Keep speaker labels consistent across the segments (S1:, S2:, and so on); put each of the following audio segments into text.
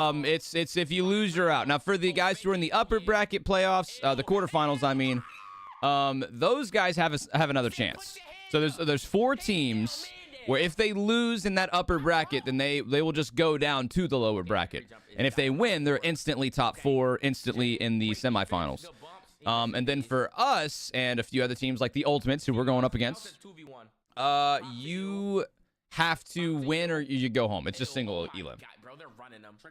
S1: It's if you lose, you're out. Now, for the guys who are in the upper bracket playoffs, the quarterfinals, I mean, those guys have another chance. So there's 4 teams where if they lose in that upper bracket, then they will just go down to the lower bracket. And if they win, they're instantly top 4, instantly in the semifinals. And then for us and a few other teams like the Ultimates, who we're going up against, you have to win or you go home. It's just single elim.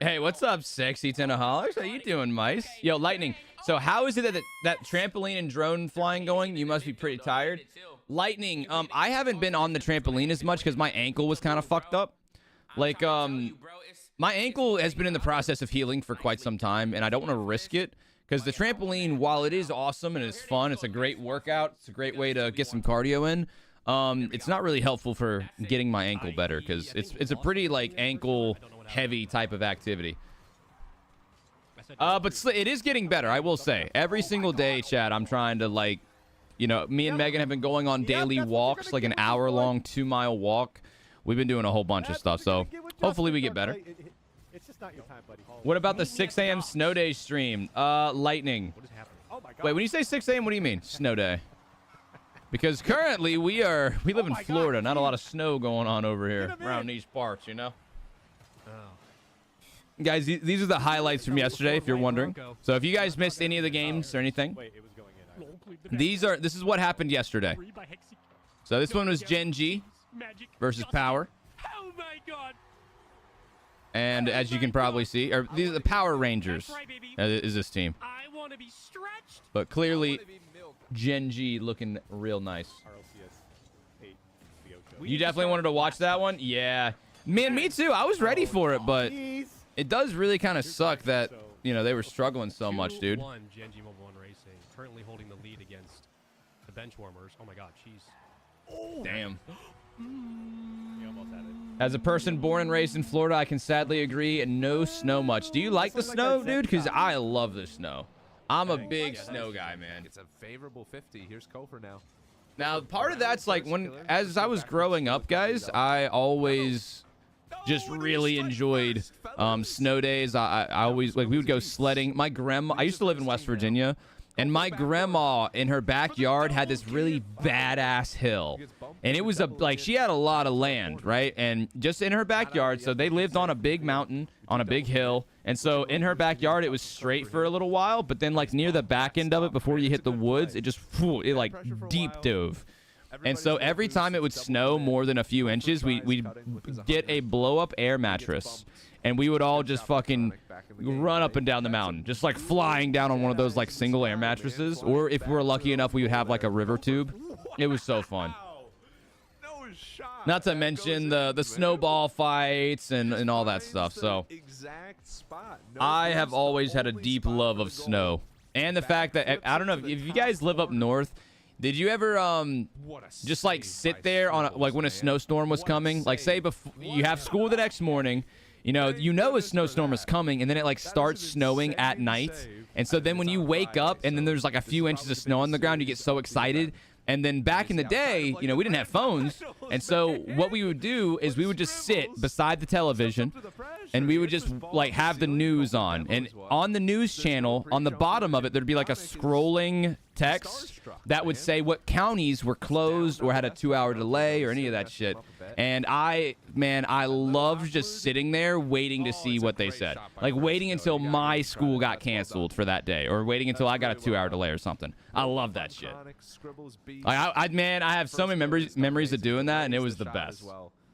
S1: Hey, what's up, Sexy Tenaholics? How you doing, mice? Yo, Lightning. So how is it that trampoline and drone flying going? You must be pretty tired. Lightning, I haven't been on the trampoline as much because my ankle was kind of fucked up. Like, my ankle has been in the process of healing for quite some time, and I don't want to risk it because the trampoline, while it is awesome and it's fun, it's a great workout, it's a great way to get some cardio in. It's not really helpful for getting my ankle better because it's a pretty like ankle heavy type of activity. But it is getting better, I will say. Every single day, Chad, I'm trying to like, you know, me and Megan have been going on daily walks, like an hour-long 2-mile walk. We've been doing a whole bunch of stuff, so hopefully we get better.
S2: It's just not your time, buddy.
S1: What about the 6 a.m. snow day stream? Lightning. Wait, when you say 6 a.m., what do you mean? Snow day. Because currently we live in Florida. Not a lot of snow going on over here around these parts, you know? Guys, these are the highlights from yesterday, if you're wondering. So if you guys missed any of the games or anything, this is what happened yesterday. So this one was Geng versus Power.
S3: Oh my God.
S1: And as you can probably see, these are the Power Rangers is this team.
S3: I want to be stretched.
S1: But clearly, Geng looking real nice.
S2: RLCS 8.
S1: You definitely wanted to watch that one? Yeah. Man, me too. I was ready for it, but it does really kind of suck that, you know, they were struggling so much, dude.
S3: Geng Mobile 1 Racing, currently holding the lead against the Benchwarmers. Oh my God, jeez.
S1: Damn. As a person born and raised in Florida, I can sadly agree, no snow much. Do you like the snow, dude? Because I love the snow. I'm a big snow guy, man.
S4: It's a favorable 50. Here's Kofor now.
S1: Now, part of that's like as I was growing up, guys, I always just really enjoyed snow days. I always, like, we would go sledding. My grandma, I used to live in West Virginia, and my grandma in her backyard had this really badass hill. And it was she had a lot of land, right? And just in her backyard, so they lived on a big mountain, on a big hill. And so in her backyard, it was straight for a little while, but then like near the back end of it, before you hit the woods, it just, it like deep dove. And so every time it would snow more than a few inches, we'd get a blow-up air mattress. And we would all just fucking run up and down the mountain, just like flying down on one of those like single air mattresses. Or if we're lucky enough, we would have like a river tube. It was so fun. Not to mention the snowball fights and all that stuff. So I have always had a deep love of snow. And the fact that, I don't know, if you guys live up north, did you ever just like sit there on like when a snowstorm was coming? Like say before you have school the next morning, you know a snowstorm is coming, and then it like starts snowing at night. And so then when you wake up and then there's like a few inches of snow on the ground, you get so excited. And then back in the day, we didn't have phones. And so what we would do is we would just sit beside the television and we would just like have the news on. And on the news channel, on the bottom of it, there'd be like a scrolling text that would say what counties were closed or had a 2-hour delay or any of that shit. And I loved just sitting there waiting to see what they said. Like waiting until my school got canceled for that day or waiting until I got a 2-hour delay or something. I love that shit. Like I have so many memories of doing that, and it was the best.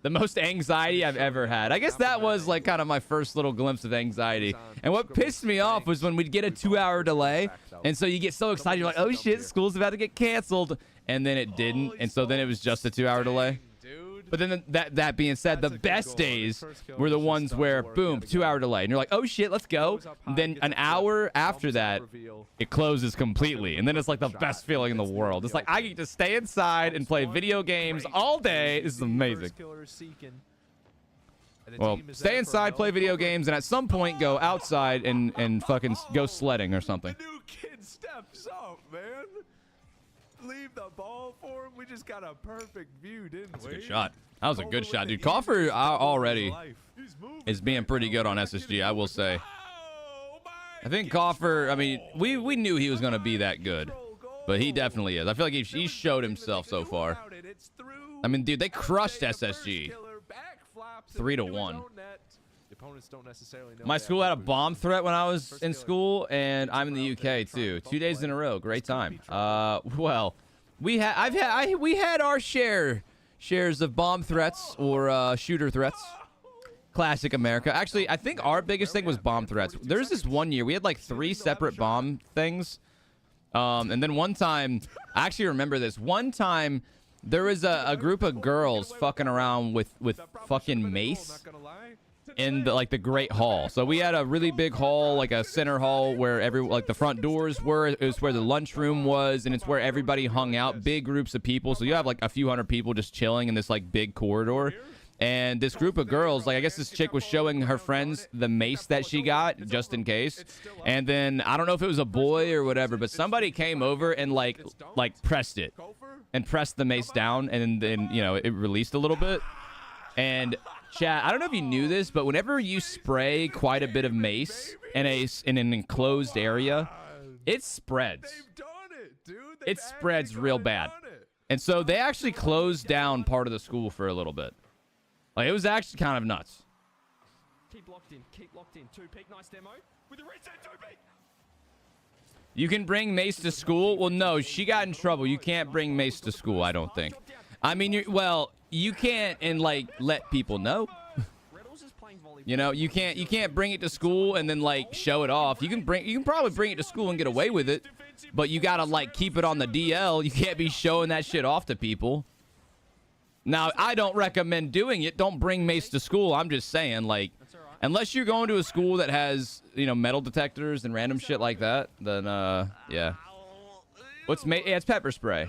S1: The most anxiety I've ever had. I guess that was like kind of my first little glimpse of anxiety. And what pissed me off was when we'd get a 2-hour delay. And so you get so excited, you're like, oh shit, school's about to get canceled. And then it didn't. And so then it was just a 2-hour delay. But then that being said, the best days were the ones where, boom, 2-hour delay. And you're like, oh shit, let's go. And then an hour after that, it closes completely. And then it's like the best feeling in the world. It's like, I get to stay inside and play video games all day. This is amazing. Well, stay inside, play video games, and at some point go outside and fucking go sledding or something.
S4: The new kid steps up, man. leave the ball for him. We just got a perfect view, didn't
S1: That's
S4: we?
S1: a good shot. That was a good
S4: Coffer
S1: shot,
S4: with
S1: dude.
S4: the
S1: Coffer
S4: easiest double of his
S1: already
S4: life. He's moving
S1: is being
S4: back
S1: pretty
S4: now.
S1: good on
S4: Look at
S1: SSG,
S4: it.
S1: I will say.
S4: Oh, my
S1: I think Coffer, I mean, we knew he was going to be that good.
S4: control goal.
S1: But he definitely is. I feel like he showed himself so far.
S4: It's through.
S1: I mean, dude, they crushed
S4: LJ, the first
S1: SSG.
S4: killer, backflaps
S1: 3-1.
S4: into his own net. The opponents don't necessarily know
S1: My
S4: they
S1: school had a
S4: have a
S1: bomb
S4: boost.
S1: threat when I was
S4: First
S1: in
S4: killer.
S1: school, and I'm in the UK too. 2 days in a row, great time. Well, we had our shares of bomb threats or shooter threats. Classic America. Actually, I think our biggest thing was bomb threats. There's this one year we had like 3 separate bomb things, and then one time, I actually remember this. One time, there was a group of girls fucking around with fucking mace in the Great Hall. So we had a really big hall, like a center hall where the front doors were. It was where the lunchroom was, and it's where everybody hung out. Big groups of people. So you have like a few hundred people just chilling in this like big corridor. And this group of girls, like I guess this chick was showing her friends the mace that she got just in case. And then I don't know if it was a boy or whatever, but somebody came over and like pressed it and pressed the mace down, and then it released a little bit. And chat, I don't know if you knew this, but whenever you spray quite a bit of mace in an enclosed area, it spreads. It spreads real bad. And so they actually closed down part of the school for a little bit. Like, it was actually kind of nuts.
S5: Keep locked in. Keep locked in. 2-peak. Nice demo. With the reset 2-peak.
S1: You can bring mace to school? Well, no, she got in trouble. You can't bring mace to school, I don't think. I mean, you can't and like let people know. You can't bring it to school and then like show it off. You can probably bring it to school and get away with it, but you gotta like keep it on the DL. You can't be showing that shit off to people. Now, I don't recommend doing it. Don't bring mace to school. I'm just saying, like, unless you're going to a school that has, metal detectors and random shit like that, then, yeah. What's mace? Yeah, it's pepper spray.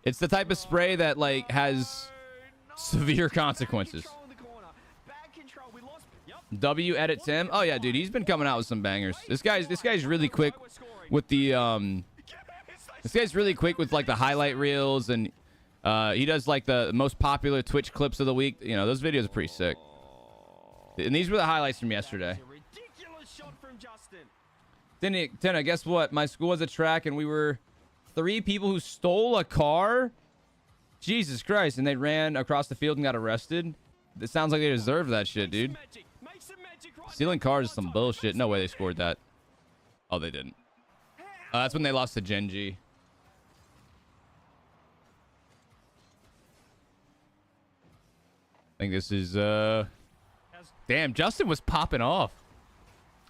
S1: It's the type of spray that, like, has severe consequences. W edit Tim. Oh, yeah, dude, he's been coming out with some bangers. This guy's really quick with the, this guy's really quick with, like, the highlight reels, and he does like the most popular Twitch clips of the week. Those videos are pretty sick. And these were the highlights from yesterday. Then guess what? My school has a track, and we were 3 people who stole a car. Jesus Christ! And they ran across the field and got arrested. It sounds like they deserve that shit, dude. Stealing cars is some bullshit. No way they scored that. Oh, they didn't. That's when they lost to Genji. I think this is damn, Justin was popping off.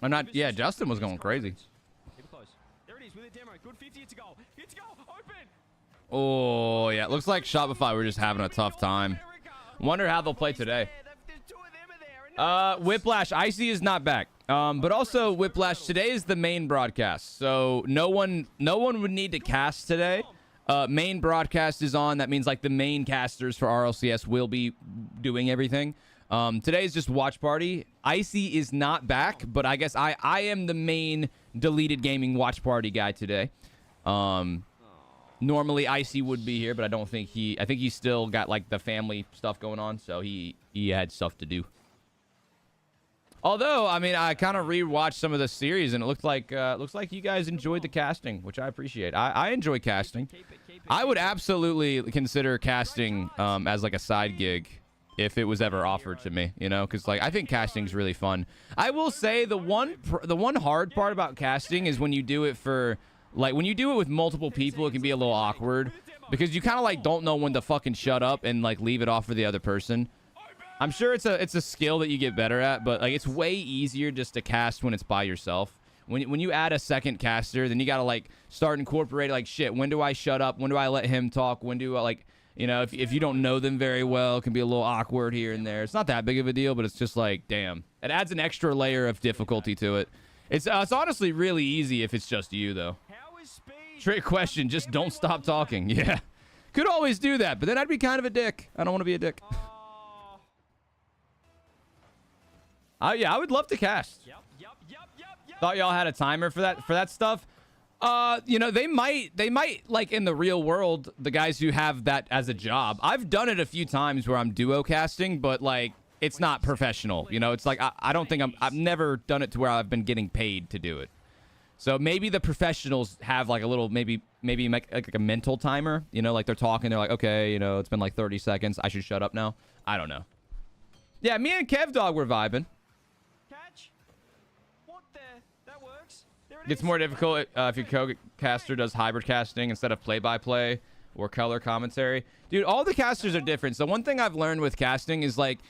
S1: I'm not. Yeah, Justin was going crazy.
S5: There it is with a demo. Good 50. It's a goal. It's a goal. Open.
S1: Oh yeah, it looks like Shopify we're just having a tough time. Wonder how they'll play today. Whiplash, Icy is not back. But also Whiplash, today is the main broadcast, so no one would need to cast today. Main broadcast is on. That means like the main casters for RLCS will be doing everything. Today is just watch party. Icy is not back, but I guess I am the main deleted gaming watch party guy today. Normally Icy would be here, but I don't think I think he's still got like the family stuff going on, so he had stuff to do. Although, I mean, I kind of rewatched some of the series, and it looks like you guys enjoyed the casting, which I appreciate. I enjoy casting. I would absolutely consider casting as like a side gig if it was ever offered to me, because like I think casting's really fun. I will say the one hard part about casting is when you do it when you do it with multiple people, it can be a little awkward because you kind of like don't know when to fucking shut up and like leave it off for the other person. I'm sure it's a skill that you get better at, but like it's way easier just to cast when it's by yourself. When you add a second caster, then you gotta like start incorporating like shit. When do I shut up? When do I let him talk? When do I like if you don't know them very well, it can be a little awkward here and there. It's not that big of a deal, but it's just like damn, it adds an extra layer of difficulty to it. It's honestly really easy if it's just you though. Trick question, just don't stop talking. Yeah, could always do that, but then I'd be kind of a dick. I don't want to be a dick. Yeah, I would love to cast. Thought y'all had a timer for that stuff. You know, they might like in the real world, the guys who have that as a job. I've done it a few times where I'm duo casting, but like it's not professional. You know, it's like I don't think I've never done it to where I've been getting paid to do it. So maybe the professionals have like a little maybe make like a mental timer. You know, like they're talking, they're like, okay, you know, it's been like 30 seconds. I should shut up now. I don't know. Yeah, me and Kev Dog were vibing.
S5: Catch. What the? That works. There it
S1: Gets
S5: is.
S1: more difficult if your co-caster does hybrid casting instead of play-by-play or color commentary. Dude, all the casters are different. So one thing I've learned with casting is like,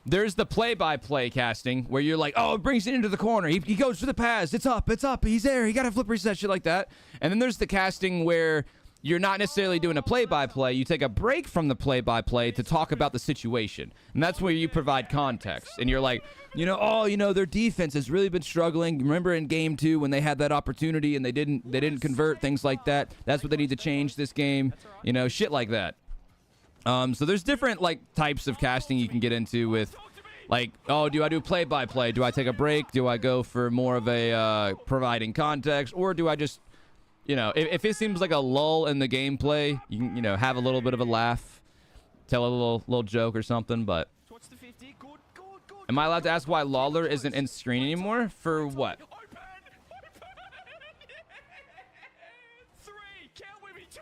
S1: there's the play-by-play casting where you're like, oh, it brings it into the corner. He goes for the pass. It's up. He's there. He got a flip reset, shit like that. And then there's the casting where you're not necessarily doing a play-by-play. You take a break from the play-by-play to talk about the situation. And that's where you provide context. And you're like, you know, oh, you know, their defense has really been struggling. Remember in game 2 when they had that opportunity and they didn't convert, things like that. That's what they need to change this game. You know, shit like that. So there's different like types of casting you can get into with like, oh, do I do play-by-play? Do I take a break? Do I go for more of a providing context? Or do I just, you know, if it seems like a lull in the gameplay, you can, you know, have a little bit of a laugh, tell a little joke or something. But
S5: Watch the 50. Good.
S1: am I allowed to ask why Lawler isn't in screen anymore? For what?
S5: Open. 3. Count with me. 2.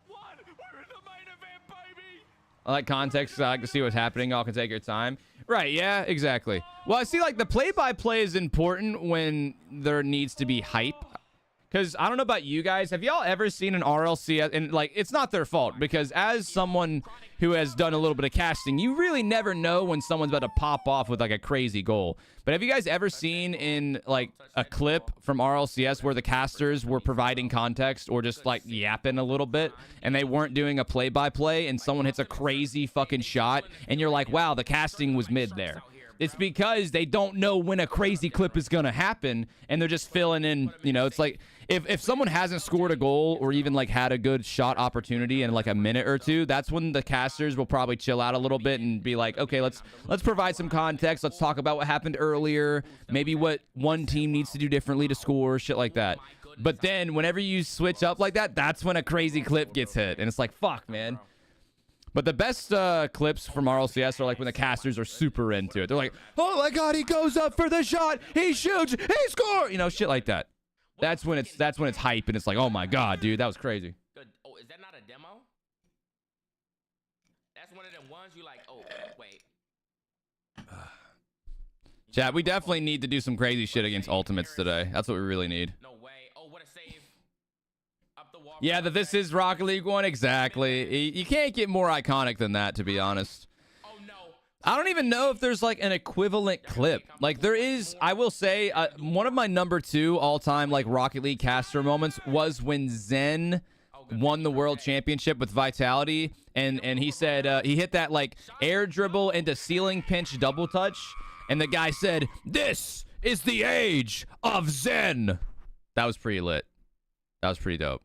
S5: 1. We're in the main event, baby.
S1: I like context so I can see what's happening. Y'all can take your time. Right, yeah, exactly. Well, I see like the play-by-play is important when there needs to be hype. Because I don't know about you guys. Have y'all ever seen an RLCS? And like, it's not their fault because as someone who has done a little bit of casting, you really never know when someone's about to pop off with like a crazy goal. But have you guys ever seen in like a clip from RLCS where the casters were providing context or just like yapping a little bit and they weren't doing a play-by-play and someone hits a crazy fucking shot and you're like, wow, the casting was mid there. It's because they don't know when a crazy clip is going to happen and they're just filling in, you know, it's like if someone hasn't scored a goal or even like had a good shot opportunity in like a minute or two, that's when the casters will probably chill out a little bit and be like, okay, let's provide some context. Let's talk about what happened earlier, maybe what one team needs to do differently to score, shit like that. But then whenever you switch up like that, that's when a crazy clip gets hit. And it's like, fuck, man. But the best clips from RLCS are like when the casters are super into it. They're like, oh my God, he goes up for the shot. He shoots. He scores. You know, shit like that. That's when it's hype and it's like, oh my God, dude, that was crazy.
S6: Good. Oh, is that not a demo? That's one of them ones you like, oh, wait.
S1: Chat, we definitely need to do some crazy shit against Ultimates today. That's what we really need.
S6: No way. Oh, what a save. Up the wall.
S1: Yeah, that this is Rocket League 1. Exactly. You can't get more iconic than that, to be honest.
S6: Oh, no.
S1: I don't even know if there's like an equivalent clip. Like there is, I will say, one of my number 2 all-time like Rocket League caster moments was when Zen won the world championship with Vitality, and he said he hit that like air dribble into ceiling pinch double touch, and the guy said, "This is the age of Zen." That was pretty lit. That was pretty dope.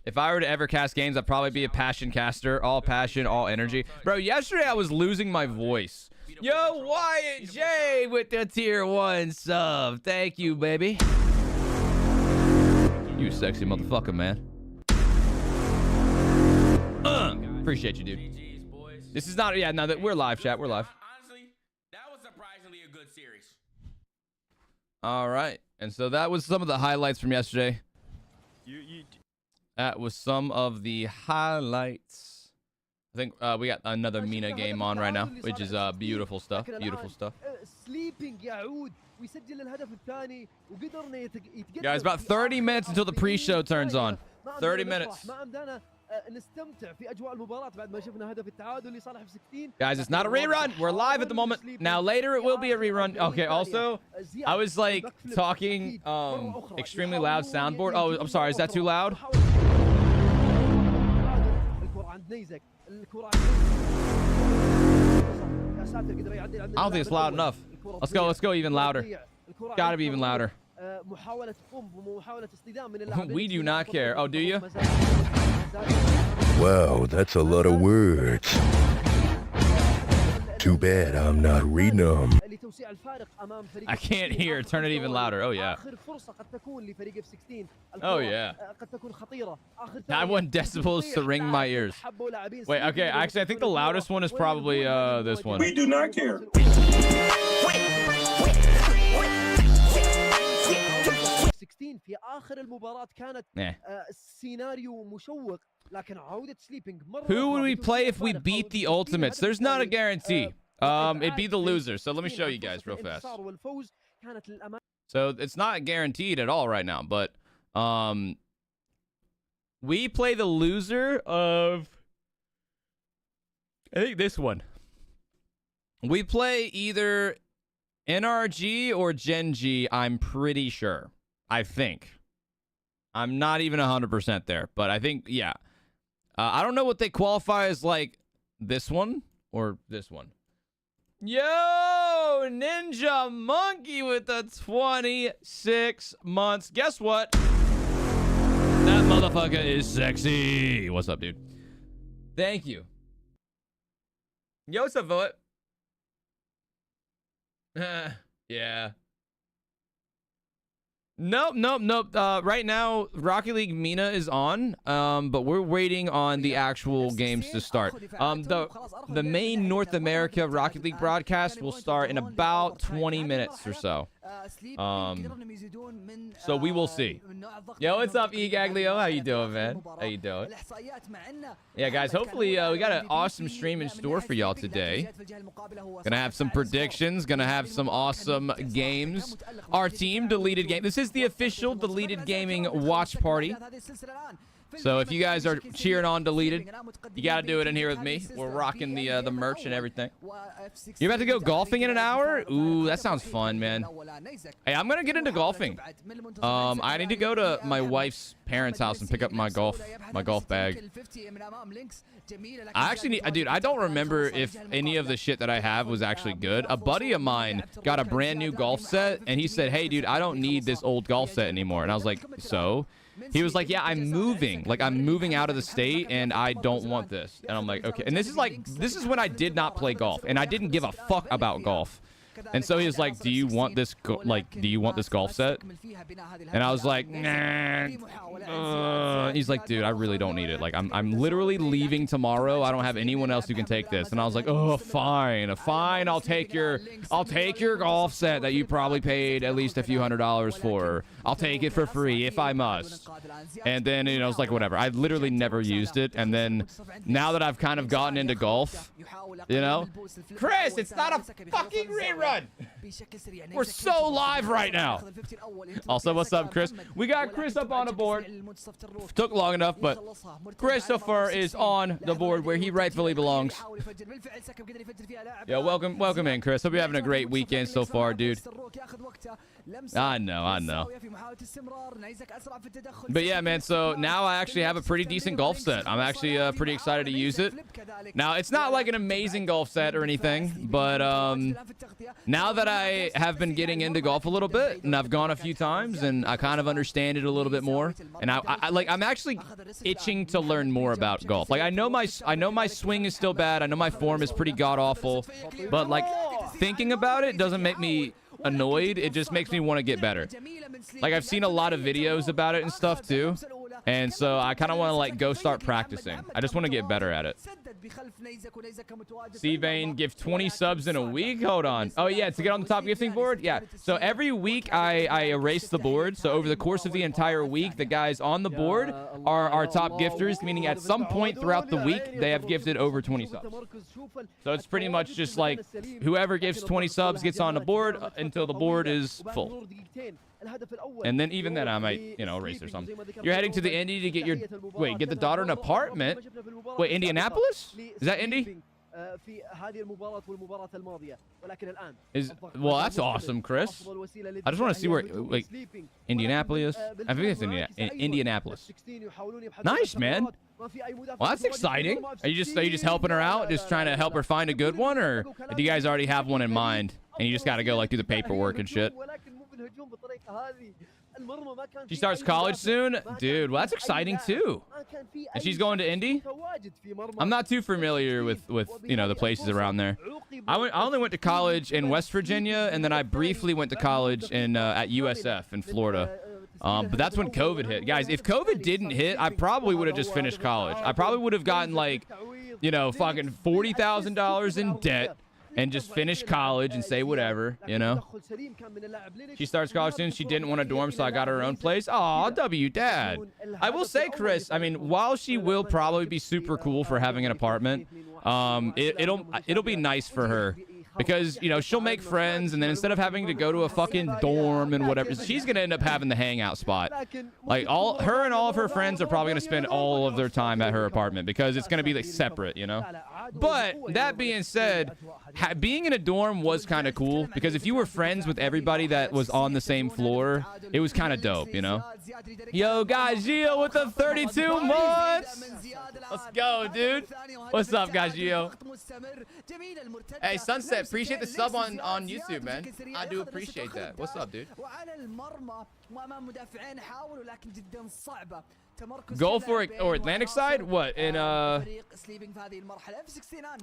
S1: If I were to ever cast games, I'd probably be a passion caster. All passion, all energy. Bro, yesterday I was losing my voice. Yo, Wyatt J with the tier 1 sub. Thank you, baby. You sexy motherfucker, man. Appreciate you, dude. This is not, yeah, no, we're live, chat. We're live.
S6: Honestly, that was surprisingly a good series.
S1: All right. And so that was some of the highlights from yesterday. That was some of the highlights. I think we got another Mina game on right now, which is beautiful stuff. Beautiful stuff. Guys, about 30 minutes until the pre-show turns on. 30 minutes. Guys, it's not a rerun. We're live at the moment. Now later it will be a rerun. Okay, also, I was like talking extremely loud soundboard. Oh, I'm sorry. Is that too loud? I don't think it's loud enough. Let's go even louder. Gotta be even louder. We do not care. Oh, do you?
S7: Wow, that's a lot of words. Too bad I'm not reading them.
S1: I can't hear. Turn it even louder. Oh, yeah. Oh, yeah. I want decibels to ring my ears. Wait, okay. Actually, I think the loudest one is probably this one.
S7: We do not care.
S2: 16 في آخر المباراة كانت سيناريو مشوق لكن عودة سليبينج مرة.
S1: Who would we play if we beat the ultimates? There's not a guarantee. It'd be the loser. So let me show you guys real fast. So it's not guaranteed at all right now, but we play the loser of, I think, this one. We play either NRG or Gen G, I'm pretty sure. I think. I'm not even 100% there, but I think, yeah. I don't know what they qualify as, like, this one or this one. Yo, Ninja Monkey with the 26 months. Guess what? That motherfucker is sexy. What's up, dude? Thank you. Yo, what's up, Voet? Yeah. Nope. Right now, Rocket League Mina is on, but we're waiting on the actual games to start. The main North America Rocket League broadcast will start in about 20 minutes or so. So we will see. Yo, what's up, Egaglio? How you doing, man? How you doing? Yeah, guys, hopefully we got an awesome stream in store for y'all today. Gonna have some predictions, gonna have some awesome games. Our team, Deleted Game. This is the official Deleted Gaming watch party. So if you guys are cheering on Deleted, you got to do it in here with me. We're rocking the merch and everything. You're about to go golfing in an hour? Ooh, that sounds fun, man. Hey, I'm going to get into golfing. I need to go to my wife's parents' house and pick up my golf bag. I actually need, dude, I don't remember if any of the shit that I have was actually good. A buddy of mine got a brand new golf set, and he said, hey, dude, I don't need this old golf set anymore. And I was like, so? He was like, yeah, I'm moving. Like, I'm moving out of the state, and I don't want this. And I'm like, okay. And this is when I did not play golf, and I didn't give a fuck about golf. And so he was like, do you want this golf set? And I was like, nah. He's like, dude, I really don't need it. Like, I'm literally leaving tomorrow. I don't have anyone else who can take this. And I was like, oh, fine, I'll take your golf set that you probably paid at least a few $100s for. I'll take it for free if I must. And then, you know, it's like, whatever. I literally never used it. And then now that I've kind of gotten into golf, you know, Chris, it's not a fucking rerun. We're so live right now. Also, what's up, Chris? We got Chris up on the board. Took long enough, but Christopher is on the board where he rightfully belongs. Yo, welcome in, Chris. Hope you're having a great weekend so far, dude. I know. But yeah, man, so now I actually have a pretty decent golf set. I'm actually pretty excited to use it. Now, it's not like an amazing golf set or anything, but now that I have been getting into golf a little bit, and I've gone a few times, and I kind of understand it a little bit more, and I'm actually itching to learn more about golf. Like, I know my swing is still bad. I know my form is pretty god-awful, but, like, thinking about it doesn't make me annoyed. It just makes me want to get better. Like, I've seen a lot of videos about it and stuff too, and so I kind of want to, like, go start practicing. I just want to get better at it. C-Vane, give 20 subs in a week? Hold on. Oh, yeah, to get on the top gifting board? Yeah. So every week I erase the board. So over the course of the entire week, the guys on the board are our top gifters, meaning at some point throughout the week, they have gifted over 20 subs. So it's pretty much just like whoever gives 20 subs gets on the board until the board is full. And then even then I might, you know, race or something. You're heading to the Indy to get your... Wait, get the daughter an apartment? Wait, Indianapolis? Is that Indy? Well, that's awesome, Chris. I just want to see where... Like, Indianapolis? I think it's Indianapolis. Nice, man. Well, that's exciting. Are you just helping her out? Just trying to help her find a good one? Or do you guys already have one in mind? And you just got to go, like, do the paperwork and shit? She starts college soon? Dude, well, that's exciting too. And she's going to Indy? I'm not too familiar with you know, the places around there. I only went to college in West Virginia, and then I briefly went to college in at USF in Florida. But that's when COVID hit. Guys, if COVID didn't hit, I probably would have just finished college. I probably would have gotten like, you know, fucking $40,000 in debt and just finish college and say whatever, you know. She starts college soon. She didn't want a dorm, so I got her own place. Aw, W, Dad. I will say, Chris, I mean, while she will probably be super cool for having an apartment, it'll be nice for her. Because, you know, she'll make friends, and then instead of having to go to a fucking dorm and whatever, she's going to end up having the hangout spot. Like, her and all of her friends are probably going to spend all of their time at her apartment because it's going to be, like, separate, you know? But, that being said, being in a dorm was kind of cool because if you were friends with everybody that was on the same floor, it was kind of dope, you know? Yo, guys, Gio with the 32 months. Let's go, dude. What's up, guys, Gio? Hey, Sunset, appreciate the sub on YouTube, man. I do appreciate that. What's up, dude? Go for it. Or Atlantic side? What? In at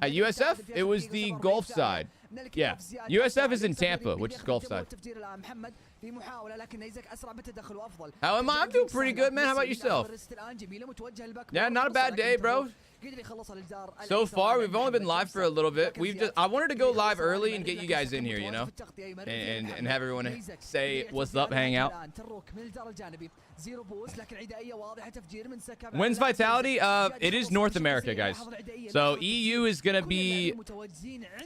S1: USF? It was the Gulf side. Yeah. USF is in Tampa, which is Gulf side. How am I? I'm doing pretty good, man. How about yourself? Yeah, not a bad day, bro. So far, we've only been live for a little bit. I wanted to go live early and get you guys in here, you know, and have everyone say what's up, hang out. When's Vitality? It is North America, guys. So EU is gonna be.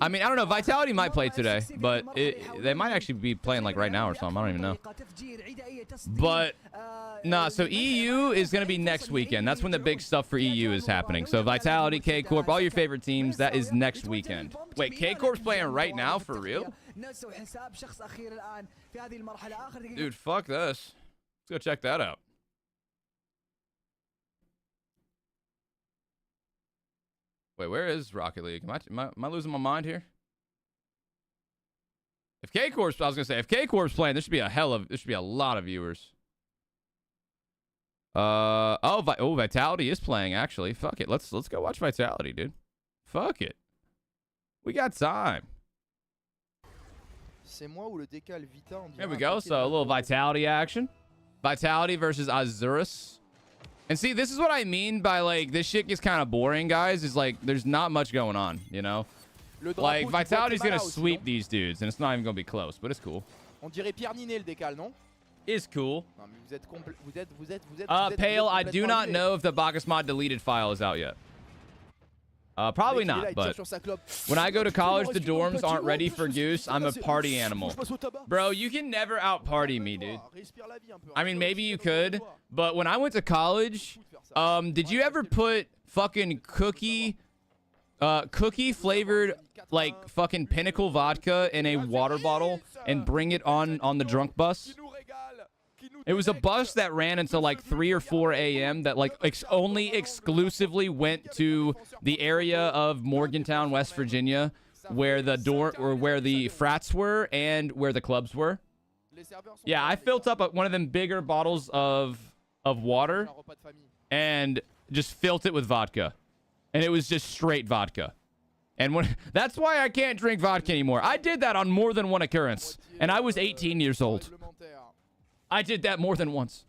S1: I mean, I don't know. Vitality might play today, but they might actually be playing like right now or something. I don't even know. But nah. So EU is gonna be next weekend. That's when the big stuff for EU is happening. So Vitality, K Corp, all your favorite teams. That is next weekend. Wait, K Corp's playing right now for real? Dude, fuck this. Let's go check that out. Wait, where is Rocket League? Am I losing my mind here? If K Corp's, I was gonna say, if K Corp's playing, there should be a lot of viewers. Vitality is playing actually. Fuck it, let's go watch Vitality, dude. Fuck it, we got time. There we go. So a little Vitality action. Vitality versus Azurus. And see, this is what I mean by, like, this shit gets kind of boring, guys. Is like, there's not much going on, you know? Like, Vitality's going to sweep these dudes, and it's not even going to be close, but it's cool. It's cool. Pale, I do not know if the Bacchus mod deleted file is out yet. Probably not, but when I go to college, the dorms aren't ready for Goose. I'm a party animal. Bro, you can never out-party me, dude. I mean, maybe you could, but when I went to college, did you ever put fucking cookie-flavored, like, fucking Pinnacle vodka in a water bottle and bring it on the drunk bus? It was a bus that ran until like 3 or 4 a.m. that like only exclusively went to the area of Morgantown, West Virginia, where the frats were and where the clubs were. Yeah, I filled up one of them bigger bottles of water and just filled it with vodka, and it was just straight vodka. And that's why I can't drink vodka anymore. I did that on more than one occurrence, and I was 18 years old. I did that more than once.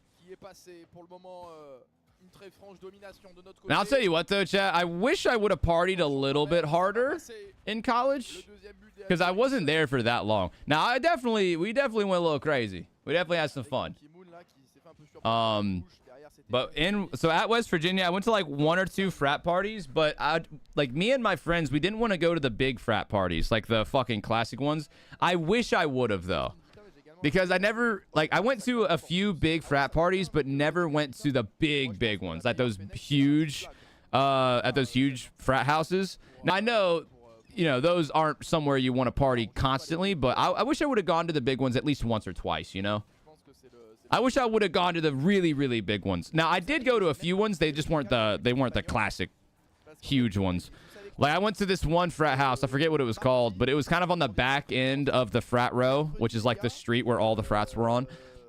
S1: Now, I'll tell you what, though, chat. I wish I would have partied a little bit harder in college because I wasn't there for that long. Now, we definitely went a little crazy. We definitely had some fun. So at West Virginia, I went to like 1 or 2 frat parties, but like me and my friends, we didn't want to go to the big frat parties, like the fucking classic ones. I wish I would have, though. Because I went to a few big frat parties, but never went to the big ones, at those huge frat houses. Now, I know, you know, those aren't somewhere you want to party constantly, but I wish I would have gone to the big ones at least once or twice, you know? I wish I would have gone to the really, really big ones. Now, I did go to a few ones. They just weren't the classic huge ones. Like, I went to this one frat house. I forget what it was called, but it was kind of on the back end of the frat row, which is like the street where all the frats were on.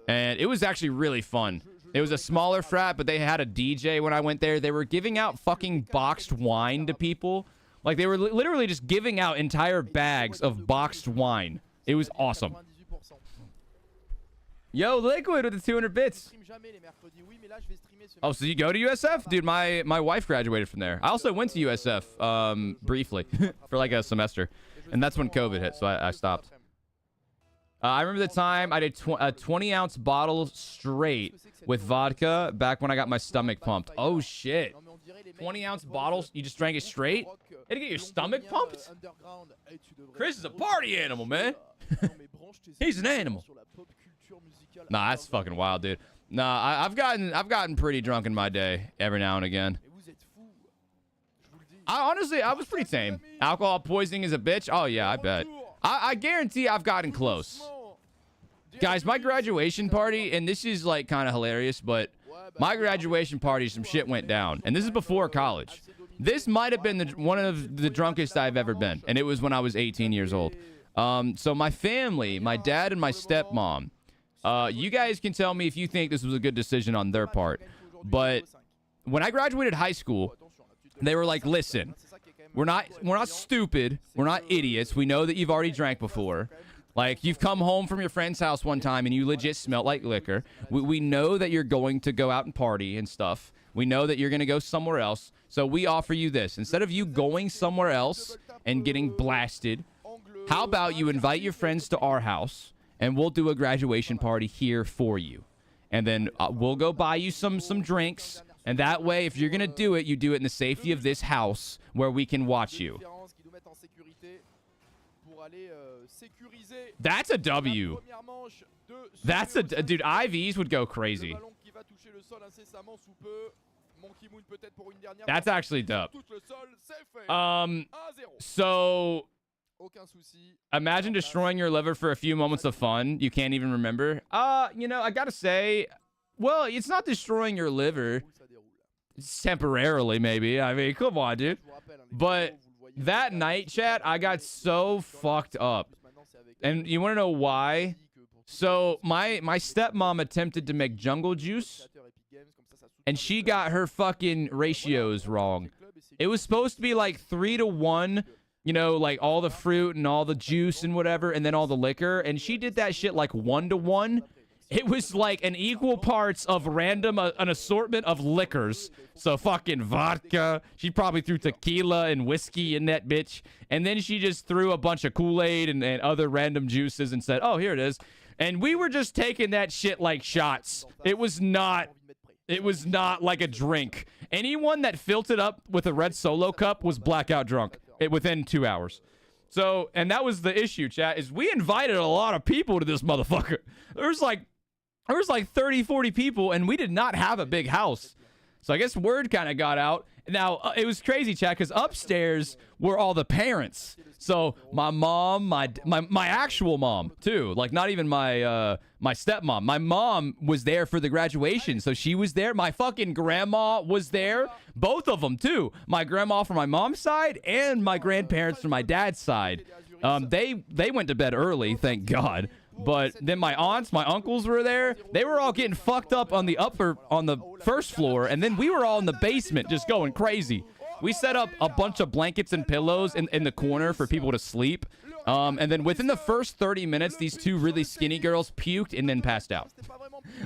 S1: And it was actually really fun. It was a smaller frat, but they had a DJ when I went there. They were giving out fucking boxed wine to people. Like, they were literally just giving out entire bags of boxed wine. It was awesome. Yo, Liquid with the 200 bits. Oh, so you go to USF? Dude, my wife graduated from there. I also went to USF briefly for like a semester. And that's when COVID hit, so I stopped. I remember the time I did a 20-ounce bottle straight with vodka back when I got my stomach pumped. Oh, shit. 20-ounce bottles? You just drank it straight? Had to get your stomach pumped? Chris is a party animal, man. He's an animal. Nah, that's fucking wild, dude. Nah, I've gotten pretty drunk in my day every now and again. Honestly, I was pretty tame. Alcohol poisoning is a bitch? Oh, yeah, I bet. I guarantee I've gotten close. Guys, my graduation party, and this is like kind of hilarious, but my graduation party, some shit went down. And this is before college. This might have been one of the drunkest I've ever been. And it was when I was 18 years old. So my family, my dad and my stepmom, you guys can tell me if you think this was a good decision on their part. But when I graduated high school, they were like, listen, we're not stupid. We're not idiots. We know that you've already drank before. Like, you've come home from your friend's house one time and you legit smelled like liquor. We know that you're going to go out and party and stuff. We know that you're going to go somewhere else. So we offer you this. Instead of you going somewhere else and getting blasted, how about you invite your friends to our house and we'll do a graduation party here for you. And then we'll go buy you some drinks. And that way, if you're going to do it, you do it in the safety of this house where we can watch you. That's a W. That's a... Dude, IVs would go crazy. That's actually dope. So... imagine destroying your liver for a few moments of fun. You can't even remember. You know, I gotta say... Well, it's not destroying your liver. It's temporarily, maybe. I mean, come on, dude. But that night, chat, I got so fucked up. And you want to know why? So my stepmom attempted to make jungle juice, and she got her fucking ratios wrong. It was supposed to be like 3 to 1, you know, like all the fruit and all the juice and whatever, and then all the liquor. And she did that shit like 1 to 1. It was like an equal parts of random, an assortment of liquors. So fucking vodka. She probably threw tequila and whiskey in that bitch. And then she just threw a bunch of Kool-Aid and other random juices and said, oh, here it is. And we were just taking that shit like shots. It was not like a drink. Anyone that filled it up with a red Solo cup was blackout drunk within 2 hours. So, and that was the issue, chat, is we invited a lot of people to this motherfucker. There was like 30, 40 people, and we did not have a big house. So I guess word kind of got out. Now, it was crazy, chat, because upstairs were all the parents. So my mom, my actual mom, too. Like, not even my stepmom. My mom was there for the graduation, so she was there. My fucking grandma was there. Both of them, too. My grandma from my mom's side and my grandparents from my dad's side. They went to bed early, thank God. But then my aunts, my uncles were there. They were all getting fucked up on the first floor, and then we were all in the basement just going crazy. We set up a bunch of blankets and pillows in the corner for people to sleep. And then within the first 30 minutes, these two really skinny girls puked and then passed out.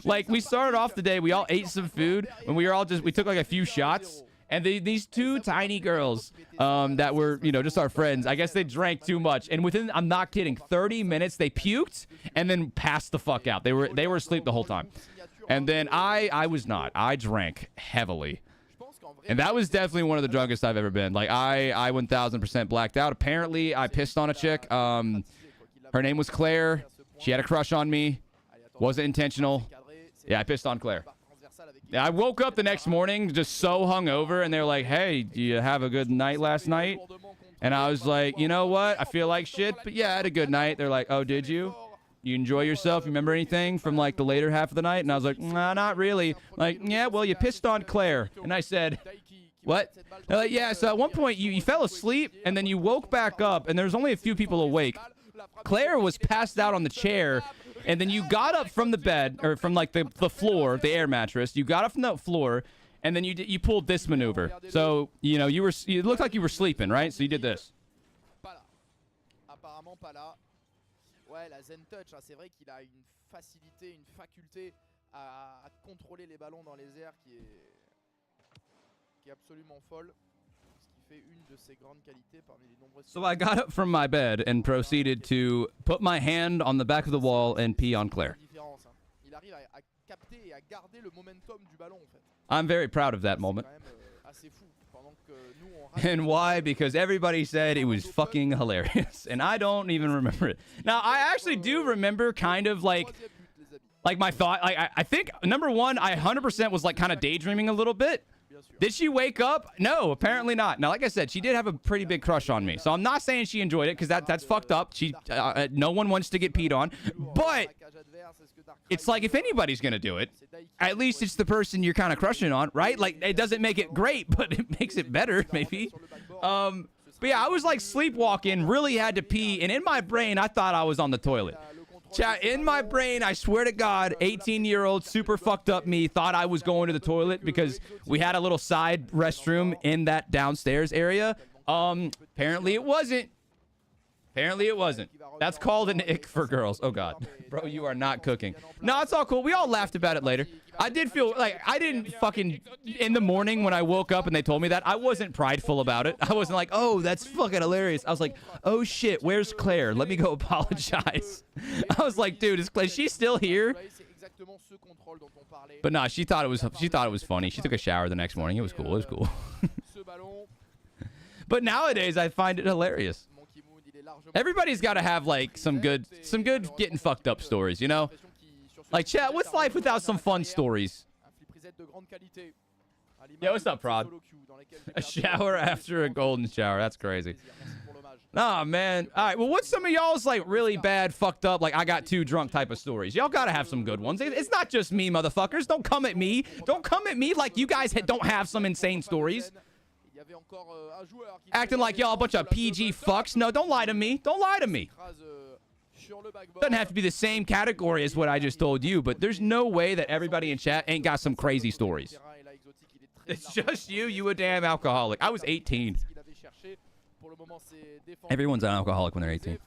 S1: Like, we started off the day, we all ate some food, and we took like a few shots. And these two tiny girls that were, you know, just our friends, I guess they drank too much. And within, I'm not kidding, 30 minutes, they puked and then passed the fuck out. They were asleep the whole time. And then I was not. I drank heavily. And that was definitely one of the drunkest I've ever been. Like, I 1000% blacked out. Apparently, I pissed on a chick. Her name was Claire. She had a crush on me. Wasn't intentional. Yeah, I pissed on Claire. Yeah, I woke up the next morning just so hungover, and they're like, hey, do you have a good night last night? And I was like, you know what? I feel like shit, but yeah, I had a good night. They're like, oh, did you? You enjoy yourself? You remember anything from, like, the later half of the night? And I was like, nah, not really. Like, yeah, well, you pissed on Claire. And I said, what? They're like, yeah, so at one point, you fell asleep, and then you woke back up, and there was only a few people awake. Claire was passed out on the chair, and then you got up from the bed, or from like the floor, the air mattress. You got up from the floor, and then you pulled this maneuver. So, you know, it looked like you were sleeping, right? So you did this.
S7: Pas là. Apparemment pas là. Ouais, la Zen Touch, hein, c'est vrai qu'il a une facilité, une faculté à contrôler les ballons dans les airs qui est absolument folle. Ce qui fait une de ses grandes qualités parmi les nombreuses.
S1: So I got up from my bed and proceeded to put my hand on the back of the wall and pee on Claire.
S7: Il arrive à capter et à garder le momentum du ballon en fait.
S1: I'm very proud of that moment. And why? Because everybody said it was fucking hilarious. And I don't even remember it. Now, I actually do remember kind of like my thought. I think, number one, I 100% was like kind of daydreaming a little bit. Did she wake up? No, apparently not. Now, like I said, she did have a pretty big crush on me. So I'm not saying she enjoyed it, because that's fucked up. No one wants to get peed on. But it's like, if anybody's going to do it, at least it's the person you're kind of crushing on, right? Like, it doesn't make it great, but it makes it better, maybe. But yeah, I was like sleepwalking, really had to pee. And in my brain, I thought I was on the toilet. Chat, in my brain, I swear to God, 18-year-old, super fucked up me thought I was going to the toilet because we had a little side restroom in that downstairs area. Apparently it wasn't. Apparently it wasn't. That's called an ick for girls. Oh, God. Bro, you are not cooking. No, it's all cool. We all laughed about it later. I did feel like I didn't fucking, in the morning when I woke up and they told me that, I wasn't prideful about it. I wasn't like, oh, that's fucking hilarious. I was like, oh, shit, where's Claire? Let me go apologize. I was like, dude, is she still here? But nah, she thought it was funny. She took a shower the next morning. It was cool. It was cool. But nowadays, I find it hilarious. Everybody's got to have like some good getting fucked up stories, you know? Like, chat, what's life without some fun stories? Yo, what's up, Prod? A shower after a golden shower. That's crazy. Nah, man. All right, well, what's some of y'all's like really bad, fucked up, like I got too drunk type of stories? Y'all got to have some good ones. It's not just me, motherfuckers. Don't come at me. Don't come at me like you guys don't have some insane stories. Acting like y'all a bunch of PG fucks. No, don't lie to me. Don't lie to me. Doesn't have to be the same category as what I just told you, but there's no way that everybody in chat ain't got some crazy stories. It's just you. You a damn alcoholic. I was 18. Everyone's an alcoholic when they're 18.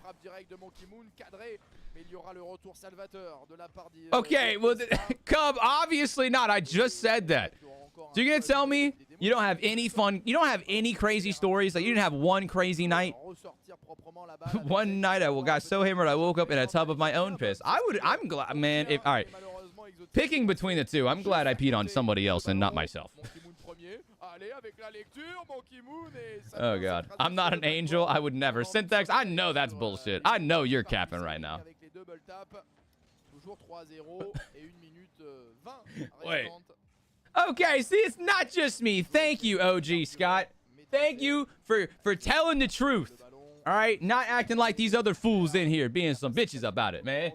S1: Okay, well, Cub, obviously not. I just said that. So you're going to tell me you don't have any fun, you don't have any crazy stories? Like, you didn't have one crazy night? One night I got so hammered I woke up in a tub of my own piss. I'm glad, man. All right. Picking between the two, I'm glad I peed on somebody else and not myself. Oh, God. I'm not an angel. I would never. Syntax, I know that's bullshit. I know you're capping right now. Wait. Okay, see, it's not just me. Thank you, OG Scott. Thank you for telling the truth. All right? Not acting like these other fools in here being some bitches about it, man.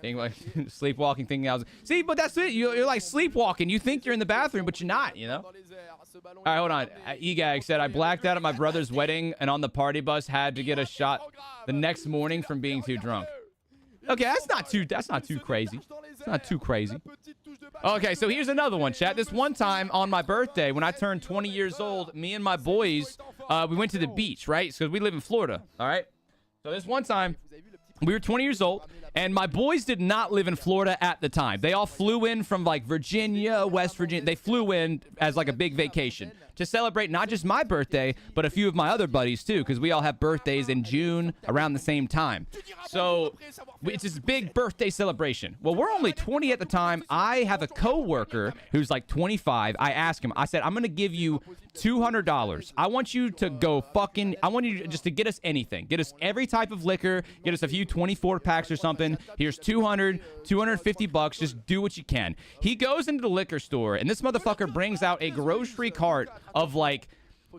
S1: Think like sleepwalking, thinking I was... See, but that's it. You're like sleepwalking. You think you're in the bathroom, but you're not, you know? All right, hold on. Egag said, I blacked out at my brother's wedding and on the party bus had to get a shot the next morning from being too drunk. Okay, that's not too crazy. It's not too crazy. Okay, so here's another one, chat. This one time on my birthday, when I turned 20 years old, me and my boys, we went to the beach, right? Because we live in Florida, all right? So this one time, we were 20 years old, and my boys did not live in Florida at the time. They all flew in from, like, Virginia, West Virginia. They flew in as, like, a big vacation to celebrate not just my birthday, but a few of my other buddies, too, because we all have birthdays in June around the same time. So it's this big birthday celebration. Well, we're only 20 at the time. I have a coworker who's, like, 25. I asked him, I said, I'm going to give you $200. I want you to go fucking, I want you just to get us anything. Get us every type of liquor. Get us a few 24 packs or something. Here's 250 bucks. Just do what you can. He goes into the liquor store, and this motherfucker brings out a grocery cart of, like,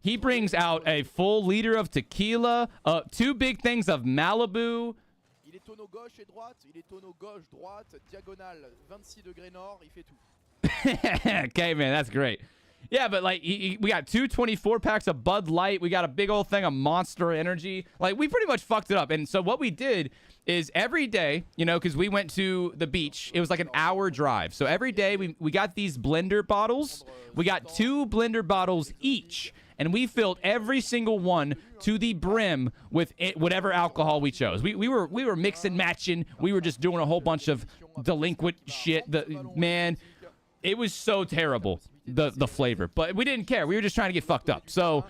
S1: he brings out a full liter of tequila, 2 big things of Malibu.
S7: Il est tonneau gauche et droite, il est tonneau gauche, droite, diagonale, 26 degrés nord, il fait tout.
S1: Okay, man, that's great. Yeah, but like we got 2 24-packs of Bud Light. We got a big old thing of Monster Energy. Like we pretty much fucked it up. And so what we did is every day, you know, because we went to the beach. It was like an hour drive. So every day we got these blender bottles. We got 2 blender bottles each. And we filled every single one to the brim with whatever alcohol we chose. We were mix and matching. We were just doing a whole bunch of delinquent shit. Man, it was so terrible. The flavor, but we didn't care. We were just trying to get fucked up. So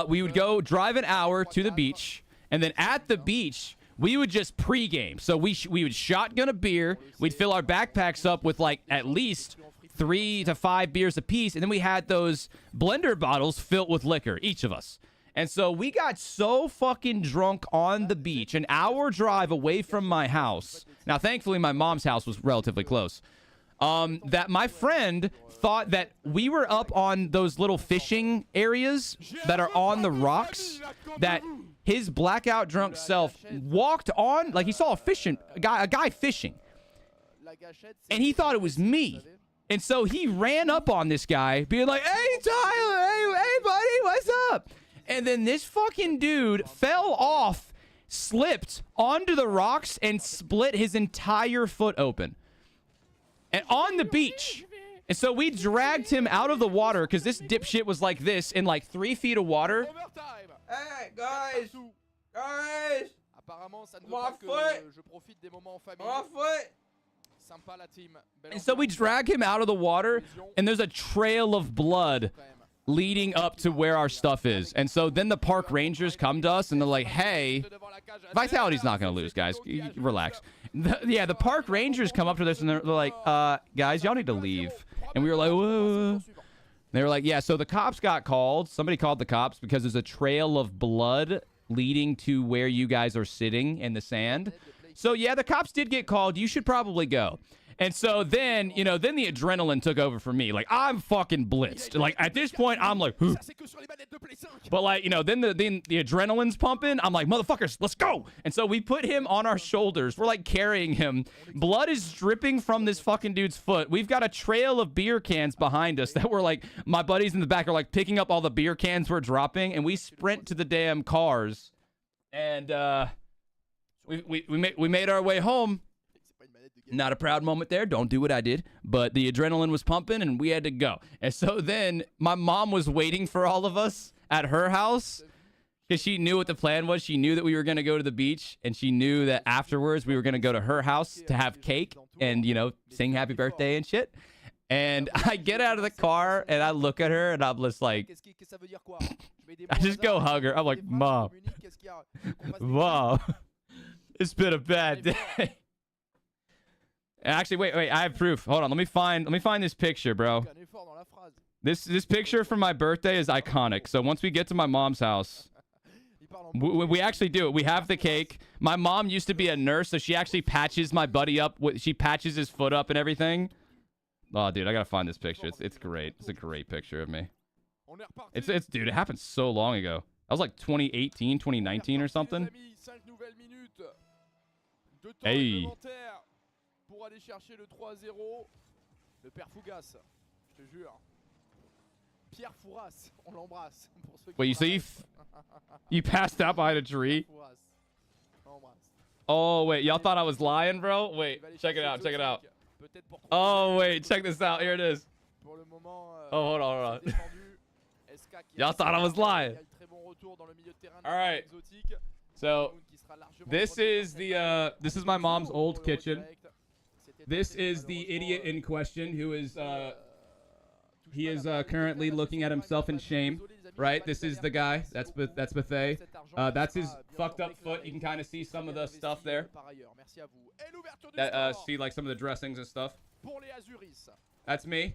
S1: we would go drive an hour to the beach, and then at the beach we would just pregame. So we would shotgun a beer. We'd fill our backpacks up with like at least 3 to 5 beers apiece, and then we had those blender bottles filled with liquor, each of us. And so we got so fucking drunk on the beach, an hour drive away from my house. Now, thankfully, my mom's house was relatively close. That my friend thought that we were up on those little fishing areas that are on the rocks, that his blackout drunk self walked on, like he saw a guy fishing, and he thought it was me. And so he ran up on this guy being like, hey, Tyler, hey buddy, what's up? And then this fucking dude fell off, slipped onto the rocks, and split his entire foot open. And on the beach. And so we dragged him out of the water because this dipshit was like this in like 3 feet of water. Hey, guys. My foot. And so we drag him out of the water, and there's a trail of blood leading up to where our stuff is. And so then the park rangers come to us, and they're like, hey, Vitality's not going to lose, guys. Relax. The park rangers come up to us, and they're like, guys, y'all need to leave. And we were like, whoa. They were like, yeah, so the cops got called. Somebody called the cops because there's a trail of blood leading to where you guys are sitting in the sand. So, yeah, the cops did get called. You should probably go. And so then, you know, then the adrenaline took over for me. Like, I'm fucking blitzed. Like, at this point, I'm like, huh. But, like, you know, then the adrenaline's pumping. I'm like, motherfuckers, let's go. And so we put him on our shoulders. We're, like, carrying him. Blood is dripping from this fucking dude's foot. We've got a trail of beer cans behind us that were, like, my buddies in the back are, like, picking up all the beer cans we're dropping. And we sprint to the damn cars. And, we made our way home. Not a proud moment there. Don't do what I did. But the adrenaline was pumping, and we had to go. And so then my mom was waiting for all of us at her house because she knew what the plan was. She knew that we were going to go to the beach, and she knew that afterwards we were going to go to her house to have cake and, you know, sing happy birthday and shit. And I get out of the car, and I look at her, and I'm just like, I just go hug her. I'm like, Mom, it's been a bad day. Actually, wait, I have proof. Hold on, let me find this picture, bro. This picture from my birthday is iconic. So once we get to my mom's house, we actually do it. We have the cake. My mom used to be a nurse, so she actually patches my buddy up. She patches his foot up and everything. Oh, dude, I gotta find this picture. It's great. It's a great picture of me. It's dude, it happened so long ago. I was like 2018, 2019 or something. Hey.
S7: Pour aller chercher le 3-0, le père Fougas, je te jure. Pierre Fouras, on l'embrasse.
S1: Wait, so you passed out behind a tree? Oh, wait, y'all thought I was lying, bro? Wait, check it out, check it out. Oh, wait, check this out. Here it is. Oh, hold on. Y'all thought I was lying. All right. So, this is my mom's old kitchen. This is the idiot in question who is he is currently looking at himself in shame, right? This is the guy. That's Bethay. That's his fucked up foot. You can kind of see some of the stuff there. See like some of the dressings and stuff. That's me.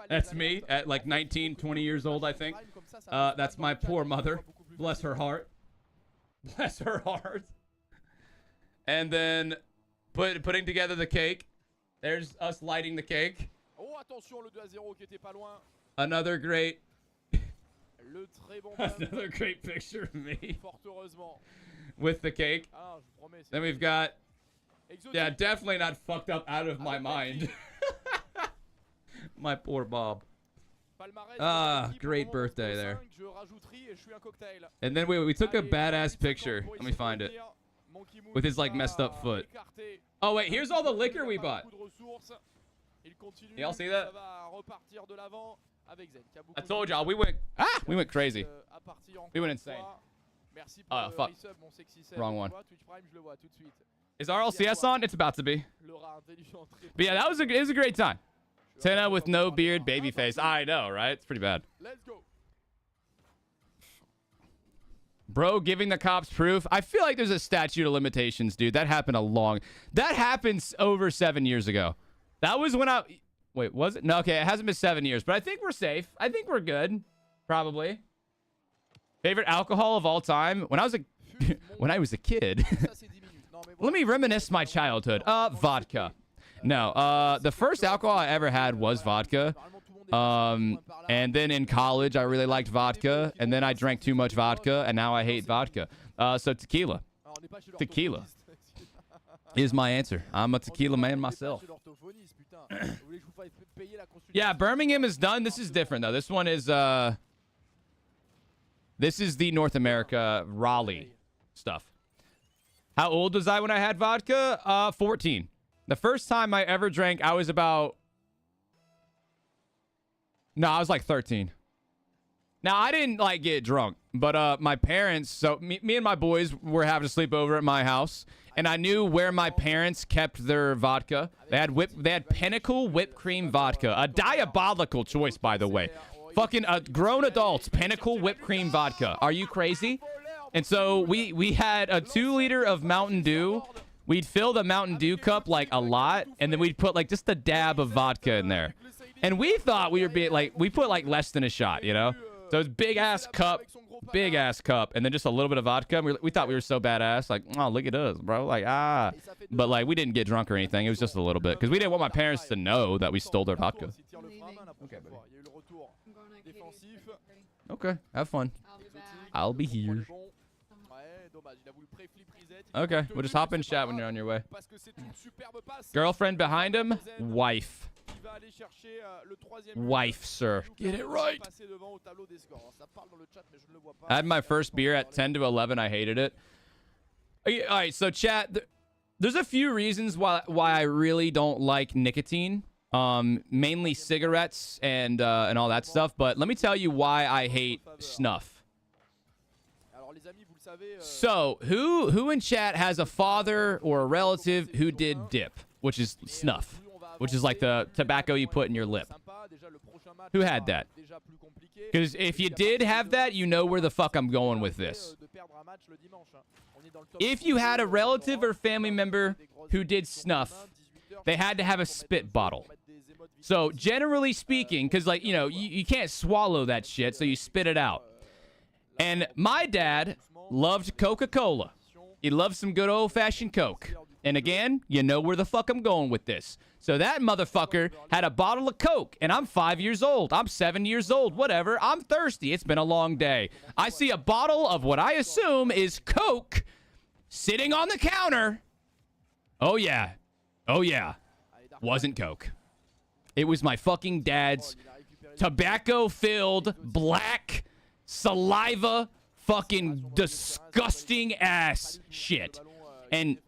S1: That's me at like 19, 20 years old, I think. That's my poor mother. Bless her heart. Bless her heart. And then putting together the cake. There's us lighting the cake. Another great another great picture of me with the cake. Then we've got, yeah, definitely not fucked up out of my mind. My poor Bob.
S7: Palmarès
S1: Ah,
S7: de
S1: great
S7: l'équipe,
S1: birthday
S7: au
S1: there.
S7: 5, je rajouterai et je suis un cocktail.
S1: And then we took a
S7: Allez,
S1: badass
S7: 50
S1: picture.
S7: pour
S1: Let me
S7: essayer de
S1: find it.
S7: revenir. Monkey Moon
S1: With his like
S7: qui
S1: messed
S7: va
S1: up foot.
S7: écarter.
S1: Oh wait, here's all the liquor we
S7: Il a pas
S1: bought.
S7: beaucoup de ressources. Il continue,
S1: Y'all see
S7: ça
S1: that?
S7: va repartir de l'avant avec Zen, qui a beaucoup
S1: I
S7: de
S1: told y'all
S7: ressources.
S1: we went crazy.
S7: À partir encore
S1: We went
S7: une
S1: insane.
S7: fois. Merci pour
S1: Oh,
S7: le
S1: fuck.
S7: resub, mon sexy sub.
S1: Wrong
S7: Tu
S1: one.
S7: vois, Twitch Prime, je le vois tout de suite.
S1: Is RLCS on? It's about to be.
S7: Le rat intelligent, très
S1: But yeah, that was it was a great time.
S7: Je suis
S1: Tenna
S7: vraiment
S1: with
S7: content
S1: no
S7: de
S1: beard,
S7: parler.
S1: baby face. I know, right? It's pretty bad.
S7: Let's go.
S1: Bro, giving the cops proof. I feel like there's a statute of limitations, dude. That happened That happened over 7 years ago. That was when Wait, was it? No, okay, it hasn't been 7 years, but I think we're safe. I think we're good. Probably. Favorite alcohol of all time? When I was a kid.
S7: Ça, c'est 10 minutes. Non, mais
S1: Let me reminisce my childhood. Vodka. No, the first alcohol I ever had was vodka. And then in college, I really liked vodka. And then I drank too much vodka, and now I hate vodka. So tequila.
S7: Alors, on n'est pas chez
S1: Tequila
S7: l'orthophoniste.
S1: is my answer. I'm a tequila man myself. Yeah, Birmingham is done. This is different, though. This one is, this is the North America Raleigh stuff. How old was I when I had vodka? 14. The first time I ever drank, I was about... No, I was like 13. Now, I didn't, like, get drunk. But my parents... So, me and my boys were having a sleepover at my house. And I knew where my parents kept their vodka. They had Pinnacle whipped cream vodka. A diabolical choice, by the way. Fucking grown adults, Pinnacle whipped cream vodka. Are you crazy? And so we had a 2-liter of Mountain Dew. We'd fill the Mountain Dew cup like a lot, and then we'd put like just a dab of vodka in there. And we thought we were being like, we put like less than a shot, you know? So it's big ass cup, and then just a little bit of vodka. We thought we were so badass, like, oh, look at us, bro, like, ah. But like, we didn't get drunk or anything. It was just a little bit because we didn't want my parents to know that we stole their vodka.
S7: Okay, buddy.
S1: Okay, have fun.
S8: I'll be back.
S1: I'll be here. Okay, we'll just hop in chat when you're on your way. Girlfriend behind him, wife. Wife, sir. Get it right. I had my first beer at 10 to 11. I hated it. All right, so chat, there's a few reasons why I really don't like nicotine. Mainly cigarettes and all that stuff. But let me tell you why I hate snuff. So, who in chat has a father or a relative who did dip, which is snuff, which is like the tobacco you put in your lip? Who had that? Because if you did have that, you know where the fuck I'm going with this. If you had a relative or family member who did snuff, they had to have a spit bottle. So, generally speaking, because, like, you know, you can't swallow that shit, so you spit it out. And my dad loved Coca-Cola. He loved some good old-fashioned Coke. And again, you know where the fuck I'm going with this. So that motherfucker had a bottle of Coke, and I'm 5 years old. I'm 7 years old, whatever. I'm thirsty. It's been a long day. I see a bottle of what I assume is Coke sitting on the counter. Oh, yeah. Oh, yeah. Wasn't Coke. It was my fucking dad's tobacco-filled, black, saliva, fucking disgusting ass shit. And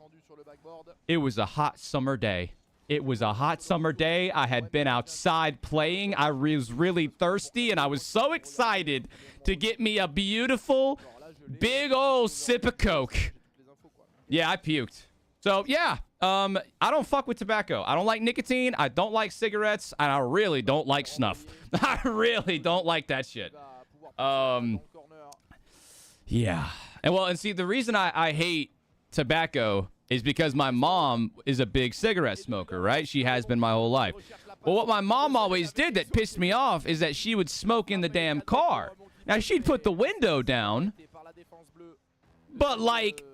S1: it was a hot summer day. It was a hot summer day. I had been outside playing. I was really thirsty, and I was so excited to get me a beautiful, big old sip of Coke. Yeah, I puked. So, yeah, I don't fuck with tobacco. I don't like nicotine. I don't like cigarettes, and I really don't like snuff. I really don't like that shit. Yeah. And see, the reason I hate tobacco is because my mom is a big cigarette smoker, right? She has been my whole life. Well, what my mom always did that pissed me off is that she would smoke in the damn car. Now, she'd put the window down, but, like,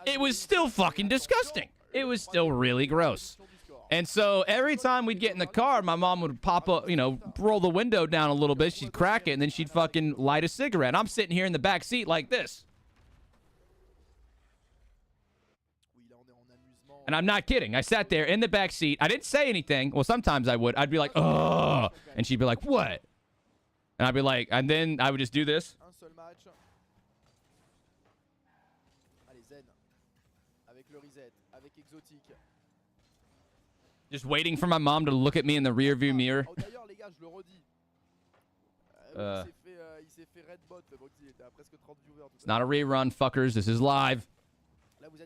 S1: it was still fucking disgusting. It was still really gross. And so every time we'd get in the car, my mom would pop up, you know, roll the window down a little bit. She'd crack it, and then she'd fucking light a cigarette. And I'm sitting here in the back seat like this. And I'm not kidding. I sat there in the back seat. I didn't say anything. Well, sometimes I would. I'd be like, ugh. And she'd be like, what? And I'd be like, and then I would just do this.
S7: Un seul match. Allez, Zen. Avec le reset, avec Exotique.
S1: Just waiting for my mom to look at me in the rear view mirror.
S7: Oh, d'ailleurs, les gars, je le redis. Il s'est fait red bot, donc il était à presque 30 viewers.
S1: It's not a rerun, fuckers. This is live.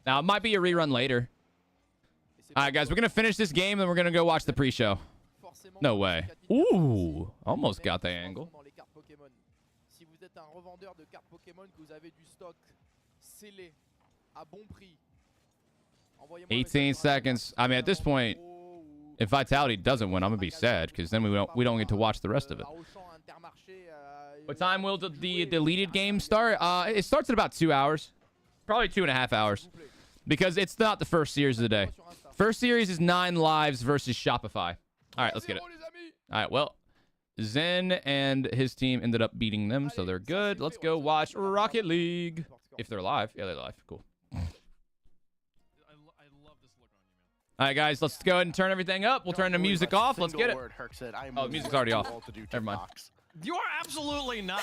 S1: Now, it might be a rerun later. All right, guys, we're going to finish this game, and we're going to go watch the pre-show. No way. Ooh, almost got the angle.
S7: Si vous êtes un revendeur de cartes Pokémon que vous avez du stock scellé à bon prix.
S1: 18 seconds. I mean, at this point, if Vitality doesn't win, I'm going to be sad because then we don't get to watch the rest of it. What time will the deleted game start? It starts in about 2 hours. Probably 2.5 hours. Because it's not the first series of the day. First series is 9 lives versus Shopify. All right, let's get it. All right, well, Zen and his team ended up beating them, so they're good. Let's go watch Rocket League. If they're live. Yeah, they're live. Cool.
S3: I love this look on you, man.
S1: All right, guys, let's go ahead and turn everything up. We'll turn the music off. Let's get it. Oh, the music's already off. Never mind.
S3: You are absolutely not.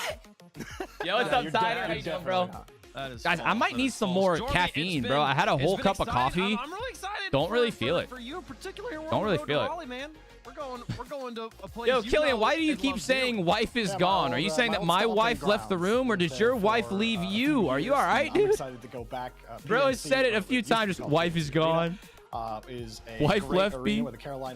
S1: Yo, what's up, Tyler? How you doing, bro? Guys, I might need some more caffeine, bro. I had a whole cup of coffee.
S3: I'm really excited.
S1: Don't really feel it.
S3: For you, particularly.
S1: Don't really feel it.
S3: Raleigh, man. We're going to a place.
S1: Yo, Killian, why do you keep saying wife is gone? Are you saying that my wife left the room, or did your wife leave you? Are you all right, dude?
S8: I'm excited to go back.
S1: Bro has said it a few times. Just wife is gone.
S8: Is a
S1: wife left me.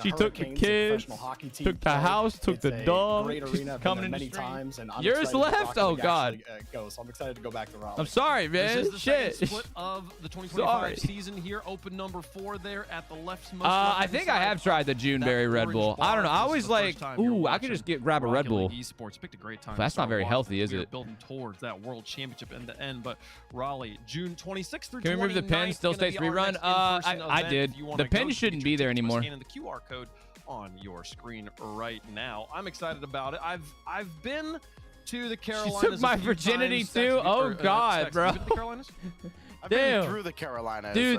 S1: She took the kids, took the house, took the dog. She's coming in many times, and yours left. Oh God.
S8: So I'm excited to go back to Raleigh.
S1: I'm sorry, man.
S3: This is the second split of the 2025 season here. Open number 4 there at the leftmost.
S1: I think I have tried the Juneberry Red Bull. I don't know. I always like, ooh, I could just grab a Red Bull.
S3: ESports picked a great time.
S1: That's not very healthy, is it?
S3: Building towards that world championship in the end, but Raleigh, June 26th through 29th.
S1: Can we move the pen? Still stays rerun. I did. The pen shouldn't be there anymore.
S3: Scanning the QR code on your screen right now. I'm excited about it. I've been to the Carolinas.
S1: She took my virginity too. Oh God, bro.
S9: I've been through the Carolinas.
S1: Dude,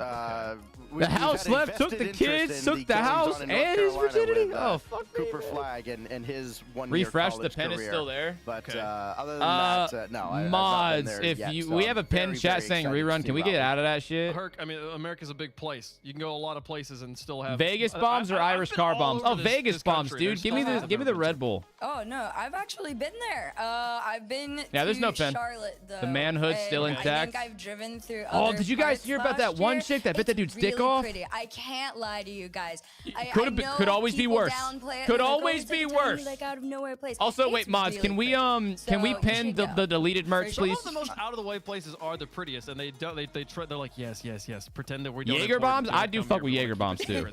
S1: the house left, took the kids, took the house, and his virginity. Oh, fuck me.
S9: Cooper Flag and his 1 year
S1: refresh,
S9: college
S1: the pen
S9: career.
S1: is still there.
S9: But other than that, no.
S1: Mods,
S9: I've
S1: if
S9: yet,
S1: you,
S9: so
S1: we have a pen
S9: very,
S1: chat
S9: very
S1: saying
S9: excited
S1: rerun.
S9: to
S1: Can we
S9: see
S1: get out of that shit?
S3: Herc, I mean, America's a big place. You can go a lot of places and still have
S1: Vegas bombs or Irish car bombs. Oh, Vegas bombs, dude. Give me the Red Bull.
S10: Oh no, I've actually been there. I've been
S1: there's no pen.
S10: Charlotte, though.
S1: The manhood's still intact.
S10: I think I've driven through.
S1: Oh, did you guys hear about that one chick that bit that dude's dick off?
S10: Pretty. I can't lie to you guys.
S1: Could always be worse. Could always be worse.
S10: Like out of nowhere place.
S1: Also, wait, mods, can we pin the deleted merch, please?
S3: Some of the most out of the way places are the prettiest, and they're like yes, pretend that we don't.
S1: Jaeger bombs? I do fuck with Jaeger bombs too.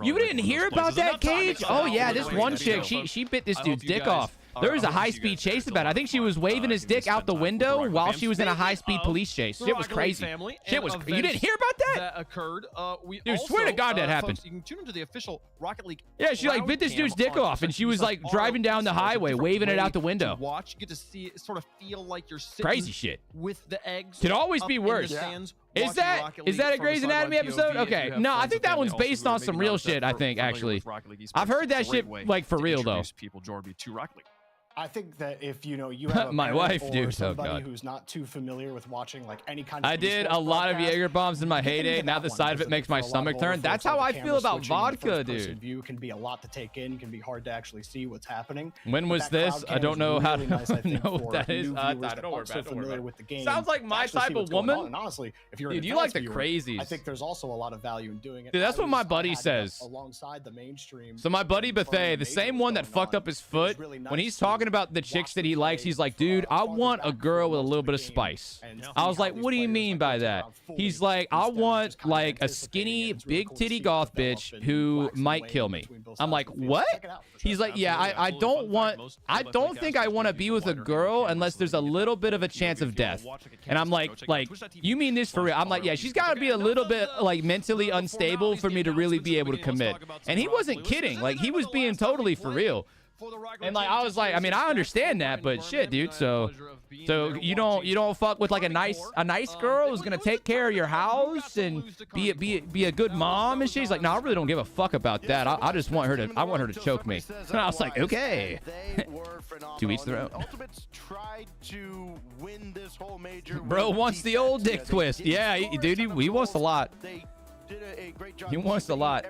S1: You didn't hear about that, Cage? Oh yeah, this one chick, she bit this dude's dick off. There was a high-speed chase about it. I think she was waving his dick out the window while she was in a high-speed police chase. Shit was crazy. Shit was. You didn't hear about that?
S3: That occurred.
S1: Dude, swear to God that happened.
S3: Folks, you can tune into the official Rocket League.
S1: Yeah, she like bit this dude's dick off, and she was like driving down the highway, waving it out the window.
S3: Watch, you get to see it, sort of feel like you're sitting
S1: crazy shit
S3: with the eggs.
S1: Could always be worse. Is that a Grey's Anatomy episode? Okay, no, I think that one's based on some real shit. I think actually, I've heard that shit like for real though.
S3: People, Jorby, to Rocket League.
S8: I think that if you have a
S1: my wife,
S8: or
S1: dude,
S8: somebody who's not too familiar with watching like any kind of
S1: I did a lot of Jaeger bombs in my heyday. Now the side of it makes my stomach turn. That's how I feel about vodka, dude.
S8: View can be a lot to take in, can be hard to actually see what's happening.
S1: When was this? I don't know how to know what that is. Don't worry about it. Sounds like my type of woman.
S8: And honestly, if you're
S1: dude, you like the crazies.
S8: I think there's also a lot of value in doing it.
S1: Dude, that's what my buddy says.
S8: Alongside the mainstream.
S1: So my buddy Bethay, the same one that fucked up his foot, when he's talking about the chicks that he likes, he's like, dude, I want a girl with a little bit of spice. I was like, what do you mean by that? He's like, I want like a skinny, big titty goth bitch who might kill me. I'm like, what? He's like, yeah, I don't think I want to be with a girl unless there's a little bit of a chance of death. And I'm like, you mean this for real? I'm like, yeah, she's got to be a little bit like mentally unstable for me to really be able to commit. And he wasn't kidding. Like, he was being totally for real. And like I was like, I mean, I understand that, but shit, dude. So you don't fuck with like a nice girl who's gonna take care of your house and be a good mom and shit. He's like, no, I really don't give a fuck about that. I just want her to choke me. And I was like, okay. To each their own. Bro wants the old dick twist. Yeah, dude, he wants a lot. He wants a lot.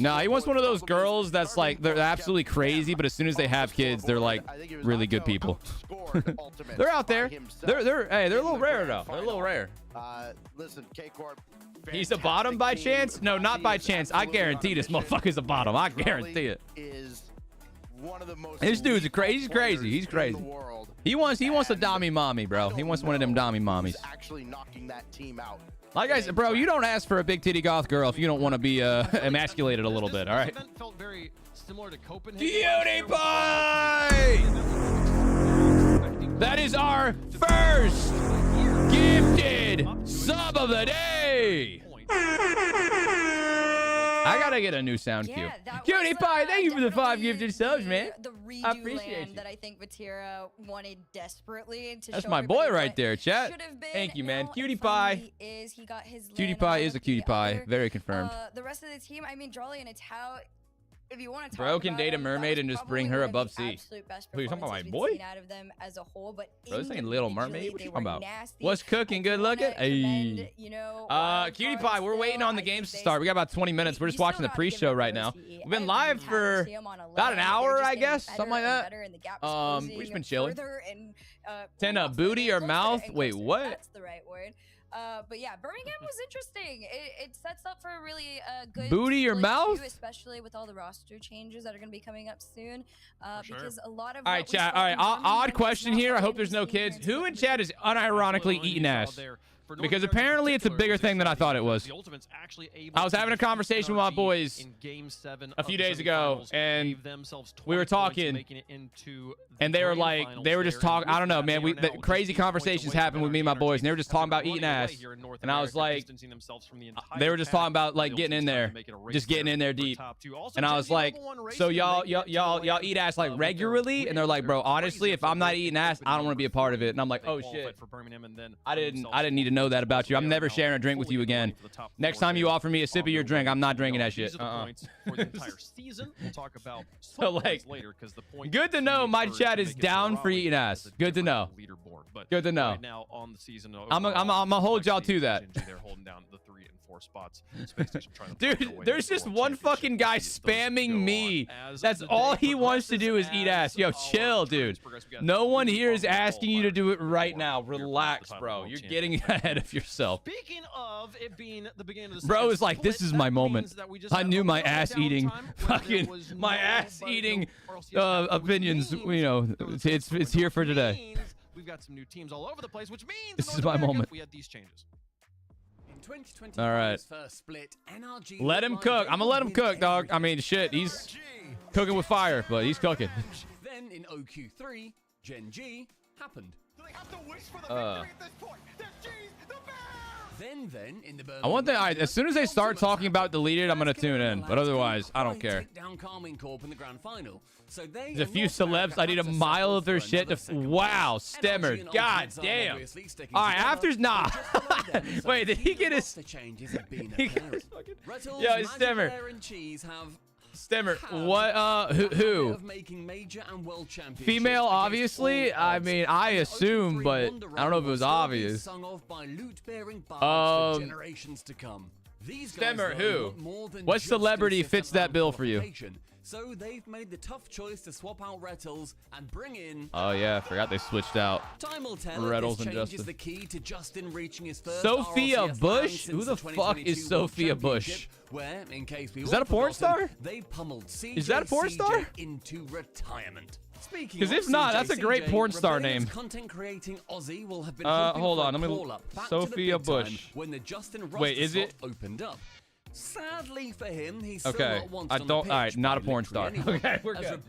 S1: No, he wants one of those girls that's like, they're absolutely crazy, but as soon as they have kids, they're like really good people. They're out there. They're a little rare though. They're a little rare.
S9: Listen, K-Corp.
S1: He's a bottom by chance? No, not by chance. I guarantee this motherfucker's a bottom. I guarantee it. This dude's crazy. He's crazy. He's crazy. He wants a dommy mommy, bro. He wants one of them dommy mommies.
S9: Actually knocking that team out.
S1: Like I said, bro, you don't ask for a big titty goth girl if you don't want to be emasculated a little bit, all right? Cutie Pie! That is our first gifted sub of the day. I gotta get a new sound cue. Cutie Pie, thank you for the 5 gifted subs, man. I appreciate you.
S10: That I think Vatira wanted desperately to
S1: That's
S10: show
S1: my boy
S10: everybody
S1: right there, chat. Thank you, man. Cutie Pie.
S10: He got his
S1: Cutie Pie is a cutie pie. Very confirmed.
S10: The rest of the team, I mean, Jolly and Itao, if you want to talk
S1: Bro can
S10: about
S1: date a
S10: him,
S1: mermaid
S10: that
S1: and
S10: was
S1: just bring
S10: probably
S1: her
S10: one of
S1: above
S10: the
S1: sea.
S10: absolute best
S1: Who, you talking about my
S10: performances
S1: boy?
S10: we've seen out of them as a whole, but
S1: Bro, this ain't Little Mermaid. What you talking about?
S10: nasty.
S1: What's cooking? Good looking? Hey.
S10: You know,
S1: Cutie Pie, we're waiting on the games to start. We got about 20 minutes. We're just watching the pre-show right now. We've been live for about an hour, I guess, something like that. We've just been chilling. 10 up booty or mouth? Wait, what?
S10: That's the right word. But yeah, Birmingham was interesting. It sets up for a really good
S1: booty or
S10: split
S1: mouth,
S10: too, especially with all the roster changes that are going to be coming up soon. Because a lot of
S1: all right, chat. All right, odd question here. I hope there's no kids. Who in chat is unironically eating ass? Because apparently it's a bigger thing than I thought it was. I was having a conversation with my boys a few days ago, and we were talking, and they were just talking. I don't know, man. The crazy conversations happened with me and my boys, and they were just talking about eating ass. And I was like, they were just talking about like getting in there, just getting in there deep. And I was like, so y'all eat ass like regularly? And they're like, bro, honestly, if I'm not eating ass, I don't want to be a part of it. And I'm like, oh shit, I didn't need to know that about you. I'm never sharing a drink with you again. Next time you offer me a sip of your drink, I'm not drinking that shit. So like, good to know my chat is down for eating ass. Good to know. Good to know. I'm gonna hold y'all to that. Dude, there's just one fucking guy spamming me. That's all he wants to do is eat ass. Yo, chill, dude. No one here is asking you to do it right now. Relax, bro. You're getting ahead of yourself.
S3: Speaking of it being the beginning of the
S1: bro is like, this is my moment. I knew my ass eating opinions, you know, it's here for today.
S3: We've got some new teams all over the place, which means
S1: this is my moment.
S3: we had these changes.
S1: All right. Let him cook. I'm gonna let him cook, dog. I mean, shit, he's cooking with fire, but he's cooking.
S5: Then in OQ3, Gen G happened. Then in the
S1: I want that. As soon as they start talking about deleted, I'm gonna tune in. But otherwise, I don't care. There's a few celebs. I need a mile of their shit. Wow, Stemmer. God damn. All right, after's nah. Wait, did he get his? Yo, Stemmer. Stemmer, what? Who? Female, obviously. I mean, I assume, but I don't know if it was obvious. Stemmer, who? What celebrity fits that bill for you?
S5: So they've made the tough choice to swap out Rettles and bring in.
S1: Oh yeah, I forgot they switched out Rettles and Justin.
S5: The key to Justin reaching his first
S1: Sophia
S5: RLCS
S1: Bush? Who the fuck is Sophia Bush?
S5: Where, in case
S1: is that a porn star?
S5: They pummeled CJ
S1: is that a porn star?
S5: Into retirement.
S1: Because if not, that's a great porn star name.
S5: Content creating Aussie will have been
S1: hold on, let me. Sophia Bush.
S5: When the Justin
S1: wait, is it
S5: opened up? Sadly for him, he's
S1: okay. I don't. All right, not a porn star. Okay, we're good.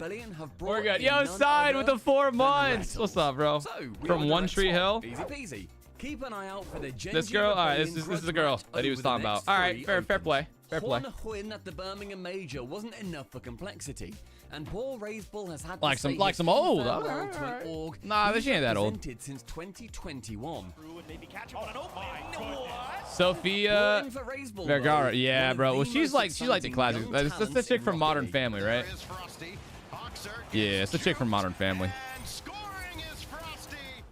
S1: We're good. Yo, side with the 4 months. What's up, bro? From One Tree Hill.
S5: Easy peasy. Keep an eye out for the
S1: this girl. All right, this is the girl that he was talking about. All right, fair play. Fair play.
S11: One win at the Birmingham Major wasn't enough for complexity, and Paul Raisbull has had
S1: Like
S11: to say
S1: some
S11: his
S1: old.
S11: farewell to an org
S1: Nah, this
S11: he's
S1: ain't that old.
S11: represented since 2021.
S1: Sophia
S11: Boring for Raisbull,
S1: Vergara.
S11: though.
S1: Yeah,
S11: One of
S1: bro.
S11: the
S1: Well, she's like
S11: most
S1: the classic.
S11: exciting
S1: That's the
S11: talents
S1: chick
S11: in
S1: from Modern
S11: Rocket
S1: Family, right? Yeah, it's the chick from Modern Family.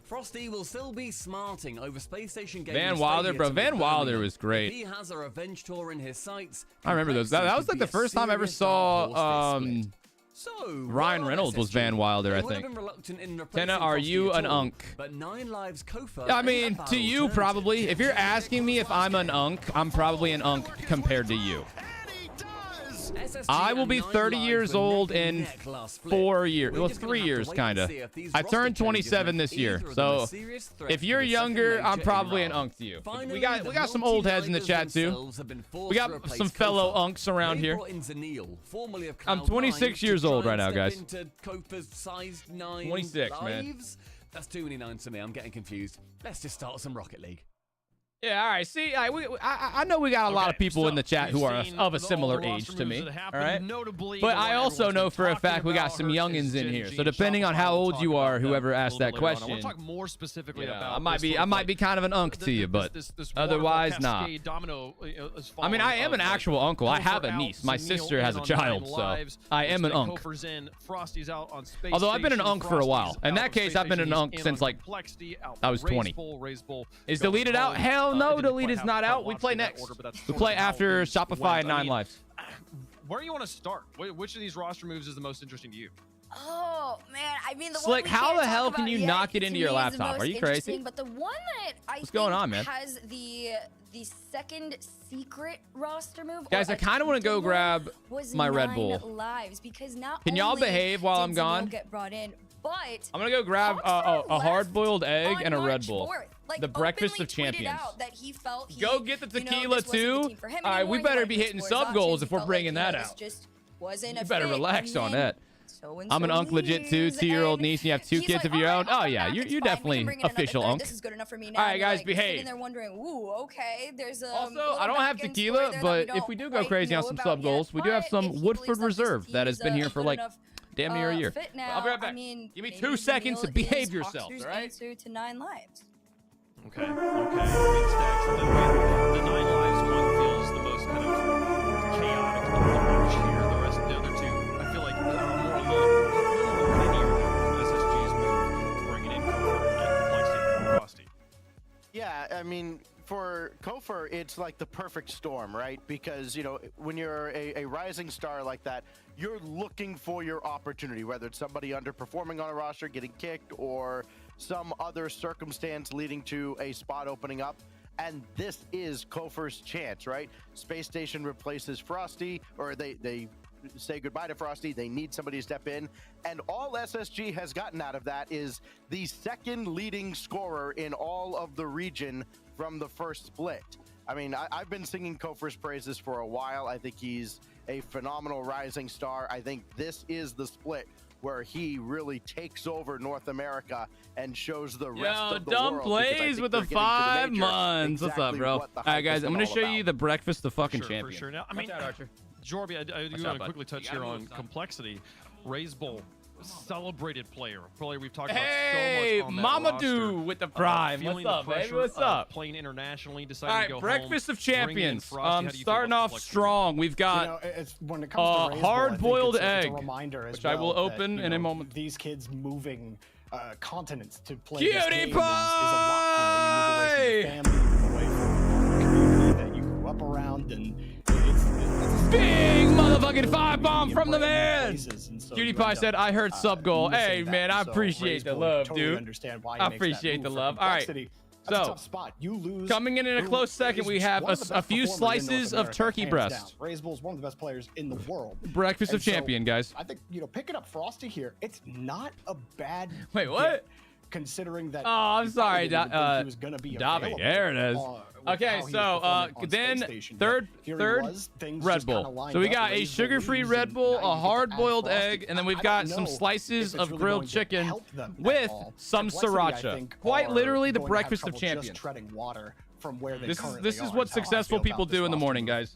S11: Frosty will still be smarting over Space Station Gaming
S1: Van Wilder,
S11: Stadia
S1: bro.
S11: to
S1: Van
S11: meet
S1: Wilder
S11: Birmingham.
S1: was great.
S11: If he has a revenge tour in his sights,
S1: I remember those. That was like the first time I ever saw Ryan Reynolds was Van Wilder, I think. Tenna, are you an unk?
S11: But 9 Lives Kofa
S1: I mean, to you probably. If you're asking me if I'm an unk, I'm probably an unk compared to you. I will be 30 years old in 4 years. Well, 3 years, kind of. I turned 27 this year. So if you're younger, I'm probably an unk to you. We got some old heads in the chat, too. We got some fellow unks around here. I'm 26 years old right now, guys. 26, man.
S11: That's too many nines for me. I'm getting confused. Let's just start some Rocket League.
S1: Yeah, all right. See, I know we got a lot of people in the chat who are of a similar age to me. All right. But I also know for a fact we got some youngins in here. So depending on how old you are, whoever asked that question,
S3: I want to talk more specifically about.
S1: I might be kind of an unk to you, but otherwise, nah. I mean, I am an actual uncle. I have a niece. My sister has a child, so I am an unk. Although I've been an unk for a while. In that case, I've been an unk since like I was 20. Is deleted out? Hell no, delete is not out. We play next. We play after Shopify and 9 Lives.
S3: Where do you want to start? Which of these roster moves is the most interesting to you?
S10: Oh man, I mean, the
S1: Slick,
S10: one we
S1: how
S10: can't
S1: the hell
S10: talk
S1: can you
S10: about
S1: not
S10: yet,
S1: get
S10: to
S1: into
S10: me,
S1: your
S10: is the
S1: laptop?
S10: most
S1: Are you crazy?
S10: interesting, But the one that I
S1: What's going
S10: think
S1: on, man?
S10: has the second secret roster move.
S1: Guys, I kind of want to go grab my Red Bull.
S10: Lives because not
S1: Can y'all
S10: only
S1: behave while
S10: did
S1: I'm gone?
S10: Zanil get brought in, but
S1: I'm gonna go grab a hard-boiled egg and a Red Bull.
S10: Like,
S1: the breakfast of
S10: openly tweeted
S1: champions.
S10: out that he felt he,
S1: Go get the
S10: you know,
S1: tequila
S10: this wasn't the
S1: too.
S10: team for him
S1: All right, we
S10: anymore. He
S1: better
S10: wanted
S1: be
S10: to
S1: hitting
S10: explore his
S1: sub goals
S10: options.
S1: if
S10: He
S1: we're
S10: felt
S1: bringing
S10: like,
S1: that
S10: this
S1: out.
S10: just wasn't
S1: You
S10: a
S1: better
S10: fit.
S1: relax
S10: And
S1: on
S10: then
S1: that. I'm an unk legit too, 2-year-old niece, and you have 2
S10: He's
S1: kids
S10: like,
S1: of your
S10: "All
S1: own.
S10: right, I'll
S1: Oh
S10: come
S1: yeah,
S10: back,
S1: you're
S10: it's fine. We
S1: definitely
S10: can bring in another
S1: official
S10: third.
S1: unk.
S10: This is good enough for me
S1: All
S10: now."
S1: right, guys,
S10: Like, sitting
S1: behave.
S10: there wondering, ooh, okay, there's a
S1: Also,
S10: little
S1: I don't have
S10: back-end
S1: tequila,
S10: story there
S1: but
S10: that
S1: if we do go
S10: quite
S1: crazy on
S10: know
S1: some
S10: about
S1: sub
S10: yet,
S1: goals, we do have
S10: but
S1: some
S10: if he
S1: Woodford
S10: believes that this
S1: Reserve
S10: team
S1: that has
S10: is
S1: been
S10: a
S1: here for
S10: good
S1: like
S10: enough,
S1: damn near a year.
S10: fit
S1: I'll be right
S10: now,
S1: back.
S10: I mean,
S1: Give me
S10: maybe
S1: 2 seconds to
S10: Zanil
S1: behave
S10: is
S1: yourself,
S10: Hawkster's
S1: all right?
S10: answer to 9 lives.
S3: Okay. Big stacks. The 9 Lives one feels the most kind of chaotic of the bunch here. The rest of the other two, I feel like are more a little linear than SSG's move, bringing in comfort and complexity from Frosty.
S9: Yeah, I mean, for Kofor, it's like the perfect storm, right? Because, you know, when you're a rising star like that, you're looking for your opportunity, whether it's somebody underperforming on a roster, getting kicked, or some other circumstance leading to a spot opening up. And this is Kofor's chance, right? Space Station replaces Frosty, or they say goodbye to Frosty. They need somebody to step in. And all SSG has gotten out of that is the second leading scorer in all of the region from the first split. I mean, I've been singing Kofor's praises for a while. I think he's a phenomenal rising star. I think this is the split where he really takes over North America and shows the rest of the
S1: Dumb
S9: world.
S1: plays with the 5 months. What's up, bro? All right, guys, I'm gonna show you the breakfast of fucking champions.
S3: For sure. Now, I mean,
S1: Archer.
S3: Jorby, I do want to quickly touch here on complexity. Raisbull, celebrated player we've talked about so much on that
S1: Mamadou
S3: roster.
S1: with the prime.
S3: Feeling
S1: What's up,
S3: the
S1: baby?
S3: pressure
S1: What's
S3: of
S1: up?
S3: Playing internationally,
S1: All
S3: deciding
S1: right,
S3: to go
S1: breakfast
S3: home,
S1: of champions.
S3: Frosty. How do you feel
S1: Starting
S3: about
S1: off
S3: complexity?
S1: strong. We've got
S8: You know, it's, when it comes to Raisbull,
S1: hard-boiled
S8: I think it's
S1: egg,
S8: a reminder as
S1: which I will
S8: well
S1: open
S8: that,
S1: in a
S8: know,
S1: moment.
S8: These kids moving continents to play
S1: Cutie
S8: this game
S1: pie!
S8: is a lot. You know, you move away from your family, you move away from the community that you grew up around, and it's
S1: big motherfucking 5-bomb from the man.
S8: So
S1: Cutie Pie said, "I heard sub goal." Hey man, I
S8: So
S1: appreciate the
S8: Raisbull,
S1: love,
S8: totally
S1: dude.
S8: understand why he
S1: I
S8: makes that
S1: appreciate
S8: move
S1: the
S8: for
S1: love. All right.
S8: complexity. That's a
S1: So,
S8: tough spot. You lose.
S1: coming in a close second, we have a few slices of turkey breast.
S8: Raisbull is one of the best players in the world.
S1: Breakfast of champion, guys.
S8: I think, you know, picking up Frosty here, it's not a bad.
S1: Wait, what?
S8: get, considering that.
S1: Oh, I'm sorry,
S8: he was going to be
S1: Davi. There it is. Okay, so then third Red Bull. So we got a sugar-free Red Bull, a hard-boiled egg, and then we've got some slices of grilled chicken with some sriracha. Quite literally the breakfast of champions.
S8: Treading water from where they
S1: This is what successful people do in the morning, guys.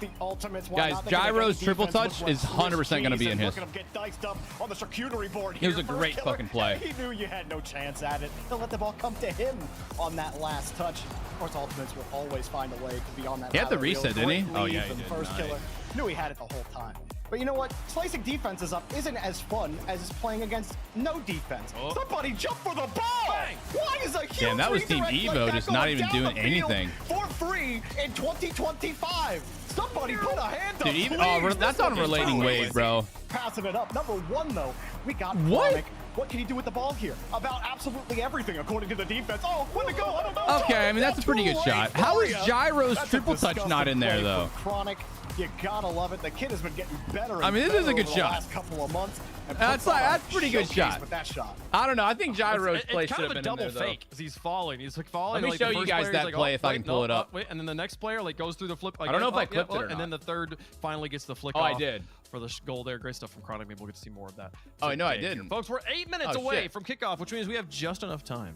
S8: the ultimates.
S1: Guys, Gyro's triple touch is 100% going to be in his.
S8: Get diced up on the charcuterie board
S1: It was
S8: here
S1: a great fucking play.
S8: He knew you had no chance at it. He'll let the ball come to him on that last touch. Of course, Ultimates will always find a way to be on that.
S1: He had the
S8: ladder reel.
S1: reset, didn't he?
S8: Great
S1: Oh,
S8: lead
S1: yeah, he
S8: from
S1: did.
S8: First
S1: Nice.
S8: killer. Knew he had it the whole time. But you know what? Slicing defenses up isn't as fun as playing against no defense. Somebody jump for the ball! Why is a huge
S1: Damn, that was Team
S8: redirect like
S1: Evo
S8: that
S1: just
S8: going
S1: not even
S8: down
S1: doing
S8: the field
S1: anything.
S8: For free in 2025. Somebody put a hand up.
S1: Dude, even,
S8: please.
S1: that's on relating wave, bro.
S8: Passing it up. Number one, though, we got
S1: What?
S8: Chronic. What can he do with the ball here? About absolutely everything, according to the defense. Oh, where to go? I don't know.
S1: Okay, I mean, that's a pretty good shot. How is Gyro's triple touch not in there, though?
S8: Chronic, you gotta love it. The kid has been getting better. And
S1: I mean, this is a good
S8: better over the
S1: shot.
S8: Last couple of months. And
S1: That's
S8: puts on
S1: that's
S8: a
S1: pretty good
S8: showcase
S1: shot.
S8: with that shot.
S1: I don't know. I think Gyro's play
S3: It's
S1: should
S3: kind
S1: have
S3: of a
S1: been in
S3: double
S1: there, though.
S3: fake because he's falling. He's like falling.
S1: Let me
S3: like,
S1: show
S3: the
S1: you
S3: first
S1: guys
S3: player's
S1: that
S3: like,
S1: play
S3: oh,
S1: if I
S3: wait,
S1: can pull
S3: no,
S1: it up.
S3: Wait, and then the next player like goes through the flip. Like,
S1: I don't know if I
S3: yeah,
S1: clipped it or
S3: and then
S1: not.
S3: the third finally gets the flick
S1: Oh, I
S3: off
S1: did.
S3: for the goal there. Great stuff from Chronic. Maybe we'll get to see more of that.
S1: Oh, I know I
S3: today here.
S1: didn't.
S3: Folks, we're 8 minutes
S1: Oh,
S3: away
S1: shit.
S3: from kickoff, which means we have just enough time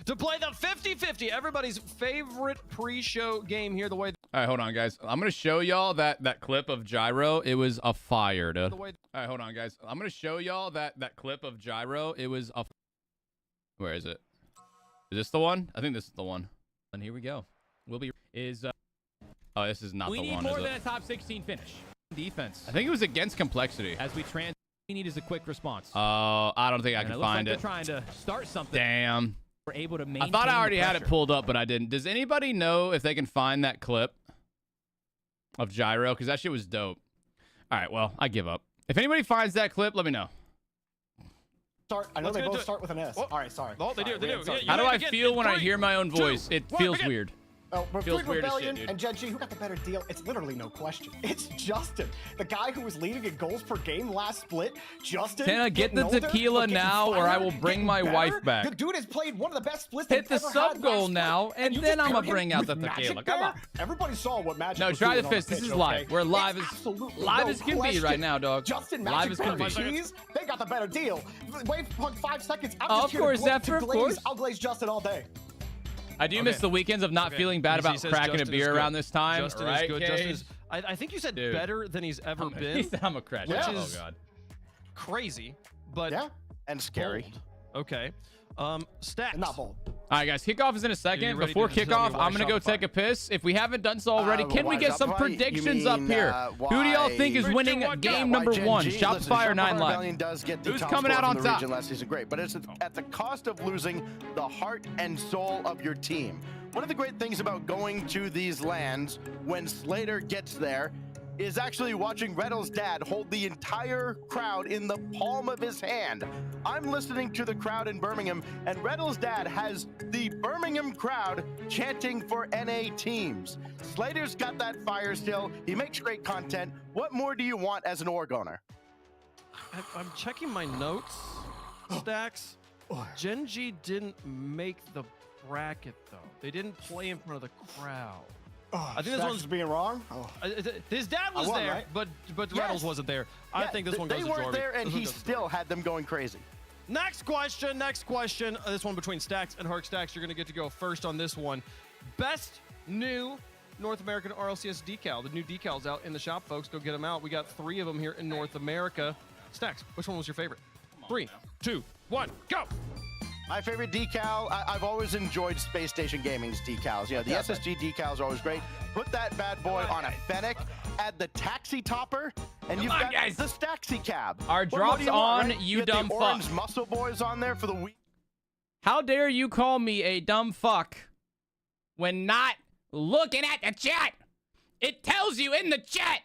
S3: to play the 50-50, everybody's favorite pre-show game here. The way.
S1: All right, hold on, guys. I'm going to show y'all that clip of Gyro. It was a fire, dude.
S3: The way.
S1: All right, hold on, guys. I'm going to show y'all that clip of Gyro. It was a... Where is it? Is this the one? I think this is the one. And here we go. We'll be... Oh, this is not the one,
S12: We need
S1: is
S12: more
S1: it?
S12: than a top 16 finish. Defense.
S1: I think it was against Complexity.
S12: As we trans, we need is a quick response.
S1: Oh, I don't think I
S12: And
S1: can
S12: it looks
S1: find
S12: like
S1: it.
S12: they're trying to start something.
S1: Damn.
S12: We're able to
S1: I
S12: maintain
S1: thought I already
S12: the
S1: had it
S12: pressure.
S1: pulled up, but I didn't. Does anybody know if they can find that clip of Gyro? Because that shit was dope. All right, well, I give up. If anybody finds that clip, let me know.
S8: I know they both start with an S. All right, sorry.
S3: Oh, they do. They do.
S1: How do I feel when I hear my own voice? It feels weird.
S8: Oh,
S1: Feels
S8: between
S1: weird as
S8: Rebellion
S1: shit, dude.
S8: and Gen G, who got the better deal? It's literally no question. It's Justin, the guy who was leading in goals per game last split. Justin,
S1: Can I get the
S8: getting older,
S1: tequila
S8: but getting
S1: now, or I will
S8: fired,
S1: bring
S8: getting
S1: my
S8: better.
S1: wife back?
S8: The dude has played one of the best splits
S1: Hit
S8: they've
S1: the
S8: ever
S1: sub
S8: had
S1: goal
S8: last
S1: now,
S8: split,
S1: and
S8: you
S1: then
S8: just
S1: I'm gonna
S8: paired him
S1: bring out the
S8: with Magic
S1: tequila. Come
S8: there?
S1: on.
S8: Everybody saw what Magic
S1: No,
S8: was
S1: try
S8: doing
S1: the
S8: on
S1: fist. This
S8: pitch,
S1: is
S8: okay?
S1: live. We're live
S8: It's
S1: as
S8: absolutely
S1: live
S8: no
S1: as can be
S8: question.
S1: right now, dog.
S8: Justin,
S1: Live
S8: Magic
S1: as can be.
S8: cheese, they got the better deal. Wait for 5 seconds. I'm
S1: Oh,
S8: just
S1: of
S8: here
S1: course,
S8: to
S1: Zephyr, of
S8: glaze.
S1: course.
S8: I'll glaze Justin all day.
S1: I do miss the weekends of not feeling bad
S3: He
S1: about
S3: says
S1: cracking
S3: Justin
S1: a
S3: is
S1: beer
S3: good.
S1: around this time.
S3: Justin
S1: right,
S3: is good.
S1: Cage?
S3: Justin is, I think you said
S1: Dude.
S3: better than he's ever
S1: He
S3: been.
S1: said I'm a crash.
S3: Which
S1: Oh,
S3: is
S1: God.
S3: crazy, but
S9: Yeah, and scary.
S3: bold. Okay. Stats.
S8: Not bold.
S1: All right, guys. Kickoff is in a second.
S3: ready
S1: Before
S3: to tell me
S1: kickoff,
S3: why
S1: I'm going to go
S3: Shopify?
S1: take a piss. If we haven't done so already, can we
S9: why
S1: get some
S9: Shopify? You
S1: predictions up
S9: mean,
S1: here? Who do y'all
S9: why-
S1: think is
S3: Three, two,
S1: winning
S3: one, go.
S1: game
S9: Why
S1: number
S9: Gen
S1: one?
S9: G?
S1: Shopify
S9: Listen,
S1: or 9 Live?
S9: Rebellion does get the
S1: Who's
S9: top
S1: coming
S9: score
S1: out
S9: from
S1: on
S9: the
S1: top?
S9: region last season, great, but it's at the cost of losing the heart and soul of your team. One of the great things about going to these lands when Slater gets there is actually watching Reddle's dad hold the entire crowd in the palm of his hand. I'm listening to the crowd in Birmingham, and Reddle's dad has the Birmingham crowd chanting for NA teams. Slater's got that fire still. He makes great content. What more do you want as an org owner?
S3: I'm checking my notes. Stacks. Gen G didn't make the bracket though. They didn't play in front of the crowd.
S8: Oh,
S3: I think this
S8: Stacks
S3: one's
S8: is being wrong. Oh.
S3: His dad was
S8: won,
S3: there,
S8: right?
S3: but
S9: Yes.
S3: Reynolds wasn't there. I
S9: Yeah,
S3: think this one goes
S9: They
S3: to
S9: weren't
S3: Jorby.
S9: there, and
S3: This one
S9: he
S3: goes to
S9: still had them going crazy.
S3: Next question. Next question. This one between Stacks and Herc. Stacks, you're going to get to go first on this one. Best new North American RLCS decal. The new decals out in the shop, folks. Go get them out. We got 3 of them here in North America. Stacks, which one was your favorite? 3, 2, 1, go.
S9: My favorite decal, I've always enjoyed Space Station Gaming's decals. You know, the SSG decals are always great. Put that bad boy on a Fennec, add the taxi topper, and you've got the Staxi cab.
S1: Our
S9: What more
S1: drops
S9: do you want,
S1: on,
S9: right?
S1: you
S9: get
S1: dumb
S9: the
S1: fuck.
S9: orange muscle boys on there for the week.
S1: How dare you call me a dumb fuck when not looking at the chat? It tells you in the chat.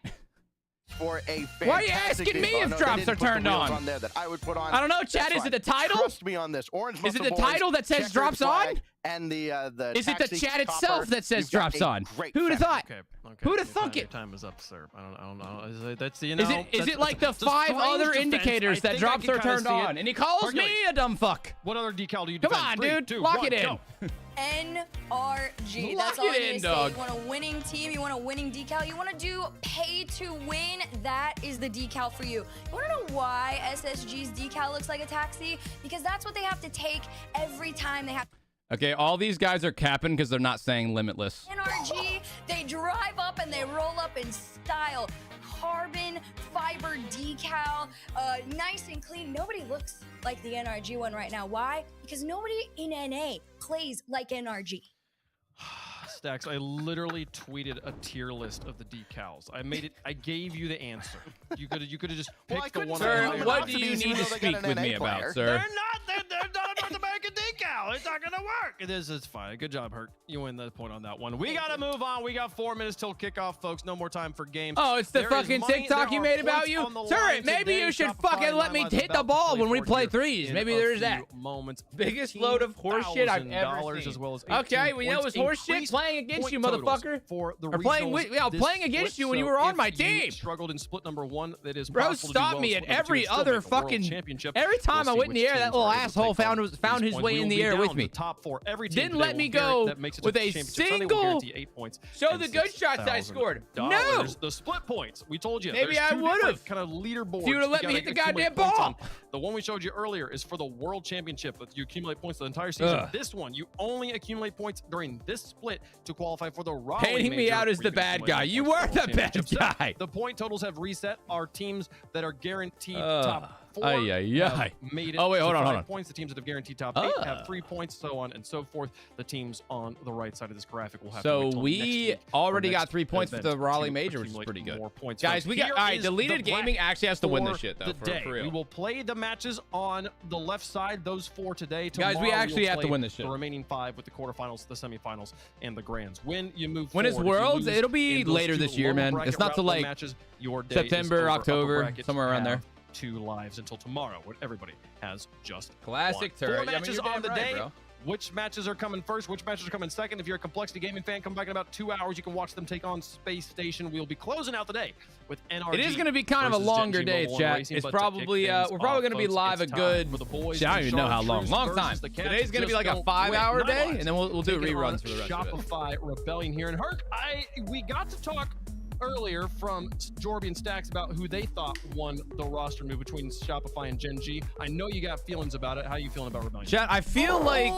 S9: For a
S1: Why are you
S9: fantastic
S1: asking me
S9: vehicle. I
S1: if
S9: know they
S1: drops
S9: didn't
S1: are
S9: put the
S1: turned
S9: wheels
S1: on?
S9: there that I would put on.
S1: I don't know, Chad.
S9: That's
S1: Is it
S9: fine.
S1: the title?
S9: Trust me on this. Orange
S1: Is
S9: muscle
S1: it the
S9: boys,
S1: title that says
S9: checkered
S1: drops
S9: flag,
S1: on?
S9: And the
S1: Is it the
S9: taxi
S1: chat itself
S9: topper.
S1: that says
S9: You've got
S1: drops
S9: a
S1: on?
S9: great
S1: Who'd have
S9: Fennec.
S1: thought?
S3: Okay.
S1: Who'd have
S3: Your
S1: thunk
S3: time-
S1: it?
S3: Your time is up, sir. I don't know. That's you know.
S1: Is it like the
S3: that's a
S1: 5
S3: strange
S1: other
S3: defense.
S1: indicators
S3: I
S1: that
S3: think
S1: drops
S3: I can
S1: are
S3: kinda
S1: turned
S3: see it.
S1: on? And he calls me
S3: Hercules,
S1: a dumb fuck.
S3: What other decal do you
S1: Come
S3: defend?
S1: on,
S3: 3,
S1: dude.
S3: 2,
S1: Lock
S3: 1,
S1: it in.
S3: go.
S10: NRG.
S1: Lock
S10: That's all
S1: it
S10: I need
S1: in,
S10: to
S1: dog.
S10: say. You want a winning team, you want a winning decal, you want to do pay to win, that is the decal for you. You want to know why SSG's decal looks like a taxi? Because that's what they have to take every time they have
S1: Okay, all these guys are capping because they're not saying limitless.
S10: NRG. They drive up and they roll up in style. carbon fiber decal, nice and clean. Nobody looks like the NRG one right now. Why? Because nobody in NA plays like NRG.
S3: Stacks, I literally tweeted a tier list of the decals. I gave you the answer. You could have just picked the one.
S1: Sir, what do you need to speak with me about, sir?
S3: They're not about to make a decal. It's not gonna work. It is. It's fine. Good job, Hurt. You win the point on that one. We gotta move on. We got 4 minutes till kickoff, folks. No more time for games.
S1: Oh, it's the fucking TikTok you made about you, sir. Maybe you should fucking let me hit the ball when we play threes. Maybe there's that. Biggest load of horseshit I've ever seen.
S3: As well as
S1: okay, we know it was horseshit playing against you, motherfucker.
S3: For the
S1: playing against you when you were on my team.
S3: Struggled in split number 1. That is
S1: bro, stop me at every other fucking championship. Every time I went in the air, that little asshole found his way in the air with me.
S3: Top 4 every team
S1: didn't let me go with a single. Show the good shots I scored. No,
S3: the split points. We told you.
S1: Maybe I would have.
S3: Kind of leaderboards.
S1: If you would have let me hit the goddamn ball.
S3: The one we showed you earlier is for the World Championship. You accumulate points the entire season. This one, you only accumulate points during this split to qualify for the Raleigh
S1: Painting me out as the bad guy. You were the bad guy.
S3: The point totals have reset. Our teams that are guaranteed top 4 made it.
S1: Oh wait, hold on,
S3: 5 points. The teams that have guaranteed top 8 have 3 points, so on and so forth. The teams on the right side of this graphic will have to wait till
S1: we already got 3 points for the Raleigh Major, which is pretty good.
S3: More points,
S1: guys. We got all right. Deleted Gaming actually has to win this shit though. For real.
S3: We will play the matches on the left side. Those 4 today.
S1: Guys, we actually have to win this shit.
S3: The remaining 5 with the quarterfinals, the semifinals, and the grands. When you move
S1: when it's Worlds, it'll be later this year, man. It's not till like September, October, somewhere around there.
S3: 2 lives until tomorrow, when everybody has just
S1: classic
S3: won.
S1: turret.
S3: 4 matches on the day.
S1: Bro.
S3: Which matches are coming first? Which matches are coming second? If you're a Complexity Gaming fan, come back in about 2 hours. You can watch them take on Space Station. We'll be closing out the day with NRG.
S1: It is going to be kind of a longer day, chat. It's probably we're probably going to be live a good. I don't even know how long. Long time. Today's going to be like a 5-hour day, and then we'll do reruns for the rest of it.
S3: Shopify Rebellion here, and Herc, we got to talk earlier from Jorby and Stacks about who they thought won the roster move between Shopify and Gen G. I know you got feelings about it. How are you feeling about Rebellion?
S1: Chat, I feel like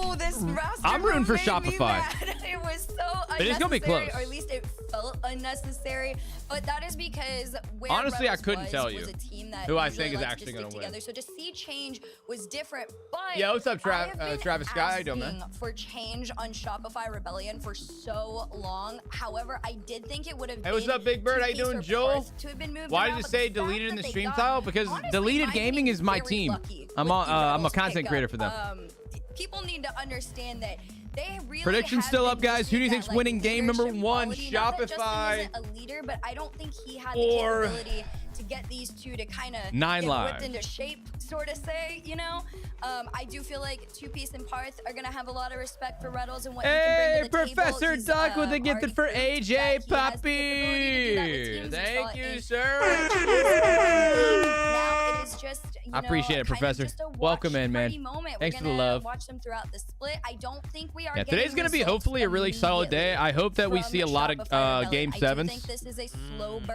S1: I'm rooting for Shopify.
S10: It was so unnecessary,
S1: it is gonna be close.
S10: or at least it felt unnecessary. But that is because
S1: honestly,
S10: Rebels
S1: I couldn't tell you
S10: was a team that
S1: who I
S10: usually
S1: think is
S10: likes
S1: actually
S10: to
S1: going
S10: stick
S1: to win.
S10: Together. So to see change was different. But
S1: yeah, what's up,
S10: I have been
S1: Travis Scott? How you doing, man?
S10: For change on Shopify Rebellion for so long. However, I did think it would have.
S1: Hey, what's up, Big Bird? How you doing, Joel? Why did it say deleted in the stream tile? Because Deleted Gaming is my team. I'm a content creator for them.
S10: People need to understand that. They really
S1: Prediction's still up, guys. Who do you think's winning game number 1? Shopify.
S10: A leader, but I don't think he had the capability to get these two to kind of get whipped into shape, sort of say, you know? I do feel like Two Piece and Parth are gonna have a lot of respect for Reddles and what he can bring to the table.
S1: Professor Duck with a gifted for AJ Puppy. Thank you, sir.
S10: Now it is just,
S1: I appreciate it, Professor. Welcome in, man. Thanks for the love.
S10: Watch them throughout the split. I don't think we are.
S1: Yeah, today's gonna be hopefully a really solid day. I hope that we see a lot of game 7s.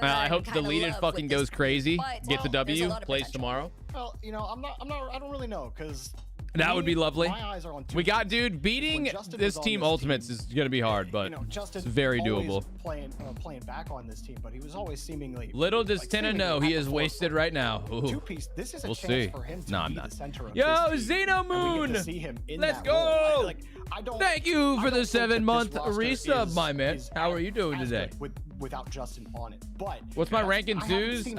S1: I hope Deleted fucking goes crazy, gets the W, plays tomorrow.
S8: Well, you know, I don't really know, because
S1: that would be lovely.
S8: My eyes are on
S1: we got, dude, beating this team Ultimates is gonna be hard, but it's very doable.
S8: Playing back on this team, but he was always seemingly.
S1: Little does Tina know he is wasted right now.
S8: Two Piece, this is a
S1: we'll
S8: chance
S1: see.
S8: for him to
S1: no, I'm
S8: be
S1: not.
S8: The center of
S1: Yo,
S8: this team,
S1: Xeno Moon. Let's go. Thank you for the 7-month resub, my man. How are you doing today?
S8: Without Justin on it, but
S1: what's my rank in twos? We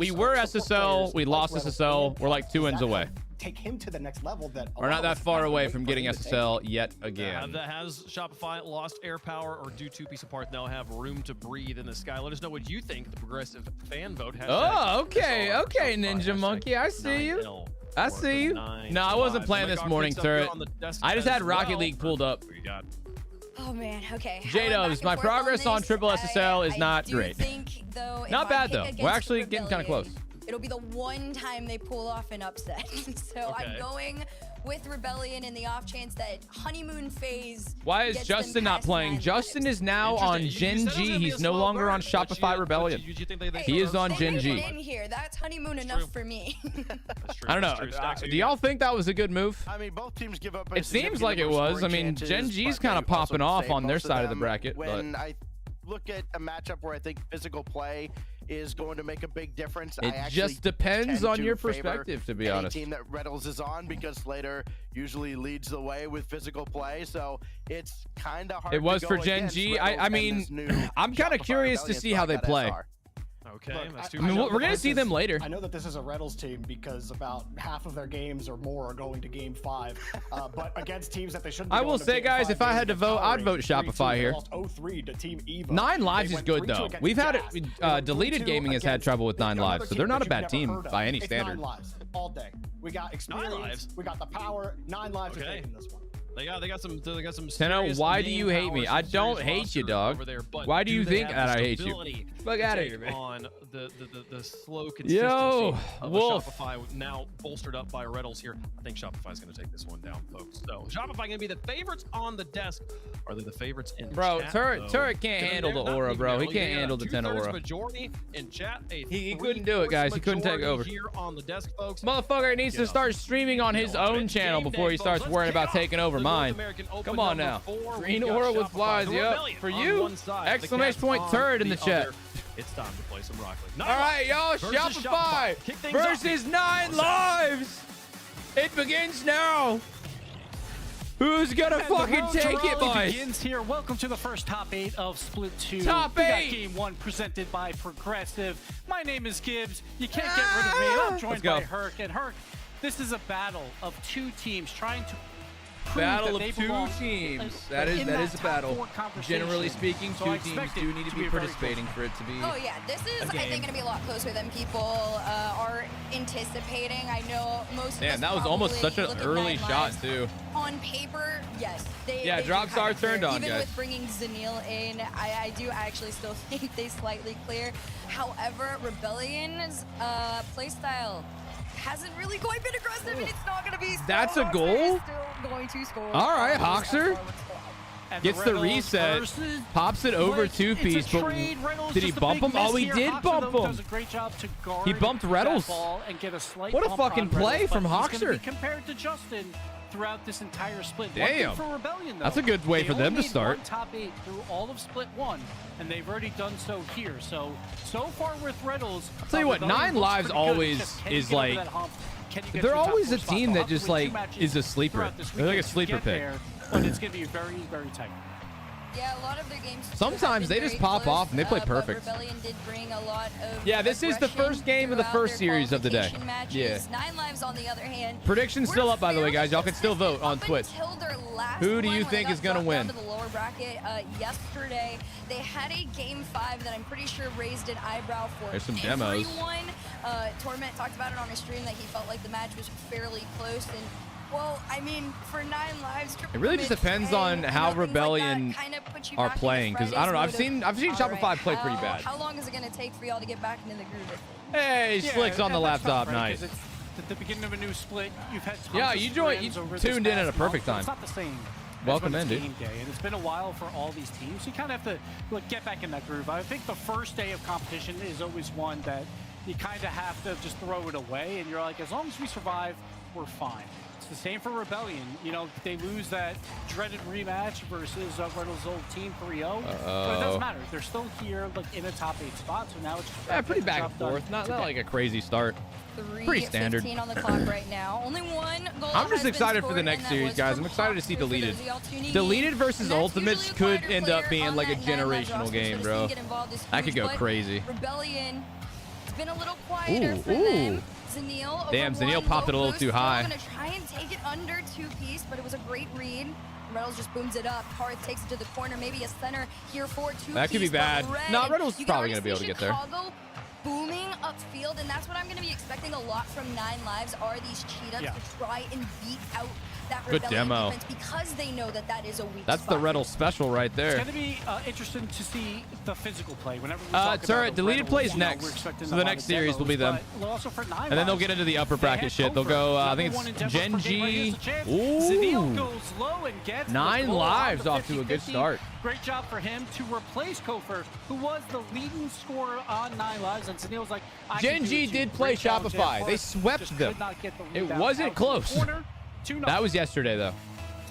S1: were SSL, we lost SSL. We're like 2 wins away.
S8: Take him to the next level.
S1: We're not that far away from getting SSL yet again.
S3: Has Shopify lost air power, or do Two Piece Apart now have room to breathe in the sky? Let us know what you think. The progressive fan vote has.
S1: Oh, okay, Ninja Monkey, I see you. I see you. No, I wasn't playing this morning, turret. I just had Rocket League pulled up.
S10: Oh man, okay.
S1: J-Dubs, my progress on triple SSL is not great. Not bad though. We're actually getting kind of close.
S10: It'll be the one time they pull off an upset. So I'm going with Rebellion in the off chance that honeymoon phase.
S1: Why is Justin not playing? Justin is now on Gen G. He's no longer on Shopify Rebellion. He is on Gen G.
S10: That's honeymoon enough for me.
S1: I don't know. Do y'all think that was a good move?
S9: I mean, both teams give up.
S1: It seems like it was. I mean, Gen G's kind of popping off on their side of the bracket.
S9: When I look at a matchup where I think physical play is going to make a big difference,
S1: It just depends on your perspective, to be honest.
S9: Team that Reynolds is on, because Slater usually leads the way with physical play, so it's kind of hard.
S1: It was
S9: to
S1: for
S9: go
S1: Gen
S9: against
S1: G.
S9: Reynolds
S1: I
S9: and
S1: mean,
S9: this new
S1: I'm kind of
S9: Shopify
S1: curious to
S9: Rebellion,
S1: see
S9: so
S1: how
S9: I
S1: they
S9: got
S1: play.
S9: SR.
S3: Okay,
S8: Look,
S1: I mean, we're going to see them later.
S8: I know that this is a Reynolds team because about half of their games or more are going to Game 5, but against teams that they shouldn't.
S1: I will say, guys, if I had to vote, I'd vote Shopify here.
S8: Lost 0-3 to Team Evo.
S1: 9 Lives
S8: They
S1: is
S8: went
S1: good
S8: 3-2
S1: though.
S8: against
S1: We've had
S8: Jazz.
S1: it.
S8: They went
S1: Deleted
S8: 3-2
S1: Gaming has had
S8: against
S1: trouble with 9
S8: another
S1: Lives, so
S8: team
S1: they're not a
S8: that
S1: bad
S8: you've
S1: team
S8: never heard of.
S1: by any
S8: It's
S1: standard.
S8: 9 Lives all day. We got experience.
S3: Lives.
S8: We got the power. 9 Lives are taking this one.
S3: They got some.
S1: Tenno,
S3: serious
S1: why do
S3: name
S1: you hate me?
S3: power,
S1: I
S3: some
S1: don't
S3: serious
S1: hate you,
S3: roster
S1: dog.
S3: over there, but
S1: Why do you
S3: they
S1: think
S3: have
S1: that
S3: the
S1: I hate you?
S3: stability
S1: Fuck
S3: to
S1: outta
S3: take
S1: here, man.
S3: On the slow consistency
S1: Yo,
S3: of
S1: Wolf.
S3: Shopify, now bolstered up by Reynolds here. I think Shopify's going to take this one down, folks. So Shopify going to be the favorites on the desk. Are they the favorites in
S1: Bro,
S3: chat?
S1: Turret can't handle the aura, bro. He can't handle the 10 aura.
S3: Majority in chat.
S1: He couldn't do it, guys. He couldn't take over.
S3: Here on the desk, folks.
S1: Motherfucker needs to start streaming on his own channel before he starts worrying about taking over mine. Come on now. Green aura with flies, yep. For you, exclamation point turret in the chat.
S3: It's time to play some Rocket League.
S1: All right, y'all, Shopify versus 9 Lives. It begins now. Who's gonna fucking take it, boys?
S13: Begins here. Welcome to the first top 8 of Split 2.
S1: Top
S13: We got
S1: 8.
S13: Game 1 presented by Progressive. My name is Gibbs. You can't get rid of me. And I'm joined by Herc. And Herc, this is a battle of 2 teams trying to prove
S1: Battle
S13: that they
S1: of 2
S13: belong
S1: teams.
S13: in
S1: That is
S13: top
S1: a battle.
S13: 4 conversation.
S1: Generally speaking,
S13: So
S1: 2
S13: I
S1: teams
S13: expect
S1: do
S13: it
S1: need to
S13: to
S1: be
S13: be very
S1: participating for it to be.
S10: Oh yeah, this is I think going to be a lot closer than people are anticipating. I know most of us
S1: Damn, that was almost such an
S10: look at
S1: early
S10: 9
S1: shot
S10: Lives.
S1: too.
S10: On paper, yes.
S1: Yeah,
S10: they do
S1: Dropstar
S10: kinda clear.
S1: turned on,
S10: Even
S1: guys.
S10: with bringing Zanil in, I do actually still think they slightly clear. However, Rebellion's playstyle hasn't really quite been aggressive, and it's not going to be.
S1: That's a
S10: Rockstar
S1: goal?
S10: is still going to score.
S1: All right, Hoxer gets the reset, pops it over 2-piece, but did he bump him? Oh, he did bump him. He bumped Reynolds. What a fucking play from Hoxer.
S13: Compared to Justin throughout this entire split.
S1: Damn.
S13: For Rebellion, though,
S1: That's a good way
S13: they
S1: for them
S13: only
S1: to start.
S13: need one top 8 through all of Split 1, and they've already done so here. So far with Reynolds,
S1: I'll tell you what, 9 Lives always is like, they're always a team that just like is a sleeper. They're like a sleeper pick.
S13: But it's going to be very, very tight.
S10: Yeah, a lot of their games.
S1: Sometimes they just pop off and they play perfect.
S10: But Rebellion did bring a lot of
S1: Yeah, this is the first game of the first series of the day. Yeah.
S10: 9 Lives, on the other hand.
S1: Predictions still up, by the way, guys. Y'all can still vote on Twitch. Who do you think is going to win?
S10: To the lower bracket yesterday, they had a game 5 that I'm pretty sure raised an eyebrow for
S1: There's some demos.
S10: everyone. Torment talked about it on his stream that he felt like the match was fairly close, and well, I mean, for 9 Lives,
S1: It really just depends on how Rebellion are playing, because I don't know. I've seen Shopify play pretty bad.
S10: How long is it going to take for y'all to get back into the groove?
S1: Hey, Slick's on the laptop. Nice.
S13: At the beginning of a new split, you've had tons
S1: Yeah,
S13: of
S1: you
S13: scrims over this
S1: tuned in at a
S13: past
S1: perfect
S13: month,
S1: time.
S13: but It's not the same.
S1: Welcome
S13: as when
S1: in,
S13: it's
S1: dude.
S13: game day, and it's been a while for all these teams. You kind of have to get back in that groove. I think the first day of competition is always one that you kind of have to just throw it away, and you're like, as long as we survive, we're fine. It's the same for Rebellion. You know, they lose that dreaded rematch versus Reynolds' old team 3-0. But it doesn't matter. They're still here, like in a top 8 spot. So now it's just
S1: Pretty back and forth. Not like a crazy start. Pretty standard.
S10: 3:15 on the clock right now. Only one goal.
S1: I'm just
S10: has been
S1: excited for
S10: scored,
S1: the next
S10: and that
S1: series,
S10: was
S1: guys.
S10: from
S1: I'm excited to see
S10: Hoxer for
S1: Deleted.
S10: those opportunity.
S1: Deleted versus
S10: And that's
S1: Ultimates
S10: usually a
S1: could
S10: quieter
S1: end up
S10: player
S1: being
S10: on
S1: like a
S10: that 9 Lives
S1: generational
S10: roster,
S1: game,
S10: so to
S1: bro.
S10: see get involved is
S1: That could
S10: huge,
S1: go
S10: but
S1: crazy.
S10: Rebellion, it's been a little quieter for
S1: Ooh.
S10: them. Zanil
S1: Damn,
S10: over
S1: Zanil
S10: one,
S1: popped it a
S10: low
S1: little
S10: boost,
S1: too high.
S10: Gonna try and take it under 2-piece, but it was a great read. Reynolds just booms it up. Karth takes it to the corner, maybe a center here for 2-piece.
S1: That could be bad. No, Reynolds is
S10: you can
S1: probably
S10: already
S1: going to be able to
S10: see
S1: get there.
S10: Chicago booming upfield, and that's what I'm going to be expecting a lot from 9 Lives are these cheat ups to try and beat out that
S1: Good
S10: Rebellion
S1: demo.
S10: defense because they know that that is a weak
S1: That's
S10: spot.
S1: the Reynolds special right
S13: It's
S1: there.
S13: going to be interesting to see the physical play. Whenever we talk
S1: Turret,
S13: about
S1: Deleted
S13: Reynolds,
S1: plays
S13: you know,
S1: next.
S13: we're expecting
S1: So
S13: a
S1: the
S13: lot
S1: next
S13: of
S1: series will be them.
S13: but also for 9
S1: And then they'll
S13: Lives,
S1: get into the upper
S13: they
S1: bracket
S13: had
S1: shit. They'll
S13: Kofor,
S1: go, I think
S13: number one in
S1: it's
S13: Denver
S1: Gen
S13: for game. Right, here's
S1: G.
S13: the chance. Zanil
S1: Ooh.
S13: goes low and gets the
S1: 9
S13: goal on
S1: Lives
S13: the
S1: off to a good
S13: 50-50.
S1: start.
S13: Great job for him to replace Kofor, who was the leading scorer on 9 Lives. And Zanil's like, I
S1: Gen
S13: can do
S1: G
S13: it too.
S1: did play
S13: Great challenge there.
S1: Shopify. They
S13: Just
S1: swept them.
S13: could not get the
S1: It
S13: rebound
S1: wasn't
S13: out to the
S1: close.
S13: corner. 2-0.
S1: That was yesterday, though.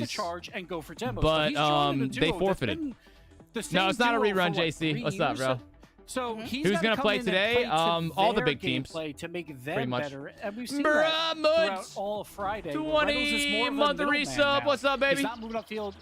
S13: the charge and go for demos.
S1: but
S13: so he's joining a
S1: they
S13: duo that's
S1: forfeited.
S13: been the
S1: No,
S13: same
S1: it's not a
S13: duo
S1: rerun,
S13: for, what,
S1: JC.
S13: 3
S1: What's up,
S13: years?
S1: bro?
S13: So he's
S1: Who's
S13: gotta
S1: gonna
S13: come
S1: play
S13: in and
S1: today?
S13: play to
S1: All the
S13: their
S1: big teams.
S13: gameplay to make them
S1: Pretty much.
S13: better, and we've seen
S1: Bruh,
S13: that
S1: Muds.
S13: throughout all of Friday. where Reynolds is
S1: 20
S13: more of a
S1: month
S13: middleman
S1: resub.
S13: now.
S1: What's up, baby?
S13: He's not moving upfield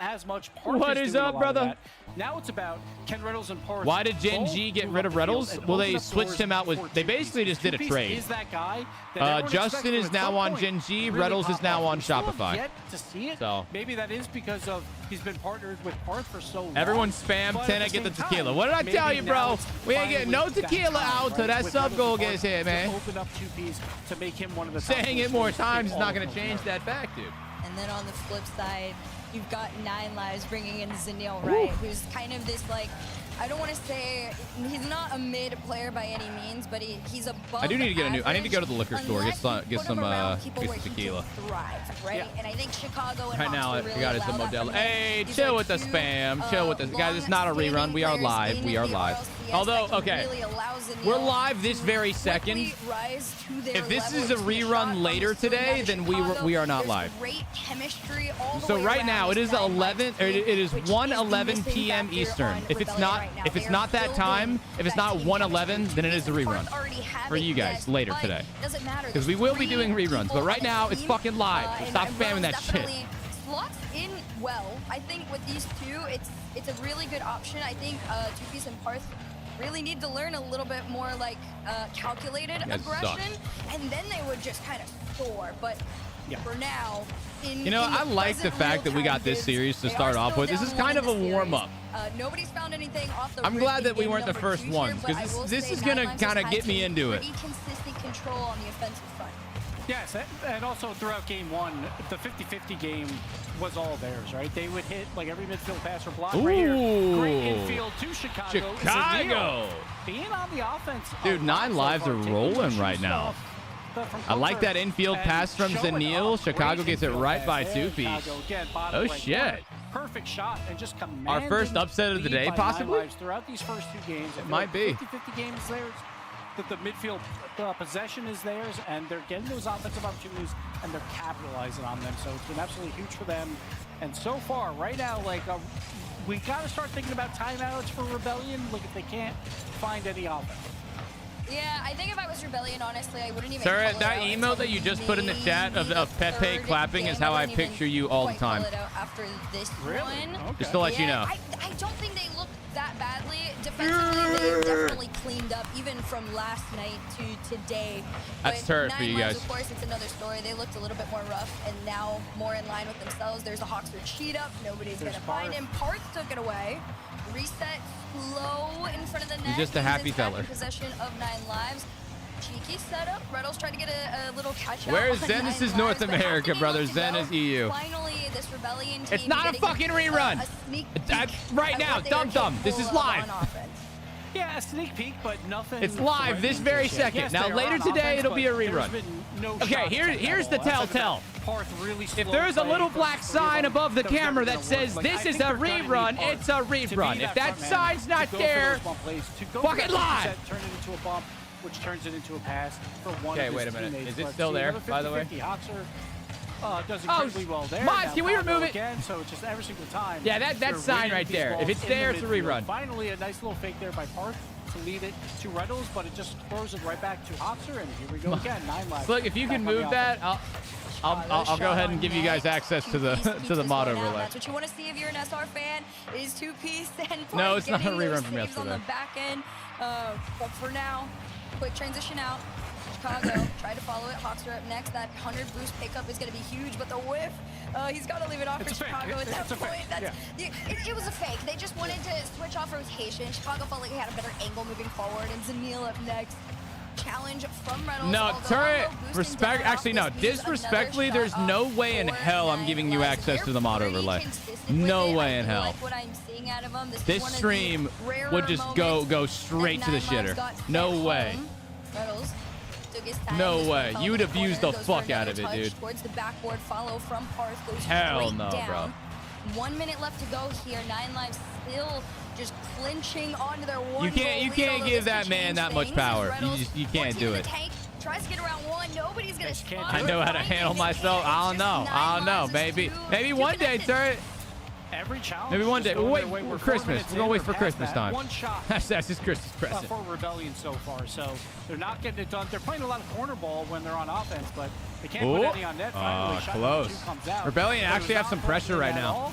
S13: as much. Park
S1: What
S13: is
S1: is
S13: doing a
S1: up,
S13: lot of
S1: brother?
S13: that. Now it's about can Reynolds and Parth.
S1: Why did Gen G get rid of Reynolds? Well, they switched him out with. They basically just did a trade.
S13: Is that guy that
S1: Justin is now on Gen G. Reynolds is now on Shopify.
S13: Yet to see it.
S1: So
S13: maybe that is because of he's been partnered with Parth for so long.
S1: Everyone spam 10 I get the tequila. What did I tell you, bro? We ain't getting no tequila out till that sub goal gets hit, man.
S13: Open up 2Ps to make him one of the
S1: saying it more times is not going to change that fact, dude.
S10: And then on the flip side, you've got 9 Lives bringing in Zanil, right? Who's kind of this, like, I don't want to say he's not a mid player by any means, but he's above.
S1: I do need to get a new. I need to go to the liquor store get some tequila.
S10: Thrive, right?
S13: Yeah.
S10: And I think Chicago and
S1: Right now,
S10: really
S1: we got it to
S10: allow that
S1: Modelo.
S10: from
S1: Hey,
S10: him.
S1: chill with the spam. Chill with this, guys. It's not a rerun. We are live. We are live. Although, okay, we're live this very second. If this is a rerun later today, then we are not live. So right now it is 11. It is 1:11 p.m. Eastern. If it's not that time, if it's not 1:11, then it is a rerun for you guys later today. Because we will be doing reruns, but right now it's fucking live. Stop spamming that shit.
S10: Slots in well. I think with these two, it's a really good option. I think 2Ps and Parth really need to learn a little bit more like calculated aggression, and then they would just kind of soar. But for now,
S1: I like the fact that we got this series to start off with. This is kind of a warm-up.
S10: Nobody's found anything off the
S1: I'm glad that we weren't the first ones, because this is going to kind of get me into it.
S10: Consistent control on the offensive front.
S13: Yes, and also throughout game 1, the 50-50 game was all theirs, right? They would hit like every midfield pass or block right here. Great infield to Chicago.
S1: Chicago!
S13: Being on the offense.
S1: Dude, 9 Lives are rolling right now. I like that infield pass from Zanil. Chicago gets it right by 2Ps. Oh, shit.
S13: Perfect shot and just commanding.
S1: Our first upset of the day, possibly?
S13: Throughout these first 2 games.
S1: It might be.
S13: 50-50 game is theirs. That the midfield possession is theirs, and they're getting those offensive opportunities, and they're capitalizing on them. So it's been absolutely huge for them. And so far, right now, like we got to start thinking about timeouts for Rebellion. Like if they can't find any offense.
S10: Yeah, I think if I was Rebellion, honestly, I wouldn't even.
S1: Sarah, that emote that you just put in the chat of Pepe clapping is how I picture you all the time.
S10: After this one.
S1: Just to let you know.
S10: I don't think they look that badly. Defensively, they definitely cleaned up, even from last night to today.
S1: That's turret for you guys.
S10: Of course, it's another story. They looked a little bit more rough and now more in line with themselves. There's a Hawkster cheat up. Nobody's going to find him. Parth took it away. Reset low in front of the net.
S1: He's just a happy feller.
S10: Possession of 9 Lives. Cheeky setup. Reynolds tried to get a little catch up.
S1: Where is Zen? This is North America, brother. Zen is EU.
S10: Finally, this Rebellion team.
S1: It's not a fucking rerun. Right now, Dum. This is live.
S13: Yeah, a sneak peek, but nothing.
S1: It's live this very second.
S13: Yes,
S1: now later today, it'll be a rerun. Okay, here's the telltale. If there's a little black sign above the camera that says this is a rerun, it's a rerun. If that sign's not there, fucking live.
S13: Turn it into a bump, which turns it into a pass for one.
S1: Okay, wait a minute. Is it still there, by the way?
S13: Does incredibly well there.
S1: Mods, can we remove it?
S13: Again, so it's just every single time.
S1: Yeah, that sign right there. If it's there, it's a rerun.
S13: Finally, a nice little fake there by Parth to lead it to Reynolds, but it just throws it right back to Hawkster, and here we go again. 9 Lives.
S1: Look, if you can move that, I'll go ahead and give you guys access to the mod overlay.
S10: That's what you want to see if you're an SR fan. Is 2Ps and
S1: no, it's not a rerun from yesterday.
S10: On the back end, but for now, quick transition out. Chicago tried to follow it. Hawkster up next. That 100 boost pickup is going to be huge, but the whiff, he's got to leave it off for Chicago at that point. It was a fake. They just wanted to switch off rotation. Chicago felt like they had a better angle moving forward, and Zanil up next. Challenge from Reynolds.
S1: No, turret, actually, no, disrespectfully, there's no way in hell I'm giving you access to the mod overlay. No way in hell. This stream would just go straight to the shitter. No way. No way. You would abuse the fuck out of it, dude.
S10: Towards the backboard follow from Parth goes
S1: hell no, bro.
S10: 1 minute left to go here. 9 Lives still just clinching onto their one.
S1: You can't give that man that much power. You can't do it.
S10: Tries to get around one. Nobody's gonna spot.
S1: I know how to handle myself. I don't know. Maybe one day, turret.
S13: Every challenge.
S1: Maybe one day. We'll wait for Christmas. We're gonna wait for Christmas time.
S13: One shot.
S1: That's his Christmas present.
S13: For Rebellion so far, so they're not getting it done. They're playing a lot of corner ball when they're on offense, but they can't put any on net. Finally,
S1: close.
S13: comes out.
S1: Rebellion actually have some pressure right now.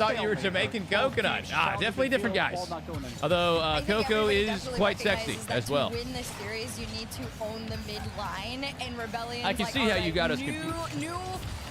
S1: always thought you were Jamaican Coconut. Definitely different guys. Although Coco is quite sexy as well.
S10: To win this series, you need to own the mid line, and Rebellion.
S1: I can see how you got us confused.
S10: New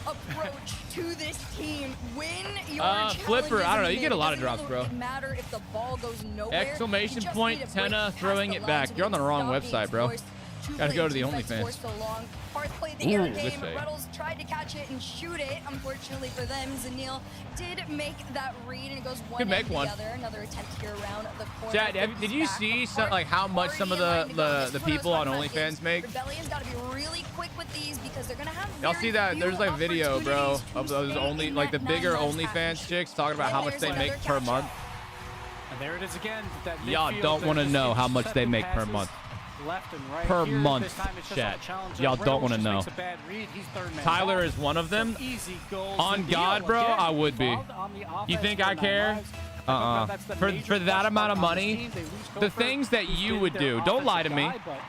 S10: approach to this team. Win your
S1: Flipper, I don't know. You get a lot of
S10: challenges.
S1: drops, bro.
S10: It doesn't matter if the ball goes nowhere.
S1: Exclamation
S10: You just
S1: point,
S10: need to break
S1: Tenna
S10: past
S1: throwing
S10: the
S1: it back.
S10: lines
S1: You're on the
S10: and
S1: wrong
S10: stop being
S1: website, bro.
S10: forced to
S1: Gotta go to the
S10: play defense
S1: OnlyFans.
S10: for so long. Parth played the air
S1: Ooh, this
S10: game.
S1: way.
S10: Reynolds tried to catch it and shoot it. Unfortunately for them, Zanil did make that read, and it goes one
S1: Could make
S10: end to
S1: one.
S10: the other. Another attempt here around the corner.
S1: Chad, did you see some, like how much some of the people on OnlyFans make?
S10: Rebellion's got to be really quick with these because they're gonna have.
S1: Y'all see that? There's like video, bro, of those the bigger OnlyFans chicks talking about how much they make per month.
S13: And there it is again.
S1: Y'all don't want to know how much they make per month.
S13: Left and right
S1: Per
S13: here.
S1: month,
S13: This time it's just
S1: chat.
S13: on challenge.
S1: Y'all don't
S13: Reynolds
S1: want to
S13: just
S1: know.
S13: makes a bad read. He's third man
S1: Tyler
S13: back.
S1: is one of them.
S13: Some easy goals.
S1: On
S13: Zanil
S1: God, bro,
S13: again
S1: I would be.
S13: involved on the
S1: You
S13: offense
S1: think
S13: for
S1: I
S13: 9
S1: care?
S13: lives. That's the major
S1: For that
S13: question
S1: amount of
S13: mark on
S1: money,
S13: this team. They lose
S1: the
S13: Kofor,
S1: things that
S13: who's
S1: you
S13: been
S1: would
S13: their
S1: do, don't lie to
S13: offensive
S1: me.
S13: guy, but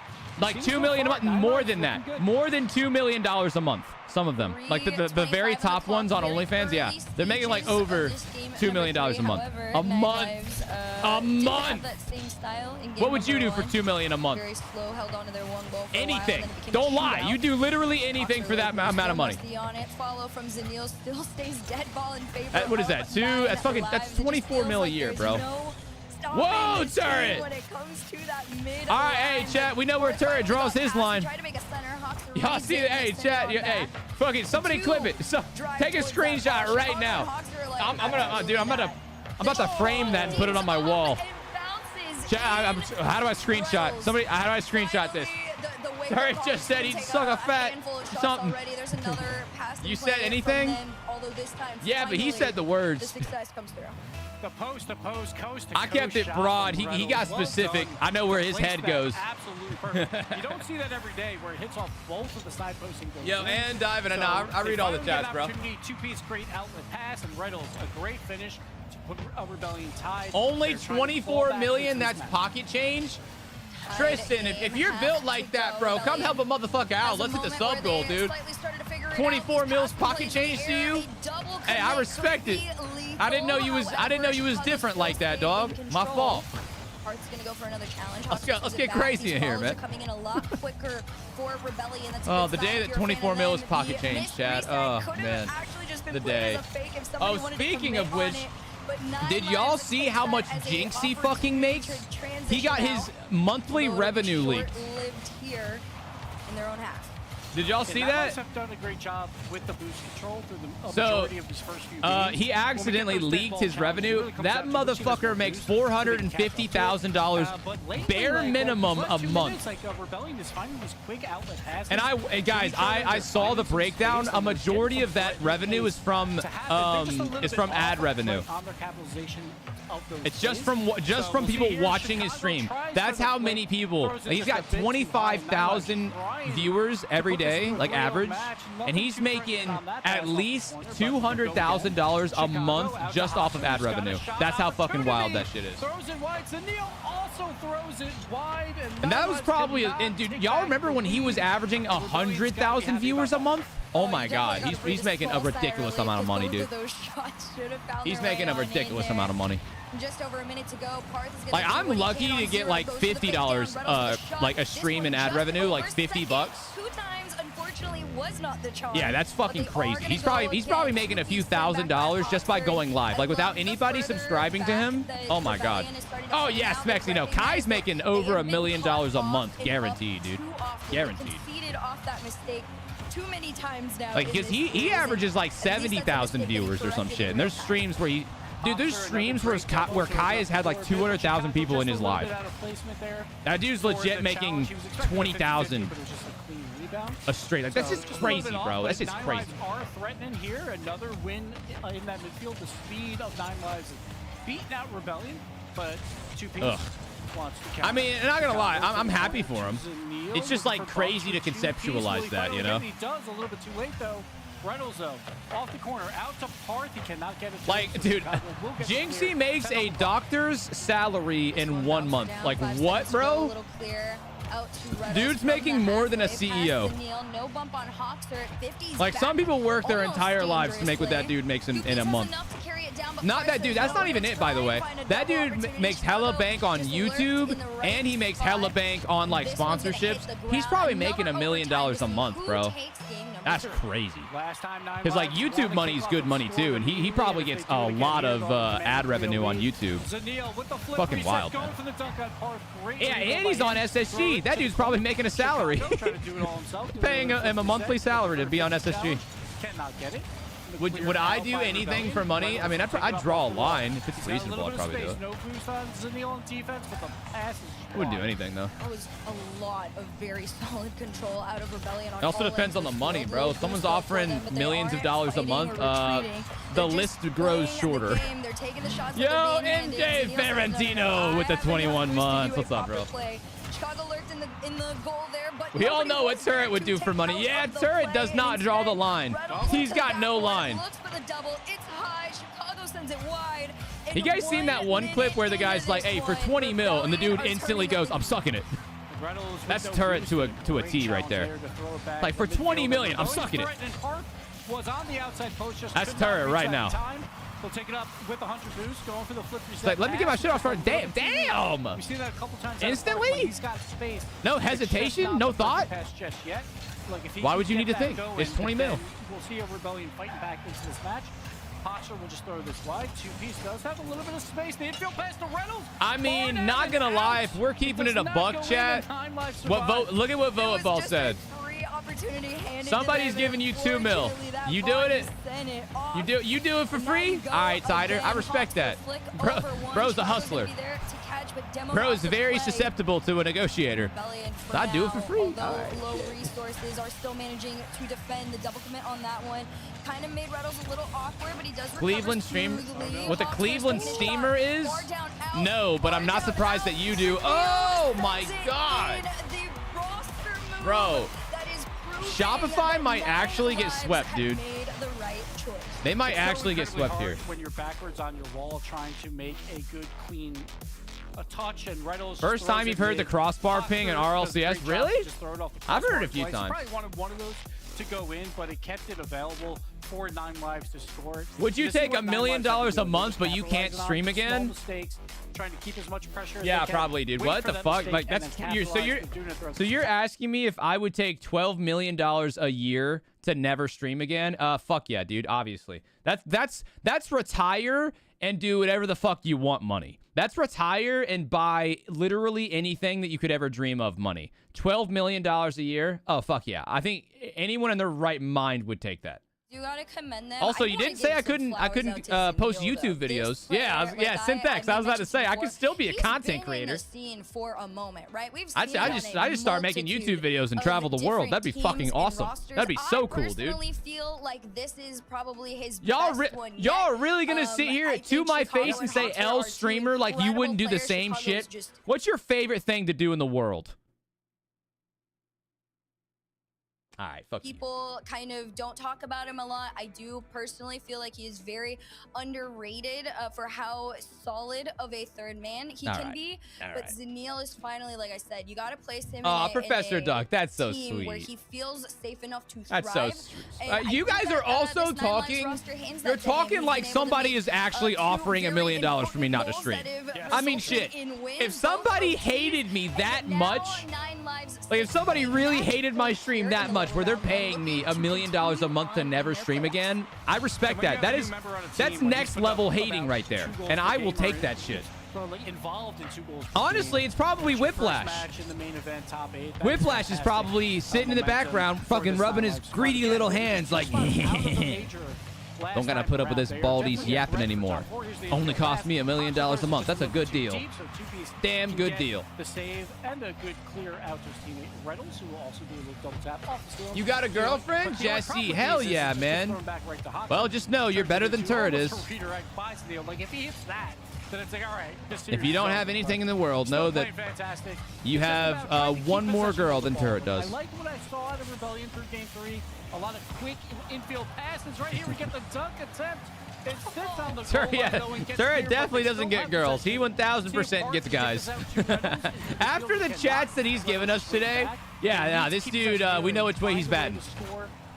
S1: Like
S13: seems
S1: $2
S13: so
S1: million a
S13: far,
S1: month,
S13: 9
S1: more
S13: lives
S1: than
S13: looking
S1: that.
S13: good.
S1: More than $2 million a month. Some of them, like the very top ones on OnlyFans, yeah, they're making like over $2 million a month. A month. A month. What would you do for $2 million a month?
S10: Very slow, held on to their one goal for
S1: Anything.
S10: a while, then it became
S1: Don't
S10: a
S1: lie.
S10: shootout.
S1: You do literally anything for that amount of money.
S10: On it. Follow from Zanil still stays dead ball in favor.
S1: What is that?
S10: of
S1: 2?
S10: 9
S1: That's fucking.
S10: lives.
S1: That's
S10: It just
S1: 24
S10: feels
S1: mil a
S10: like
S1: year,
S10: there's
S1: bro.
S10: no stopping
S1: Whoa,
S10: this team
S1: turret!
S10: when it comes to that mid
S1: All right, hey, chat. We know where Turret draws his line.
S10: Tried to make a center. Hawks are
S1: Y'all see it?
S10: raising
S1: Hey,
S10: the center
S1: chat.
S10: on
S1: Hey,
S10: back.
S1: fuck it. Somebody clip it. So, take a screenshot right now. I'm gonna, dude. I'm about to frame that and put it on my wall. Chat. How do I screenshot? Somebody. How do I screenshot this? Turret just said he'd suck a fat something. You said anything? Yeah, but he said the words.
S13: The post to post, coast to
S1: I kept it
S13: shot
S1: broad.
S13: from
S1: He got
S13: Reynolds.
S1: specific.
S13: Well
S1: I know where
S13: done.
S1: his
S13: Placed
S1: head
S13: that
S1: goes.
S13: Absolutely perfect. You don't see that every day where it hits off both of the side posting goals.
S1: Yo, and diving. I know. I read all the chats, bro.
S13: Two-piece great outlet pass, and Reynolds a great finish to put a Rebellion tied.
S1: Only
S13: They're trying to fall
S1: 24
S13: back
S1: million.
S13: into this
S1: That's
S13: match.
S1: pocket change. Tristan, if you're built like that, bro, come help a motherfucker out. Let's hit the sub goal, dude. 24 mils pocket change to you. Hey, I respect it. I didn't know you was different like that, dog. My fault.
S10: Heart's gonna go for another challenge.
S1: Let's get crazy in here, man.
S10: Coming in a lot quicker for Rebellion. That's
S1: Oh, the day that 24 mil is pocket change, Chad. Oh, man. The day. Oh, speaking of which, did y'all see how much Jinxie fucking makes? He got his monthly revenue leaked.
S10: Lived here in their own half.
S1: Did y'all see that?
S13: Have done a great job with the boost control through the
S1: So,
S13: majority of these first few games.
S1: he accidentally leaked his revenue. That motherfucker makes $450,000 bare minimum a month. And guys, I saw the breakdown. A majority of that revenue is from ad revenue. It's just from people watching his stream. That's how many people. He's got 25,000 viewers every day, like average, and he's making at least $200,000 a month just off of ad revenue. That's how fucking wild that shit is.
S13: Throws it wide. Zanil also throws it wide,
S1: And that was probably, and dude, y'all remember when he was averaging 100,000 viewers a month? Oh my God, he's making a ridiculous amount of money, dude. He's making a ridiculous amount of money.
S10: Just over a minute to go.
S1: Like, I'm lucky to get like $50 like a stream in ad revenue, like 50 bucks.
S10: 2 times, unfortunately, was not the charge.
S1: Yeah, that's fucking crazy. He's probably making a few $1,000s just by going live. Like, without anybody subscribing to him. Oh my God. Oh yes, Mexi. No, Kai's making over $1 million a month, guaranteed, dude. Guaranteed.
S10: Conceded off that mistake too many times now.
S1: Like, because he averages like 70,000 viewers or some shit. And there's streams where he. Dude, there's streams where Kai has had like 200,000 people in his live. That dude's legit making 20,000 a straight. Like, that's just crazy, bro. That's just crazy.
S13: Are threatening here. Another win in that midfield. The speed of 9 lives has beaten out Rebellion, but 2 pieces wants to count.
S1: I mean, not gonna lie, I'm happy for him. It's just like crazy to conceptualize that, you know?
S13: He does a little bit too late though. Reynolds, though, off the corner, out to Parth. He cannot get it.
S1: Like, dude, Jinxie makes a doctor's salary in 1 month. Like, what, bro? Dude's making more than a CEO. Like, some people work their entire lives to make what that dude makes in a month. Not that dude. That's not even it, by the way. That dude makes hella bank on YouTube, and he makes hella bank on, like, sponsorships. He's probably making $1 million a month, bro. That's crazy.
S13: Last time
S1: Because like YouTube money is good money too, and he probably gets a lot of ad revenue on YouTube. Fucking wild, man. Yeah, and he's on SSG. That dude's probably making a salary. Paying him a monthly salary to be on SSG.
S13: Cannot get it.
S1: Would I do anything for money? I mean, I'd draw a line. If it's reasonable, I'd probably do it.
S13: No boost on Zanil on defense, but the pass is
S1: I wouldn't do anything, though.
S10: That was a lot of very solid control out of Rebellion.
S1: It also depends on the money, bro. If someone's offering millions of dollars a month, the list grows shorter. Yo, NJ Ferrantino with the 21 months. What's up, bro?
S10: Chicago lurked in the goal there, but
S1: We all know what Turret would do for money. Yeah, Turret does not draw the line. He's got no line.
S10: Looks for the double. It's high. Chicago sends it wide.
S1: You guys seen that one clip where the guy's like, hey, for 20 mil, and the dude instantly goes, I'm sucking it. That's Turret to a T right there. Like, for 20 million, I'm sucking it. That's Turret right now.
S13: He'll take it up with the 100 boost, going for the flip reset.
S1: Like, let me get my shit off front. Damn.
S13: We've seen that a couple times.
S1: Instantly?
S13: He's got space.
S1: No hesitation? No thought?
S13: Just yet. Look, if he
S1: Why would you
S13: can
S1: need to
S13: get
S1: think?
S13: that going,
S1: It's 20 mil.
S13: We'll see a Rebellion fighting back into this match. Posture will just throw this wide. Two-piece does have a little bit of space. The infield pass to Reynolds.
S1: I mean, not gonna lie, if we're keeping it a buck, chat, look at what Vote Ball said. Somebody's giving you 2 mil. You doing it? You do it for free? All right, Tider. I respect that. Bro's a hustler. Bro is very susceptible to a negotiator. So I'd do it for free.
S10: Although low resources are still managing to defend the double commit on that one. Kind of made Reynolds a little awkward, but he does recover
S1: Cleveland Streamer.
S10: smoothly.
S1: What the Cleveland Steamer is? No, but I'm not surprised that you do. Oh my God. Bro. Shopify might actually get swept, dude. They might actually get swept here.
S13: When you're backwards on your wall trying to make a good, clean touch, and Reynolds
S1: First time you've heard the crossbar ping in RLCS? Really? I've heard it a few times.
S13: Probably wanted one of those to go in, but it kept it available for 9 lives to score it.
S1: Would you take $1 million a month, but you can't stream again?
S13: Mistakes, trying to keep as much pressure as
S1: Yeah,
S13: they can.
S1: probably, dude.
S13: Wait
S1: What
S13: for
S1: the
S13: them
S1: fuck?
S13: to
S1: Like,
S13: stake
S1: that's
S13: and then capitalize
S1: so you're asking me if I would take $12 million a year to never stream again? Fuck yeah, dude. Obviously, that's retire and do whatever the fuck you want money. That's retire and buy literally anything that you could ever dream of money. $12 million a year? Oh, fuck yeah. I think anyone in their right mind would take that.
S10: You gotta commend them.
S1: Also, you didn't say I couldn't post YouTube videos. Yeah, Syntax. I was about to say I could still be a content creator.
S10: For a moment, right?
S1: I just start making YouTube videos and travel the world. That'd be fucking awesome. That'd be so cool, dude.
S10: I personally feel like this is probably his
S1: Y'all
S10: best one yet.
S1: are really gonna sit here to my face and say L streamer like you wouldn't do the same shit? What's your favorite thing to do in the world? All right, fuck you.
S10: People kind of don't talk about him a lot. I do personally feel like he is very underrated for how solid of a third man he can be. But Zanil is finally, like I said, you got to place him in
S1: Professor Duck, that's so
S10: team
S1: sweet.
S10: where he feels safe enough to thrive.
S1: That's so sweet. You guys are also talking. You're talking like somebody is actually offering $1 million for me not to stream. I mean, shit. If somebody hated me that much, like if somebody really hated my stream that much, where they're paying me $1 million a month to never stream again, I respect that. That's next level hating right there, and I will take that shit. Honestly, it's probably Whiplash. Whiplash is probably sitting in the background, fucking rubbing his greedy little hands like, don't gotta put up with this baldies yapping anymore. Only cost me $1 million a month. That's a good deal. Damn good deal.
S13: The save and a good clear out to his teammate Reynolds, who will also do a little double tap off the
S1: You got a girlfriend? Jesse, hell yeah, man. Well, just know you're better than Turret is. If you don't have anything in the world, know that you have one more girl than Turret does.
S13: I like what I saw out of Rebellion through Game 3. A lot of quick infield passes. Right here we get the dunk attempt. It sits on the
S1: Turret definitely doesn't get girls. He 1000% gets guys. After the chats that he's given us today, this dude, we know which way he's batting.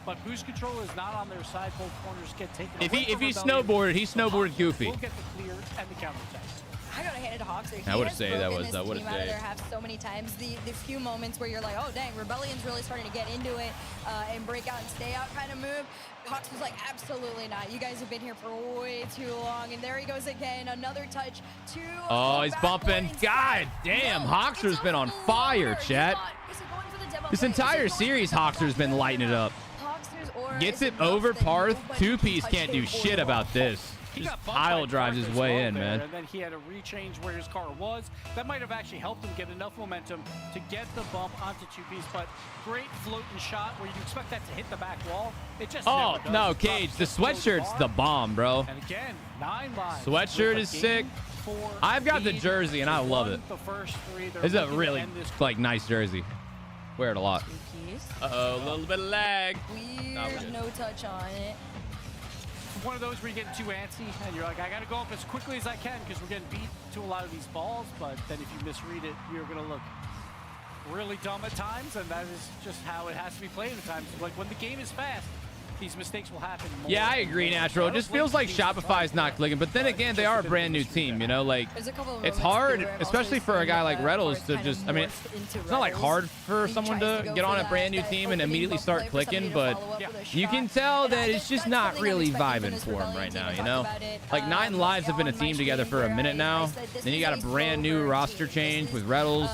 S13: But boost control is not on their side. Both corners get taken.
S1: If he snowboarded, he snowboarded goofy.
S13: We'll get the clear and the counter attack.
S10: I gotta hand it to Hoxer.
S1: I would have said that was. I would
S10: have
S1: have said.
S10: Have so many times the few moments where you're like, oh dang, Rebellion's really starting to get into it and break out and stay out kind of move. Hawks was like, absolutely not. You guys have been here for way too long. And there he goes again. Another touch.
S1: Oh, he's bumping. God damn, Hoxer's been on fire, chat. This entire series, Hoxer's been lighting it up. Gets it over Parth. Two-piece can't do shit about this. Just pile drives his way in, man.
S13: And then he had a rechange where his car was. That might have actually helped him get enough momentum to get the bump onto two-piece. But great floating shot where you expect that to hit the back wall. It just never does.
S1: No, Cage. The sweatshirt's the bomb, bro.
S13: And again, 9 lives.
S1: Sweatshirt is sick. I've got the jersey, and I love it. It's a really, like, nice jersey. Wear it a lot. Uh-oh, a little bit of lag.
S10: Weird, no touch on it.
S13: One of those where you're getting too antsy and you're like, I gotta go up as quickly as I can because we're getting beat to a lot of these balls. But then if you misread it, you're gonna look really dumb at times, and that is just how it has to be played at times. Like when the game is fast, these mistakes will happen more.
S1: Yeah, I agree, Natural. It just feels like Shopify's not clicking. But then again, they are a brand new team, you know? Like, it's hard, especially for a guy like Rettles to just, I mean, it's not like hard for someone to get on a brand new team and immediately start clicking, but you can tell that it's just not really vibing for him right now, you know? Like, 9 Lives have been a team together for a minute now. Then you got a brand new roster change with Rettles.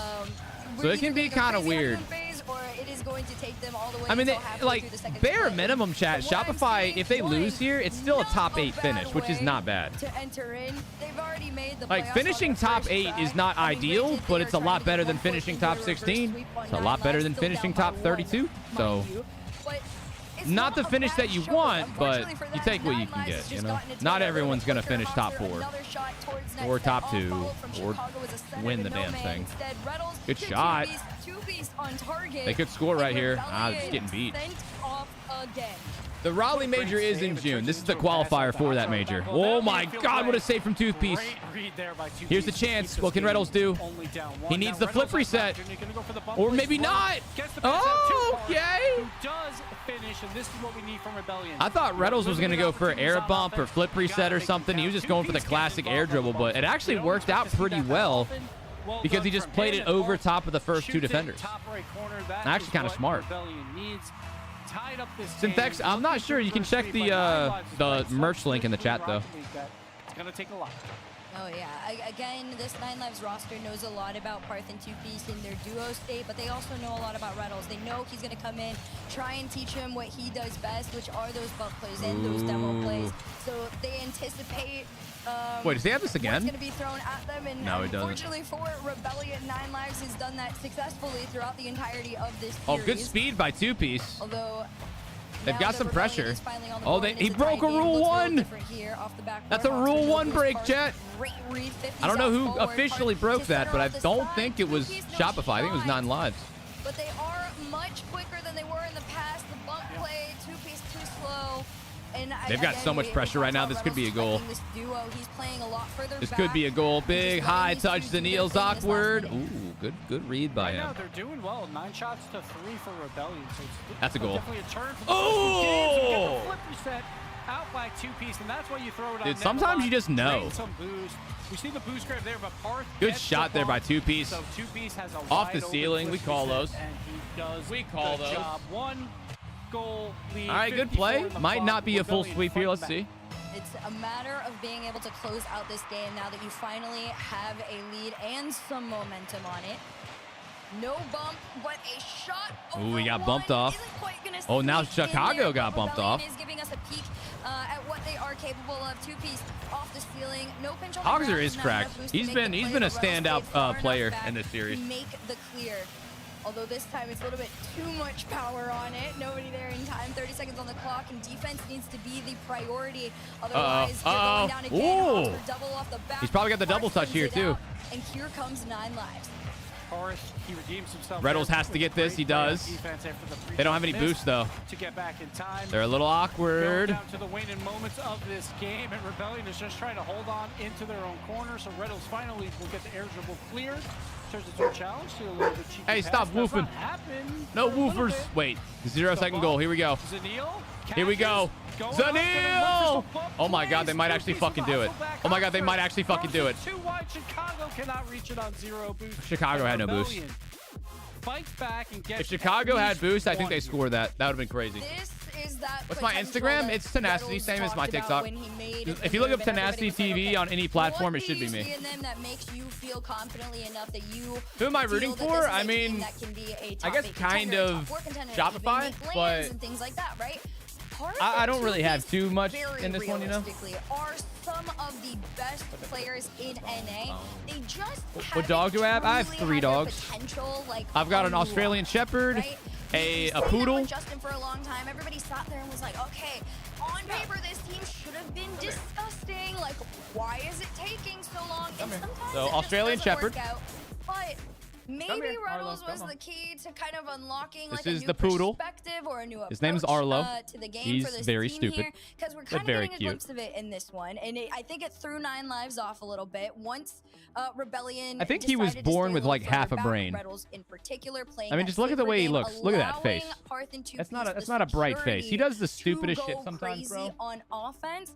S1: So it can be kind of weird. I mean, like, bare minimum, chat, Shopify, if they lose here, it's still a top 8 finish, which is not bad. Like, finishing top 8 is not ideal, but it's a lot better than finishing top 16. It's a lot better than finishing top 32. So, not the finish that you want, but you take what you can get, you know? Not everyone's going to finish top 4 or top 2 or win the damn thing. Good shot. They could score right here. Just getting beat. The Raleigh Major is in June. This is the qualifier for that major. Oh my God, what a save from Toothpiece. Here's the chance. What can Rettles do? He needs the flip reset. Or maybe not. Oh, okay. I thought Rettles was going to go for air bump or flip reset or something. He was just going for the classic air dribble, but it actually worked out pretty well because he just played it over top of the first 2 defenders. Actually kind of smart. Synthex, I'm not sure. You can check the merch link in the chat, though.
S13: It's going to take a lot.
S10: Oh, yeah. Again, this 9 Lives roster knows a lot about Parth and Two-Piece in their duo state, but they also know a lot about Rettles. They know he's going to come in, try and teach him what he does best, which are those bump plays and those demo plays. So they anticipate...
S1: Wait, does he have this again?
S10: Going to be thrown at them, and
S1: no, he doesn't.
S10: Unfortunately for Rebellion, 9 Lives has done that successfully throughout the entirety of this series.
S1: Oh, good speed by Two-Piece.
S10: Although
S1: they've got some pressure. Oh, he broke a Rule 1. That's a Rule 1 break, chat. I don't know who officially broke that, but I don't think it was Shopify. I think it was 9 Lives.
S10: But they are much quicker than they were in the past. The bump play, Two-Piece too slow. And
S1: they've got so much pressure right now. This could be a goal. This could be a goal. Big high touch. Daniil's awkward. Ooh, good read by him.
S13: They're doing well. 9 shots to 3 for Rebellion. So
S1: that's a goal.
S13: Definitely a turn for the flip reset out by Two-Piece, and that's why you throw it on.
S1: Dude, sometimes you just know.
S13: Some boost. We see the boost grab there, but Parth
S1: good shot there by Two-Piece.
S13: So Two-Piece has a
S1: off the ceiling. We call those.
S13: And he does
S1: we call those.
S13: Job. 1 goal lead.
S1: All right, good play. Might not be a full sweep here. Let's see.
S10: It's a matter of being able to close out this game now that you finally have a lead and some momentum on it. No bump, but a shot.
S1: Ooh, we got bumped off. Oh, now Chicago got bumped off.
S10: Is giving us a peek at what they are capable of. Two-Piece off the ceiling. No pinch on
S1: Hogzer is cracked. He's been a standout player in this series.
S10: Make the clear. Although this time it's a little bit too much power on it. Nobody there in time. 30 seconds on the clock, and defense needs to be the priority. Otherwise, you're going down again. Double off the back.
S1: He's probably got the double touch here, too.
S10: And here comes 9 Lives.
S13: He redeems himself.
S1: Rettles has to get this. He does. They don't have any boost, though.
S13: To get back in time.
S1: They're a little awkward.
S13: Down to the waning moments of this game, and Rebellion is just trying to hold on into their own corner. So Rettles finally will get the air dribble cleared. Turns into a challenge. A little bit cheeky.
S1: Hey, stop woofing. No woofers. Wait, 0-second goal. Here we go.
S13: Daniil
S1: Here we go. Zanil! Oh my god, they might actually fucking do it. Oh my god, they might actually fucking do it.
S13: Too wide. Chicago cannot reach it on 0 boost.
S1: Chicago had no boost.
S13: Fights back and gets
S1: If Chicago had boost, I think they scored that. That would have been crazy.
S10: This is that
S1: What's my Instagram? It's Tenacity, same as my TikTok. If you look up Tenacity TV on any platform, it should be me.
S10: That makes you feel confidently enough that you
S1: Who am I rooting for? I mean, I guess kind of Shopify, but
S10: things like that, right?
S1: I don't really have too much in this one, you know?
S10: Are some of the best players in NA. They just
S1: What dog do I have? I have 3 dogs.
S10: Like,
S1: I've got an Australian Shepherd,
S10: right?
S1: a poodle.
S10: Justin for a long time. Everybody sat there and was like, okay, on paper, this team should have been disgusting. Like, why is it taking so long? And sometimes
S1: So
S10: it
S1: Australian
S10: just doesn't
S1: Shepherd.
S10: work out. But maybe
S1: here,
S10: Ruddles
S1: Arlo,
S10: was
S1: come on.
S10: the key to kind of unlocking
S1: This
S10: like a
S1: is
S10: new
S1: the poodle.
S10: perspective or a new
S1: His name's
S10: approach,
S1: Arlo.
S10: to the game
S1: He's
S10: for this
S1: very
S10: team
S1: stupid,
S10: here, because we're
S1: but
S10: kind of
S1: very
S10: getting a
S1: cute.
S10: glimpse of it in this one, and I think it threw 9 lives off a little bit once Rebellion.
S1: I think he was
S10: decided to
S1: born
S10: stay
S1: with
S10: a
S1: like
S10: little
S1: half a
S10: further back,
S1: brain.
S10: Reddles in particular, playing
S1: I mean,
S10: that
S1: just look at the
S10: safer
S1: way he
S10: game,
S1: looks. Look at that face.
S10: allowing Parth and
S1: That's
S10: 2Piece
S1: not a
S10: the
S1: bright face. He does the
S10: security
S1: stupidest
S10: to
S1: shit
S10: go
S1: sometimes, bro.
S10: crazy on offense.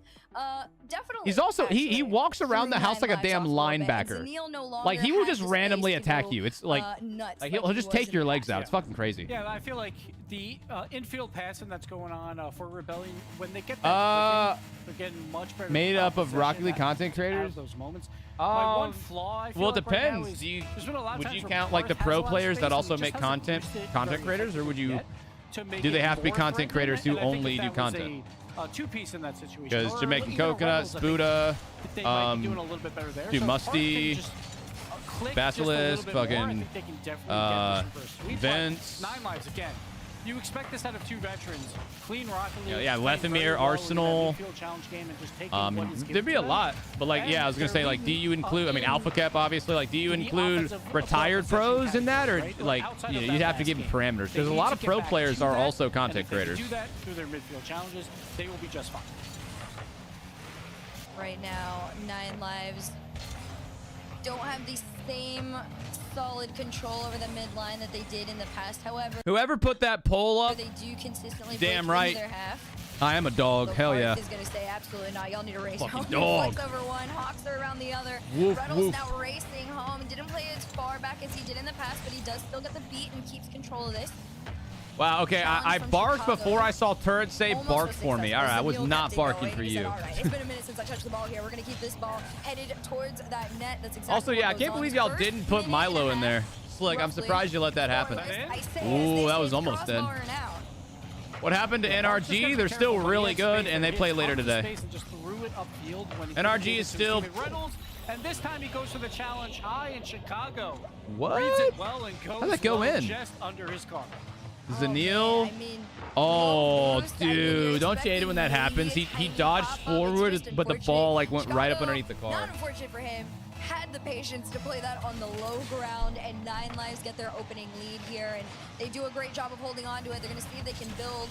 S10: Definitely.
S1: He's also he
S10: actually
S1: walks around the
S10: threw
S1: house
S10: 9
S1: like a
S10: lives
S1: damn
S10: off a little bit, and
S1: linebacker.
S10: Zanil no longer
S1: Like he will
S10: has
S1: just
S10: the
S1: randomly
S10: space to
S1: attack
S10: go,
S1: you. It's like
S10: nuts
S1: like
S10: like
S1: he'll
S10: he
S1: just
S10: was
S1: take
S10: in
S1: your
S10: the
S1: legs
S10: past.
S1: out. It's fucking crazy.
S13: Yeah, I feel like the infield passing that's going on for Rebellion, when they get that clicking, they're getting much better.
S1: Made up of
S13: possession
S1: Rocket League
S13: at-
S1: content
S13: out
S1: creators.
S13: of those moments. My one flaw, I feel
S1: Well, it
S13: like right now
S1: depends.
S13: is
S1: Do you
S13: there's been a lot of
S1: would
S13: times
S1: you
S13: where
S1: count like the
S13: Parth has
S1: pro
S13: a lot of
S1: players
S13: space
S1: that
S13: and
S1: also
S13: he
S1: make
S13: just hasn't
S1: content
S13: used it
S1: content
S13: very
S1: creators, or would you
S13: yet to make
S1: do they
S13: it
S1: have to be
S13: more
S1: content
S13: threatening,
S1: creators who
S13: and I think
S1: only
S13: if
S1: do
S13: that was
S1: content?
S13: a two-piece in that situation.
S1: Because
S13: Or
S1: Jamaican
S13: even a
S1: Coconuts,
S13: Rebels, I think
S1: Buddha,
S13: they might be doing a little bit better there.
S1: Dude,
S13: So Parth can
S1: Musty,
S13: just, click
S1: Basilisk,
S13: just a little bit more. I
S1: fucking
S13: think they can definitely get this reversed. Sweet
S1: Vince.
S13: play. 9 lives again. You expect this out of 2 veterans. Clean Rocket League.
S1: Yeah,
S13: playing very
S1: Lethemir,
S13: well
S1: Arsenal.
S13: within that midfield challenge game and just taking what is
S1: There'd
S13: given
S1: be
S13: to
S1: a
S13: them.
S1: lot, but like, yeah, I was gonna say, like, do you include? I mean, Alpha Cap, obviously. Like, do you include retired pros in that, or like, you know, you'd have to give them parameters because a lot of pro players are also content creators.
S13: Do that through their midfield challenges, they will be just fine.
S10: Right now, 9 lives don't have the same solid control over the mid line that they did in the past. However,
S1: Whoever put that poll up,
S10: they do consistently
S1: damn
S10: break
S1: right.
S10: into their half.
S1: I am a dog. Hell
S10: Parth
S1: yeah.
S10: is gonna say absolutely not. Y'all need to race
S1: Fucking
S10: home.
S1: dog.
S10: Flex over one, Hawks are around the other.
S1: Woof,
S10: Reddles
S1: woof.
S10: now racing home. Didn't play as far back as he did in the past, but he does still get the beat and keeps control of this.
S1: Wow. Okay, I barked
S10: Chicago.
S1: before I saw Turret say
S10: Almost
S1: bark
S10: was
S1: for me.
S10: successful.
S1: All right, I was
S10: Zanil
S1: not
S10: kept it
S1: barking
S10: going.
S1: for
S10: He said,
S1: you.
S10: all right, it's been a minute since I touched the ball here. We're gonna keep this ball headed towards that net. That's exactly
S1: Also,
S10: what
S1: yeah, I
S10: goes
S1: can't
S10: on.
S1: believe y'all
S10: First
S1: didn't put
S10: minute
S1: Milo
S10: and a
S1: in there.
S10: half,
S1: Slick, I'm
S10: roughly,
S1: surprised you let that happen.
S10: for this. I say as
S1: Ooh,
S10: they
S1: that was
S10: say,
S1: almost dead.
S10: crossbar and out.
S1: What happened to NRG? They're still really good, and they play later today. NRG is still.
S13: And this time he goes for the challenge high in Chicago.
S1: What?
S13: Reads it well and goes
S1: How'd that go
S13: low
S1: in?
S13: just under his car.
S1: Zanil. Oh, dude, don't you hate it when that happens? He dodged forward, but the ball like went right up underneath the car.
S10: Not unfortunate for him. Had the patience to play that on the low ground, and 9 lives get their opening lead here, and they do a great job of holding on to it. They're going to see if they can build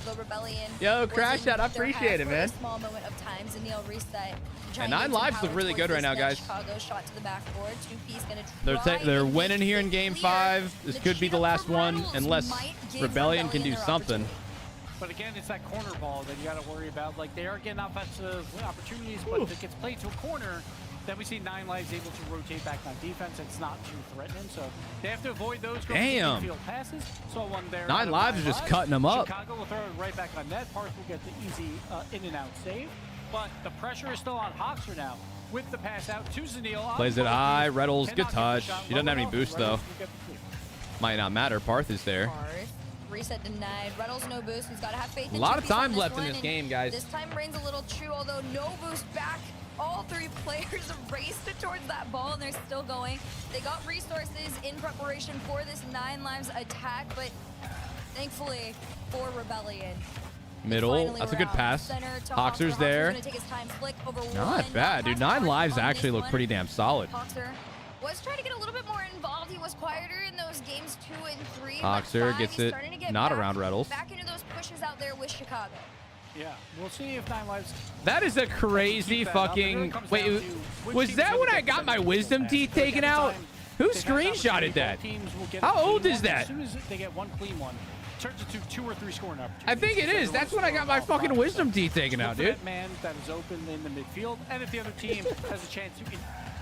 S10: the Rebellion.
S1: Yo, Crash Out, I appreciate it, man.
S10: A small moment of time. Zanil reset.
S1: And 9 lives look really good right now, guys.
S10: Chicago shot to the backboard. 2Piece gonna
S1: They're winning here in Game 5. This could be the last one, unless Rebellion can do something.
S13: But again, it's that corner ball that you got to worry about. Like, they are getting offensive opportunities, but if it gets played to a corner, then we see 9 lives able to rotate back on defense. It's not too threatening, so they have to avoid those
S1: Damn.
S13: field passes. Saw one there.
S1: 9 lives are just cutting them up.
S13: Chicago will throw it right back on net. Parth will get the easy in and out save. But the pressure is still on Hoxer now with the pass out to Zanil.
S1: Plays it high. Reddles, good touch. He doesn't have any boost, though. Might not matter. Parth is there.
S10: Reset denied. Reynolds no boost. He's got to have faith in
S1: A lot of
S10: 2Piece
S1: time
S10: on
S1: left in
S10: one,
S1: this
S10: and
S1: game, guys.
S10: This time reigns a little true, although no boost back. All 3 players raced towards that ball, and they're still going. They got resources in preparation for this 9 lives attack, but thankfully for Rebellion.
S1: Middle. That's a good pass. Hoxer's there. Not bad, dude. 9 lives actually look pretty damn solid.
S10: Hoxer was trying to get a little bit more involved. He was quieter in those games 2 and 3.
S1: Hoxer gets it not around Reddles.
S10: Back into those pushes out there with Chicago.
S13: Yeah, we'll see if 9 lives.
S1: That is a crazy fucking. Wait, was that when I got my wisdom teeth taken out? Who screenshotted that? How old is that?
S13: As soon as they get one clean one, turns into 2 or 3 scoring opportunities.
S1: I think it is. That's when I got my fucking wisdom teeth taken out, dude.
S13: That man that is open in the midfield, and if the other team has a chance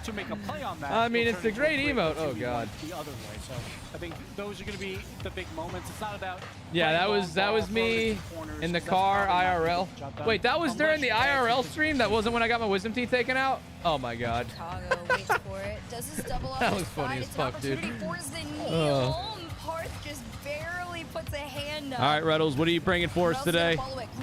S13: to make a play on that.
S1: I mean,
S13: it'll
S1: it's
S13: turn
S1: a great
S13: into
S1: emote.
S13: play
S1: Oh god.
S13: The other way. So I think those are going to be the big moments. It's not about.
S1: Yeah, that was me in the car IRL. Wait, that was during the IRL stream. That wasn't when I got my wisdom teeth taken out. Oh my god.
S10: Chicago waits for it. Does this double off
S1: That
S10: his
S1: was funny
S10: side?
S1: as
S10: It's
S1: fuck,
S10: an
S1: dude.
S10: opportunity for Zenil. Parth just barely puts a hand up.
S1: All right, Reddles, what are you bringing for us today?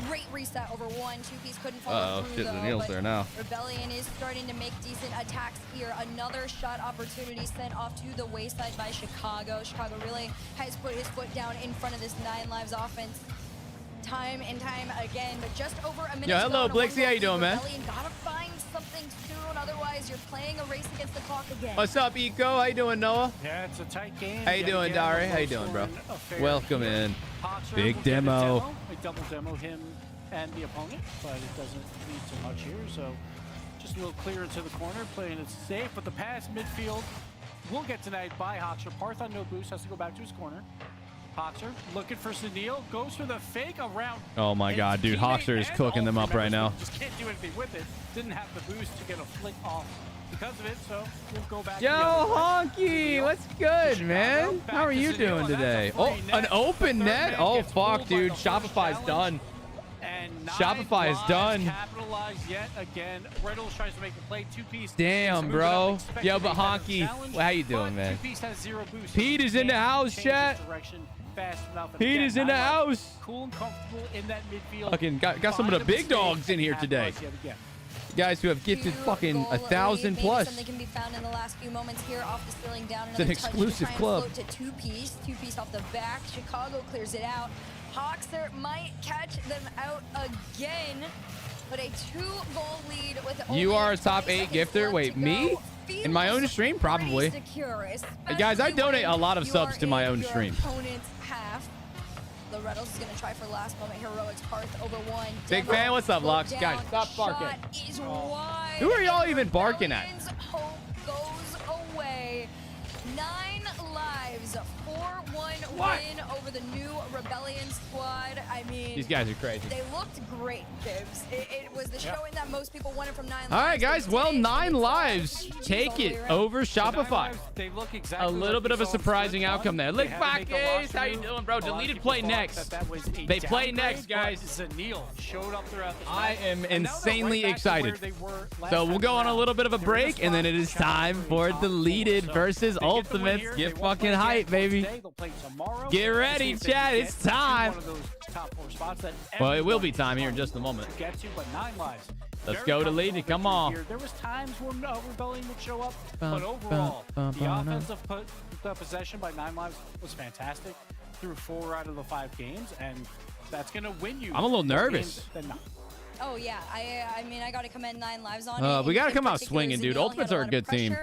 S10: Great reset over 1. 2-piece couldn't follow through,
S1: Shit,
S10: though,
S1: Zenil's
S10: but
S1: there now.
S10: Rebellion is starting to make decent attacks here. Another shot opportunity sent off to the wayside by Chicago. Chicago really has put his foot down in front of this 9 Lives offense time and time again, but just over a minute.
S1: Yo, hello, Blixie. How you doing, man?
S10: Rebellion gotta find something soon, otherwise you're playing a race against the clock again.
S1: What's up, Eco? How you doing, Noah?
S13: Yeah, it's a tight game.
S1: How you doing, Dari? How you doing, bro? Welcome in. Big demo.
S13: We double demo him and the opponent, but it doesn't lead to much here. So just a little clear into the corner, playing it safe. But the pass midfield will get denied by Hoxer. Parth on no boost, has to go back to his corner. Hoxer looking for Zenil, goes for the fake around.
S1: Oh my god, dude. Hoxer is cooking them up right now.
S13: Just can't do anything with it. Didn't have the boost to get a flick off because of it, so we'll go back.
S1: Yo, Honky, what's good, man? How are you doing today? Oh, an open net? Oh, fuck, dude. Shopify's done. Shopify is done.
S13: Capitalize yet again. Reynolds tries to make the play. 2-piece.
S1: Damn, bro. Yo, but Honky, how you doing, man?
S13: 2-piece has 0 boost.
S1: Pete is in the house, chat. Pete is in the house.
S13: Cool and comfortable in that midfield.
S1: Fucking got some of the big dogs in here today. Guys who have gifted fucking 1,000 plus.
S10: Something can be found in the last few moments here off the ceiling down.
S1: It's an exclusive club.
S10: To 2-piece. 2-piece off the back. Chicago clears it out. Hoxer might catch them out again, but a 2-goal lead with
S1: You are a top 8 gifter. Wait, me? In my own stream? Probably. Hey, guys, I donate a lot of subs to my own stream.
S10: Opponent's half. The Reddles is going to try for last moment heroics. Parth over 1.
S1: Big fan. What's up, Lux? Guys, stop barking. Who are y'all even barking at?
S10: Hope goes away. 9 lives. 4-1 win over the new Rebellion squad. I mean,
S1: These guys are crazy.
S10: They looked great, Gibbs. It was the showing that most people wanted from 9 lives.
S1: All right, guys. Well, 9 lives. Take it over Shopify.
S13: They look exactly
S1: a little bit of a surprising outcome there. Lick back, guys. How you doing, bro? Deleted play next. They play next, guys.
S13: Zenil showed up throughout the
S1: I am insanely excited. So we'll go on a little bit of a break, and then it is time for Deleted versus Ultimates. Get fucking hype, baby. Get ready, chat. It's time. Well, it will be time here in just a moment. Let's go Deleted. Come on.
S13: There was times when Rebellion would show up, but overall, the offensive possession by 9 lives was fantastic through 4 out of the 5 games, and that's going to win you.
S1: I'm a little nervous.
S10: Oh, yeah. I mean, I got to commend 9 lives on it.
S1: We got to come out swinging, dude. Ultimates are a good team.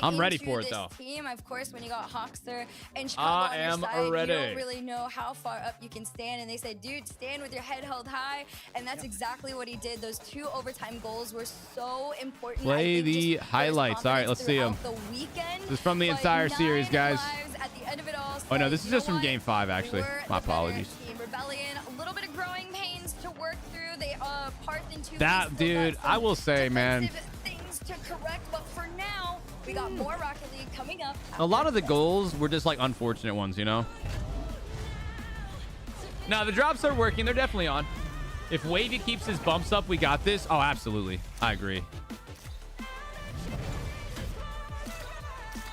S1: I'm ready for it, though.
S10: Team, of course, when you got Hoxer and Chicago on your side,
S1: ready.
S10: you don't really know how far up you can stand. And they said, dude, stand with your head held high. And that's exactly what he did. Those 2 overtime goals were so important.
S1: Play the highlights. All right, let's see them. This is from the entire series, guys. Oh, no, this is just from Game 5, actually. My apologies.
S10: Rebellion, a little bit of growing pains to work through. They Parth into
S1: that, dude, I will say, man.
S10: Things to correct, but for now, we got more Rocket League coming up.
S1: A lot of the goals were just like unfortunate ones, you know? No, the drops are working. They're definitely on. If Wavy keeps his bumps up, we got this. Oh, absolutely. I agree.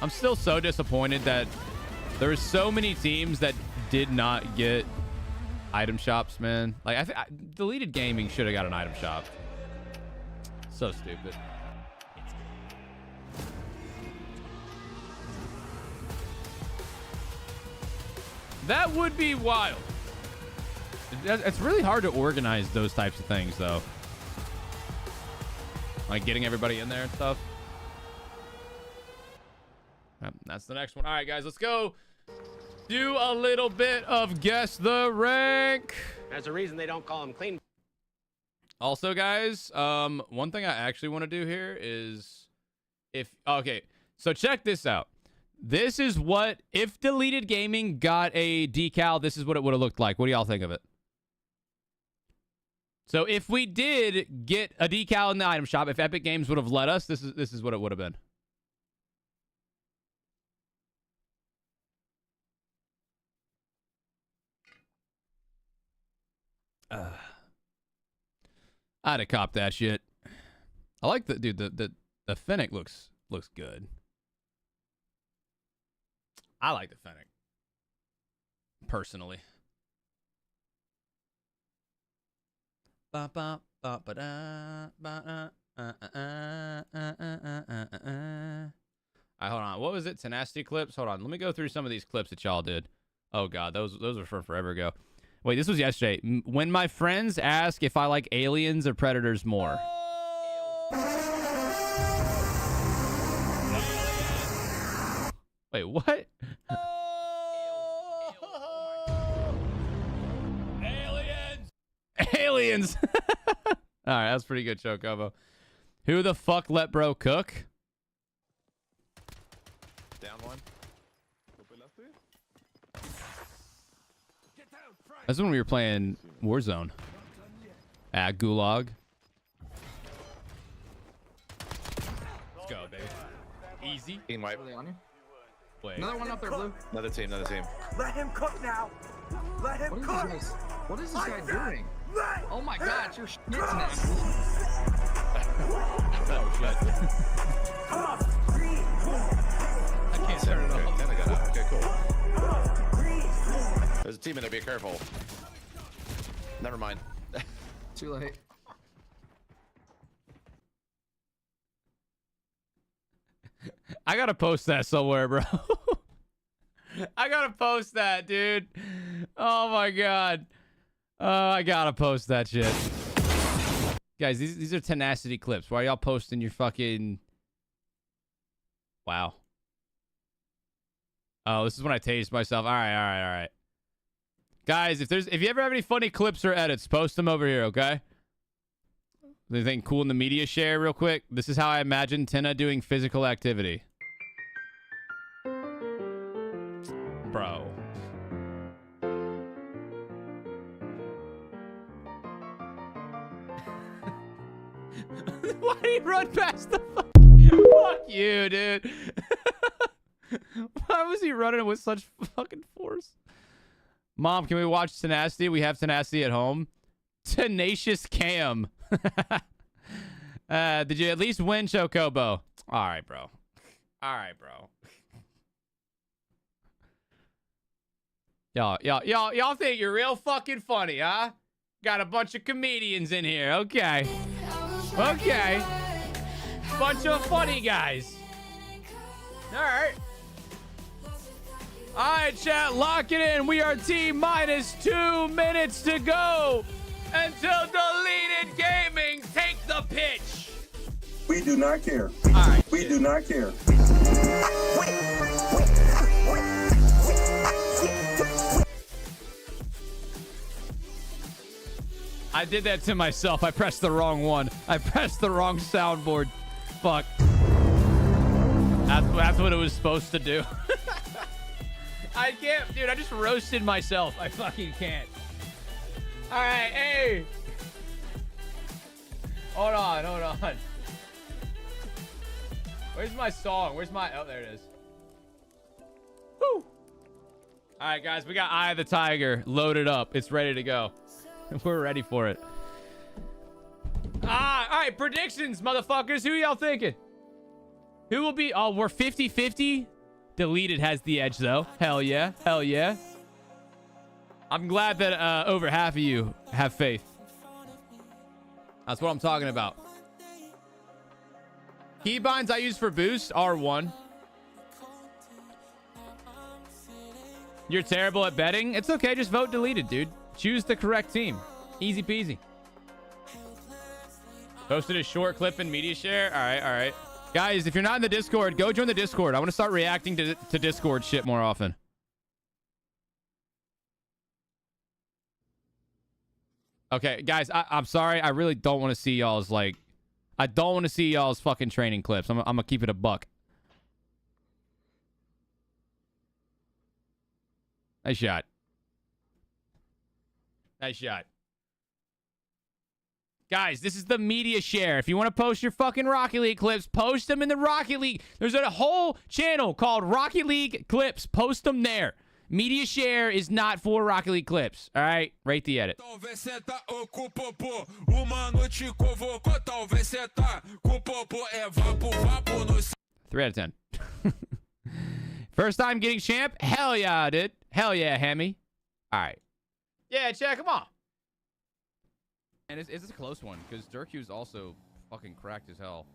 S1: I'm still so disappointed that there's so many teams that did not get item shops, man. Like, Deleted Gaming should have got an item shop. So stupid. That would be wild. It's really hard to organize those types of things, though. Like getting everybody in there and stuff. That's the next one. All right, guys, let's go do a little bit of Guess the Rank.
S14: There's a reason they don't call them clean.
S1: Also, guys, one thing I actually want to do here is okay, so check this out. This is what, if Deleted Gaming got a decal, this is what it would have looked like. What do y'all think of it? So if we did get a decal in the item shop, if Epic Games would have let us, this is what it would have been. I'd have copped that shit. I like the dude. The Fennec looks good. I like the Fennec personally. All right, hold on. What was it? Tenacity clips? Hold on. Let me go through some of these clips that y'all did. Oh god, those were from forever ago. Wait, this was yesterday. When my friends ask if I like aliens or predators more. Wait, what? Aliens! All right, that's pretty good, Chocobo. Who the fuck let bro cook?
S4: Down one.
S1: That's when we were playing Warzone. Gulag. Let's go, baby. Easy.
S4: Team wipe.
S1: Wait.
S15: Another one up there, Blue.
S4: Another team, another team.
S16: Let him cook now. Let him cook.
S15: What is this guy doing? Oh my god, you're shit now.
S4: Oh, shit.
S15: I can't turn it off.
S4: Kinda got out. Okay, cool. There's a team in there, be careful. Never mind.
S15: Too late.
S1: I gotta post that somewhere, bro. I gotta post that, dude. Oh my god. I gotta post that shit. Guys, these are tenacity clips. Why are y'all posting your fucking... Wow. Oh, this is when I taste myself. All right. Guys, if you ever have any funny clips or edits, post them over here, okay? Anything cool in the media share real quick? This is how I imagine Tina doing physical activity. Bro. Why did he run past the fuck you, dude? Why was he running with such fucking force? Mom, can we watch Tenacity? We have Tenacity at home. Tenacious Cam. Did you at least win, Chocobo? All right, bro. Y'all think you're real fucking funny, huh? Got a bunch of comedians in here. Okay. Bunch of funny guys. All right. All right, chat, lock it in. We are T-2 minutes to go until Deleted Gaming take the pitch.
S16: We do not care.
S1: All right.
S16: We do not care.
S1: I did that to myself. I pressed the wrong one. I pressed the wrong soundboard. Fuck. That's what it was supposed to do. I can't, dude. I just roasted myself. I fucking can't. All right, hey. Hold on. Where's my song? Oh, there it is. Woo. All right, guys. We got Eye of the Tiger loaded up. It's ready to go. We're ready for it. All right. Predictions, motherfuckers. Who y'all thinking? Who will be? Oh, we're 50-50. Deleted has the edge, though. Hell yeah. I'm glad that over half of you have faith. That's what I'm talking about. Keybinds I use for boost, R1. You're terrible at betting? It's okay. Just vote Deleted, dude. Choose the correct team. Easy peasy. Posted a short clip in media share. All right. Guys, if you're not in the Discord, go join the Discord. I want to start reacting to Discord shit more often. Okay, guys, I'm sorry. I really don't want to see y'all's, like... I don't want to see y'all's fucking training clips. I'm going to keep it a buck. Nice shot. Nice shot. Guys, this is the media share. If you want to post your fucking Rocket League clips, post them in the Rocket League. There's a whole channel called Rocket League Clips. Post them there. Media share is not for Rocket League clips. All right? Rate the edit. 3 out of 10. First time getting champ? Hell yeah, dude. Hell yeah, Hemi. All right. Yeah, Chad, come on. And it's a close one because Durku's also fucking cracked as hell.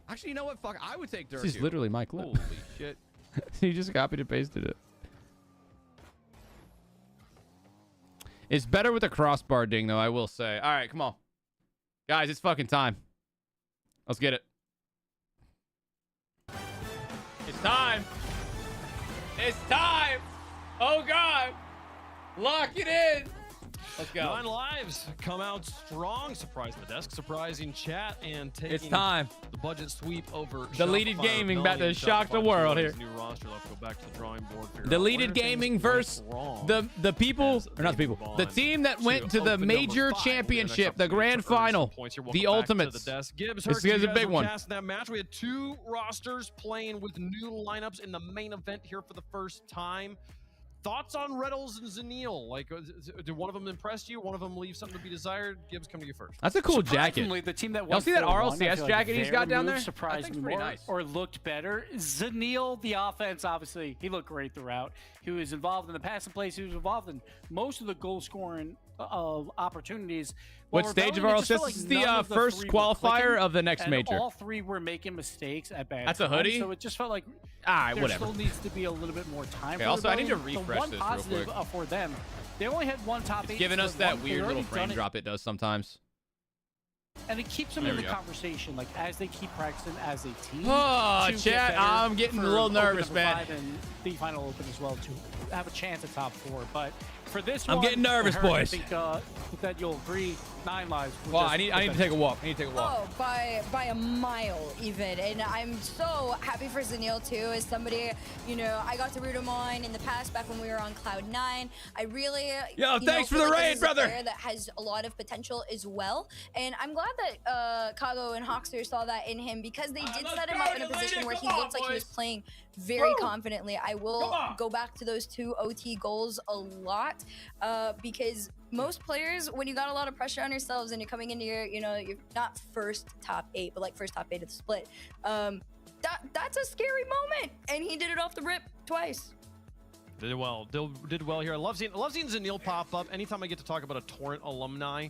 S1: Actually, you know what? Fuck, I would take Durku. This is literally my clip. Holy shit. You just copied and pasted it. It's better with a crossbar ding, though, I will say. All right, come on. Guys, it's fucking time. Let's get it. It's time. It's time. Oh, God. Lock it in. Let's go.
S3: 9 lives come out strong. Surprising the desk, surprising chat, and taking
S1: It's time.
S3: The budget sweep over.
S1: Deleted
S3: Shopify
S1: Gaming about to
S3: Rebellion.
S1: shock the
S3: Shopify
S1: world here.
S3: New roster. Let's go back to the drawing board. figure out
S1: Deleted
S3: where
S1: Gaming
S3: things
S1: versus
S3: went wrong
S1: the people,
S3: as
S1: or not the
S3: they
S1: people,
S3: move
S1: the
S3: on
S1: team that went to the
S3: open
S1: major
S3: number 5.
S1: championship, the
S3: Next
S1: grand
S3: opportunity to earn some
S1: final,
S3: points here.
S1: the
S3: Welcome back to
S1: ultimates.
S3: the desk. Gibbs,
S1: This
S3: Herc,
S1: is
S3: you
S1: a
S3: guys
S1: big
S3: were
S1: one.
S3: cast in that match. We had 2 rosters playing with new lineups in the main event here for the first time. Thoughts on Reddles and Zanil? Like, did one of them impress you? One of them leave something to be desired? Gibbs, come to you first.
S1: That's a cool jacket.
S13: Surprisingly, the team that
S1: Y'all
S13: went
S1: see that
S13: 4-1, I
S1: RLCS
S13: feel
S1: jacket he's
S13: their
S1: got down
S13: move
S1: there?
S13: Surprised
S1: That
S13: me
S1: thing's pretty
S13: more,
S1: nice.
S13: or looked better. Zanil, the offense, obviously, he looked great throughout. He was involved in the passing plays. He was involved in most of the goal scoring opportunities.
S1: What
S13: While
S1: stage of
S13: Rebellion, it just
S1: RLCS?
S13: felt like
S1: This is the
S13: none of
S1: first
S13: 3 were
S1: qualifier
S13: clicking,
S1: of the next
S13: and
S1: major.
S13: all 3 were making mistakes at bad
S1: That's a
S13: times,
S1: hoodie?
S13: So it just felt like there
S1: whatever.
S13: still needs to be a little bit more time.
S1: Okay,
S13: for
S1: also, I need to
S13: Rebellion.
S1: refresh
S13: the one
S1: this real
S13: positive,
S1: quick.
S13: for them, they only had 1 top 8.
S1: It's giving us
S13: split
S1: that
S13: one. They'd
S1: weird little
S13: already
S1: frame
S13: done it.
S1: drop it does sometimes.
S13: And it keeps them
S1: There
S13: in
S1: we
S13: the
S1: go.
S13: conversation, like as they keep practicing as a team.
S1: Oh,
S13: to get
S1: chat,
S13: better
S1: I'm getting a
S13: for
S1: little
S13: Open
S1: nervous,
S13: number
S1: man.
S13: 5 and the final open as well to have a chance at top 4. But for this
S1: I'm
S13: one,
S1: getting nervous,
S13: Herc,
S1: boys.
S13: I think that you'll agree. 9 lives.
S1: Well, I need to take a walk. I need to take a walk.
S10: Oh, by a mile even. And I'm so happy for Zanil too, as somebody, you know, I got to root him on in the past back when we were on Cloud 9. I really
S1: thanks for the
S10: feel like
S1: raid,
S10: this is a
S1: brother.
S10: player that has a lot of potential as well. And I'm glad that Kago and Hawkster saw that in him, because they did set him up in a position where he looked like he was playing very confidently. I will go back to those 2 OT goals a lot because most players, when you got a lot of pressure on yourselves and you're coming into your, you know, you're not first top 8, but like first top 8 of the split, that's a scary moment. And he did it off the rip twice.
S3: Did well. Did well here. I love seeing Zanil pop up. Anytime I get to talk about a Torrent alumni,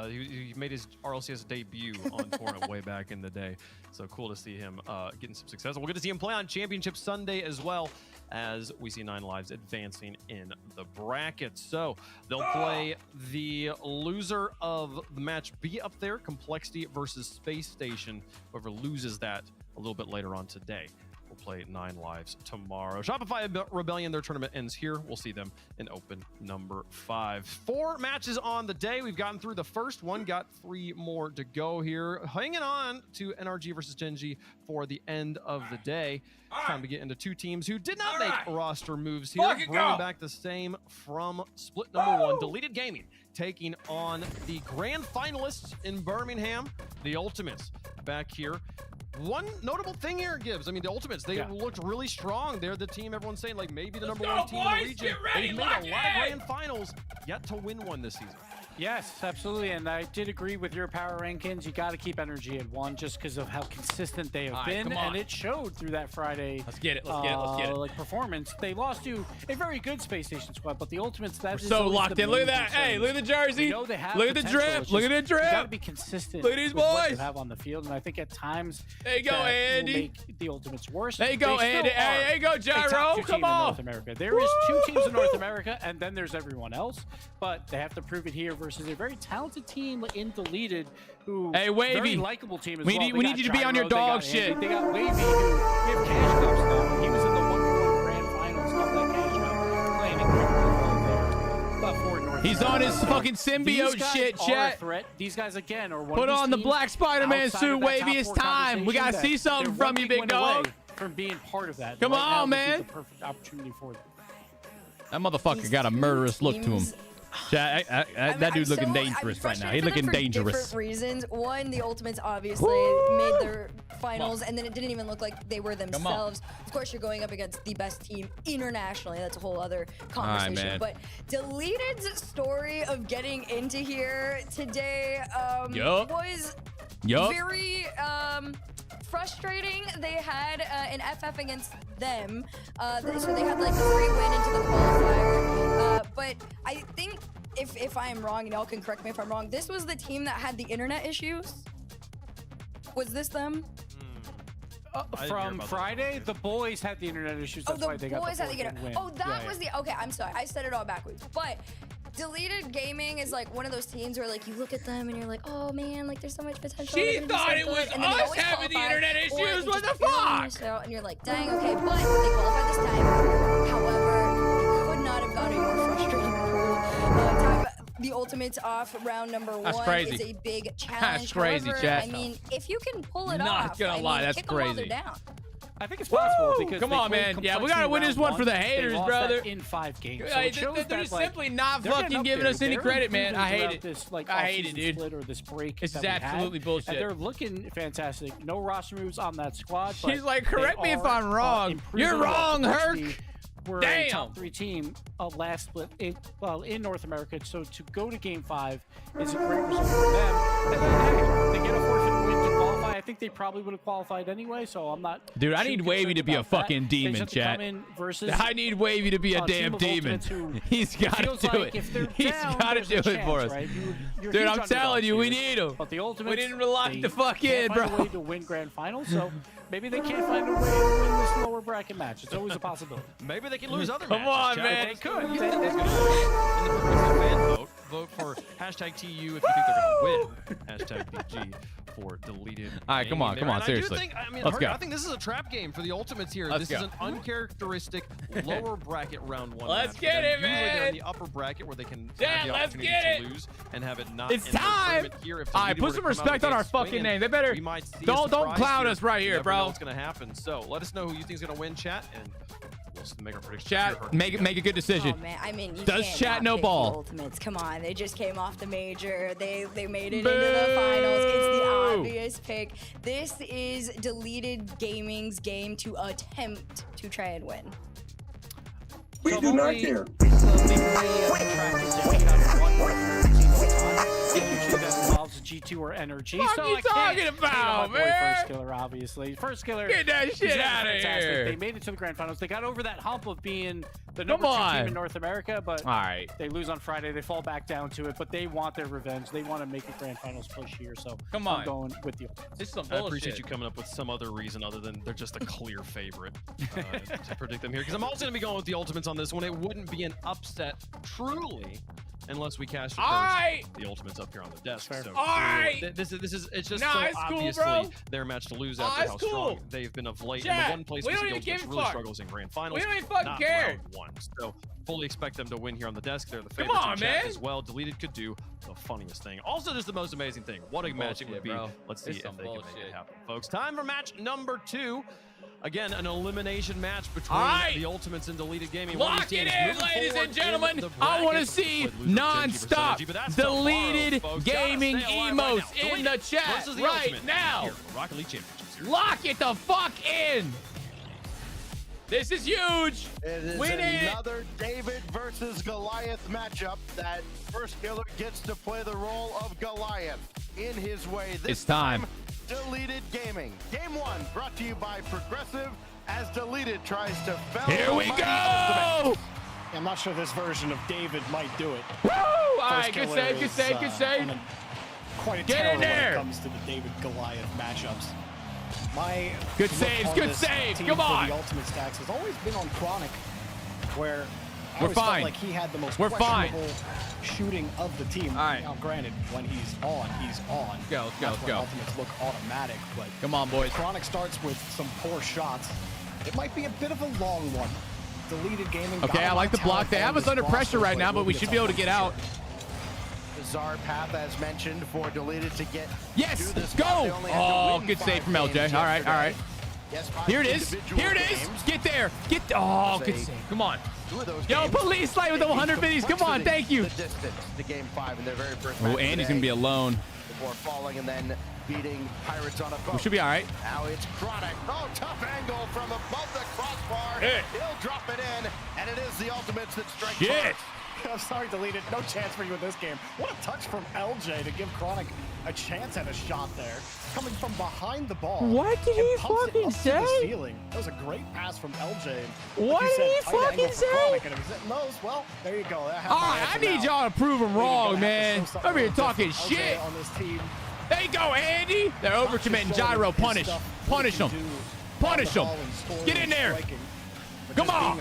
S3: he made his RLCS debut on Torrent way back in the day. So cool to see him getting some success. And we'll get to see him play on Championship Sunday as well, as we see 9 lives advancing in the bracket. So they'll play the loser of the match B up there, Complexity versus Space Station. Whoever loses that a little bit later on today will play 9 lives tomorrow. Shopify Rebellion, their tournament ends here. We'll see them in open number 5. 4 matches on the day. We've gotten through the first one, got 3 more to go here. Hanging on to NRG versus Genji for the end of the day. Time to get into 2 teams who did not make roster moves here. Bringing back the same from split number 1, Deleted Gaming, taking on the grand finalists in Birmingham, the Ultimates. Back here. One notable thing here, Gibbs. I mean, the Ultimates, they looked really strong. They're the team everyone's saying, like, maybe the number 1 team in the region. They've made a lot of grand finals, yet to win one this season.
S13: Yes, absolutely, and I did agree with your power rankings. You got to keep energy at 1 just because of how consistent they have been, and it showed through that Friday.
S1: Let's get it. Let's get it. Let's get it.
S13: Like performance, they lost to a very good Space Station squad, but the Ultimates, that is
S1: so
S13: always
S1: locked
S13: the
S1: in. Look at
S13: main
S1: that.
S13: concern.
S1: Hey, look at the jersey.
S13: We know they have
S1: look at the
S13: potential.
S1: drip.
S13: It's
S1: Look at
S13: just,
S1: the drip.
S13: You got to be consistent.
S1: Look at these
S13: with what
S1: boys.
S13: you have on the field, and I think at times
S1: there you go,
S13: that
S1: Andy.
S13: will make the Ultimates worse.
S1: There you go, Andy. Hey, there you go, Gyro. Come on.
S13: North America. There is 2 teams in North America, and then there's everyone else. But they have to prove it here versus a very talented team in Deleted, who very likable team as well.
S1: We need you to be on your dog shit.
S13: They got Wavy, who we have Cash Cups now. He was in the 1-1 grand finals of that Cash Cup, playing incredibly well there.
S1: He's on his fucking symbiote shit, chat.
S13: These guys again are one
S1: Put
S13: of these
S1: on the
S13: teams
S1: black Spider-Man
S13: outside
S1: suit,
S13: of that
S1: Wavy.
S13: top
S1: It's
S13: 4
S1: time. We gotta
S13: conversation
S1: see something
S13: that
S1: from you,
S13: they're
S1: big
S13: one big win
S1: dog.
S13: away from being part of that.
S1: Come
S13: Right now,
S1: on,
S13: this is
S1: man.
S13: the perfect opportunity for them.
S1: That motherfucker got a murderous look to him. Chat, that dude's looking dangerous right now. He's looking dangerous.
S10: Different reasons. One, the Ultimates obviously made their finals, and then it didn't even look like they were themselves. Of course, you're going up against the best team internationally. That's a whole other conversation. But Deleted's story of getting into here today was very frustrating. They had an FF against them, so they had like a free win into the qualifier. But I think if I am wrong, and y'all can correct me if I'm wrong, this was the team that had the internet issues. Was this them?
S13: From Friday, the boys had the internet issues. That's why they got the win.
S10: Oh, that was the. Okay, I'm sorry. I said it all backwards. But Deleted Gaming is like one of those teams where like you look at them and you're like, oh man, like there's so much potential.
S1: She thought it was us having the internet issues. What the fuck?
S10: And you're like, dang, okay, but they qualified this time. However, you could not have got a more frustrating pool. The Ultimates off round number 1 is a big challenge.
S1: That's crazy,
S10: However,
S1: chat.
S10: I mean, if you can pull it off,
S1: Not gonna lie, that's
S10: kick them while they're
S1: crazy.
S10: down.
S13: I think it's possible because
S1: come on, man. Yeah, we gotta win this one for the haters, brother.
S13: In 5 games,
S1: So they're just simply not fucking giving us any credit, man. I hate it.
S13: This, like,
S1: I hate it, dude.
S13: Split or this break
S1: this is
S13: that we
S1: absolutely
S13: had,
S1: bullshit.
S13: And they're looking fantastic. No roster moves on that squad.
S1: She's like, correct me if I'm wrong. You're wrong, Herc.
S13: We're a top 3 team last split in North America, so to go to Game 5 is a great result for them. And then, hey, they get a forfeit win to qualify. I think they probably would have qualified anyway, so I'm not.
S1: Dude, I need Wavy to be a fucking demon, chat. I need Wavy to be a damn demon. He's got to do it. He's got to do it for us. Dude, I'm telling you, we need him.
S13: But the Ultimates,
S1: we didn't rely the fuck in, bro.
S13: Find a way to win grand finals, so maybe they can't find a way to win this lower bracket match. It's always a possibility.
S3: Maybe they can lose other
S1: Come
S3: matches.
S1: on, man.
S3: They could. In the progressive fan vote for hashtag TU if you think they're going to win. Hashtag BG for Deleted.
S1: All right, come on, seriously. Let's go.
S3: I think this is a trap game for the Ultimates here.
S1: Let's
S3: this
S1: go.
S3: is an uncharacteristic lower bracket round 1
S1: Let's
S3: match
S1: get it,
S3: Usually
S1: man.
S3: they're in the upper bracket where they can
S1: Yeah,
S3: have the
S1: let's
S3: opportunity
S1: get
S3: to
S1: it.
S3: lose and have it not.
S1: It's
S3: in the
S1: time.
S3: tournament here. If
S1: All right,
S3: Deleted
S1: put
S3: were to
S1: some
S3: come out
S1: respect on our
S3: against swinging,
S1: fucking name. They better
S3: we might see a
S1: don't
S3: surprise
S1: clown
S3: here.
S1: us right
S3: You
S1: here,
S3: never know
S1: bro.
S3: what's going to happen. So let us know who you think is going to win, chat, and we'll make our predictions.
S1: Chat, make a good decision.
S10: Oh man, I mean, you
S1: Does
S10: can't
S1: chat
S10: not
S1: know
S10: pick
S1: ball?
S10: The Ultimates. Come on, they just came off the major. They made it into the finals. It's the obvious pick. This is Deleted Gaming's game to attempt to try and win.
S16: We do not care.
S13: Usually that involves G2 or Energy.
S1: What
S13: so
S1: are you
S13: I can't
S1: talking about,
S13: hate on my boy
S1: man?
S13: First Killer, obviously. First Killer.
S1: Get that shit out of
S13: fantastic.
S1: here.
S13: They made it to the grand finals. They got over that hump of being the
S1: Come
S13: number 2
S1: on.
S13: team in North America, but
S1: All right.
S13: they lose on Friday. They fall back down to it, but they want their revenge. They want to make a grand finals push here. So
S1: Come on.
S13: I'm going with the.
S1: This is some
S3: I
S1: bullshit.
S3: appreciate you coming up with some other reason other than they're just a clear favorite to predict them here. Because I'm also going to be going with the Ultimates on this one. It wouldn't be an upset, truly, unless we cast the Ultimates up here on the desk. So it's just so obviously their match to lose after how strong they've been of late. And the one place we see the Ultimates really struggles in grand finals.
S1: We don't even fucking care.
S3: Round 1. So fully expect them to win here on the desk. They're the
S1: Come
S3: favorites
S1: on,
S3: in chat
S1: man.
S3: as well. Deleted could do the funniest thing. Also, just the most amazing thing. What a match it would be.
S1: Bro.
S3: Let's see
S1: It's
S3: if
S1: some
S3: they can make
S1: bullshit.
S3: it happen, folks. Time for match number 2. Again, an elimination match between the Ultimates and Deleted Gaming.
S1: Lock it in, ladies and gentlemen. I want to see non-stop Deleted Gaming emotes in the chat right now.
S3: Rocket League Championships here.
S1: Lock it the fuck in. This is huge.
S9: It is
S1: We need
S9: another David versus Goliath matchup that First Killer gets to play the role of Goliath in his way. This
S1: It's time.
S9: Deleted Gaming. Game 1 brought to you by Progressive as Deleted tries to fell
S1: Here we
S9: mighty
S1: go.
S9: Ultimate.
S8: I'm not sure this version of David might do it.
S1: Woo! All
S8: First
S1: right, good
S8: Killer
S1: save, good
S8: is,
S1: save, good save.
S8: Quite a
S1: Get
S8: terror
S1: in there.
S8: when it comes to the David Goliath matchups. My
S1: Good
S8: look
S1: saves,
S8: on
S1: good
S8: this
S1: saves.
S8: team
S1: Come
S8: for
S1: on.
S8: The Ultimate Stacks has always been on Chronic, where I
S1: We're
S8: always felt
S1: fine.
S8: like he had the most
S1: We're fine.
S8: questionable shooting of the team.
S1: All right.
S8: Now, granted, when he's on, he's on.
S1: Let's go, let's go,
S8: That's
S1: let's
S8: when
S1: go.
S8: Ultimates look automatic, but
S1: Come on, boys.
S8: Chronic starts with some poor shots. It might be a bit of a long one. Deleted Gaming.
S1: Okay, I like the block. They have us under pressure right now, but we should be able to get out.
S9: Bizarre path, as mentioned, for Deleted to get
S1: Yes,
S9: to this
S1: go.
S9: spot. They only had to
S1: Oh,
S9: win
S1: good
S9: 5
S1: save from LJ.
S9: games
S1: All right, all right.
S9: yesterday. Yes, 5
S1: Here it is.
S9: individual
S1: Here it is.
S9: games.
S1: Get there. Oh,
S9: That's
S1: good
S9: a
S1: save. Come on.
S9: 2 of those
S1: Yo,
S9: games,
S1: police light with the 150s. Come on, thank you.
S9: The distance to game 5 in their very first
S1: Oh,
S9: match
S1: Andy's
S9: today
S1: gonna be alone.
S9: before falling and then beating Pirates on a boat.
S1: We should be all right.
S9: Now it's Chronic. Oh, tough angle from above the crossbar.
S1: Hit.
S9: He'll drop it in, and it is the Ultimates that strike
S1: Shit.
S9: first.
S8: I'm sorry, deleted. No chance for you in this game. What a touch from LJ to give Chronic a chance at a shot there. Coming from behind the ball.
S1: What did
S8: and
S1: he
S8: pumps it
S1: fucking
S8: up to the
S1: say?
S8: ceiling. That was a great pass from LJ.
S1: What
S8: Like you
S1: did he
S8: said, tight
S1: fucking
S8: angle for
S1: say?
S8: Chronic, and if he's hitting those, well, there you go.
S1: All right, I need y'all to prove him wrong, man. Over here talking shit.
S8: On this team.
S1: There you go, Andy. They're overcommitting Gyro. Punish. Punish him. Punish him. Get in there. Come on.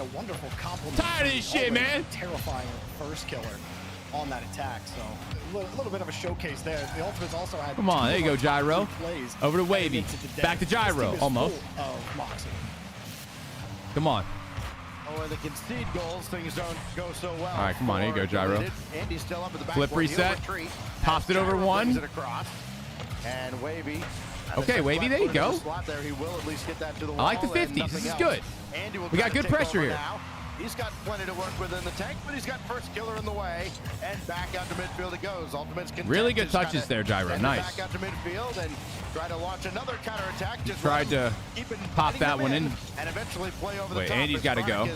S1: Tired of this shit, man.
S8: Terrifying first killer on that attack. So a little bit of a showcase there. The Ultimates also had.
S1: Come on, there you go, Gyro. Over to Wavy. Back to Gyro. Almost. Come on.
S9: Oh, when they concede goals, things don't go so well.
S1: All right, come on. Here you go, Gyro.
S9: Andy's still up at the back.
S1: Flip reset. Pops it over one.
S9: And Wavy.
S1: Okay, Wavy, there you go.
S9: There. He will at least get that to the
S1: I like the
S9: wall and
S1: 50s. This is
S9: nothing
S1: good.
S9: else. Andy will
S1: We got
S9: try to
S1: good
S9: take
S1: pressure
S9: over
S1: here.
S9: now. He's got plenty to work with in the tank, but he's got first killer in the way. And back out to midfield it goes. Ultimates can
S1: Really good touches there, Gyro. Nice.
S9: Back out to midfield and try to launch another counterattack. Just
S1: Tried to pop that one in.
S9: And eventually play over the
S1: Wait,
S9: top.
S1: Andy's got to go.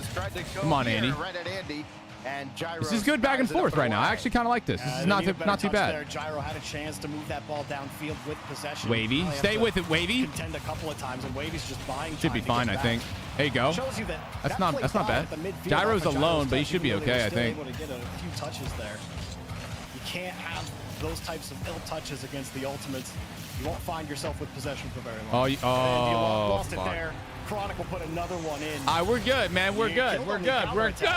S1: Come on, Andy.
S9: Right at Andy. And Gyro
S1: This is good back and forth right now. I actually kind of like this. This is not too bad.
S8: There. Gyro had a chance to move that ball downfield with possession.
S1: Wavy,
S8: Probably
S1: stay
S8: have to
S1: with it, Wavy.
S8: Contend a couple of times, and Wavy's just buying.
S1: Should be fine, I think. There you go.
S8: Shows you that
S1: That's not bad. Gyro's alone, but he should be okay, I think.
S8: Able to get a few touches there. You can't have those types of ill touches against the Ultimates. You won't find yourself with possession for very long.
S1: Oh,
S8: And you lost it
S1: fuck.
S8: there. Chronic will put another one in.
S1: All right, we're good, man. We're good. We're good. We're good.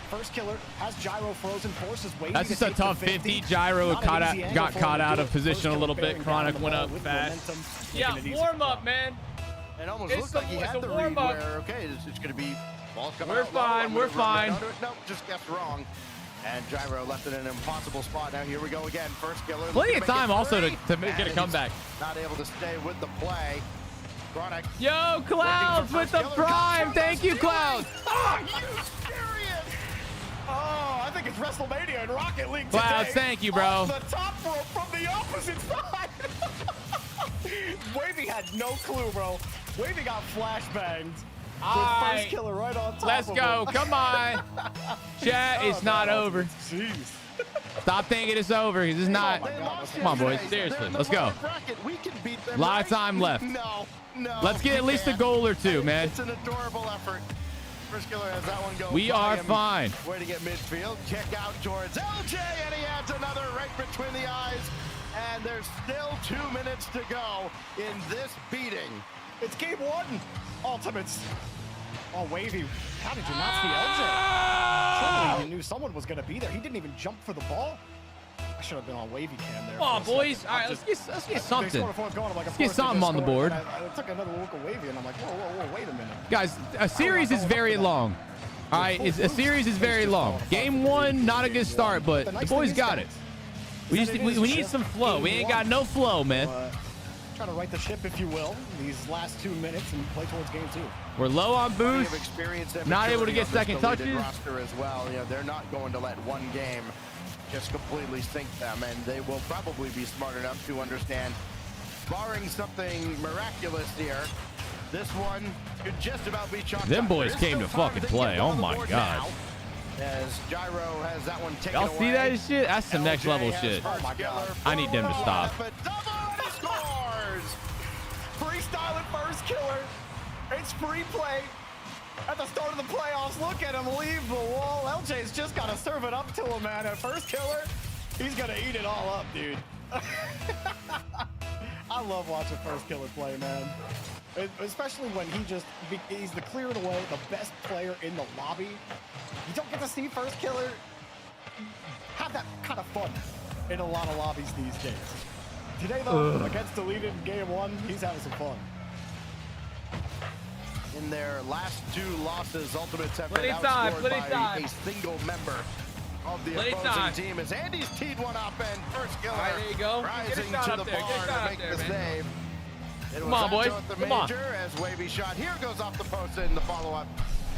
S8: First killer has Gyro frozen, forces Wavy
S1: That's
S8: to
S1: just a
S8: take the
S1: tough 50. Gyro
S8: Not an easy angle
S1: got
S8: for
S1: caught
S8: him to
S1: out
S8: do
S1: of
S8: it.
S1: position
S8: First
S1: a
S8: killer
S1: little bit.
S8: bearing down
S1: Chronic
S8: the
S1: went
S8: ball
S1: up
S8: with
S1: fast.
S8: momentum,
S1: Yeah,
S8: making it easy
S1: warm
S8: for
S1: up,
S8: him.
S1: man.
S9: It almost
S1: It's
S9: looked
S1: a-
S9: like he
S1: it's
S9: had
S1: a
S9: the read
S1: warm-up.
S9: where, okay, it's going to be balls coming
S1: We're
S9: out low.
S1: fine,
S9: I'm
S1: we're
S9: gonna
S1: fine.
S9: run it. No, just guessed wrong. And Gyro left it in an impossible spot. Now here we go again. First killer.
S1: Plenty
S9: looking
S1: of
S9: to make
S1: time
S9: it
S1: also
S9: three.
S1: to get a
S9: And
S1: comeback.
S9: he's not able to stay with the play. Chronic.
S1: Yo, Clouds with the prime. Thank you, Clouds.
S8: Oh, you serious? Oh, I think it's WrestleMania in Rocket League today.
S1: Clouds, thank you, bro.
S8: Off the top rope from the opposite side. Wavy had no clue, bro. Wavy got flashbanged. With first killer right on top
S1: Let's
S8: of
S1: go.
S8: him.
S1: Come on. Chat, it's not over.
S8: Jeez.
S1: Stop thinking it's over. It's not. Come on, boys. Seriously. Let's go. A lot of time left.
S9: No.
S1: Let's get at least a goal or two, man.
S9: It's an adorable effort. First killer has that one go.
S1: We
S9: by
S1: are
S9: him.
S1: fine.
S9: Waiting at midfield. Kick out towards LJ, and he adds another right between the eyes. And there's still 2 minutes to go in this beating.
S8: It's game 1. Ultimates. Oh, Wavy. How did you not see LJ? Surely you knew someone was going to be there. He didn't even jump for the ball. I should have been on Wavy cam there.
S1: Come on,
S8: for a
S1: boys.
S8: second.
S1: All right, let's get something.
S8: Let's
S1: get something on the board.
S8: I took another look at Wavy, and I'm like, whoa, wait a minute.
S1: Guys, a series is very long. All right, a series is very long. Game 1, not a good start, but the boys got it. We need some flow. We ain't got no flow, man.
S8: Trying to right the ship, if you will, these last 2 minutes and play towards game 2.
S1: We're low on boost. Not able to get second touches.
S9: Roster as well. You know, they're not going to let one game just completely sink them, and they will probably be smart enough to understand, barring something miraculous here, this one could just about be chalked
S1: Them
S9: up.
S1: boys
S9: There is
S1: came
S9: still
S1: to
S9: time
S1: fucking
S9: to
S1: play.
S9: get
S1: Oh
S9: on the
S1: my
S9: board
S1: God.
S9: now, as Gyro has that one taken
S1: Y'all see
S9: away.
S1: that shit? That's some next level
S9: LJ
S1: shit.
S9: has first killer
S1: I need them to
S9: for
S1: stop.
S9: but double, and he scores!
S8: Freestyling first killer. It's free play. At the start of the playoffs, look at him leave the wall. LJ's just got to serve it up to him, man. At first killer, he's going to eat it all up, dude. I love watching first killer play, man. Especially when he's the clear away, the best player in the lobby. You don't get to see first killer have that kind of fun in a lot of lobbies these days. Today, though, against Deleted in game 1, he's having some fun.
S9: In their last 2 losses, Ultimates have
S1: Plenty
S9: been
S1: time,
S9: outscored
S1: plenty
S9: by
S1: time.
S9: a single member of the
S1: Plenty
S9: opposing
S1: time.
S9: team. As Andy's teed one up, and first killer
S1: All right, there you go. Get a
S9: rising
S1: shot
S9: to
S1: up
S9: the
S1: there. Get a
S9: bar
S1: shot
S9: to
S1: up
S9: make
S1: there,
S9: the
S1: man.
S9: save. It
S1: Come
S9: was
S1: on, boys.
S9: Anto at the
S1: Come on.
S9: major as Wavy shot. Here goes off the post in the follow-up.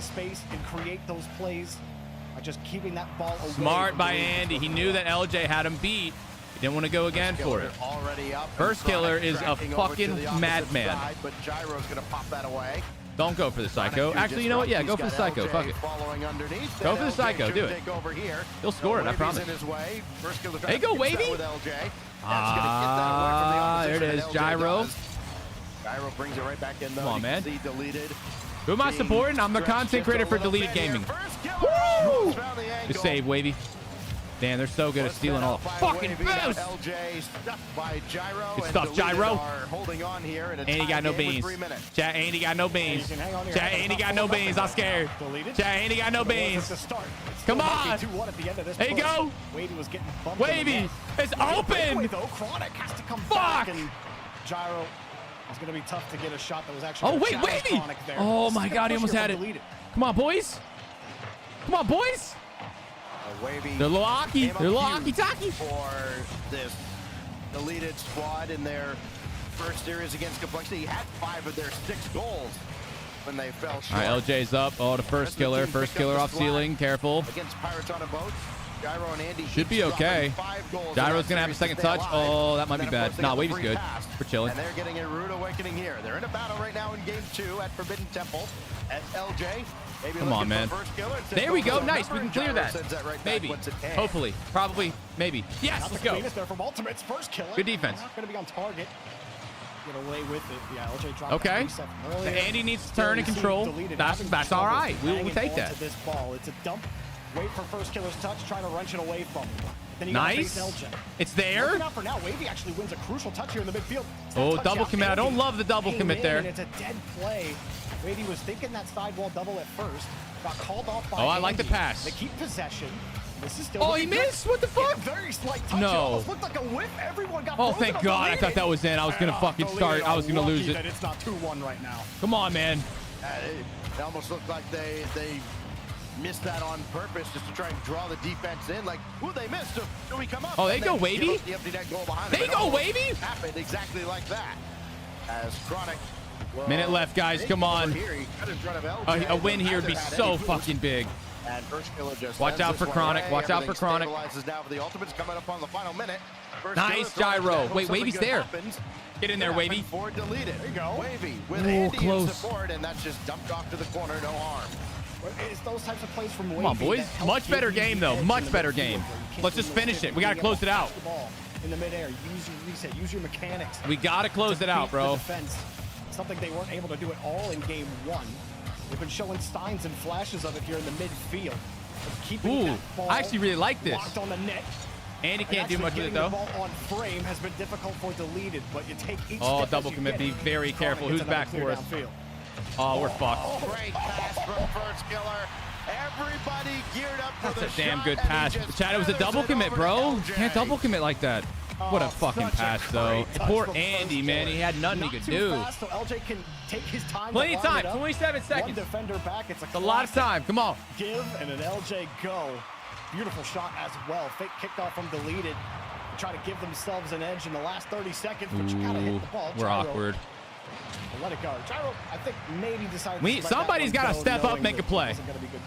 S8: the space and create those plays by just keeping that ball away.
S1: Smart
S8: from
S1: by
S8: the
S1: Andy. He knew that LJ had him beat. Didn't want to go again for it.
S9: Already up.
S1: First killer is a fucking madman.
S9: But Gyro's gonna pop that away.
S1: Don't go for the psycho. Actually, you know what? Yeah, go for the psycho. Fuck it. Go for the psycho. Do it. He'll score it, I promise. Hey, go Wavy. Ah, there it is. Gyro.
S9: Gyro brings it right back in though.
S1: Come on, man.
S9: Deleted.
S1: Who am I supporting? I'm the content creator for Deleted Gaming. Woo! Good save, Wavy. Damn, they're so good at stealing all the fucking boosts.
S9: LJ stuck by Gyro.
S1: Good stuff, Gyro.
S9: Holding on here in a
S1: Ain't got no beans. Chat, ain't got no beans. Chat, ain't got no beans. I'm scared. Chat, ain't got no beans. Come on. There you go. Wavy. It's open. Fuck.
S8: Gyro is going to be tough to get a shot that was actually.
S1: Oh, wait, Wavy. Oh, my God. He almost had it. Come on, boys. Come on, boys.
S9: Wavy.
S1: They're little hockey. They're little hockey-talkie.
S9: For this deleted squad in their first series against Complexity. He had 5 of their 6 goals when they fell short.
S1: All right, LJ's up. Oh, the first killer. First killer off ceiling. Careful.
S9: Against Pirates on a boat. Gyro and Andy
S1: should be okay. Gyro's going to have a second touch. Oh, that might be bad. Nah, Wavy's good. We're chilling.
S9: And they're getting a rude awakening here. They're in a battle right now in game 2 at Forbidden Temple. At LJ.
S1: Come on, man. There we go. Nice. We can clear that. Maybe. Hopefully. Probably. Maybe. Yes. Let's go.
S8: From Ultimate's first killer.
S1: Good defense.
S8: Not going to be on target. Get away with it. Yeah, LJ dropped
S1: okay. Andy needs to turn and control. That's all right. We'll take that.
S8: This ball. It's a dump. Wait for first killer's touch. Try to wrench it away from him. Then he
S1: nice. It's there.
S8: Not for now. Wavy actually wins a crucial touch here in the midfield.
S1: Oh, double commit. I don't love the double commit there.
S8: It's a dead play. Wavy was thinking that sidewall double at first. Got called off by
S1: I like the pass.
S8: They keep possession. This is still
S1: he missed? What the fuck?
S8: Very slight touch.
S1: No.
S8: Looked like a whip. Everyone got
S1: thank God. I thought that was in. I was going to fucking start. I was going to lose it.
S8: It's not 2-1 right now.
S1: Come on, man.
S9: It almost looked like they missed that on purpose just to try and draw the defense in. Like, who they missed? Do we come up?
S1: Oh, they go Wavy?
S9: The empty net goal behind
S1: they go Wavy?
S9: Happened exactly like that. As Chronic.
S1: Minute left, guys. Come on. A win here would be so fucking big.
S9: And first killer just
S1: watch out for Chronic. Watch out for Chronic.
S9: Now for the Ultimates coming up on the final minute.
S1: Nice gyro. Wait, Wavy's there. Get in there, Wavy.
S9: There you
S8: go.
S9: Wavy with Andy in support, and that's just dumped off to the corner. No harm.
S8: It's those types of plays from Wavy.
S1: Come on, boys. Much better game, though. Much better game. Let's just finish it. We got to close it out.
S8: In the midair, use your reset, use your mechanics.
S1: We got to close it out, bro.
S8: Something they weren't able to do at all in game 1. They've been showing signs and flashes of it here in the midfield.
S1: Ooh, I actually really like this.
S8: Locked on the net.
S1: Andy can't do much with it, though.
S8: The ball on frame has been difficult for Deleted, but you take each
S1: double commit. Be very careful. Who's back for us? Oh, we're fucked.
S9: Great pass from first killer. Everybody geared up for
S1: That's a damn good pass. Chad, it was a double commit, bro. Can't double commit like that. What a fucking pass, though. Poor Andy, man. He had nothing he could do.
S8: So LJ can take his time.
S1: Plenty of time. 27 seconds.
S8: One defender back. It's
S1: a lot of time. Come on.
S8: Give and an LJ go. Beautiful shot as well. Fake kicked off from Deleted. Try to give themselves an edge in the last 30 seconds, but you gotta hit the ball.
S1: We're awkward.
S8: Let it go. Gyro, I think maybe decided.
S1: Somebody's got to step up, make a play.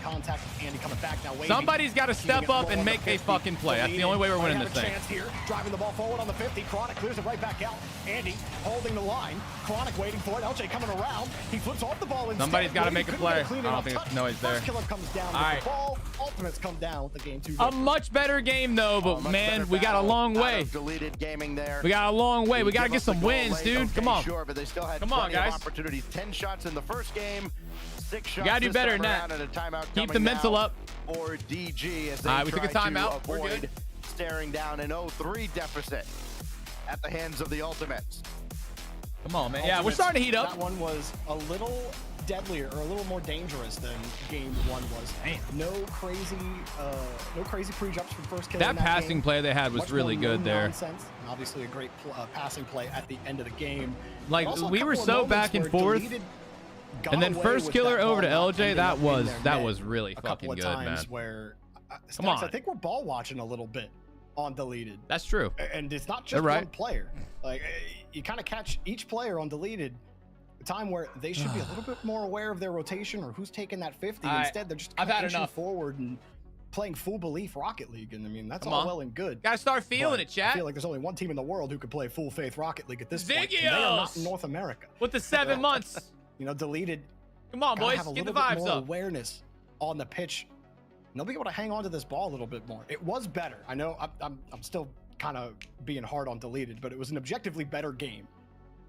S8: Contact. Andy coming back now.
S1: Somebody's got to step up and make a fucking play. That's the only way we're winning this thing.
S8: Here, driving the ball forward on the 50. Chronic clears it right back out. Andy holding the line. Chronic waiting for it. LJ coming around. He flips off the ball.
S1: Somebody's got to make a play. I don't think it's noise there.
S8: Killer comes down with the ball. Ultimates come down with the game 2.
S1: A much better game though, but man, we got a long way.
S9: Deleted gaming there.
S1: We got a long way. We got to get some wins, dude. Come on.
S9: Sure, but they still had
S1: Come on, guys.
S9: Opportunities. 10 shots in the first game. 6 shots.
S1: You got to do better than that. Keep the mental up.
S9: Or DG as
S1: we took a timeout.
S9: We're good. Staring down an 0-3 deficit at the hands of the Ultimates.
S1: Come on, man. Yeah, we're starting to heat up.
S8: That one was a little deadlier or a little more dangerous than game 1 was.
S1: Damn.
S8: No crazy pre-jumps from first kill.
S1: That passing play they had was really good there.
S8: Nonsense. Obviously a great passing play at the end of the game.
S1: Like we were so back and forth. And then first killer over to LJ, that was really fucking good, man.
S8: Where,
S1: come on.
S8: I think we're ball watching a little bit on Deleted.
S1: That's true.
S8: And it's not just one player. Like you kind of catch each player on Deleted a time where they should be a little bit more aware of their rotation or who's taking that 50. Instead, they're just pushing forward and playing full belief Rocket League, and I mean that's all well and good.
S1: Gotta start feeling
S8: but
S1: it, chat.
S8: I feel like there's only one team in the world who could play full faith Rocket League at this point. And they are not in North America.
S1: With the 7 months.
S8: You know, deleted.
S1: Come on, boys,
S8: have a
S1: get the
S8: little bit
S1: vibes
S8: more
S1: up.
S8: Awareness on the pitch. And they'll be able to hang on to this ball a little bit more. It was better. I know I'm still kind of being hard on deleted, but it was an objectively better game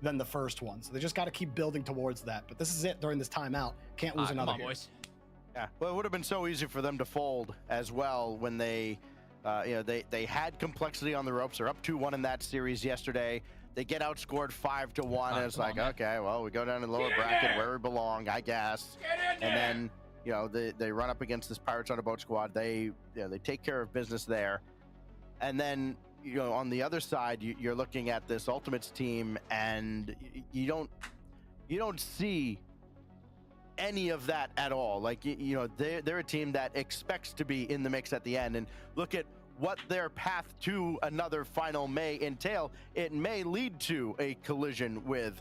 S8: than the first one. So they just got to keep building towards that. But this is it during this timeout. Can't lose another game.
S1: Boys.
S9: Yeah, well, it would have been so easy for them to fold as well when they, they had complexity on the ropes. They're up 2-1 in that series yesterday. They get outscored 5-1, and it's like, okay, well, we go down in the lower bracket where we belong, I guess. And then, you know, they run up against this Pirates on a Boat squad. They take care of business there, and then, you know, on the other side, you're looking at this Ultimates team, and you don't see any of that at all. Like, you know, they're a team that expects to be in the mix at the end, and look at what their path to another final may entail. It may lead to a collision with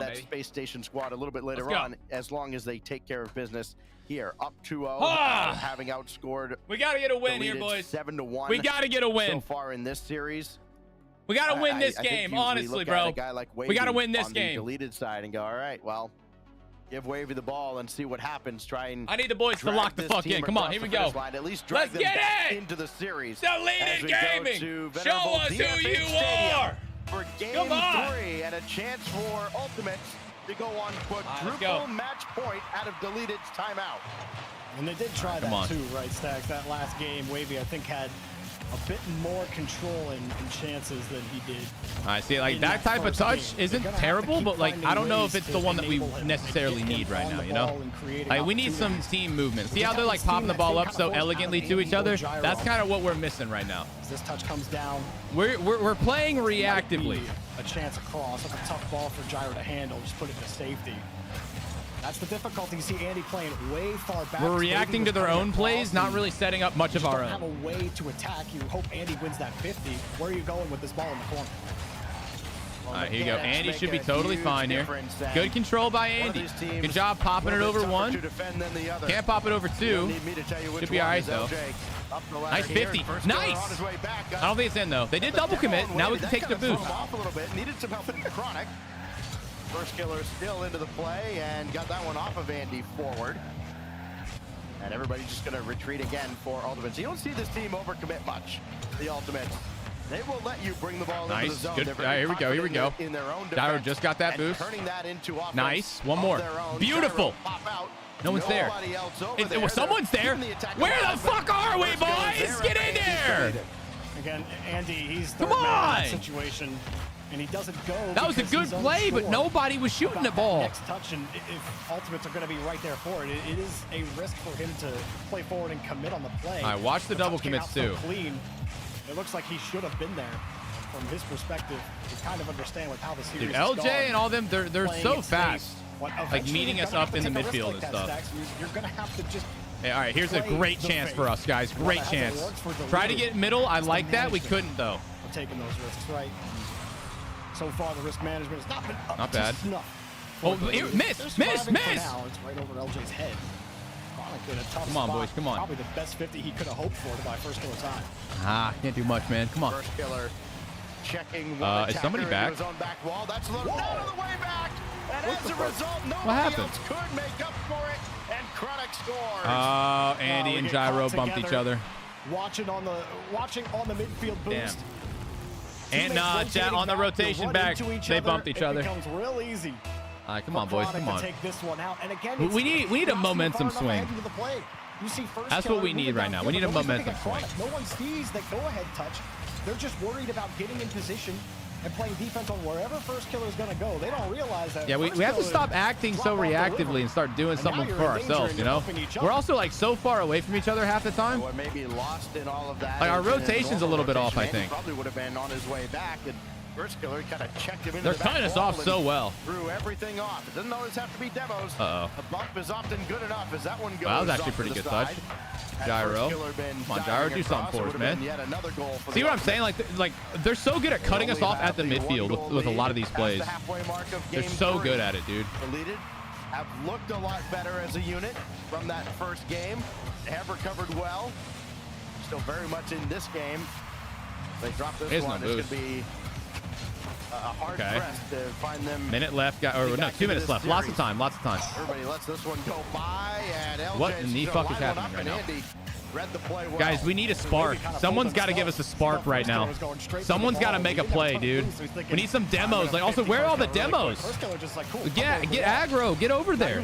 S9: that Space Station squad a little bit later on, as long as they take care of business here. Up 2-0, having outscored.
S1: We got to get a win here, boys.
S9: 7-1.
S1: We got to get a win
S9: so far in this series.
S1: We got to win this game, honestly, bro.
S9: A guy like
S1: we got to win this
S9: on
S1: game.
S9: The deleted side and go, all right, well, give Wavy the ball and see what happens. Try and
S1: I need the boys to lock the fuck in. Come on, here we go.
S9: At least drag
S1: Let's get it
S9: into the series.
S1: Deleted gaming. Show us who you are.
S9: For game 3 and a chance for Ultimates to go on quadruple match point out of Deleted's timeout.
S8: And they did try that too, right, Stacks? That last game, Wavy, I think, had a bit more control and chances than he did.
S1: I see, like that type of touch isn't terrible, but like I don't know if it's the one that we necessarily need right now, you know? Like we need some team movement. See how they're like popping the ball up so elegantly to each other? That's kind of what we're missing right now.
S8: This touch comes down.
S1: We're playing reactively.
S8: A chance across, like a tough ball for Gyro to handle, just put it to safety. That's the difficulty. You see Andy playing way far back.
S1: We're reacting to their own plays, not really setting up much of our own.
S8: Have a way to attack. You hope Andy wins that 50. Where are you going with this ball in the corner?
S1: All right, here you go. Andy should be totally fine here. Good control by Andy. Good job popping it over 1. Can't pop it over 2. Should be all right, though. Nice 50. Nice. I don't think it's in, though. They did double commit. Now we can take the boost.
S9: Off a little bit. Needed some help from Chronic. First killer still into the play and got that one off of Andy forward. And everybody's just going to retreat again for Ultimates. You don't see this team overcommit much, the Ultimates. They will let you bring the ball into the zone.
S1: Good. All right, here we go. Here we go.
S9: In their own
S1: Gyro just got that boost.
S9: Turning that into offense.
S1: Nice. One more. Beautiful. No one's there. Someone's there. Where the fuck are we, boys? Get in there.
S8: Again, Andy, he's third man in that situation. And he doesn't go.
S1: That was a good play, but nobody was shooting the ball.
S8: Next touch, and if Ultimates are going to be right there for it, it is a risk for him to play forward and commit on the play.
S1: All right, watch the double commits too.
S8: So clean. It looks like he should have been there. From his perspective, you kind of understand with how the series
S1: Dude, LJ and all them, they're so fast. Like
S8: Eventually,
S1: meeting us up in the midfield and stuff.
S8: You're going to have to just.
S1: Hey, all right, here's a great chance for us, guys. Great chance. Try to get middle. I like that. We couldn't, though.
S8: We're taking those risks, right? So far, the risk management has not been up
S1: not bad.
S8: to snuff.
S1: Oh, miss!
S8: Now. It's right over LJ's head.
S1: Come on, boys, come on.
S8: Probably the best 50 he could have hoped for to buy first killer time.
S1: Can't do much, man. Come on.
S9: First killer checking
S1: is somebody back?
S9: His own back wall. That's loaded out of the way back. And as a result, nobody else could make up for it. And Chronic scores.
S1: Andy and Gyro bumped each other.
S8: Watching on the midfield boost.
S1: Damn. And chat on the rotation back, they bumped each other.
S8: It becomes real easy.
S1: All right, come on, boys, come on.
S8: Take this one out. And again,
S1: we need a momentum swing. That's what we need right now. We need a momentum swing.
S8: No one sees that go-ahead touch. They're just worried about getting in position and playing defense on wherever first killer is going to go. They don't realize that.
S1: Yeah, we have to stop acting so reactively and start doing something for ourselves, you know? We're also like so far away from each other half the time.
S9: What may be lost in all of that.
S1: Like our rotation's a little bit off, I think.
S9: Probably would have been on his way back. And first killer kind of checked him into
S1: They're cutting us off so well.
S9: Threw everything off. It doesn't always have to be demos.
S1: Uh-oh.
S9: A bump is often good enough as that one goes.
S1: Wow, that was actually pretty good touch. Gyro. Come on, Gyro, do something for us, man. See what I'm saying? Like they're so good at cutting us off at the midfield with a lot of these plays. They're so good at it, dude.
S9: Deleted have looked a lot better as a unit from that first game. They have recovered well. still very much in this game. They drop this
S1: There's
S9: one.
S1: no
S9: It's going to be a hard press to find them.
S1: Minute left. Or no, 2 minutes left. Lots of time. Lots of time.
S9: Everybody lets this one go by. And LJ's
S1: What in the fuck is happening right now?
S9: Read the play well.
S1: Guys, we need a spark. Someone's got to give us a spark right now. Someone's got to make a play, dude. We need some demos. Like, also, where are all the demos? Yeah, get aggro. Get over there.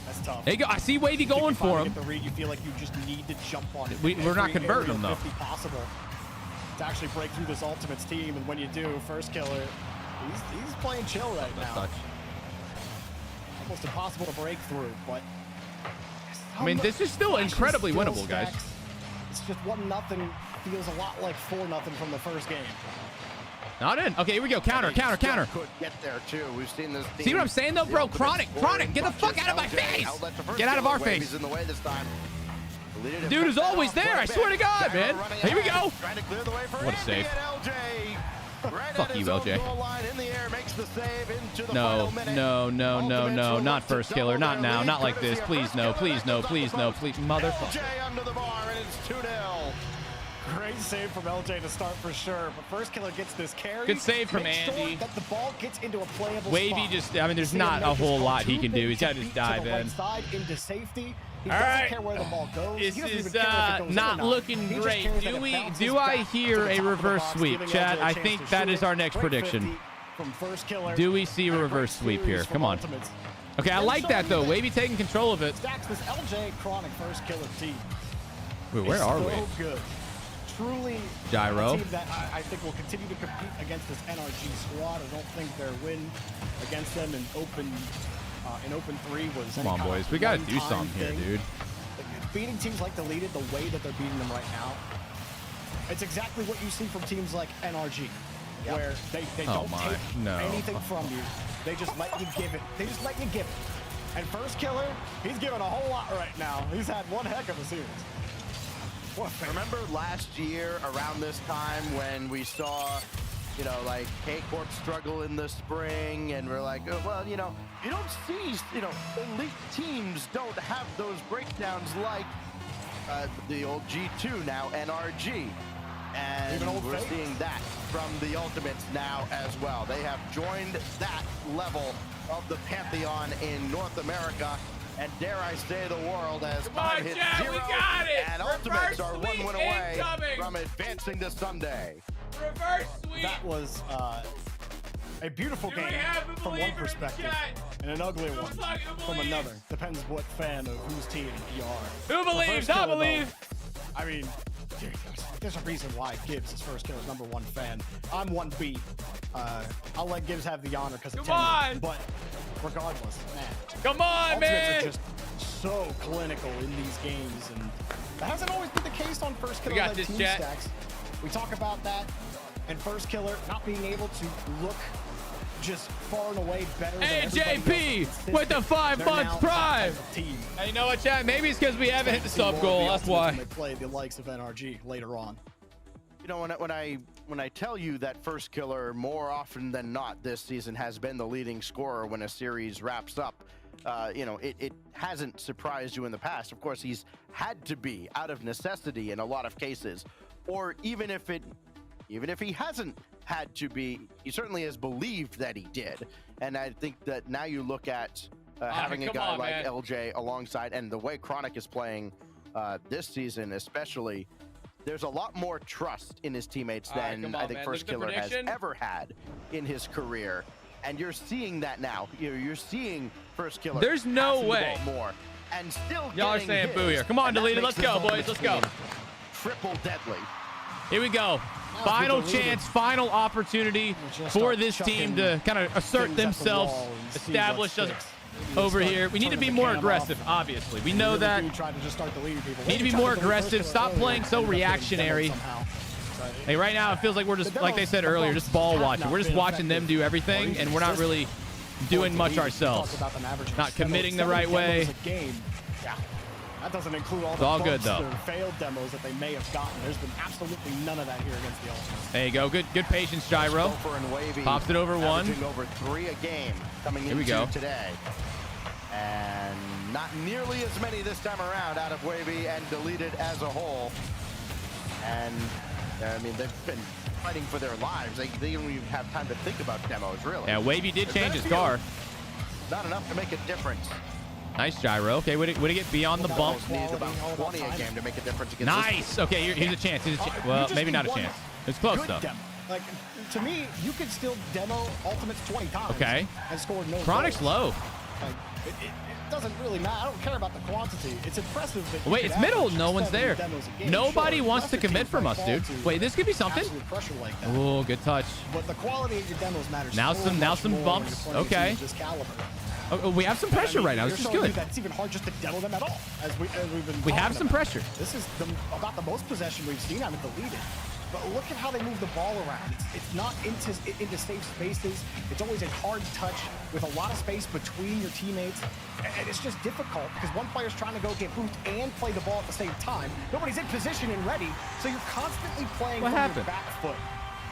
S8: That's tough.
S1: There you go. I see Wavy going for him.
S8: You feel like you just need to jump on it.
S1: We're not converting him, though.
S8: Possible to actually break through this Ultimates team, and when you do, First Killer, he's playing chill right now. Almost impossible to break through, but
S1: I mean, this is still incredibly winnable, guys.
S8: It's just 1-0. Feels a lot like 4-0 from the first game.
S1: Not in. Okay, here we go. Counter, counter, counter.
S9: Could get there too. We've seen this.
S1: See what I'm saying, though, bro? Chronic, get the fuck out of my face. Get out of our face.
S9: In the way this time.
S1: Dude is always there. I swear to God, man. Here we go. What a save. Fuck you, LJ. No, no, no, no, no. Not First Killer. Not now. Not like this. Please, no. Please, no. Please, no. Please, motherfucker.
S9: under the bar, and it's 2-0.
S8: Great save from LJ to start for sure, but First Killer gets this carry.
S1: Good save from
S8: Make
S1: Andy.
S8: Sure that the ball gets into a playable
S1: Wavy
S8: spot.
S1: just, I mean, there's not a whole lot he can do. He's got to just dive in.
S8: Right side into safety. He
S1: All
S8: doesn't
S1: right.
S8: care where the ball goes.
S1: This
S8: He doesn't
S1: is
S8: even care if it goes in or
S1: not
S8: not.
S1: looking
S8: He just
S1: great.
S8: cares that it bounces
S1: Do I
S8: back
S1: hear
S8: to the
S1: a
S8: top of the
S1: reverse
S8: box,
S1: sweep?
S8: giving
S1: Chat,
S8: LJ a
S1: I
S8: chance
S1: think
S8: to
S1: that
S8: shoot
S1: is
S8: it.
S1: our next
S8: Great
S1: prediction.
S8: 50 from First Killer.
S1: Do we see a
S8: And
S1: reverse
S8: great
S1: sweep here?
S8: series
S1: Come
S8: from
S1: on.
S8: Ultimates.
S1: Okay, I
S8: And
S1: like that,
S8: showing
S1: though.
S8: that
S1: Wavy taking control of it.
S8: Stacks this LJ Chronic First Killer team.
S1: Wait, where are we?
S8: So good. Truly
S1: Gyro.
S8: a team that I think will continue to compete against this NRG squad. I don't think their win against them in open 3 was
S1: Come
S8: any
S1: on,
S8: kind
S1: boys.
S8: of
S1: We got to do
S8: one-time
S1: something here,
S8: thing.
S1: dude.
S8: Beating teams like Deleted the way that they're beating them right now, it's exactly what you see from teams like NRG, where they don't take anything from you. They just let you give it. They just let you give it. And First Killer, he's giving a whole lot right now. He's had one heck of a series.
S9: Remember last year around this time when we saw, like K-Corp struggle in the spring, and we're like, oh, well, you don't see, elite teams don't have those breakdowns like the old G2 now, NRG. And we're seeing that from the Ultimates now as well. They have joined that level of the Pantheon in North America, and dare I say the world, as time hits 0,
S6: we got it!
S9: and Ultimates are 1 win away from advancing to Sunday.
S6: Reverse sweep!
S8: That was a beautiful game from one perspective, and an ugly one from another. Depends what fan of whose team you are.
S1: Who believes? I believe.
S8: I mean, there's a reason why Gibbs is First Killer's #1 fan. I'm 1B. I'll let Gibbs have the honor because of tenure, but regardless, man.
S1: Come on,
S8: Ultimates
S1: man.
S8: are just so clinical in these games, and that hasn't always been the case on First Killer.
S1: We got this,
S8: team
S1: chat.
S8: stacks. We talk about that, and First Killer not being able to look just far and away better than everybody else.
S1: AJP with the 5
S8: They're
S1: months
S8: now
S1: prime.
S8: top as a team.
S1: Hey, you know what, chat? Maybe it's because we haven't hit the
S8: See more
S1: sub
S8: of
S1: goal.
S8: the
S1: That's
S8: Ultimates
S1: why.
S8: when they play the likes of NRG later on.
S9: When I tell you that First Killer more often than not this season has been the leading scorer when a series wraps up, it hasn't surprised you in the past. Of course, he's had to be out of necessity in a lot of cases, or even if he hasn't had to be, he certainly has believed that he did. And I think that now you look at having a guy like LJ alongside, and the way Chronic is playing this season especially, there's a lot more trust in his teammates than I think First Killer has ever had in his career. And you're seeing that now. You're seeing First Killer.
S1: There's no
S9: passing the
S1: way.
S9: ball more and still
S1: Y'all are
S9: getting
S1: saying
S9: his,
S1: boo here. Come on,
S9: and that
S1: Deleted.
S9: makes
S1: Let's go,
S9: this
S1: boys. Let's go.
S9: triple deadly.
S1: Here we go. Final chance, final opportunity for this team to kind of assert themselves, establish us over here. We need to be more aggressive, obviously. We know that. Need to be more aggressive. Stop playing so reactionary. Hey, right now it feels like we're just, like they said earlier, just ball watching. We're just watching them do everything, and we're not really doing much ourselves. Not committing the right way.
S8: That doesn't include all
S1: It's
S8: the
S1: all good,
S8: bumps
S1: though.
S8: or failed demos that they may have gotten. There's been absolutely none of that here against the Ultimates.
S1: There you go. Good patience, Gyro. Pops it over one.
S9: Over 3 a game coming
S1: Here we
S9: into
S1: go.
S9: today. And not nearly as many this time around out of Wavy and Deleted as a whole. And I mean, they've been fighting for their lives. They don't even have time to think about demos, really.
S1: Yeah, Wavy did change his car.
S9: Not enough to make a difference.
S1: Nice gyro. Okay, would it get beyond the bump?
S9: Needs about 20 a game to make a difference against
S1: Nice. Okay, here's a chance. Well, maybe not a chance. It's close though.
S8: Demo. Like, to me, you could still demo ultimates 20 times.
S1: Okay.
S8: And score no
S1: Chronic's
S8: goals.
S1: low.
S8: Like, it doesn't really matter. I don't care about the quantity. It's impressive that.
S1: Wait, it's middle. No one's there. Nobody wants to commit from us, dude. Wait, this could be something.
S8: Like
S1: Oh, good touch.
S8: But the quality of your demos matters.
S1: Now
S8: so
S1: some
S8: much more
S1: bumps.
S8: when you're playing
S1: Okay.
S8: teams this caliber.
S1: Oh, we have some pressure right now. This is good.
S8: That it's even hard just to demo them at all. As we've been.
S1: We have
S8: talking
S1: some
S8: about.
S1: pressure.
S8: This is about the most possession we've seen out of Deleted. But look at how they move the ball around. It's not into safe spaces. It's always a hard touch with a lot of space between your teammates. And it's just difficult because one player's trying to go get boost and play the ball at the same time. Nobody's in position and ready, so you're constantly playing from your back foot.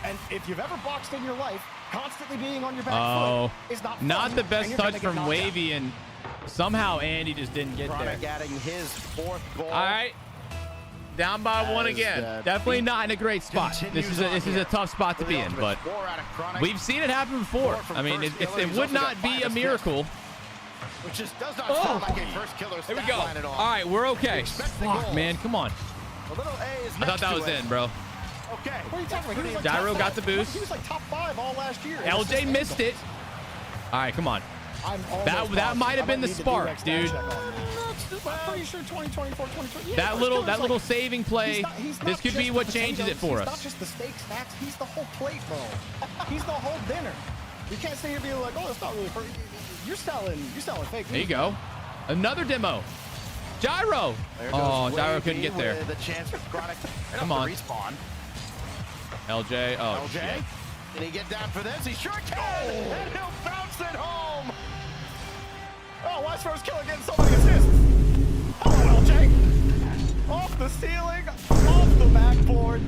S8: And if you've ever boxed in your life, constantly being on your back foot is not fun.
S1: Not the best
S8: and you're
S1: touch
S8: gonna get
S1: from
S8: knocked
S1: Wavy, and somehow Andy just didn't get
S9: Chronic
S1: there.
S9: adding his 4th goal.
S1: All right. Down by one again. Definitely not in a great spot. This is a tough spot to be in, but we've seen it happen before. I mean, it would not be a miracle.
S9: Which just does not sound like a first killer
S1: Here we
S9: stat
S1: go.
S9: line at all.
S1: All right, we're okay. Fuck, man, come on.
S9: A little A is
S1: I thought that was in, bro.
S9: Okay.
S8: What are you talking about? He was like
S1: Gyro
S8: top
S1: got the
S8: five.
S1: boost.
S8: He was like top 5 all last year.
S1: LJ missed it. All right, come on. That might have been the spark, dude.
S8: I'm pretty sure 2024, 2020. Yeah,
S1: That little saving play. This could be what changes it for
S8: He's not
S1: us.
S8: just the steak stacks. He's the whole plate, bro. He's the whole dinner. You can't sit here being like, oh, it's not really. You're selling fake.
S1: There you go. Another demo. Gyro. Oh, Gyro couldn't get there.
S9: The chance for Chronic.
S1: Come on.
S9: Respawn.
S1: LJ. Oh,
S9: LJ.
S1: shit.
S9: Can he get down for this? He sure can. And he'll bounce it home.
S8: Oh, watch first killer getting so many assists. Hello, LJ. Off the ceiling, off the backboard.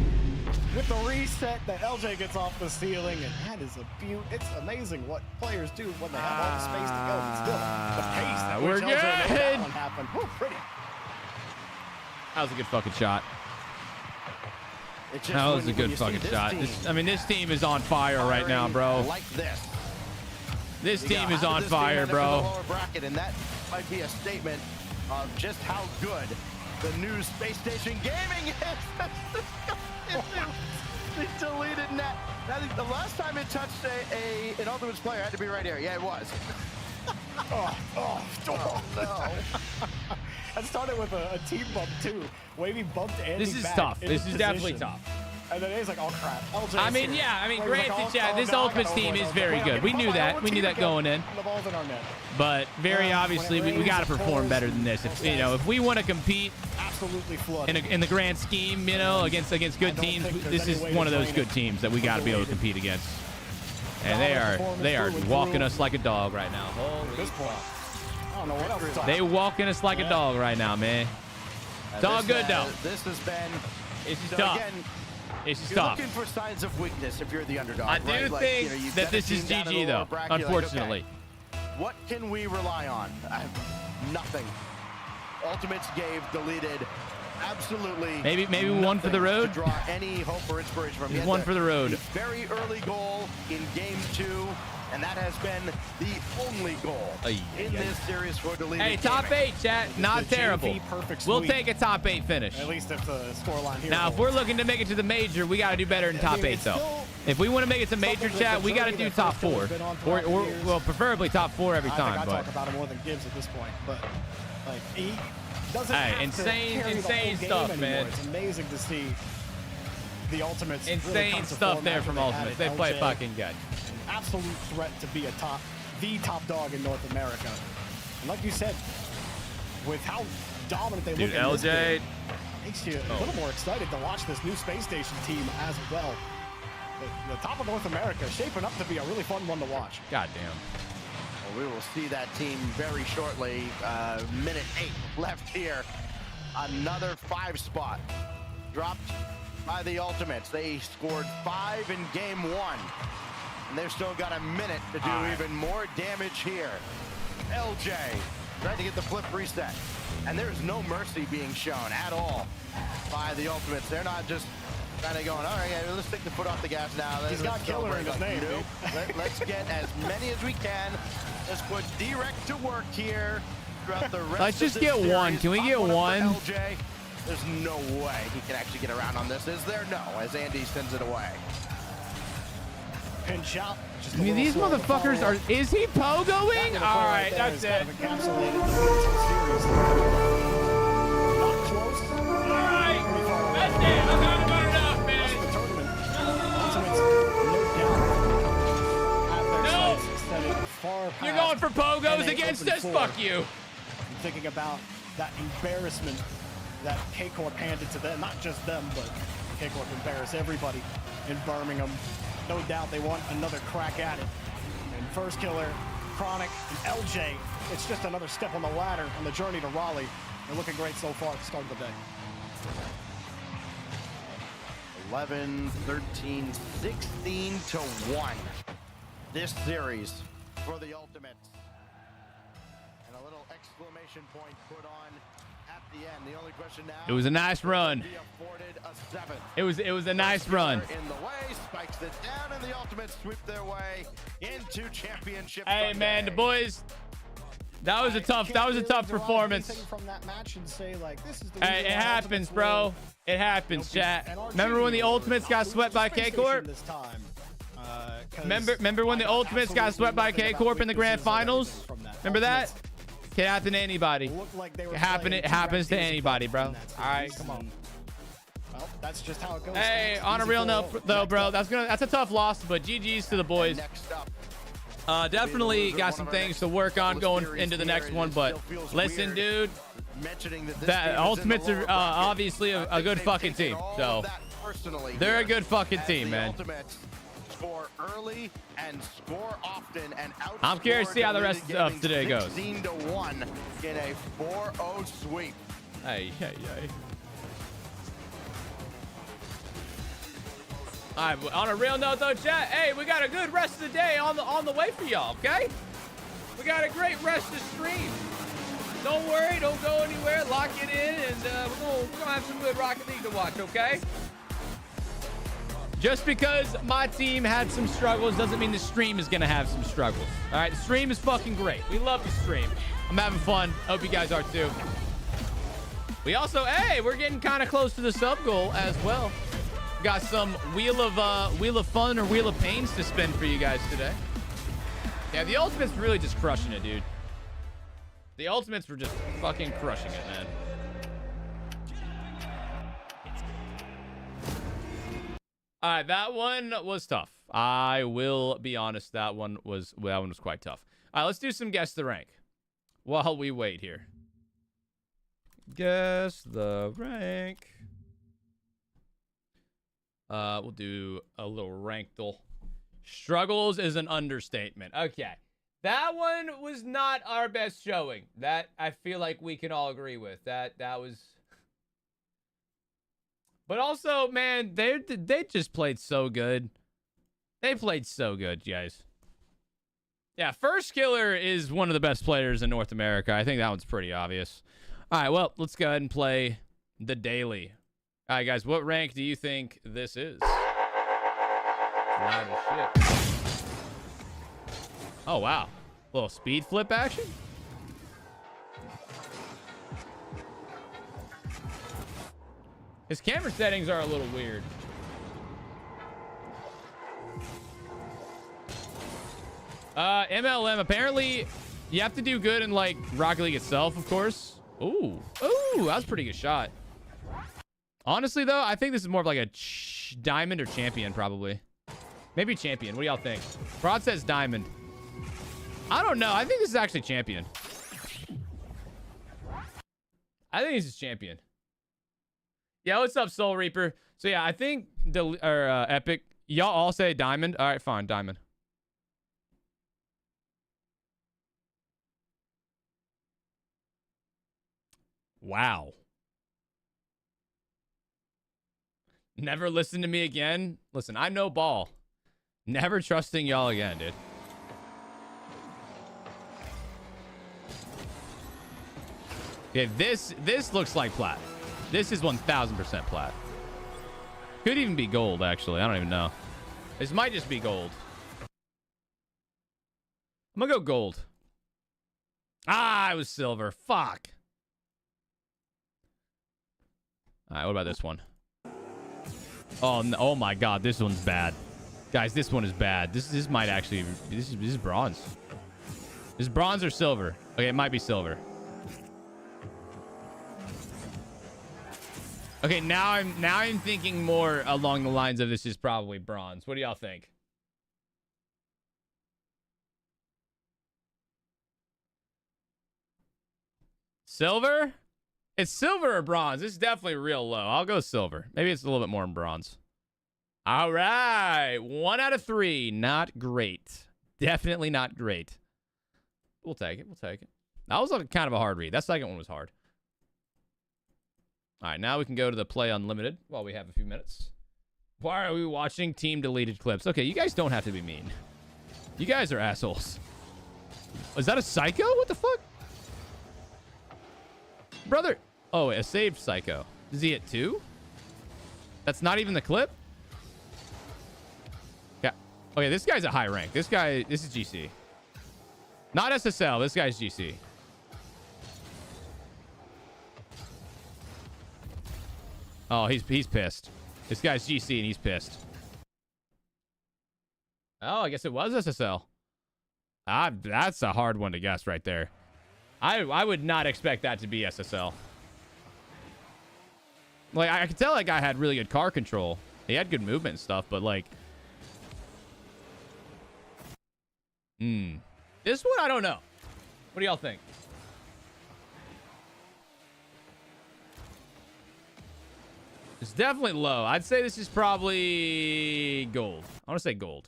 S8: With the reset, the LJ gets off the ceiling, and that is a beaut. It's amazing what players do when they have all the space to go. But still, the pace at
S1: We're
S8: which LJ made that
S1: good.
S8: one happen. Woo, pretty.
S1: That was a good fucking shot.
S9: It's just
S1: That was a
S9: when
S1: good
S9: you see
S1: fucking
S9: this
S1: shot.
S9: team
S1: This team is on fire right now, bro.
S9: like this.
S1: This
S9: You
S1: team
S9: go,
S1: is
S9: how
S1: on
S9: did this team
S1: fire,
S9: end up in the
S1: bro.
S9: lower bracket? And that might be a statement of just how good the new Space Station Gaming is. The deleted net. I think the last time it touched an Ultimates player had to be right here. Yeah, it was.
S8: Oh, no. That started with a team bump, too. Wavy bumped Andy
S1: This is
S8: back
S1: tough.
S8: in
S1: This is
S8: position.
S1: definitely tough.
S8: And then he's like, oh, crap. LJ
S1: I
S8: is
S1: mean,
S8: here.
S1: yeah. I mean,
S8: Wavy's like,
S1: granted,
S8: oh,
S1: yeah,
S8: oh,
S1: this
S8: no, I
S1: Ultimates
S8: gotta
S1: team
S8: avoid
S1: is
S8: those.
S1: very
S8: Wait, I'm
S1: good.
S8: getting
S1: We knew
S8: caught by
S1: that.
S8: my
S1: We knew
S8: team
S1: that
S8: again.
S1: going in.
S8: The ball's in our net.
S1: But very obviously, we got to perform better than this. If we want to compete
S8: Absolutely flooded.
S1: in the grand scheme, against good teams, this is one of those good teams that we got to be able to compete against. And they are walking us like a dog right now.
S8: At this point, I don't know what else to talk
S1: They walking us like a dog right now, man. It's all good though.
S9: This has been.
S1: It's just
S9: So
S1: tough.
S9: again,
S1: It's just
S9: you're
S1: tough.
S9: looking for signs of weakness if you're the underdog.
S1: I do
S9: right? Like,
S1: think
S9: you've
S1: that
S9: got a
S1: this is
S9: team down in the
S1: GG
S9: lower
S1: though,
S9: bracket, you're like,
S1: unfortunately.
S9: okay, what can we rely on? Nothing. Ultimates gave deleted. Absolutely.
S1: Maybe one for the road.
S9: To draw any hope or inspiration from.
S1: Just one for the road.
S9: Very early goal in game 2, and that has been the only goal in this series for deleted.
S1: Hey, top 8, chat. Not
S8: the
S1: terrible.
S8: JV perfect
S1: We'll
S8: sweep.
S1: take a top 8 finish.
S8: At least if the scoreline here.
S1: Now, if we're looking to make it to the major, we got to do better than top 8, though. If we want to make it to major, chat, we got to do top 4. Or, well, preferably top 4 every time.
S8: I think I
S1: But
S8: talk about him more than Gibbs at this point, but like he doesn't
S1: Hey,
S8: have
S1: insane-
S8: to carry
S1: insane
S8: the whole
S1: stuff,
S8: game
S1: man.
S8: anymore. It's amazing to see the Ultimates. really
S1: insane
S8: come to
S1: stuff
S8: form
S1: there
S8: after
S1: from
S8: they
S1: Ultimates.
S8: added
S1: They play
S8: LJ,
S1: fucking good.
S8: an absolute threat to be the top dog in North America. And like you said, with how dominant they
S1: Dude,
S8: look in this
S1: LJ.
S8: game, makes you a little more excited to watch this new Space Station team as well. The top of North America shaping up to be a really fun one to watch.
S1: Goddamn.
S9: Well, we will see that team very shortly. Minute 8 left here. Another 5 spot dropped by the Ultimates. They scored 5 in game 1, and they've still got a minute to do even more damage here. LJ Trying to get the flip reset. And there's no mercy being shown at all by the Ultimates. They're not just kind of going, all right, yeah, let's take the foot off the gas now.
S8: He's got killer in his name,
S9: nope. Let's get as many as we can. Let's put direct to work here throughout the rest
S1: Let's
S9: of
S1: just
S9: this
S1: get
S9: series.
S1: one. Can we get
S9: Up
S1: one?
S9: for LJ. There's no way he can actually get around on this. Is there? No, as Andy sends it away.
S8: Pinch out.
S1: I mean, these motherfuckers are... Is he pogoing? All right, that's it.
S8: Kind of encapsulated the series. Not close.
S5: All right. That's it. I'm not about enough, man.
S8: The tournament. Ultimates, no doubt, have their sights extended far past.
S1: You're going for pogos
S8: NA
S1: against
S8: Open
S1: us?
S8: 4.
S1: Fuck you.
S8: I'm thinking about that embarrassment that K-Corp handed to them. Not just them, but K-Corp embarrassed everybody in Birmingham. No doubt they want another crack at it. And first killer, Chronic, and LJ, it's just another step on the ladder on the journey to Raleigh. They're looking great so far at the start of the day.
S9: 11, 13, 16 to 1. This series for the Ultimates. And a little exclamation point put on at the end. The only question now.
S1: It was a nice run. It was a nice run.
S9: In the way, spikes it down, and the Ultimates sweep their way into championship.
S1: Hey, man, the boys. That was a tough performance.
S8: From that match and say, like, this is the
S1: Hey, it happens, bro. It happens, chat. Remember when the Ultimates got swept by K-Corp? Remember when the Ultimates got swept by K-Corp in the grand finals? Remember that? Can happen to anybody. It happens to anybody, bro. All right, come on.
S8: Well, that's just how it goes.
S1: Hey, on a real note, though, bro, that's a tough loss, but GG's to the boys. Definitely got some things to work on going into the next one, but listen, dude, that Ultimates are obviously a good fucking team, so they're a good fucking team, man.
S9: Score early and score often, and
S1: I'm curious to see how the rest of today goes.
S9: 16 to 1 in a 4-0 sweep.
S1: Hey. All right, on a real note though, chat, hey, we got a good rest of the day on the way for y'all, okay? We got a great rest of the stream. Don't worry, don't go anywhere, lock it in, and we're gonna have some good Rocket League to watch, okay? Just because my team had some struggles doesn't mean the stream is gonna have some struggles. All right, the stream is fucking great. We love the stream. I'm having fun. Hope you guys are too. We also, hey, we're getting kind of close to the sub goal as well. Got some wheel of fun or wheel of pains to spin for you guys today. Yeah, the Ultimates really just crushing it, dude. The Ultimates were just fucking crushing it, man. All right, that one was tough. I will be honest, that one was quite tough. All right, let's do some guess the rank while we wait here. Guess the rank. We'll do a little rankle. Struggles is an understatement. Okay. That one was not our best showing. That I feel like we can all agree with. That was. But also, man, they just played so good. They played so good, guys. Yeah, First Killer is one of the best players in North America. I think that one's pretty obvious. All right, well, let's go ahead and play the daily. All right, guys, what rank do you think this is? Loud as shit. Oh, wow. A little speed flip action? His camera settings are a little weird. MLM, apparently you have to do good in, like, Rocket League itself, of course. Ooh, that was a pretty good shot. Honestly, though, I think this is more of like a diamond or champion, probably. Maybe champion. What do y'all think? Broad says diamond. I don't know. I think this is actually champion. I think this is champion. Yeah, what's up, Soul Reaper? So, yeah, I think Epic. Y'all all say diamond. All right, fine. Diamond. Wow. Never listen to me again. Listen, I know ball. Never trusting y'all again, dude. Okay, this looks like plat. This is 1000% plat. Could even be gold, actually. I don't even know. This might just be gold. I'm gonna go gold. Ah, it was silver. Fuck. All right, what about this one? Oh, no, oh my God, this one's bad. Guys, this one is bad. This might actually... This is bronze. Is bronze or silver? Okay, it might be silver. Okay, now I'm thinking more along the lines of this is probably bronze. What do y'all think? Silver? It's silver or bronze. This is definitely real low. I'll go silver. Maybe it's a little bit more in bronze. All right. 1 out of 3. Not great. Definitely not great. We'll take it. We'll take it. That was kind of a hard read. That second one was hard. All right. Now we can go to the play unlimited while we have a few minutes. Why are we watching team deleted clips? Okay, you guys don't have to be mean. You guys are assholes. Is that a psycho? What the fuck? Brother. Oh, a saved psycho. Is he at 2? That's not even the clip? Yeah. Okay, this guy's a high rank. This is GC. Not SSL. This guy's GC. Oh, he's pissed. This guy's GC and he's pissed. Oh, I guess it was SSL. That's a hard one to guess right there. I would not expect that to be SSL. Like, I could tell that guy had really good car control. He had good movement and stuff, but like... This one, I don't know. What do y'all think? It's definitely low. I'd say this is probably gold. I want to say gold.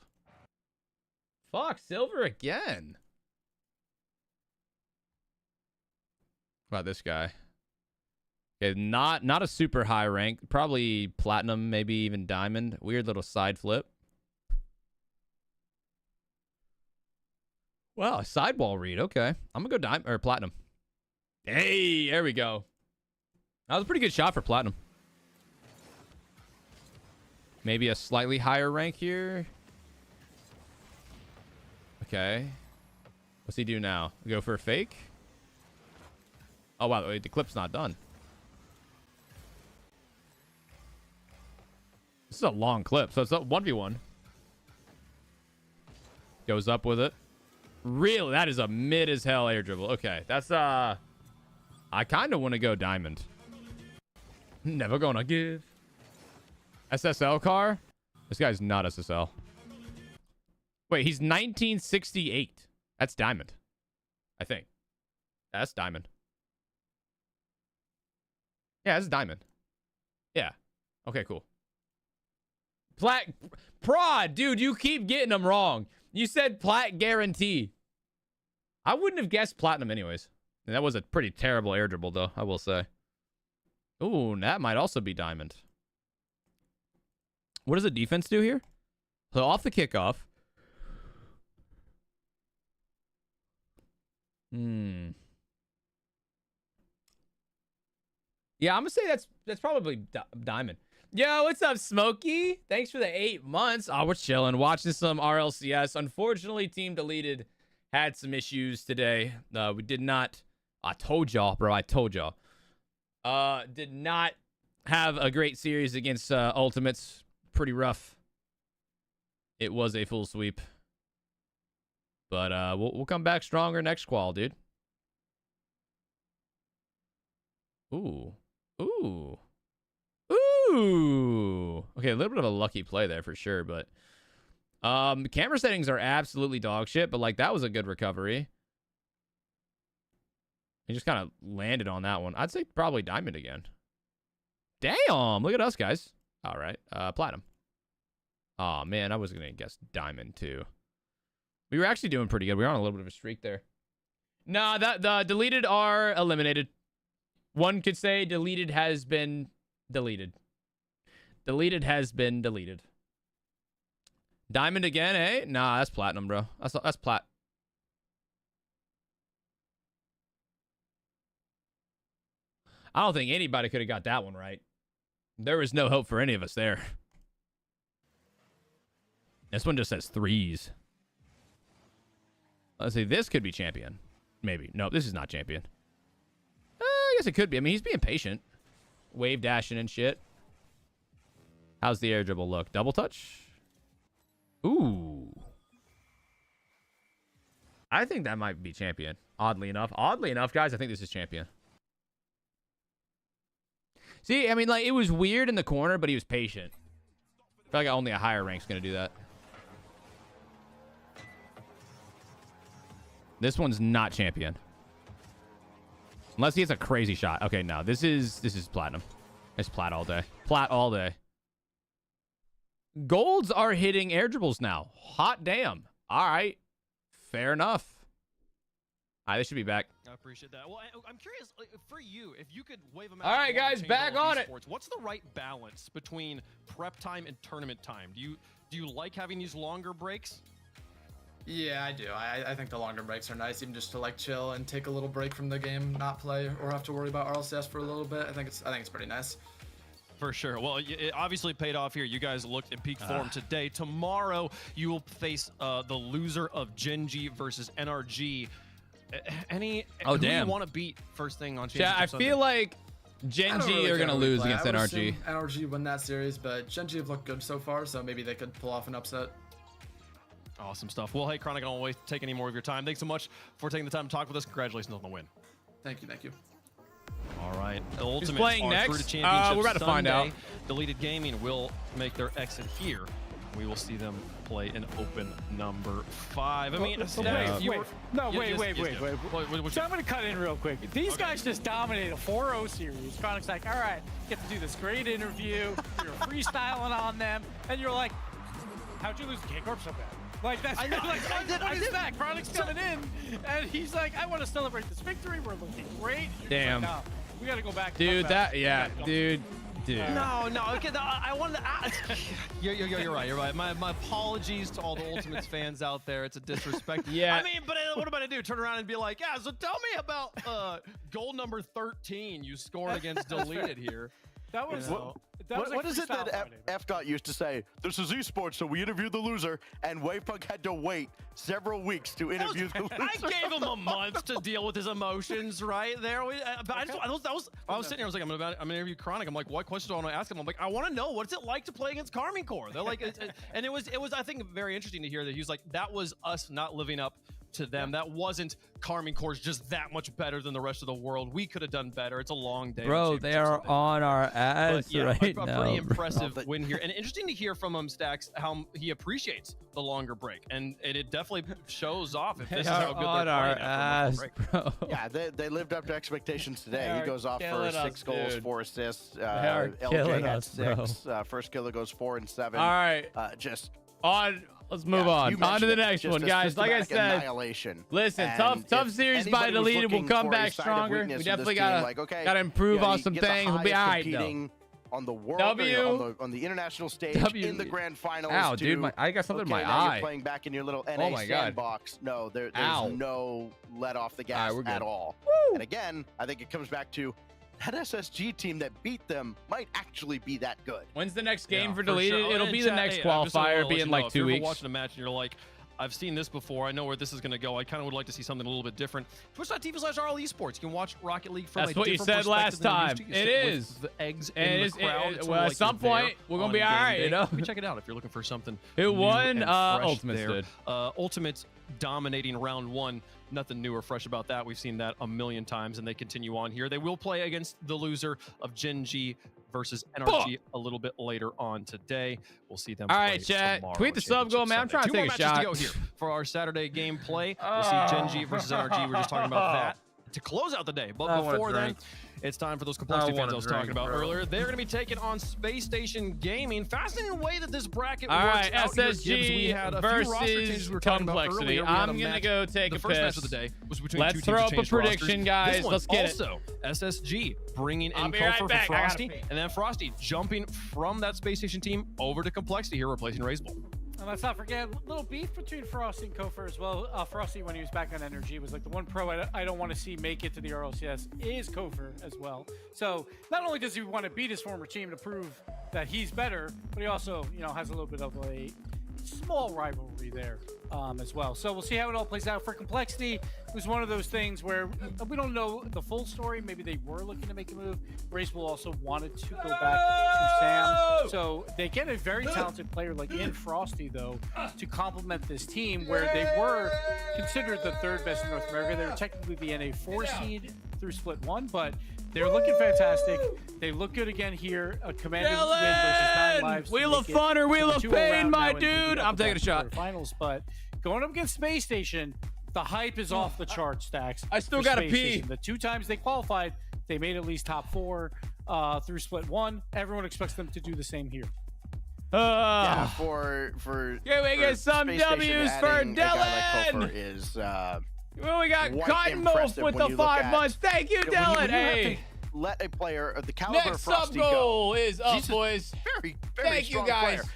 S1: Fuck, silver again. What about this guy? Okay, not a super high rank. Probably platinum, maybe even diamond. Weird little side flip. Wow, sidewall read. Okay. I'm gonna go diamond or platinum. Hey, there we go. That was a pretty good shot for platinum. Maybe a slightly higher rank here. Okay. What's he do now? Go for a fake? Oh, wow. Wait, the clip's not done. This is a long clip, so it's a 1v1. Goes up with it. Really? That is a mid as hell air dribble. Okay. That's, I kind of want to go diamond. Never gonna give. SSL car? This guy's not SSL. Wait, he's 1968. That's diamond. I think. That's diamond. Yeah, that's diamond. Yeah. Okay, cool. Prod, dude, you keep getting them wrong. You said plat guarantee. I wouldn't have guessed platinum anyways. And that was a pretty terrible air dribble, though, I will say. Ooh, that might also be diamond. What does the defense do here? So off the kickoff. Yeah, I'm gonna say that's probably diamond. Yo, what's up, Smokey? Thanks for the 8 months. Oh, we're chilling, watching some RLCS. Unfortunately, Team Deleted had some issues today. We did not. I told y'all, bro. I told y'all. Did not have a great series against Ultimates. Pretty rough. It was a full sweep. But we'll come back stronger next qual, dude. Ooh. Ooh. Ooh. Okay, a little bit of a lucky play there for sure, but the camera settings are absolutely dog shit, but like that was a good recovery. He just kind of landed on that one. I'd say probably diamond again. Damn, look at us, guys. All right, platinum. Oh man, I was gonna guess diamond too. We were actually doing pretty good. We were on a little bit of a streak there. Nah, the deleted are eliminated. One could say deleted has been deleted. Deleted has been deleted. Diamond again, eh? Nah, that's platinum, bro. That's plat. I don't think anybody could have got that one right. There was no hope for any of us there. This one just says 3s. Let's see. This could be champion. Maybe. No, this is not champion. I guess it could be. I mean, he's being patient. Wave dashing and shit. How's the air dribble look? Double touch? Ooh. I think that might be champion. Oddly enough. Oddly enough, guys, I think this is champion. See, I mean, like, it was weird in the corner, but he was patient. I feel like only a higher rank's going to do that. This one's not champion. Unless he has a crazy shot. Okay, no. This is platinum. It's plat all day. Plat all day. Golds are hitting air dribbles now. Hot damn. All right. Fair enough. All right, they should be back.
S3: I appreciate that. Well, I'm curious, like, for you, if you could wave them out.
S1: All right, guys, back on it.
S3: What's the right balance between prep time and tournament time? Do you like having these longer breaks?
S17: Yeah, I do. I think the longer breaks are nice, even just to like chill and take a little break from the game, not play or have to worry about RLCS for a little bit. I think it's pretty nice.
S3: For sure. Well, it obviously paid off here. You guys looked in peak form today. Tomorrow, you will face the loser of Genji versus NRG. Who do you want to beat first thing on Championship
S1: I
S3: Sunday?
S1: feel like Genji are going to lose against NRG.
S17: NRG win that series, but Genji have looked good so far, so maybe they could pull off an upset.
S3: Awesome stuff. Well, hey, Chronic, I don't want to take any more of your time. Thanks so much for taking the time to talk with us. Congratulations on the win.
S17: Thank you. Thank you.
S3: All right. Ultimates
S1: playing
S3: are
S1: next?
S3: through to championship
S1: We're about to find
S3: Sunday.
S1: out.
S3: Deleted Gaming will make their exit here. We will see them play in open number 5. I mean,
S13: wait. So I'm going to cut in real quick. These guys just dominated a 4-0 series. Chronic's like, all right, get to do this great interview. You're freestyling on them. And you're like, how'd you lose the K-Corp so bad? Like, that's
S3: I did
S13: that? Chronic's coming in, and he's like, I want to celebrate this victory. We're looking great.
S1: Damn.
S13: Like, no, we got to go back.
S1: Dude, dude.
S3: No, okay, I wanted to ask. You're right. My apologies to all the Ultimates fans out there. It's a disrespect.
S1: Yeah.
S3: I mean, but what am I gonna do? Turn around and be like, yeah, so tell me about goal number 13 you scored against Deleted here.
S13: That was...
S9: What is it that F. used to say? This is esports, so we interviewed the loser, and Wavepunk had to wait several weeks to interview the loser.
S3: I gave him a month to deal with his emotions right there. But I was sitting here, I was like, I'm gonna interview Chronic. I'm like, what questions do I want to ask him? I'm like, I want to know what's it like to play against Carmine Corps. They're like, and it was I think very interesting to hear that he was like, that was us not living up to them. That wasn't Carmine Corps just that much better than the rest of the world. We could have done better. It's a long day.
S1: Bro, they are on our ass right now.
S3: A pretty impressive win here. And interesting to hear from him, Stacks, how he appreciates the longer break. And it definitely shows off if this is how good they're playing
S1: our ass, bro.
S9: Yeah, they lived up to expectations today. He goes off for 6 goals, 4 assists.
S1: LJ
S9: had 6. First killer goes 4 and 7.
S1: All right. Let's move on. On to the next one, guys. Like I said, listen, tough series by Deleted. We'll come back stronger. We definitely gotta improve on some things. We'll be all right, though.
S9: On the world, on the international stage, in the grand finals.
S1: Ow, dude, I got something in my eye.
S9: You're playing back in your little NA sandbox. No, there's no let off the gas at all. And again, I think it comes back to that SSG team that beat them might actually be that good.
S1: When's the next game for Deleted? Sure. It'll be the next qualifier, be in like 2 weeks.
S3: If you're watching a match and you're like, I've seen this before. I know where this is going to go. I kind of would like to see something a little bit different. Twitch.tv/RLEsports. You can watch Rocket League from
S1: That's what you said last time. It is.
S3: The eggs in the crowd.
S1: Well, at some point, we're going to be all right, you know?
S3: Check it out if you're looking for something.
S1: Who won? Ultimates did.
S3: Ultimates dominating round 1. Nothing new or fresh about that. We've seen that a million times, and they continue on here. They will play against the loser of Genji versus NRG a little bit later on today. We'll see them.
S1: All right, chat. Tweet the sub goal, man. I'm trying to take a shot.
S3: 2 more matches to go here for our Saturday gameplay. We'll see Genji versus NRG. We're just talking about that to close out the day. But before then, it's time for those complexity fans I was talking about earlier. They're going to be taking on Space Station Gaming. Fascinating way that this bracket works.
S1: All right,
S3: out
S1: SSG
S3: here, we had a few roster changes we were talking about
S1: complexity.
S3: earlier.
S1: I'm going to go take a piss.
S3: The first match of the day was between
S1: Let's
S3: two
S1: throw
S3: teams
S1: up a prediction, guys. Let's get it.
S3: Also, SSG bringing in
S1: right
S3: Kofor
S1: back.
S3: for Frosty, and then Frosty jumping from that Space Station team over to Complexity here, replacing Razeball.
S13: I And let's not forget a little beef between Frosty and Kofor as well. Frosty, when he was back on NRG, was like the one pro I don't want to see make it to the RLCS is Kofor as well. So not only does he want to beat his former team to prove that he's better, but he also, you know, has a little bit of a small rivalry there as well. So we'll see how it all plays out. For Complexity, it was one of those things where we don't know the full story. Maybe they were looking to make a move. Razebull also wanted to go back to Sam. So they get a very talented player like in Frosty, though, to complement this team where they were considered the third best in North America. They were technically the NA 4 seed through Split 1, but they're looking fantastic. They look good again here. A commanding win versus 9 lives.
S1: Wheel of Fun or Wheel of Pain, my dude. I'm taking a shot.
S13: Finals, but going up against Space Station, the hype is off the charts, Stacks.
S1: I still gotta pee.
S13: Station. The 2 times they qualified, they made at least top 4 through Split 1. Everyone expects them to do the same here.
S9: Yeah, for
S1: can we get some
S9: Space
S1: W's
S9: Station,
S1: for
S9: adding a guy like
S1: Dylan?
S9: Kofor is
S1: Well, we got
S9: quite
S1: Cotton Wolf
S9: impressive
S1: with
S9: when
S1: the
S9: you look
S1: 5
S9: at-
S1: months. Thank you,
S9: when you
S1: Dylan.
S9: have
S1: Hey.
S9: to let a player of the caliber
S1: Next
S9: of
S1: sub
S9: Frosty
S1: goal
S9: go.
S1: is up,
S9: He's a
S1: boys.
S9: Very
S1: Thank you,
S9: strong
S1: guys.
S9: player.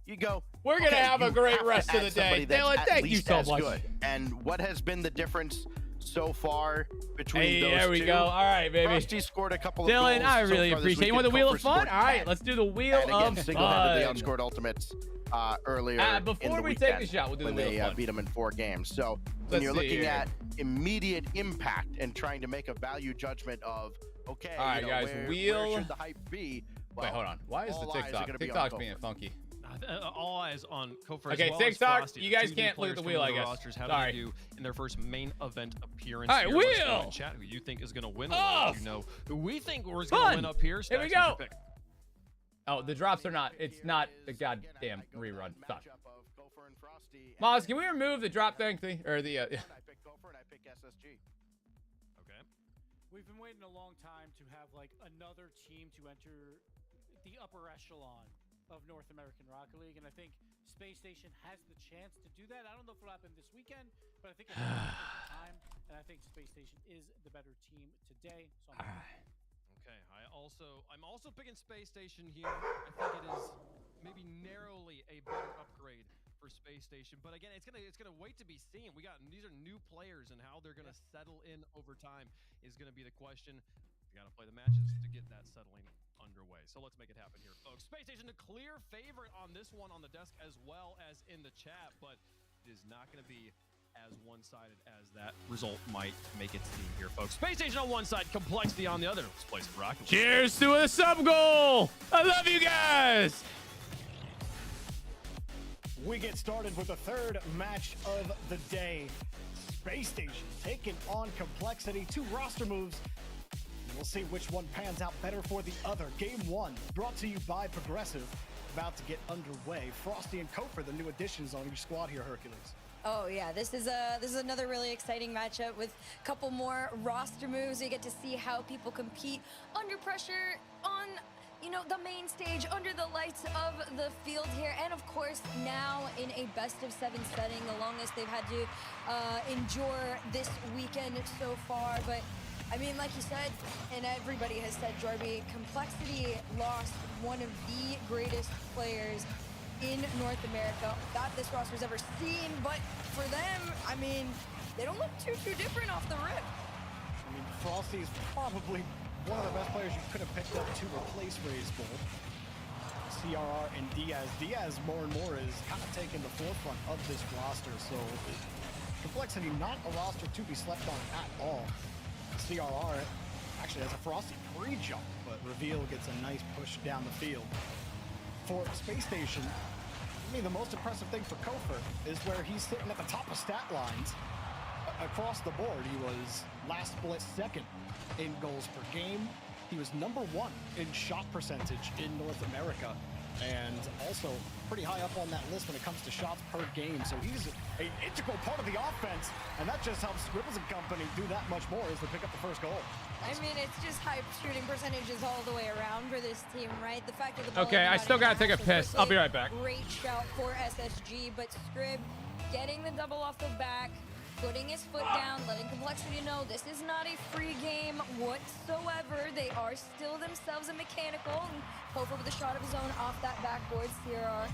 S9: You go.
S1: We're gonna
S9: okay,
S1: have a
S9: you
S1: great
S9: have
S1: rest
S9: to
S1: of the
S9: add
S1: day.
S9: somebody that's
S1: Dylan,
S9: at
S1: thank you
S9: least
S1: so
S9: as
S1: much.
S9: good. And what has been the difference so far between
S1: Hey,
S9: those
S1: there we
S9: two?
S1: go. All right, baby.
S9: Frosty scored a couple of
S1: Dylan,
S9: goals
S1: I
S9: so
S1: really
S9: far this
S1: appreciate it. You want the
S9: weekend.
S1: Wheel of
S9: Kofor
S1: Fun?
S9: scored
S1: All right,
S9: 10.
S1: let's do the Wheel
S9: And again,
S1: of
S9: single-handedly
S1: Fun.
S9: outscored Ultimates earlier in
S1: before
S9: the
S1: we
S9: weekend
S1: take a shot, we'll do the
S9: when
S1: Wheel
S9: they
S1: of Fun.
S9: beat them in 4 games. So when
S1: Let's
S9: you're
S1: see
S9: looking
S1: here.
S9: at immediate impact and trying to make a value judgment of, okay,
S1: All right,
S9: you know,
S1: guys,
S9: where
S1: Wheel-
S9: should the hype be? Well,
S1: Wait, hold on. Why is the
S9: all eyes are
S1: TikTok?
S9: gonna be on
S1: TikTok's
S9: Kofor.
S1: being funky.
S3: All eyes on Kofor.
S1: Okay,
S3: as well
S1: TikTok,
S3: as Frosty,
S1: you
S3: the
S1: guys
S3: 2
S1: can't look at
S3: players
S1: the
S3: coming
S1: wheel,
S3: to
S1: I
S3: the
S1: guess.
S3: Rosters. How
S1: Sorry.
S3: do they do in their first main event appearance?
S1: All right,
S3: here? Let's go
S1: wheel.
S3: in chat. Who you think is going to win?
S1: Off.
S3: You know, who we think was
S1: Fun.
S3: going to win up here.
S1: Here we
S3: Stacks, who's your
S1: go.
S3: pick?
S1: Oh, the drops are not. It's not a goddamn rerun. Fuck. Miles, can we remove the drop thing? Or the.
S9: I pick Kofor and I pick SSG.
S3: Okay.
S13: We've been waiting a long time to have like another team to enter the upper echelon of North American Rocket League, and I think Space Station has the chance to do that. I don't know if it'll happen this weekend, but I think it's over time, and I think Space Station is the better team today. So
S3: Okay, I'm also picking Space Station here. I think it is maybe narrowly a better upgrade for Space Station, but again, it's gonna wait to be seen. These are new players, and how they're gonna settle in over time is gonna be the question. You gotta play the matches to get that settling underway. So let's make it happen here, folks. Space Station, a clear favorite on this one on the desk as well as in the chat, but it is not gonna be as one-sided as that result might make it seem here, folks. Space Station on one side, Complexity on the other. Let's play some Rocket League.
S1: Cheers to a sub goal. I love you guys.
S8: We get started with the third match of the day. Space Station taking on Complexity. 2 roster moves. We'll see which one pans out better for the other. Game 1 brought to you by Progressive. About to get underway. Frosty and Kofor, the new additions on your squad here, Hercules.
S10: Oh yeah, this is another really exciting matchup with a couple more roster moves. You get to see how people compete under pressure on, you know, the main stage, under the lights of the field here, and of course now in a best-of-7 setting, the longest they've had to endure this weekend so far. But I mean, like you said, and everybody has said, Jorby, Complexity lost one of the greatest players in North America that this roster's ever seen. But for them, I mean, they don't look too different off the rip.
S8: I mean, Frosty's probably one of the best players you could have picked up to replace Razebull. CRR and Diaz. Diaz more and more is kind of taking the forefront of this roster, so Complexity not a roster to be slept on at all. CRR actually has a Frosty pre-jump, but Reveal gets a nice push down the field. For Space Station, I mean, the most impressive thing for Kofor is where he's sitting at the top of stat lines across the board. He was last split second in goals per game. He was #1 in shot percentage in North America, and also pretty high up on that list when it comes to shots per game. So he's an integral part of the offense, and that just helps Scribbles and company do that much more as they pick up the first goal.
S10: I mean, it's just high shooting percentages all the way around for this team, right? The fact that the ball
S1: Okay, I still gotta take a piss. I'll be right back.
S10: Great shout for SSG, but Scrib getting the double off the back, putting his foot down, letting Complexity know this is not a free game whatsoever. They are still themselves a mechanical, and Kofor with a shot of his own off that backboard. CRR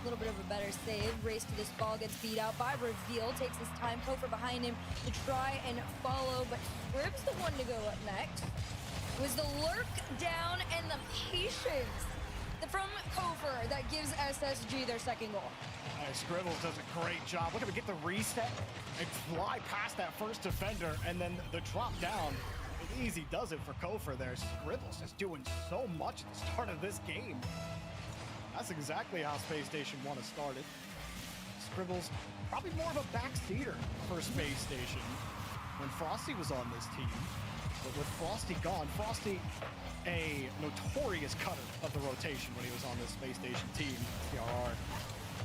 S10: little bit of a better save. Race to this ball, gets beat out by Reveal. Takes his time. Kofor behind him to try and follow, but Scrib's the one to go up next. It was the lurk down and the patience from Kofor that gives SSG their second goal.
S8: Scribbles does a great job. Look at him get the reset and fly past that first defender, and then the drop down. Easy does it for Kofor there. Scribbles just doing so much at the start of this game. That's exactly how Space Station 1 has started. Scribbles probably more of a backseater for Space Station when Frosty was on this team. But with Frosty gone, Frosty a notorious cutter of the rotation when he was on this Space Station team. CRR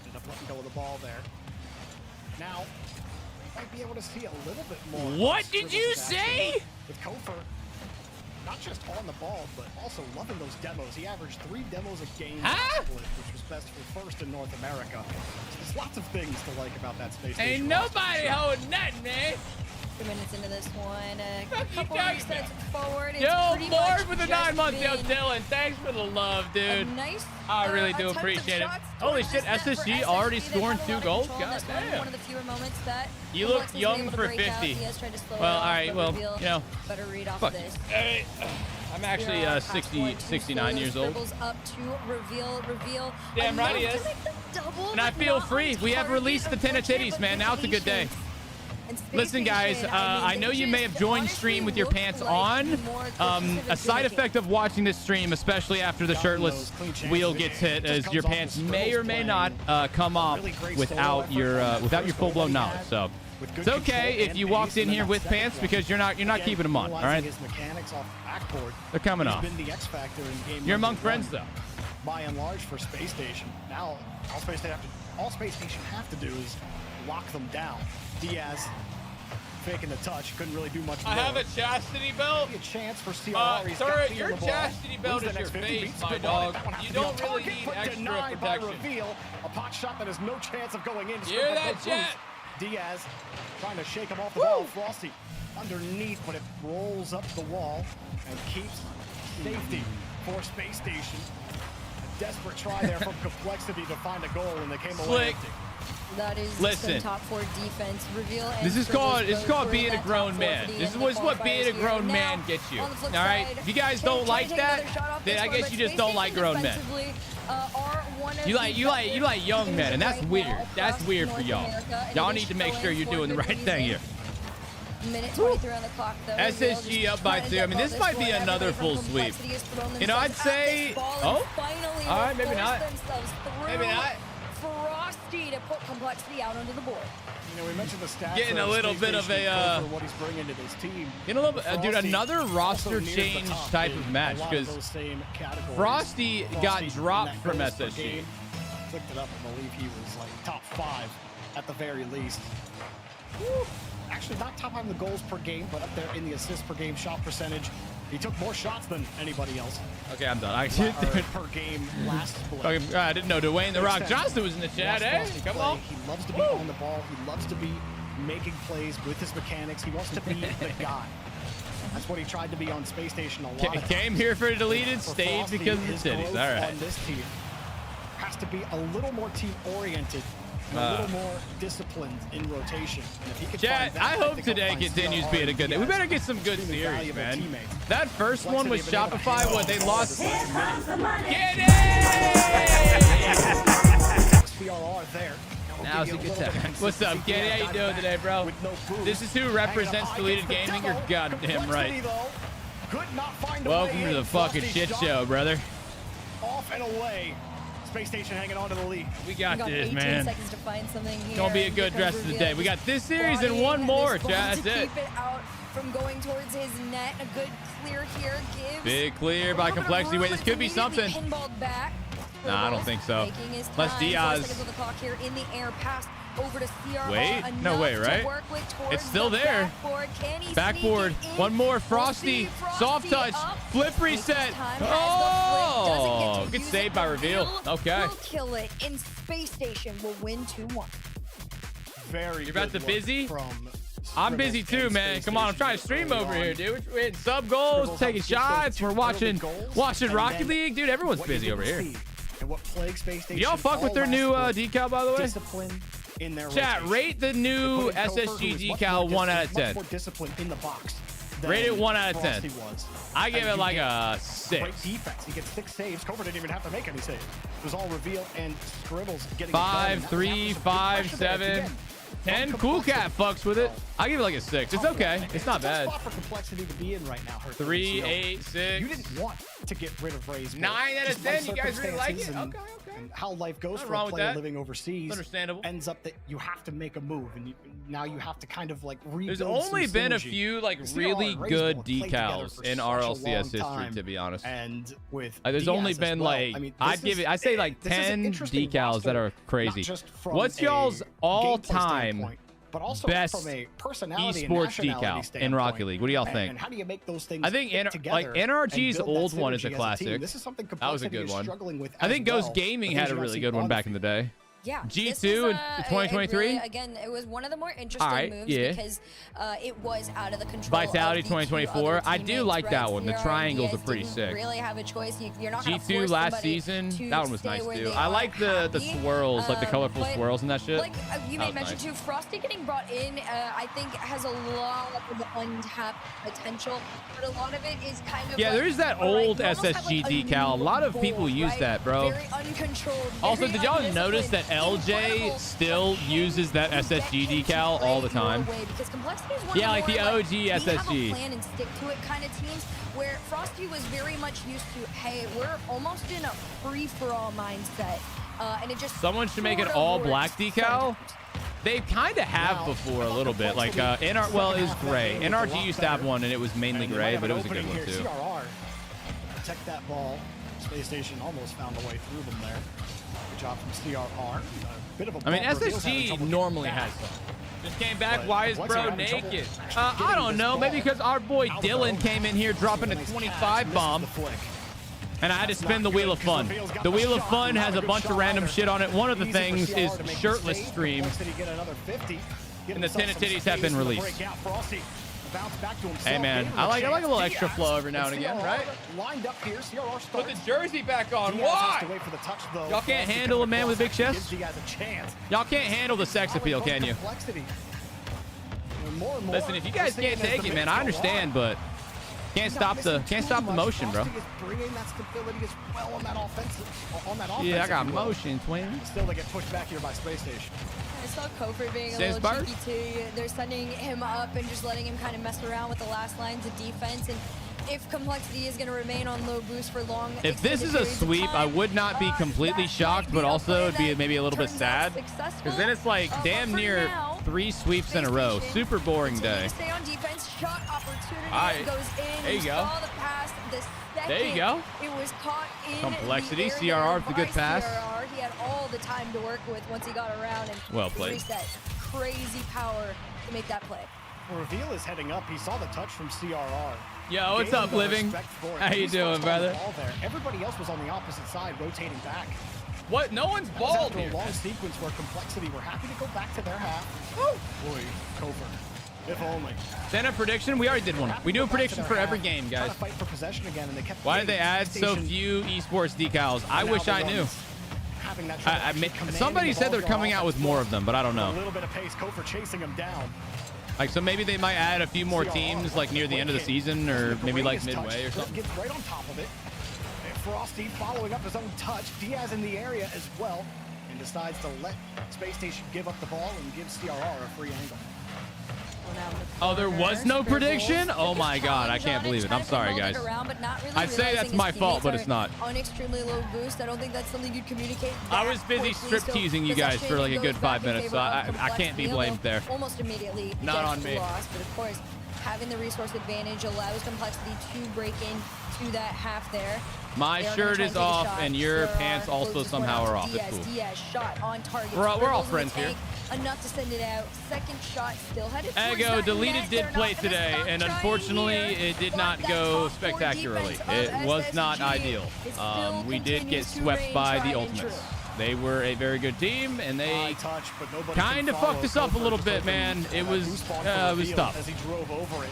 S8: ended up letting go of the ball there. Now, we might be able to see a little bit more.
S1: What did you say?
S8: With Kofor, not just on the ball, but also loving those demos. He averaged 3 demos a game, which was best for first in North America. So there's lots of things to like about that Space Station.
S1: Ain't nobody holding nothing, man.
S10: 2 minutes into this one, a couple resets forward. It's
S1: Yo,
S10: pretty
S1: more
S10: much
S1: for the
S10: just
S1: 9 months, yo,
S10: been
S1: Dylan. Thanks for the love, dude.
S10: Nice,
S1: I really do
S10: attempt of
S1: appreciate it.
S10: shots
S1: Holy
S10: towards
S1: shit,
S10: the net for
S1: SSG already
S10: SSG. They've
S1: scoring
S10: had a
S1: 2
S10: lot of
S1: goals?
S10: control in
S1: God
S10: this one.
S1: damn.
S10: One of the fewer moments that
S1: You look
S10: Complex was
S1: young
S10: able to
S1: for
S10: break out.
S1: 50.
S10: He has tried to slow it
S1: Well,
S10: off,
S1: all right,
S10: but
S1: well,
S10: Reveal
S1: you know.
S10: better read off
S1: Fuck.
S10: this.
S1: Hey, I'm actually 69 years old.
S10: Dribbles up to Reveal.
S1: Damn right he is. And I feel free. We have released the 10 of titties, man. Now it's a good day. Listen, guys, I know you may have joined stream with your pants on. A side effect of watching this stream, especially after the shirtless wheel gets hit, is your pants may or may not come off without your full-blown knowledge. So it's okay if you walked in here with pants because you're not keeping them on. All right, they're coming off. You're among friends, though.
S8: By and large, for Space Station, now all Space Station have to do is lock them down. Diaz faking the touch, couldn't really do much more.
S1: I have a chastity belt.
S8: A chance for CRR.
S1: Sir, your chastity belt is your face, my dog. You don't really need extra protection.
S8: Reveal. A pot shot that has no chance of going in.
S1: You hear that, chat?
S8: Diaz trying to shake him off the ball. Frosty underneath, but it rolls up the wall and keeps safety for Space Station. A desperate try there from Complexity to find a goal, and they came away empty.
S10: That is
S1: Listen,
S10: top 4 defense. Reveal.
S1: This is called being a grown man. This is what being a grown man gets you. All right. If you guys don't like that, then I guess you just don't like grown men. You like young men, and that's weird. That's weird for y'all. Y'all need to make sure you're doing the right thing here.
S10: Minute 23 on the clock, though.
S1: SSG up by 2. I mean, this might be another full sweep. You know, I'd say. Oh, all right, maybe not. Maybe not.
S10: Frosty to put Complexity out onto the board.
S8: You know, we mentioned the stats.
S1: Getting a little bit of a
S8: what he's bringing to this team.
S1: Getting a little bit, dude. Another roster change type of match because Frosty got dropped from SSG.
S8: Looked it up and believe he was like top 5 at the very least. Woo. Actually, not top 5 in the goals per game, but up there in the assists per game, shot percentage. He took more shots than anybody else.
S1: Okay, I'm done.
S8: Per game last split.
S1: Okay, I didn't know Dwayne The Rock Johnson was in the chat. Hey, come on.
S8: He loves to be on the ball. He loves to be making plays with his mechanics. He wants to be the guy. That's what he tried to be on Space Station a lot.
S1: Came here for deleted, stayed because of the titties. All right.
S8: On this team has to be a little more team-oriented. A little more disciplined in rotation. And if he could
S1: Chat, I hope today continues being a good day. We better get some good series, man. That first one was Shopify. What, they lost? Get it!
S8: CRR there.
S1: Now's a good time. What's up, Kenny? How you doing today, bro? This is who represents deleted gaming. You're goddamn right. Welcome to the fucking shit show, brother.
S8: Off and away. Space Station hanging on to the lead.
S1: We got this, man.
S10: Seconds to find something here.
S1: Gonna be a good rest of the day. We got this series and one more, chat. That's it.
S10: Keep it out from going towards his net. A good clear here gives.
S1: Big clear by Complexity. Wait, this could be something.
S10: Back.
S1: Nah, I don't think so. Unless Diaz.
S10: In the air, pass over to CRR.
S1: Wait, no way, right? It's still there. Backboard. One more. Frosty. Soft touch. Flip reset. Oh, good save by Reveal. Okay.
S10: Will kill it in Space Station. Will win 2-1.
S8: Very.
S1: You're about to busy? I'm busy too, man. Come on, I'm trying to stream over here, dude. We're hitting sub goals, taking shots. We're watching Rocket League, dude. Everyone's busy over here.
S8: And what plagues Space Station?
S1: Y'all fuck with their new decal, by the way?
S8: Discipline in their
S1: chat,
S8: rotation.
S1: rate the new SSG decal 1 out of 10.
S8: Much more discipline in the box.
S1: Rate it 1 out of 10.
S8: Was.
S1: I give
S8: And
S1: it
S8: you
S1: like
S8: get
S1: a
S8: Great
S1: 6.
S8: defense. He gets 6 saves. Kofer didn't even have to make any saves. It was all reveal and Scribbles getting
S1: 5, 3, 5, 7, 10. Cool Cat fucks with it. I give it like a 6. It's okay. It's not bad.
S8: Spot for complexity to be in right now.
S1: 3, 8, 6.
S8: You didn't want to get rid of Ray's.
S1: 9 out of 10. You guys really like it? Okay.
S8: And how life goes
S1: Nothing
S8: for
S1: wrong
S8: a
S1: with
S8: player
S1: that.
S8: living overseas
S1: Understandable.
S8: ends up that you have to make a move, and now you have to kind of like rebuild.
S1: There's
S8: some
S1: only been a
S8: synergy.
S1: few like
S8: CR
S1: really
S8: and Ray's
S1: good
S8: will play together
S1: decals
S8: for
S1: in
S8: such a
S1: RLCS
S8: long
S1: history,
S8: time.
S1: to be honest.
S8: And with
S1: There's only
S8: Diaz as
S1: been
S8: well.
S1: like
S8: I mean,
S1: I'd give it. I say like
S8: this is an
S1: 10
S8: interesting
S1: decals that
S8: roster,
S1: are crazy.
S8: not just from
S1: What's
S8: a
S1: y'all's all-time
S8: standpoint, but also
S1: best
S8: from a personality and
S1: esports
S8: nationality
S1: decal in
S8: standpoint.
S1: Rocket League? What do y'all think?
S8: And how do you make those things
S1: I think
S8: fit together
S1: like NRG's
S8: and build
S1: old
S8: that
S1: one is a
S8: synergy as
S1: classic.
S8: team? This is something
S1: That was a
S8: Complexity
S1: good
S8: is
S1: one.
S8: struggling with
S1: I
S8: as
S1: think Ghost
S8: well,
S1: Gaming
S8: but
S1: had
S8: things
S1: a
S8: you
S1: really
S8: don't
S1: good
S8: see
S1: one
S8: on
S1: back
S8: the
S1: in the day.
S10: Yeah,
S1: G2
S10: this
S1: in
S10: was,
S1: 2023.
S10: Again, it was one of the more interesting
S1: Alright,
S10: moves
S1: yeah.
S10: because it was out of the control.
S1: Vitality
S10: of the two
S1: 2024.
S10: other
S1: I do
S10: teammates,
S1: like that
S10: right?
S1: one. The
S10: CR and
S1: triangles
S10: Diaz
S1: are pretty
S10: didn't
S1: sick.
S10: Really have a choice. You're not gonna
S1: G2
S10: force
S1: last
S10: somebody
S1: season,
S10: to
S1: that one was
S10: stay
S1: nice
S10: where
S1: too.
S10: they
S1: I
S10: are
S1: like the
S10: happy.
S1: swirls, like the colorful
S10: But,
S1: swirls and that shit.
S10: Like you
S1: That
S10: made
S1: was
S10: mention
S1: nice.
S10: too, Frosty getting brought in, I think has a lot of untapped potential, but a lot of it is kind of
S1: Yeah,
S10: like,
S1: there is that
S10: all right,
S1: old
S10: you almost have,
S1: SSG
S10: like, a
S1: decal. A
S10: new
S1: lot of people
S10: goal,
S1: use
S10: right?
S1: that, bro.
S10: Very uncontrolled.
S1: Also,
S10: very
S1: did y'all notice
S10: undisciplined,
S1: that LJ
S10: incredible,
S1: still uses that SSG decal all the time?
S10: because Complexity is one
S1: Yeah,
S10: of
S1: like the
S10: more,
S1: OG
S10: we have a
S1: SSG.
S10: plan and stick to it kind of teams, where Frosty was very much used to, hey, we're almost in a free-for-all mindset, and it just
S1: Someone should make an
S10: sort of
S1: all
S10: works
S1: black decal. They kind of have before a little bit. Like NR, well, it was gray. NRG used to have one, and it was mainly gray, but it was a good one too.
S8: CRR protect that ball. Space Station almost found a way through them there. Good job from CRR. A bit of a
S1: I mean,
S8: bump. Reveal's having
S1: SSG
S8: trouble
S1: normally
S8: getting
S1: has
S8: back.
S1: some. Just came back.
S8: But
S1: Why is
S8: Complexity
S1: bro
S8: having trouble
S1: naked?
S8: actually
S1: I
S8: getting
S1: don't
S8: this
S1: know.
S8: ball
S1: Maybe because our boy
S8: out of the
S1: Dylan
S8: zone.
S1: came in here dropping a
S8: Nice catch,
S1: 25
S8: misses
S1: bomb.
S8: the flick.
S1: And I had to spin the Wheel of Fun. The Wheel of Fun has a bunch of random shit on it. One of the things is shirtless stream. And the tin of titties have been released. Hey man, I like a little extra flow every now and again, right?
S8: Lined up here, CRR
S1: Put the jersey back on.
S8: Diaz has
S1: Why?
S8: to wait for the touch, though.
S1: Y'all can't handle a man with a big chest?
S8: Gives Diaz a chance.
S1: Y'all can't handle the sex appeal, can you?
S8: Complexity. More and more,
S1: Listen, if you guys
S8: we're seeing
S1: can't
S8: as
S1: take
S8: the
S1: it, man,
S8: minutes
S1: I
S8: go
S1: understand,
S8: on.
S1: but can't stop the motion, bro.
S8: Frosty is bringing that stability as well on that offensive.
S1: Yeah, I got
S8: if you will.
S1: motion, twin.
S8: Still, they get pushed back here by Space Station.
S10: I saw Kofor being a
S1: Says
S10: little
S1: Bart.
S10: cheeky too. They're sending him up and just letting him kind of mess around with the last lines of defense. And if Complexity is going to remain on low boost for long,
S1: If this is a sweep, I would not be completely shocked, but also it'd be maybe a little bit sad. Because then it's like damn near 3 sweeps in a row. Super boring day.
S10: Stay on defense. Shot opportunity
S1: All right.
S10: goes in.
S1: There you go.
S10: Saw the pass. The second
S1: There you go.
S10: It was caught in
S1: Complexity,
S10: the air
S1: CRR
S10: there
S1: with a good
S10: by
S1: pass.
S10: CRR. He had all the time to work with once he got around and
S1: Well played.
S10: reset. Crazy power to make that play.
S8: Reveal is heading up. He saw the touch from CRR.
S1: Yo, what's
S8: Gave
S1: up,
S8: him the
S1: Living?
S8: respect for it.
S1: How you
S8: He's
S1: doing,
S8: first on the
S1: brother?
S8: ball there. Everybody else was on the opposite side, rotating back.
S1: What? No one's
S8: That was
S1: balled
S8: after
S1: here.
S8: a long sequence where Complexity were happy to go back to their half. Boy, Kofor. If only.
S1: Then a prediction. We already did one. We do a prediction for every game,
S8: Trying
S1: guys.
S8: to fight for possession again, and they kept
S1: Why did they
S8: getting
S1: add so
S8: Station
S1: few esports decals? I
S8: now
S1: wish
S8: the
S1: I knew.
S8: runs. Having that trouble actually commanding
S1: Somebody
S8: the
S1: said
S8: ball
S1: they're
S8: going
S1: coming
S8: off
S1: out with
S8: at
S1: more
S8: full.
S1: of them, but I don't
S8: A
S1: know.
S8: little bit of pace. Kofor chasing him down.
S1: Like, so maybe they might add a few more teams, like near the end of the season, or maybe like midway or something.
S8: Gets right on top of it. And Frosty following up his own touch. Diaz in the area as well, and decides to let Space Station give up the ball and give CRR a free angle.
S1: Oh, there was no prediction? Oh my god, I can't believe it. I'm sorry, guys. I'd say that's my fault, but it's not.
S10: On extremely low boost, I don't think that's something you'd communicate.
S1: I was busy strip teasing you guys for like a good 5 minutes, so I can't be blamed there.
S10: Almost immediately.
S1: Not on me.
S10: Lost, but of course, having the resource advantage allows Complexity to break into that half there.
S1: My shirt is off, and your pants also somehow are off. It's cool.
S10: Diaz shot on target.
S1: We're all friends here.
S10: Enough to send it out. Second shot still headed towards
S1: Ego
S10: that
S1: deleted
S10: net.
S1: did
S10: They're
S1: play
S10: not gonna
S1: today,
S10: stop
S1: and
S10: trying
S1: unfortunately,
S10: here.
S1: it did
S10: But
S1: not
S10: that
S1: go
S10: top four
S1: spectacularly.
S10: defense of
S1: It was not
S10: SSG
S1: ideal.
S10: still
S1: We did get
S10: continues to
S1: swept
S10: reign
S1: by the
S10: tried and
S1: Ultimates.
S10: true.
S1: They were a very good team, and they
S8: Touch, but nobody
S1: kind
S8: could
S1: of fucked
S8: follow
S1: us up a
S8: Kofor
S1: little
S8: just
S1: bit,
S8: open,
S1: man. It was
S8: goosebump for Reveal
S1: tough.
S8: as he drove over it.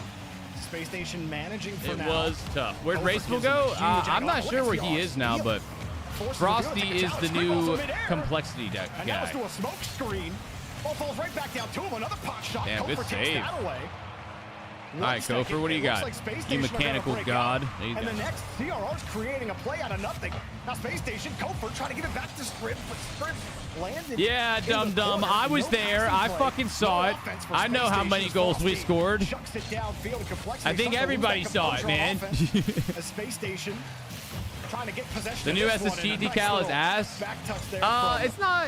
S8: Space Station managing for
S1: It
S8: now.
S1: was tough. Where'd
S8: Kofor
S1: Raceful
S8: gives him
S1: go?
S8: a huge
S1: I'm
S8: angle.
S1: not
S8: Look
S1: sure
S8: at
S1: where
S8: CR.
S1: he is now, but Frosty is the new complexity deck
S8: And that
S1: guy.
S8: was to a smoke screen. Ball falls right back down to him. Another pot shot.
S1: Damn, good
S8: Kofor takes
S1: save.
S8: that away.
S1: All right, Gopher, what do you got? You mechanical god. There you
S8: And
S1: go.
S8: the next CRR's creating a play out of nothing. Now Space Station, Kofor trying to give it back to Scrib, but Scrib landed.
S1: Yeah,
S8: in the
S1: dum-dum.
S8: corner.
S1: I was
S8: No
S1: there.
S8: passing
S1: I
S8: play.
S1: fucking saw
S8: No
S1: it.
S8: offense for
S1: I know
S8: Space
S1: how many
S8: Station's
S1: goals we
S8: Frosty.
S1: scored.
S8: Chucks it downfield and Complexity
S1: I think
S8: starts to
S1: everybody
S8: lose that
S1: saw it,
S8: composure on
S1: man.
S8: offense. As Space Station trying to get possession
S1: The
S8: of
S1: new
S8: this one,
S1: SSG
S8: and a nice
S1: decal is
S8: little
S1: ass.
S8: back touch there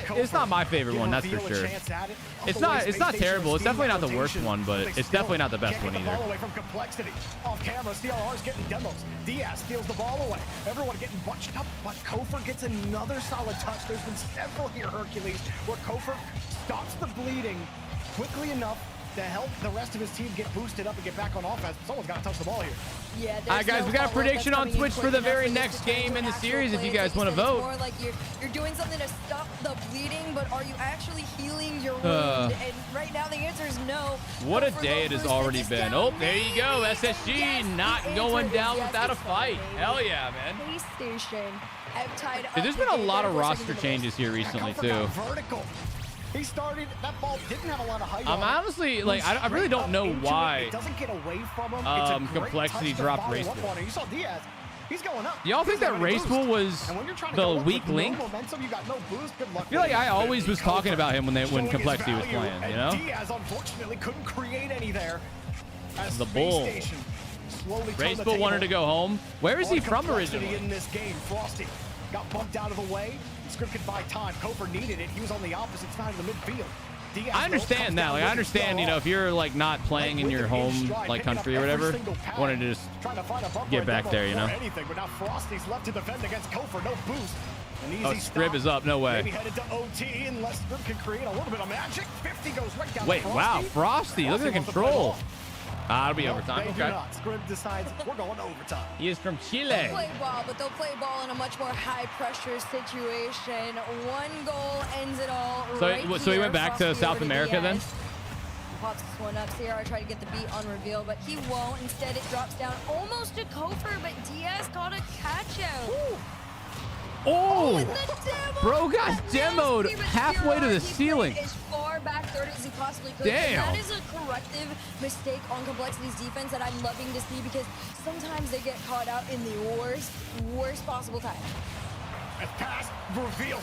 S8: from
S1: It's not my favorite
S8: Give
S1: one, that's for
S8: Reveal a
S1: sure.
S8: chance at it.
S1: It's
S8: Although
S1: not
S8: Space
S1: terrible.
S8: Station
S1: It's definitely not the worst
S8: rotation,
S1: one, but
S8: they
S1: it's
S8: still
S1: definitely not the best
S8: can't
S1: one
S8: get the
S1: either.
S8: ball away from Complexity. Off camera, CRR's getting demos. Diaz steals the ball away. Everyone getting bunched up, but Kofor gets another solid touch. There's been several here, Hercules, where Kofor stops the bleeding quickly enough to help the rest of his team get boosted up and get back on offense. Someone's got to touch the ball here.
S10: Yeah,
S1: All right, guys, we got a prediction on Twitch for the very next game in the series if you guys want to vote.
S10: More like you're doing something to stop the bleeding, but are you actually healing your wound? And right now the answer is no.
S1: What a day it has already been. Oh, there you go. SSG not going down without a fight. Hell yeah, man.
S10: Space Station have tied up.
S1: Dude, there's been a lot of roster changes here recently, too.
S8: Vertical. He started, that ball didn't have a lot of height
S1: I'm
S8: on it.
S1: honestly, like, I really don't know why
S8: It doesn't get away from him. It's a great
S1: Complexity
S8: touch to
S1: dropped
S8: follow
S1: race
S8: up
S1: pool.
S8: on it. You saw Diaz. He's going up.
S1: Y'all think
S8: He's
S1: that
S8: having a
S1: race
S8: boost.
S1: pool was
S8: And when you're trying to
S1: the
S8: go up
S1: weak
S8: with no
S1: link?
S8: momentum, you got no boost. Good luck
S1: I feel like
S8: with it.
S1: I always was talking about him when
S8: Showing his
S1: Complexity was
S8: value,
S1: playing, you
S8: and
S1: know?
S8: Diaz unfortunately couldn't create any there. As
S1: The
S8: Space
S1: bull.
S8: Station slowly turned
S1: Race
S8: the
S1: Bull wanted to
S8: table
S1: go home. Where is he
S8: on
S1: from
S8: Complexity
S1: originally?
S8: in this game. Frosty got bumped out of the way. Script could buy time. Kofor needed it. He was on the opposite side of the midfield. Diaz,
S1: I
S8: though,
S1: understand
S8: comes
S1: that.
S8: down
S1: Like,
S8: with
S1: I
S8: it.
S1: understand, you know, if you're like not playing in your home like country or whatever, wanted to just
S8: Trying to find a bumper
S1: get
S8: and
S1: back
S8: demo
S1: there, you know.
S8: or anything, but now Frosty's left to defend against Kofor. No boost. An easy
S1: Oh, Scrib
S8: stop.
S1: is up. No way.
S8: Maybe headed to OT unless Scrib can create a little bit of magic. 50 goes right down
S1: Wait,
S8: to
S1: wow, Frosty, look at the
S8: wants to play
S1: control.
S8: ball.
S1: It'll be
S8: Nope,
S1: overtime.
S8: They do
S1: Okay.
S8: not. Scrib decides we're going to overtime.
S1: He is from Chile.
S10: They'll play ball, but they'll play ball in a much more high-pressure situation. One goal ends it all.
S1: So,
S10: right
S1: so he
S10: here.
S1: went back to
S10: Frosty
S1: South
S10: over to
S1: America then?
S10: Diaz. Pops this one up. Sierra tried to get the beat on reveal, but he won't. Instead, it drops down almost to Kofor, but Diaz caught a catch out.
S1: Oh,
S10: the
S1: bro got demoed
S10: Nasty, but
S1: halfway to
S10: Sierra,
S1: the
S10: he
S1: ceiling.
S10: played as far back third as he possibly could.
S1: Damn.
S10: And that is a corrective mistake on Complexity's defense that I'm loving to see because sometimes they get caught out in the worst possible time.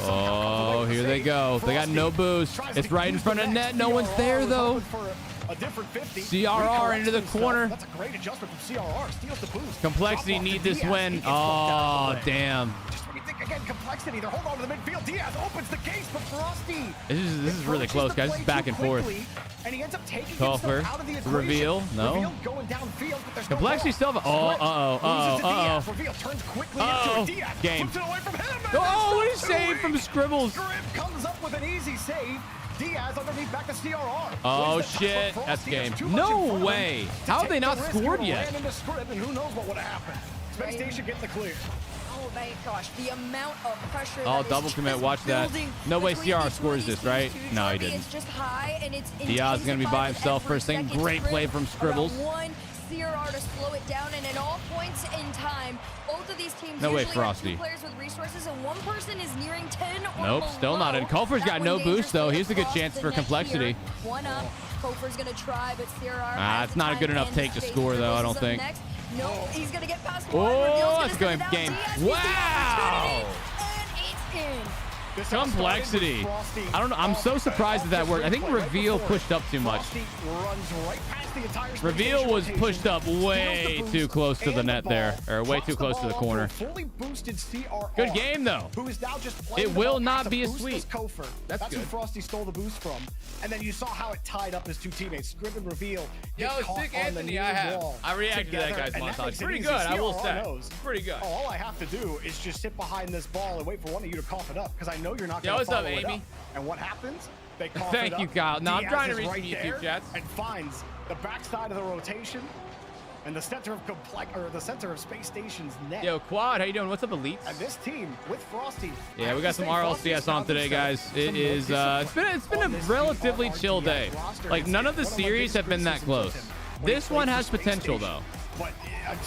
S1: Oh, here they go. They got no boost. It's right in front of net. No one's there, though.
S8: A different 50.
S1: CRR into the corner.
S8: That's a great adjustment from CRR. Steals the boost.
S1: Complexity
S8: Drop off
S1: need
S8: to
S1: this
S8: Diaz.
S1: win.
S8: He gets bumped out of
S1: Oh,
S8: the way.
S1: damn.
S8: Just when you think again, Complexity, they're holding on to the midfield. Diaz opens the case, but Frosty.
S1: This is really
S8: approaches
S1: close,
S8: the
S1: guys.
S8: play
S1: It's back
S8: too
S1: and forth.
S8: quickly, And he ends up taking
S1: Kofor.
S8: himself out of the equation.
S1: Reveal. No.
S8: Reveal going downfield, but there's no
S1: Complexity
S8: ball.
S1: still have. Oh,
S8: Script loses to
S1: uh-oh.
S8: Diaz. Reveal turns quickly
S1: Uh-oh.
S8: into it. Diaz
S1: Game.
S8: flips it away from him. and
S1: Oh, what a
S8: that's
S1: save from Scribbles.
S8: Script comes up with an easy save. Diaz underneath back to CRR.
S1: Oh,
S8: Wins the touch,
S1: shit.
S8: but
S1: That's
S8: Frosty
S1: game.
S8: has too much in
S1: No
S8: front of him
S1: way.
S8: to
S1: How have
S8: take
S1: they
S8: the
S1: not
S8: risk.
S1: scored
S8: He
S1: yet?
S8: ran into Script, and who knows what would have happened. Space Station getting the clear.
S10: Oh my gosh, the amount of pressure.
S1: Oh,
S10: that is
S1: double commit.
S10: just
S1: Watch that.
S10: building
S1: No way
S10: between
S1: CR
S10: each
S1: scores
S10: one of
S1: this,
S10: these
S1: right?
S10: teams.
S1: No, he
S10: It's
S1: didn't.
S10: just high, and it's
S1: Diaz is going to be by
S10: intensified
S1: himself
S10: every
S1: first thing.
S10: second.
S1: Great play
S10: Scrib
S1: from
S10: around
S1: Scribbles.
S10: One CRR to slow it down, and at all points in time, both of these teams
S1: No way,
S10: usually have
S1: Frosty.
S10: two players with resources, and one person is nearing 10 or
S1: Nope, still not in. Kofor's
S10: That
S1: got no
S10: one
S1: boost, though.
S10: dangerously
S1: Here's a good
S10: across
S1: chance
S10: the
S1: for
S10: net
S1: Complexity.
S10: here. One up. Kofor's going to try, but CRR
S1: Ah,
S10: has
S1: it's
S10: the
S1: not a
S10: time
S1: good enough
S10: and
S1: take to
S10: space.
S1: score, though, I don't
S10: Scribbles is up
S1: think.
S10: next. No, he's going to get past one.
S1: Oh,
S10: Reveal's
S1: let's
S10: gonna
S1: go
S10: send it
S1: game.
S10: out. Diaz, he's the
S1: Wow.
S10: opportunity, and it's in.
S1: Complexity. I don't know. I'm so surprised that worked. I think Reveal pushed up too much. Reveal was pushed up way too close to the net there, or way too close to the corner. Good game, though. It will not be a sweep.
S8: That's
S1: good.
S8: who Frosty stole the boost from. And then you saw how it tied up his two teammates. Scrib and Reveal.
S1: Yo,
S8: get caught
S1: Sick
S8: on the
S1: Anthony,
S8: near
S1: I have.
S8: wall
S1: I reacted to that
S8: together,
S1: guy's
S8: and
S1: montage.
S8: makes it
S1: Pretty
S8: easy.
S1: good, I will
S8: CRR
S1: say.
S8: knows,
S1: Pretty good.
S8: oh, all I have to do is just sit behind this ball and wait for one of you to cough it up, because I know you're not
S1: Yo,
S8: going to
S1: what's up,
S8: follow it
S1: Amy?
S8: up. And what happens? They cough
S1: Thank
S8: it up.
S1: you, Kyle. No, I'm
S8: Diaz
S1: trying to
S8: is
S1: reach
S8: right
S1: some YouTube
S8: there
S1: chats.
S8: and finds the backside of the rotation and the center of the center of Space Station's net.
S1: Yo, Quad, how you doing? What's up, Elites?
S8: And this team with Frosty.
S1: Yeah, we got some RLCS on today, guys. It is it's been a relatively chill day. Like, none of the series have been that close. This one has potential, though.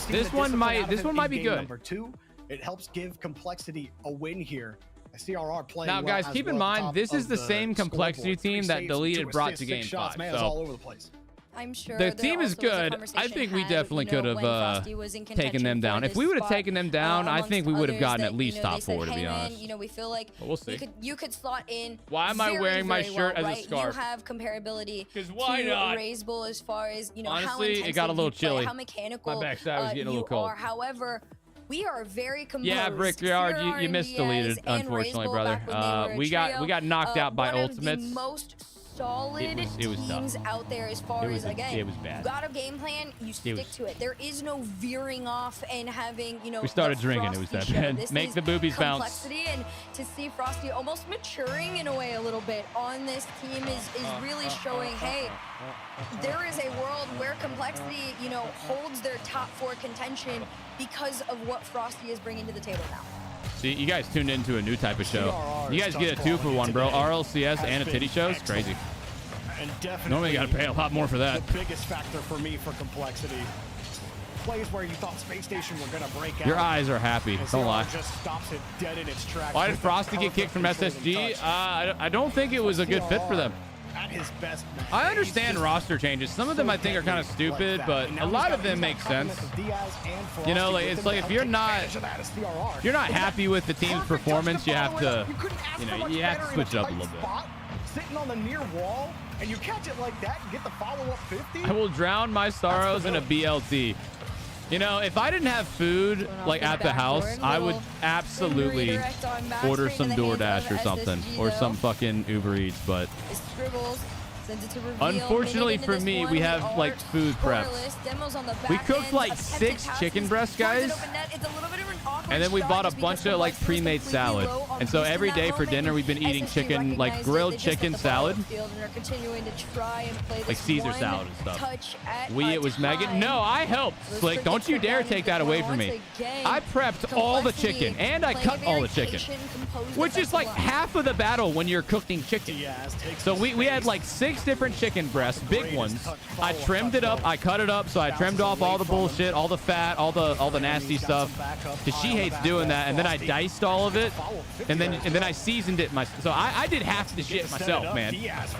S1: This one might be good.
S8: Number 2, It helps give Complexity a win here. CRR playing
S1: Now,
S8: well
S1: guys,
S8: as
S1: keep in
S8: well at the
S1: mind,
S8: top
S1: this is
S8: of
S1: the same Complexity
S8: scoreboard.
S1: team
S8: 3
S1: that
S8: saves,
S1: Deleted
S8: 2
S1: brought
S8: assists,
S1: to
S8: 6
S1: Game
S8: shots.
S1: 5.
S8: Man, it's all over the place.
S10: I'm sure
S1: The
S10: there
S1: team is
S10: also was a
S1: good. I
S10: conversation
S1: think we
S10: had,
S1: definitely
S10: you know,
S1: could have
S10: when Frosty was in
S1: taken them
S10: contention
S1: down.
S10: for
S1: If
S10: this
S1: we would have
S10: spot,
S1: taken them down, I think we would have
S10: amongst
S1: gotten
S10: others
S1: at least
S10: that, you know,
S1: top
S10: they said,
S1: 4, to be
S10: hey, man,
S1: honest.
S10: you know, we feel like
S1: But we'll see.
S10: you could slot in.
S1: Why am I
S10: very,
S1: wearing my
S10: very
S1: shirt
S10: well,
S1: as a
S10: right?
S1: scarf?
S10: You have comparability
S1: 'Cause why
S10: to
S1: not?
S10: Raze Bull as far as, you know, how
S1: Honestly, it
S10: intensive
S1: got a little
S10: you play,
S1: chilly.
S10: how mechanical
S1: My backside was getting a little
S10: you
S1: cold.
S10: are. However, we are very composed.
S1: Yeah, Brickyard, you missed Deleted,
S10: Diaz and
S1: unfortunately,
S10: Raze Bull
S1: brother.
S10: back when they were a
S1: We
S10: trio.
S1: got knocked out by
S10: one
S1: ultimates.
S10: Of the most solid
S1: It was tough.
S10: teams out there as far
S1: It was
S10: as, again,
S1: it was bad.
S10: you got a game plan, you stick to it. There is no veering off and having, you know,
S1: We started
S10: the
S1: drinking, it was
S10: Frosty
S1: that
S10: show.
S1: bad.
S10: This
S1: Make
S10: is
S1: the boobies bounce.
S10: complexity, and to see Frosty almost maturing in a way a little bit on this team is really showing, hey, there is a world where Complexity, you know, holds their top 4 contention because of what Frosty is bringing to the table now.
S1: See, you guys tuned into a new type of show. You guys get a 2-for-1, bro. RLCS and a titty show. It's crazy.
S8: And definitely
S1: Normally, you got to pay a lot more for that.
S8: The biggest factor for me for Complexity. Plays where you thought Space Station were going to break out.
S1: Your eyes are happy.
S8: And
S1: Don't
S8: CRR
S1: lie.
S8: just stops it dead in its tracks.
S1: Why did
S8: with
S1: Frosty
S8: the
S1: get kicked from
S8: perfect control
S1: SSG?
S8: and touch.
S1: I don't think it was a good fit for them.
S8: At his best, man.
S1: I understand roster changes. Some of them I think are kind of stupid, but a lot of them make sense. You know, like it's like if you're not happy with the team's performance, you have to, you know, you have to switch it up a little bit.
S8: Sitting on the near wall, and you catch it like that, you get the follow-up 50.
S1: I will drown my sorrows in a BLT. You know, if I didn't have food like at the house, I would absolutely order some DoorDash or something, or some fucking Uber Eats. But unfortunately for me, we have like food preps. We cooked like 6 chicken breasts, guys, and then we bought a bunch of like pre-made salad. And so every day for dinner, we've been eating chicken, like grilled chicken salad, like Caesar salad and stuff. It was Megan. No, I helped. Slick, don't you dare take that away from me. I prepped all the chicken and I cut all the chicken, which is like half of the battle when you're cooking chicken. So we had like 6 different chicken breasts, big ones. I trimmed it up, I cut it up, so I trimmed off all the bullshit, all the fat, all the nasty stuff, because she hates doing that. And then I diced all of it, and then I seasoned it myself. So I did half the shit myself, man.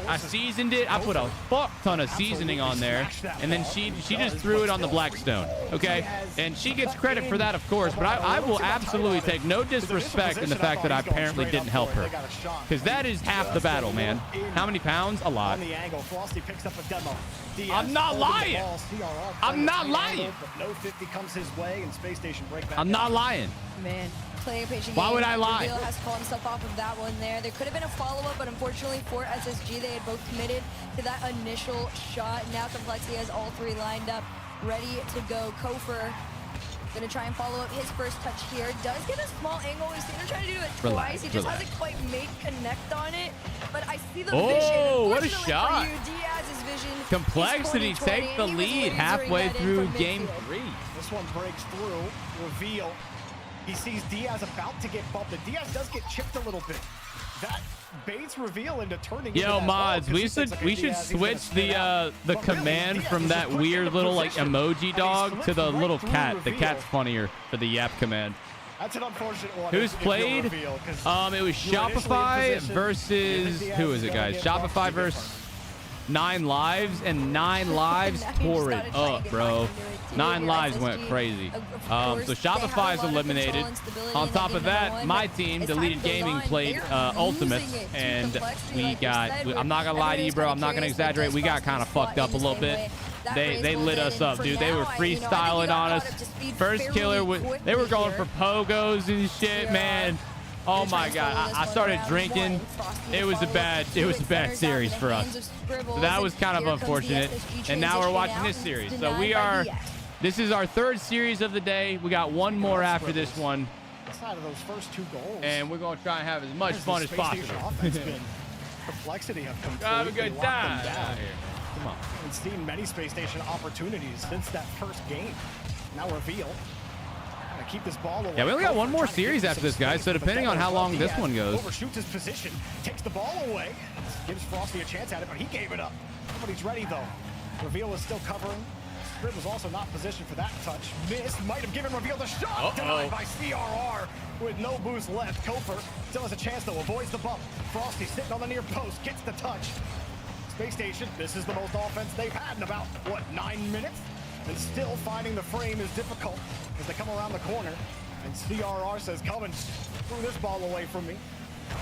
S1: I seasoned it. I put a fuck ton of seasoning on there, and then she just threw it on the Blackstone. Okay, and she gets credit for that, of course, but I will absolutely take no disrespect in the fact that I apparently didn't help her, because that is half the battle, man. How many pounds? A lot. I'm not lying. I'm not lying. I'm not lying.
S10: Man, playing a patient
S1: Why
S10: game.
S1: would I lie?
S10: Reveal has to call himself off of that one there. There could have been a follow-up, but unfortunately for SSG, they had both committed to that initial shot. Now Complexity has all 3 lined up, ready to go. Kofer gonna try and follow up his first touch here. Does get a small angle. We've seen him try to do it twice. He just hasn't quite made connect on it. But I see the vision.
S1: What a
S10: Fortunately
S1: shot.
S10: for you, Diaz's vision is
S1: Complexity
S10: 20-20,
S1: take the
S10: and he was
S1: lead
S10: lasering
S1: halfway
S10: that in
S1: through
S10: from
S1: game
S10: midfield.
S1: 3.
S8: This one breaks through. Reveal. He sees Diaz about to get bumped. And Diaz does get chipped a little bit. That baits Reveal into turning.
S1: Yo, mods, we should switch the command from that weird little like emoji dog to the little cat. The cat's funnier for the yap command.
S8: That's an unfortunate one.
S1: Who's played? It was Shopify versus who is it, guys? Shopify versus 9 Lives, and 9 Lives tore it up, bro. 9 Lives went crazy. So Shopify's eliminated. On top of that, my team, Deleted Gaming, played Ultimates, and we got, I'm not gonna lie to you, bro, I'm not gonna exaggerate, we got kind of fucked up a little bit. They lit us up, dude. They were freestyling on us. First killer, they were going for pogos and shit, man. Oh my god, I started drinking. It was a bad series for us. So that was kind of unfortunate. And now we're watching this series. So this is our 3rd series of the day. We got one more after this one.
S8: Outside of those first 2 goals.
S1: And we're going to try and have as much fun as possible.
S8: Complexity have
S1: have a good
S8: completely
S1: time
S8: locked them down.
S1: out here. Come on.
S8: We've seen many Space Station opportunities since that first game. Now Reveal. Keep this ball away.
S1: Yeah, we only got one more series after this, guys. So depending on how long this one goes.
S8: Overshoots his position, takes the ball away, gives Frosty a chance at it, but he gave it up. Nobody's ready though. Reveal is still covering. Scribble's also not positioned for that touch. Missed, might have given reveal the shot. Denied by CRR with no boost left. Kofer still has a chance though, avoids the bump. Frosty sitting on the near post, gets the touch. Space Station, this is the most offense they've had in about, what, 9 minutes? And still finding the frame is difficult as they come around the corner. And CRR says, coming, threw this ball away from me.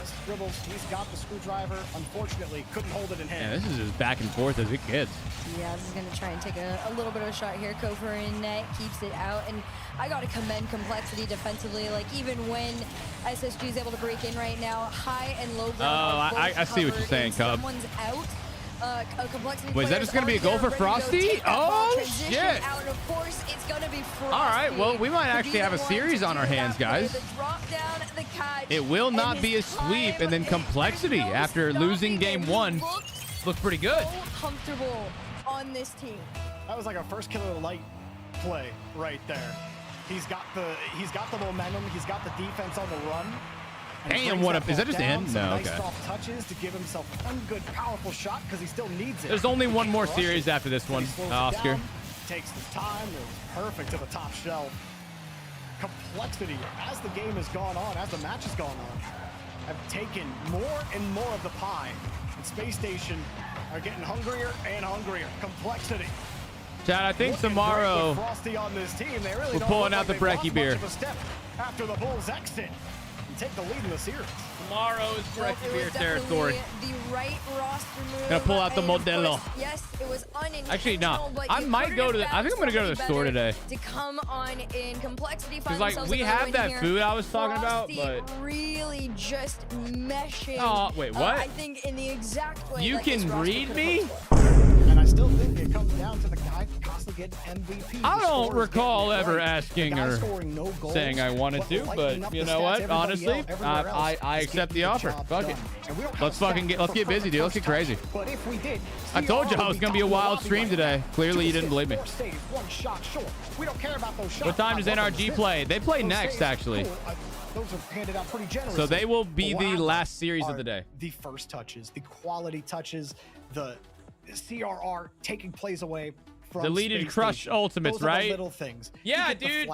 S8: Scribbles, he's got the screwdriver. Unfortunately, couldn't hold it in hand.
S1: Yeah, this is as back and forth as it gets.
S10: Yeah, this is going to try and take a little bit of a shot here. Kofer in net, keeps it out. And I got to commend Complexity defensively. Like, even when SSG is able to break in right now, high and low ground.
S1: Oh, I see what you're saying, Cub.
S10: Someone's out.
S1: Wait, is that just going to be a goal for Frosty? Oh, shit.
S10: Out. Of course, it's going to be Frosty.
S1: All right, well, we might actually have a series on our hands, guys. It will not be a sweep, and then Complexity, after losing game 1, looked pretty good.
S10: So comfortable on this team.
S8: That was like a first killer light play right there. He's got the momentum. He's got the defense on the run.
S1: Damn, what up? Is that just in? No,
S8: nice
S1: okay.
S8: Soft touches to give himself one good, powerful shot because he still needs it.
S1: There's only one more series after this one, Oscar.
S8: Down, takes his time. It was perfect to the top shelf. Complexity, as the game has gone on, as the match has gone on, have taken more and more of the pie. And Space Station are getting hungrier and hungrier. Complexity.
S1: Chad, I think tomorrow
S8: Frosty on this team. They really
S1: we're pulling out the brekkie beer.
S8: After the Bulls exit. Take the lead in the series.
S1: Tomorrow is brekkie beer territory.
S10: The right roster move.
S1: Gonna pull out the Modelo.
S10: Yes, it was unintentional.
S1: Actually, no. I might go to. I think I'm gonna go to the store today.
S10: To come on in Complexity.
S1: Because like we have that food I was talking about, but
S10: really just meshing.
S1: Oh wait, what?
S10: I think in the exact way.
S1: You can read me.
S8: And I still think it comes down to the guy constantly getting MVP.
S1: I don't recall ever asking or saying I wanted to, but you know what? Honestly, I accept the offer. Fuck it. Let's get busy, dude. Let's get crazy.
S8: But if we did,
S1: I told you how it was gonna be a wild stream today. Clearly, you didn't believe me.
S8: We don't care about those shots.
S1: What time does NRG play? They play next, actually.
S8: Those are handed out pretty generously.
S1: So they will be the last series of the day.
S8: The first touches, the quality touches, the CRR taking plays away from
S1: deleted crush ultimates, right?
S8: Little things.
S1: Yeah, dude,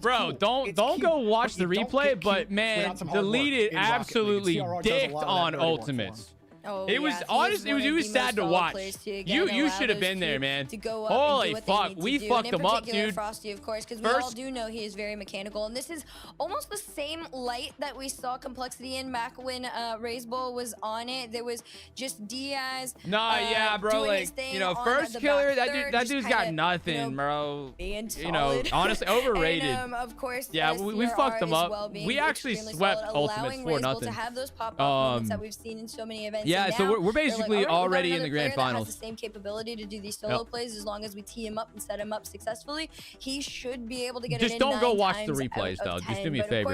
S1: bro, don't go watch the replay, but man, deleted absolutely dicked on ultimates.
S10: Oh,
S1: it was honestly, it was sad to watch. You should have been there, man. Holy fuck, we fucked him up, dude.
S10: Frosty, of course, because we all do know he is very mechanical, and this is almost the same light that we saw Complexity in back when Raze Bowl was on it. There was just Diaz.
S1: Nah, yeah, bro. Like, you know, first killer, that dude's got nothing, bro. You know, honestly, overrated.
S10: And, of course,
S1: yeah, we fucked them up. We actually swept ultimates 4-0.
S10: To have those pop-up moments that we've seen in so many events.
S1: Yeah, so we're basically already in the grand finals.
S10: Has the same capability to do these solo plays as long as we tee him up and set him up successfully. He should be able to get
S1: just
S10: it in.
S1: don't go watch the
S10: 9
S1: replays
S10: times
S1: though.
S10: out of
S1: Just do me a
S10: 10.
S1: favor.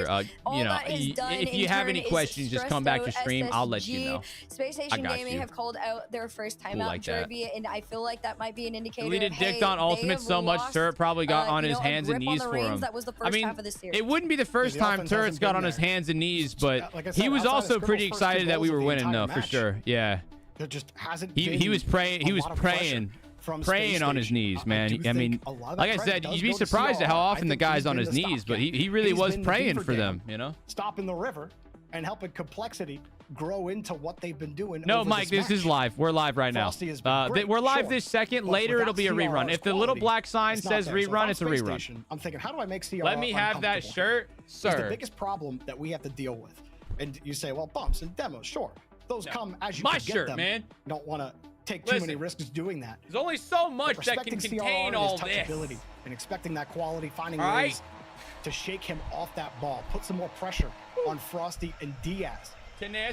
S1: You know, if you have any questions, just come back to stream. I'll let you know.
S10: Space Station Gaming have called out their first timeout Derby, and I feel like that might be an indicator.
S1: Deleted dicked on ultimate so much Turret probably got on his hands and knees for him. I mean, it wouldn't be the first time Turret's got on his hands and knees, but he was also pretty excited that we were winning though, for sure. Yeah.
S8: There just hasn't
S1: he was praying. He was praying on his knees, man. I mean, like I said, you'd be surprised at how often the guy's on his knees, but he really was praying for them, you know.
S8: Stopping the river and helping Complexity grow into what they've been doing.
S1: No, Mike, this is live. We're live right now. We're live this second. Later, it'll be a rerun. If the little black sign says rerun, it's a rerun.
S8: I'm thinking, how do I make CR?
S1: Let me have that shirt, sir.
S8: It's the biggest problem that we have to deal with. And you say, well, bumps and demos, sure. Those come as you
S1: my
S8: get
S1: shirt,
S8: them.
S1: man.
S8: Don't want to take too many risks doing that.
S1: There's only so much that can contain all this.
S8: And expecting that quality, finding ways to shake him off that ball, put some more pressure on Frosty and Diaz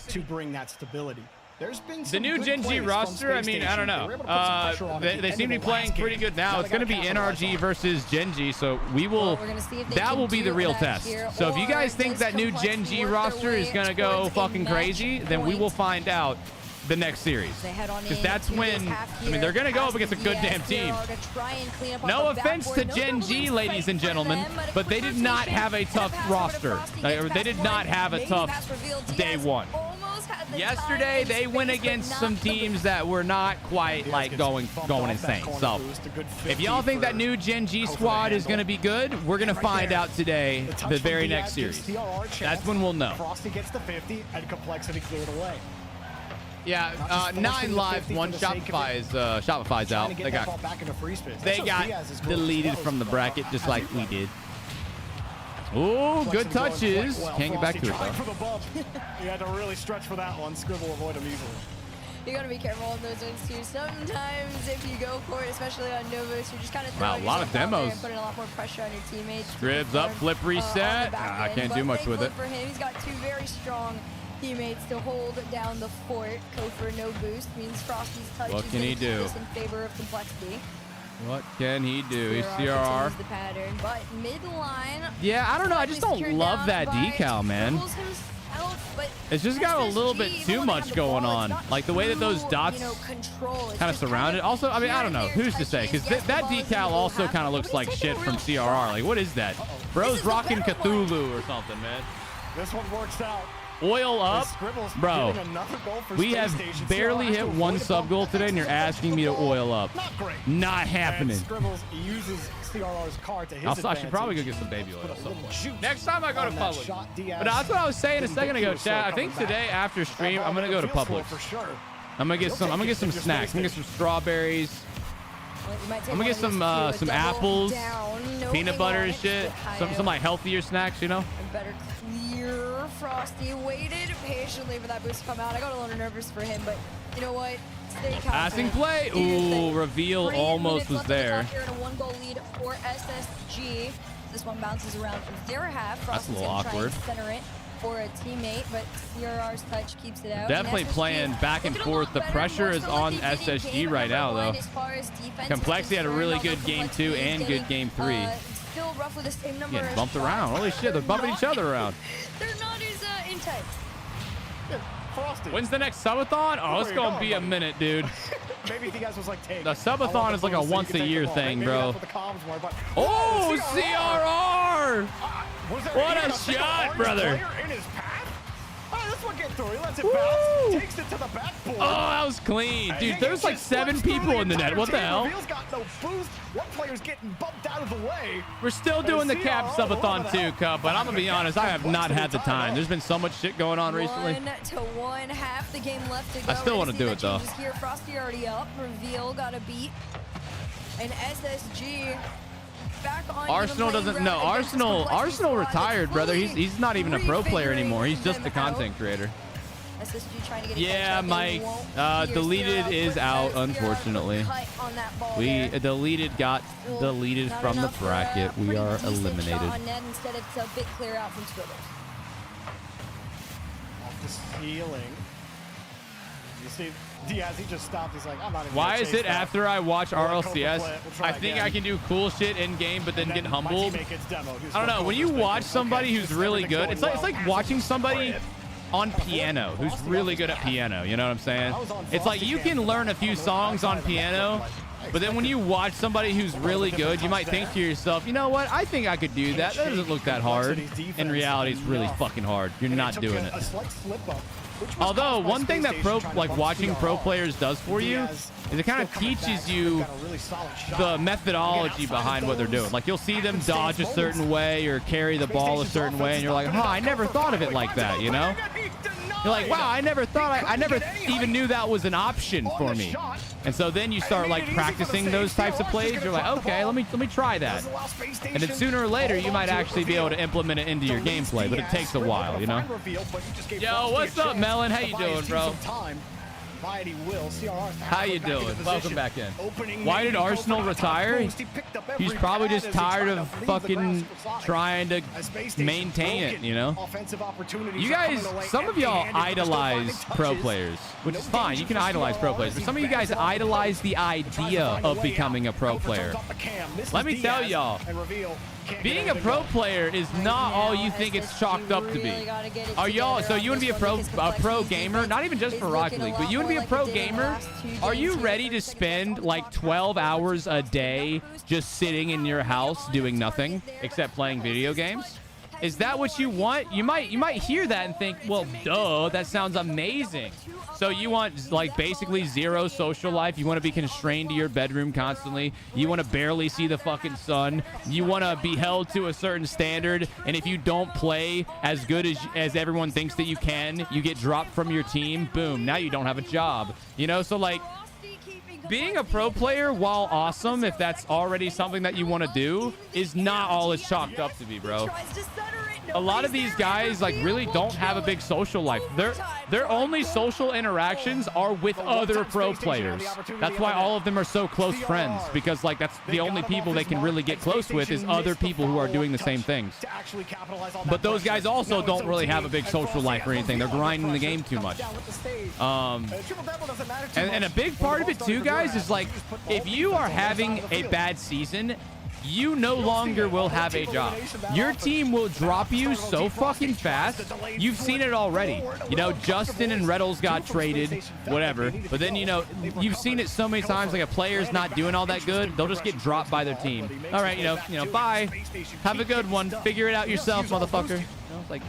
S8: to bring that stability. There's been
S1: the new Gen G roster. I mean, I don't know. They seem to be playing pretty good now. It's going to be NRG versus Gen G, so we will. That will be the real test. So if you guys think that new Gen G roster is going to go fucking crazy, then we will find out the next series. Because that's when, I mean, they're going to go up against a good damn team. No offense to Gen G, ladies and gentlemen, but they did not have a tough roster. They did not have a tough day one. yesterday they went against some teams that were not quite like going insane. So if y'all think that new Gen G squad is going to be good, we're going to find out today, the very next series. That's when we'll know.
S8: Frosty gets the 50 and Complexity cleared away.
S1: Yeah, 9 lives, 1 Shopify's out. They got deleted from the bracket just like we did. Oh, good touches. Can't get back to it though.
S8: You had to really stretch for that one. Scribble avoid him easily.
S10: You gotta be careful on those ones too. Sometimes if you go for it, especially on Novus, you're just kind of
S1: wow, a lot of demos.
S10: And putting a lot more pressure on your teammates.
S1: Scribs up, flip reset. I can't do much with it.
S10: For him, he's got 2 very strong teammates to hold down the fort. Kofor no boost means Frosty's touch.
S1: What can he do?
S10: In favor of Complexity.
S1: What can he do? He's CRR.
S10: The pattern, but midline.
S1: Yeah, I don't know. I just don't love that decal, man. It's just got a little bit too much going on. Like the way that those dots kind of surround it. Also, I mean, I don't know. Who's to say? Because that decal also kind of looks like shit from CRR. Like, what is that? Bro's rocking Cthulhu or something, man.
S8: This one works out.
S1: Oil up, bro. We have barely hit 1 sub goal today, and you're asking me to oil up.
S8: Not great.
S1: Not happening.
S8: Scribbles uses CRR's card to his advantage.
S1: I should probably go get some baby oil. Next time I go to public. But that's what I was saying a second ago, chat. I think today after stream, I'm gonna go to Publix. I'm gonna get some snacks. I'm gonna get some strawberries. I'm gonna get some apples, peanut butter and shit. Some like healthier snacks, you know.
S10: Better clear. Frosty waited patiently for that boost to come out. I got a little nervous for him, but you know what? Stay confident.
S1: Passing play. Ooh, reveal almost was there.
S10: Here in a 1-goal lead for SSG. This one bounces around from their half.
S1: That's a little awkward.
S10: Center it for a teammate, but CRR's touch keeps it out.
S1: Definitely playing back and forth. The pressure is on SSG right now, though. Complexity had a really good game 2 and good game 3.
S10: Still roughly the same number.
S1: Getting bumped around. Holy shit, they're bumping each other around.
S10: They're not as intense.
S8: Frosty.
S1: When's the next subathon? Oh, it's gonna be a minute, dude.
S8: Maybe if you guys was like, hey,
S1: the subathon is like a once-a-year thing, bro. Oh, CRR! What a shot, brother!
S8: This one gets through. He lets it bounce. Takes it to the backboard.
S1: Oh, that was clean. Dude, there's like 7 people in the net. What the hell?
S8: Reveal's got no boost. One player's getting bumped out of the way.
S1: We're still doing the cap subathon too, Cup, but I'm going to be honest, I have not had the time. There's been so much shit going on recently.
S10: 1-1, half the game left to go.
S1: I still want to do it though.
S10: Here, Frosty already up. Reveal got a beat. And SSG back on
S1: Arsenal doesn't know. Arsenal retired, brother. He's not even a pro player anymore. He's just a content creator.
S10: SSG trying to get
S1: yeah, Mike. Deleted is out, unfortunately. We got deleted from the bracket. We are eliminated.
S10: Instead it's a bit clear out from Scribbles.
S8: Off the ceiling. You see, Diaz, he just stopped. He's like, I'm not even
S1: Why is it
S8: that.
S1: after I watch RLCS, I think I can do cool shit in game, but then get humbled? I don't know. When you watch somebody who's really good, it's like watching somebody on piano who's really good at piano. You know what I'm saying? It's like you can learn a few songs on piano, but then when you watch somebody who's really good, you might think to yourself, you know what? I think I could do that. That doesn't look that hard. In reality, it's really fucking hard. You're not doing it. Although one thing that watching pro players does for you is it kind of teaches you the methodology behind what they're doing. Like you'll see them dodge a certain way or carry the ball a certain way, and you're like, huh, I never thought of it like that, you know? You're like, wow, I never even knew that was an option for me. And so then you start like practicing those types of plays. You're like, okay, let me try that. And then sooner or later, you might actually be able to implement it into your gameplay, but it takes a while, you know? Yo, what's up, Melon? How you doing, bro? How you doing? Welcome back in. Why did Arsenal retire? He's probably just tired of fucking trying to maintain it, you know? You guys, some of y'all idolize pro players, which is fine. You can idolize pro players, but some of you guys idolize the idea of becoming a pro player. Let me tell y'all, being a pro player is not all you think it's chalked up to be. Are y'all, so you want to be a pro gamer, not even just for Rocket League, but you want to be a pro gamer? Are you ready to spend like 12 hours a day just sitting in your house doing nothing except playing video games? Is that what you want? You might hear that and think, well, duh, that sounds amazing. So you want like basically zero social life. You want to be constrained to your bedroom constantly. You want to barely see the fucking sun. You want to be held to a certain standard. And if you don't play as good as everyone thinks that you can, you get dropped from your team. Boom. Now you don't have a job. You know, so like being a pro player, while awesome, if that's already something that you want to do, is not all it's chalked up to be, bro. A lot of these guys like really don't have a big social life. Their only social interactions are with other pro players. That's why all of them are so close friends, because like that's the only people they can really get close with is other people who are doing the same things. But those guys also don't really have a big social life or anything. They're grinding the game too much. And a big part of it too, guys, is like if you are having a bad season, you no longer will have a job. Your team will drop you so fucking fast. You've seen it already. You know, Justin and Reddles got traded, whatever. But then, you know, you've seen it so many times, like a player's not doing all that good, they'll just get dropped by their team. All right, you know, bye. Have a good one. Figure it out yourself, motherfucker. You know, it's like,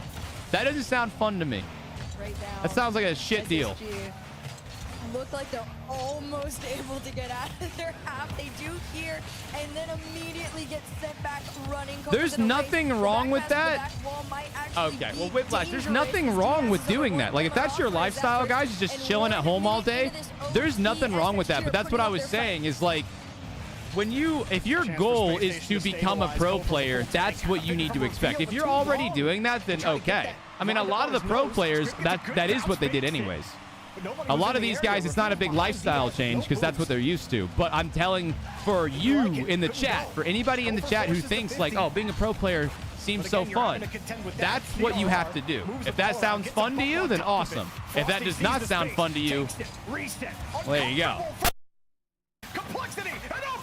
S1: that doesn't sound fun to me. That sounds like a shit deal.
S10: Look like they're almost able to get out of their half. They do here and then immediately get sent back running.
S1: There's nothing wrong with that. Okay, well, Whiplash, there's nothing wrong with doing that. Like, if that's your lifestyle, guys, is just chilling at home all day, there's nothing wrong with that. But that's what I was saying is like, if your goal is to become a pro player, that's what you need to expect. If you're already doing that, then okay. I mean, a lot of the pro players, that is what they did anyways. A lot of these guys, it's not a big lifestyle change because that's what they're used to. But I'm telling for you in the chat, for anybody in the chat who thinks like, oh, being a pro player seems so fun, that's what you have to do. If that sounds fun to you, then awesome. If that does not sound fun to you, well, there you go.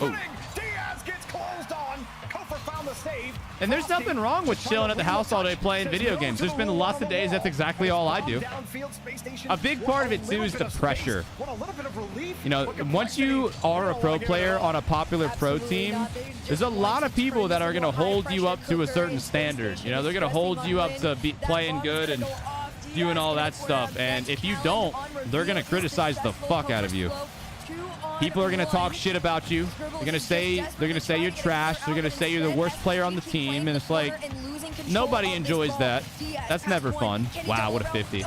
S1: Oh. And there's nothing wrong with chilling at the house all day playing video games. There's been lots of days that's exactly all I do. A big part of it too is the pressure. You know, once you are a pro player on a popular pro team, there's a lot of people that are going to hold you up to a certain standard. You know, they're going to hold you up to be playing good and doing all that stuff. And if you don't, they're going to criticize the fuck out of you. People are going to talk shit about you. They're going to say you're trash. They're going to say you're the worst player on the team. And it's like, nobody enjoys that. That's never fun. Wow, what a 50.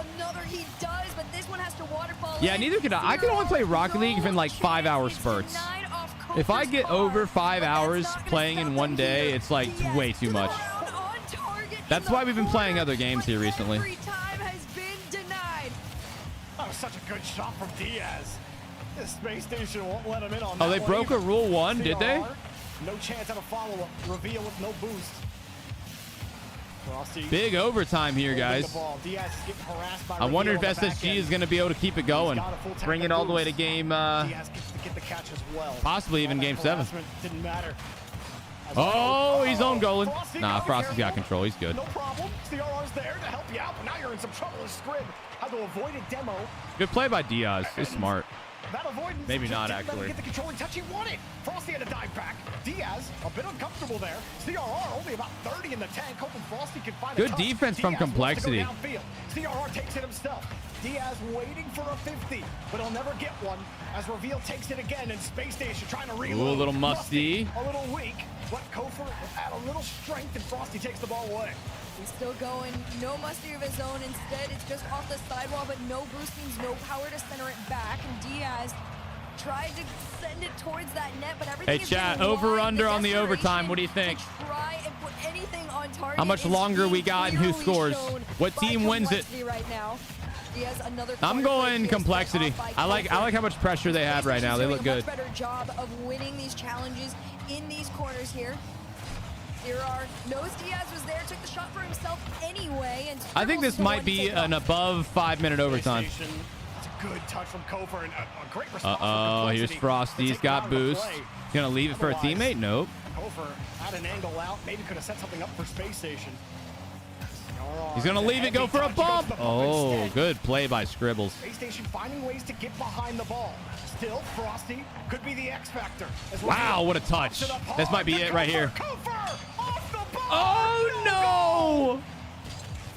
S1: Yeah, neither can I. I can only play Rocket League in like 5-hour spurts. If I get over 5 hours playing in one day, it's like way too much. That's why we've been playing other games here recently.
S8: Oh, such a good shot from Diaz. This space station won't let him in on that.
S1: Oh, they broke a rule 1, did they?
S8: No chance at a follow-up. Reveal with no boost. Frosty.
S1: Big overtime here, guys. I wonder if SSG is going to be able to keep it going. Bring it all the way to game, possibly even game 7.
S8: Didn't matter.
S1: Oh, he's on goaling. Nah, Frosty's got control. He's good.
S8: No problem. CRR's there to help you out, but now you're in some trouble as Scrib. How to avoid a demo.
S1: Good play by Diaz. He's smart.
S8: That avoidance
S1: maybe not actually.
S8: Get the controlling touch he wanted. Frosty had a dive back. Diaz a bit uncomfortable there. CRR only about 30 in the tank, hoping Frosty can find
S1: good defense from Complexity.
S8: CRR takes it himself. Diaz waiting for a 50, but he'll never get one as Reveal takes it again and Space Station trying to reload.
S1: Ooh, a little musty.
S8: A little weak, but Kofor add a little strength and Frosty takes the ball away.
S10: He's still going. No Musty of his own. Instead, it's just off the sidewall, but no boostings, no power to center it back. And Diaz tried to send it towards that net, but everything
S1: Hey, chat, over-under on the overtime. What do you think?
S10: Try and put anything on target.
S1: How much longer we got and who scores? What team wins it?
S10: Right now.
S1: I'm going Complexity. I like how much pressure they have right now. They look good.
S10: Much better job of winning these challenges in these corners here. Knows Diaz was there, took the shot for himself anyway. And
S1: I think this might be an above 5-minute overtime.
S8: It's a good touch from Kofor and a great response.
S1: Uh-oh, here's Frosty. He's got boost. He's gonna leave it for a teammate? Nope.
S8: Kofor had an angle out. Maybe could have set something up for Space Station.
S1: He's gonna leave it, go for a bump. Oh, good play by Scribbles.
S8: Space Station finding ways to get behind the ball. Still, Frosty could be the X factor.
S1: Wow, what a touch. This might be it right here.
S8: Kofor off the
S1: Oh, no!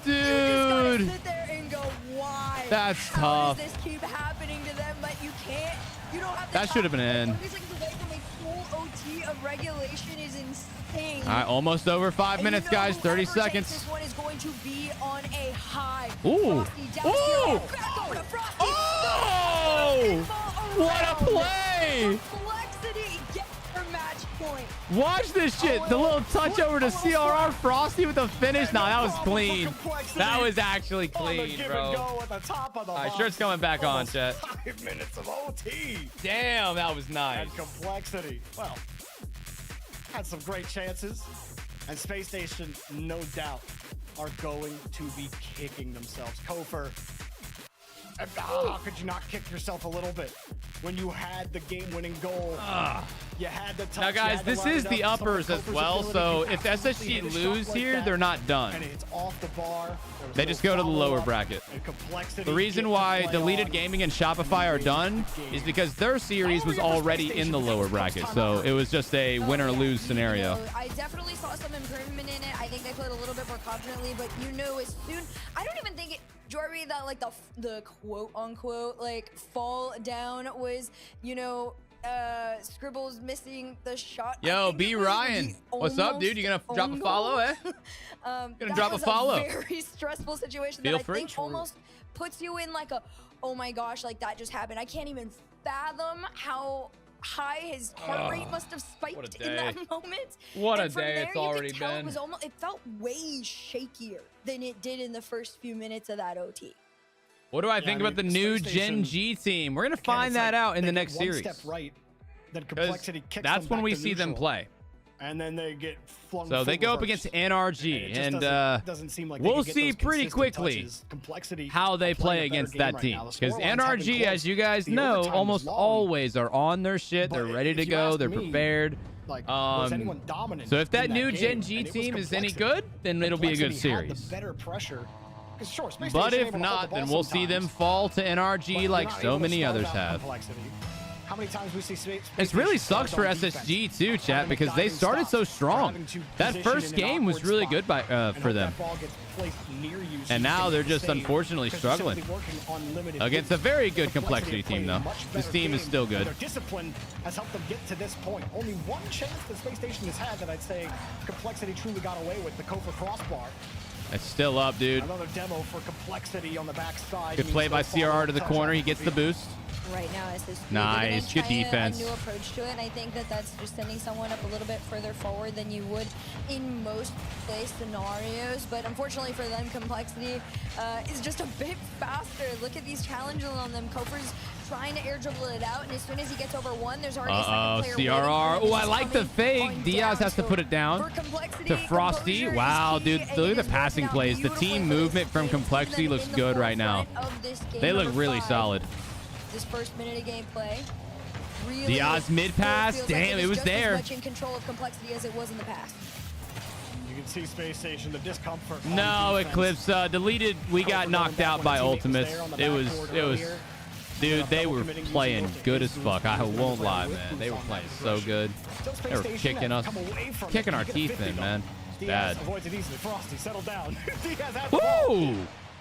S10: You just gotta
S1: Dude.
S10: sit there and go, why?
S1: That's
S10: How
S1: tough.
S10: does this keep happening to them? But you can't. You don't have the
S1: That should have been
S10: time.
S1: in.
S10: 30 seconds away from a full OT of regulation is insane.
S1: All right, almost over 5 minutes, guys. 30
S10: Whoever takes
S1: seconds.
S10: This one is going to be on a high.
S1: Ooh.
S10: Frosty down
S1: Ooh.
S10: here. Back over to Frosty.
S1: Oh! What a play!
S10: Complexity gets her match point.
S1: Watch this shit. The little touch over to CRR. Frosty with the finish. Nah, that was clean. That was actually clean, bro. All right, shirt's coming back on, chat.
S8: 5 minutes of OT.
S1: Damn, that was nice.
S8: And complexity. Well, had some great chances. And Space Station, no doubt, are going to be kicking themselves. Kofor, how could you not kick yourself a little bit when you had the game-winning goal? You had the touch.
S1: Now, guys, this is the uppers as well, so if SSG lose here, they're not done.
S8: And it's off the bar.
S1: They just go to the lower bracket. The reason why Deleted Gaming and Shopify are done is because their series was already in the lower bracket, so it was just a win or lose scenario.
S10: I definitely saw some improvement in it. I think they played a little bit more confidently, but you know, as soon, I don't even think it, Jorby, that like the quote unquote like fall down was, you know, Scribbles missing the shot.
S1: Yo, B Ryan, what's up, dude? You gonna drop a follow, eh? Gonna drop a follow.
S10: That was a very stressful situation
S1: Feel
S10: that I
S1: free.
S10: think almost puts you in like a, oh my gosh, like that just happened. I can't even fathom how high his heart rate must have spiked in that moment.
S1: What a
S10: And from
S1: day
S10: there,
S1: it's
S10: you could
S1: already
S10: tell
S1: been.
S10: It was almost, it felt way shakier than it did in the first few minutes of that OT.
S1: What do I think about the new Gen G team? We're gonna find that out in the next series.
S8: Step right, then complexity kicks
S1: That's
S8: them
S1: when
S8: back
S1: we
S8: to
S1: see them
S8: neutral.
S1: play.
S8: And then they get flung.
S1: So they
S8: full
S1: go up
S8: reverse.
S1: against NRG,
S8: It just
S1: and
S8: doesn't seem like they
S1: we'll
S8: can get
S1: see
S8: those
S1: pretty
S8: consistent
S1: quickly
S8: touches. Complexity
S1: how they
S8: are playing
S1: play
S8: a better
S1: against
S8: game
S1: that
S8: right
S1: team.
S8: now. The
S1: Because
S8: scoreline's have been
S1: NRG,
S8: close.
S1: as you guys
S8: The
S1: know,
S8: overtime was
S1: almost
S8: long.
S1: always are on their shit. They're
S8: But
S1: ready to
S8: if you
S1: go.
S8: ask
S1: They're
S8: me,
S1: prepared.
S8: Like, was anyone dominant
S1: So if that
S8: in
S1: new
S8: game?
S1: Gen G
S8: And it was
S1: team is any
S8: complexity.
S1: good, then it'll be a good
S8: Complexity had
S1: series.
S8: the better pressure. 'Cause sure, Space
S1: But
S8: Station
S1: if
S8: able to hold
S1: not,
S8: the ball
S1: then we'll see them
S8: sometimes,
S1: fall to
S8: but
S1: NRG
S8: you're
S1: like
S8: not
S1: so
S8: able to
S1: many
S8: start
S1: others
S8: out
S1: have.
S8: Complexity. How many times we see Space
S1: It really
S8: Station
S1: sucks for
S8: start on
S1: SSG
S8: defense,
S1: too, chat,
S8: having
S1: because they
S8: diving
S1: started so
S8: stops,
S1: strong.
S8: having to
S1: That
S8: position
S1: first
S8: in an
S1: game was
S8: awkward
S1: really
S8: spot,
S1: good by
S8: and
S1: for
S8: hope
S1: them.
S8: that ball gets placed near you so
S1: And
S8: you
S1: now
S8: can
S1: they're
S8: get the
S1: just
S8: save,
S1: unfortunately
S8: 'cause you're
S1: struggling
S8: simply working on limited
S1: against a
S8: boosts.
S1: very good
S8: The complexity
S1: complexity
S8: of
S1: team,
S8: playing
S1: though.
S8: a much
S1: This
S8: better
S1: team is
S8: game,
S1: still
S8: and
S1: good.
S8: Their discipline has helped them get to this point. Only one chance that Space Station has had that I'd say Complexity truly got away with, the Kofor crossbar.
S1: It's still up, dude.
S8: Another demo for Complexity on the backside.
S1: Good play by CRR to the corner. He gets the boost.
S10: Right now, SSG,
S1: Nice. Good defense.
S10: A new approach to it, and I think that that's just sending someone up a little bit further forward than you would in most play scenarios. But unfortunately for them, Complexity is just a bit faster. Look at these challenges on them. Kofor's trying to air dribble it out, and as soon as he gets over one, there's already a second player
S1: CRR.
S10: waiting for him.
S1: Oh, I
S10: He's
S1: like the
S10: coming
S1: fake.
S10: on
S1: Diaz
S10: down.
S1: has to
S10: So
S1: put it down
S10: for Complexity,
S1: to Frosty.
S10: composure
S1: Wow,
S10: is
S1: dude.
S10: key, and
S1: Look
S10: it
S1: at the
S10: is working
S1: passing
S10: out
S1: plays. The
S10: beautifully
S1: team
S10: for this
S1: movement from
S10: team.
S1: Complexity
S10: Keeping
S1: looks
S10: them in
S1: good
S10: the
S1: right now.
S10: forefront of this game.
S1: They look
S10: Number
S1: really
S10: 5.
S1: solid.
S10: This first minute of gameplay. Really
S1: Diaz mid pass.
S10: feels like
S1: Damn, it
S10: is
S1: was
S10: just
S1: there.
S10: As much in control of Complexity as it was in the past.
S8: You can see Space Station, the discomfort. on
S1: No,
S8: defense.
S1: Eclipse. Deleted. We got knocked out by Ultimates. It was. Dude, they were playing good as fuck. I won't lie, man. They were playing so good. They were kicking us, kicking our teeth in, man. It's bad.
S8: Diaz avoids it easily. Frosty, settle down. Diaz has the ball.
S1: Woo!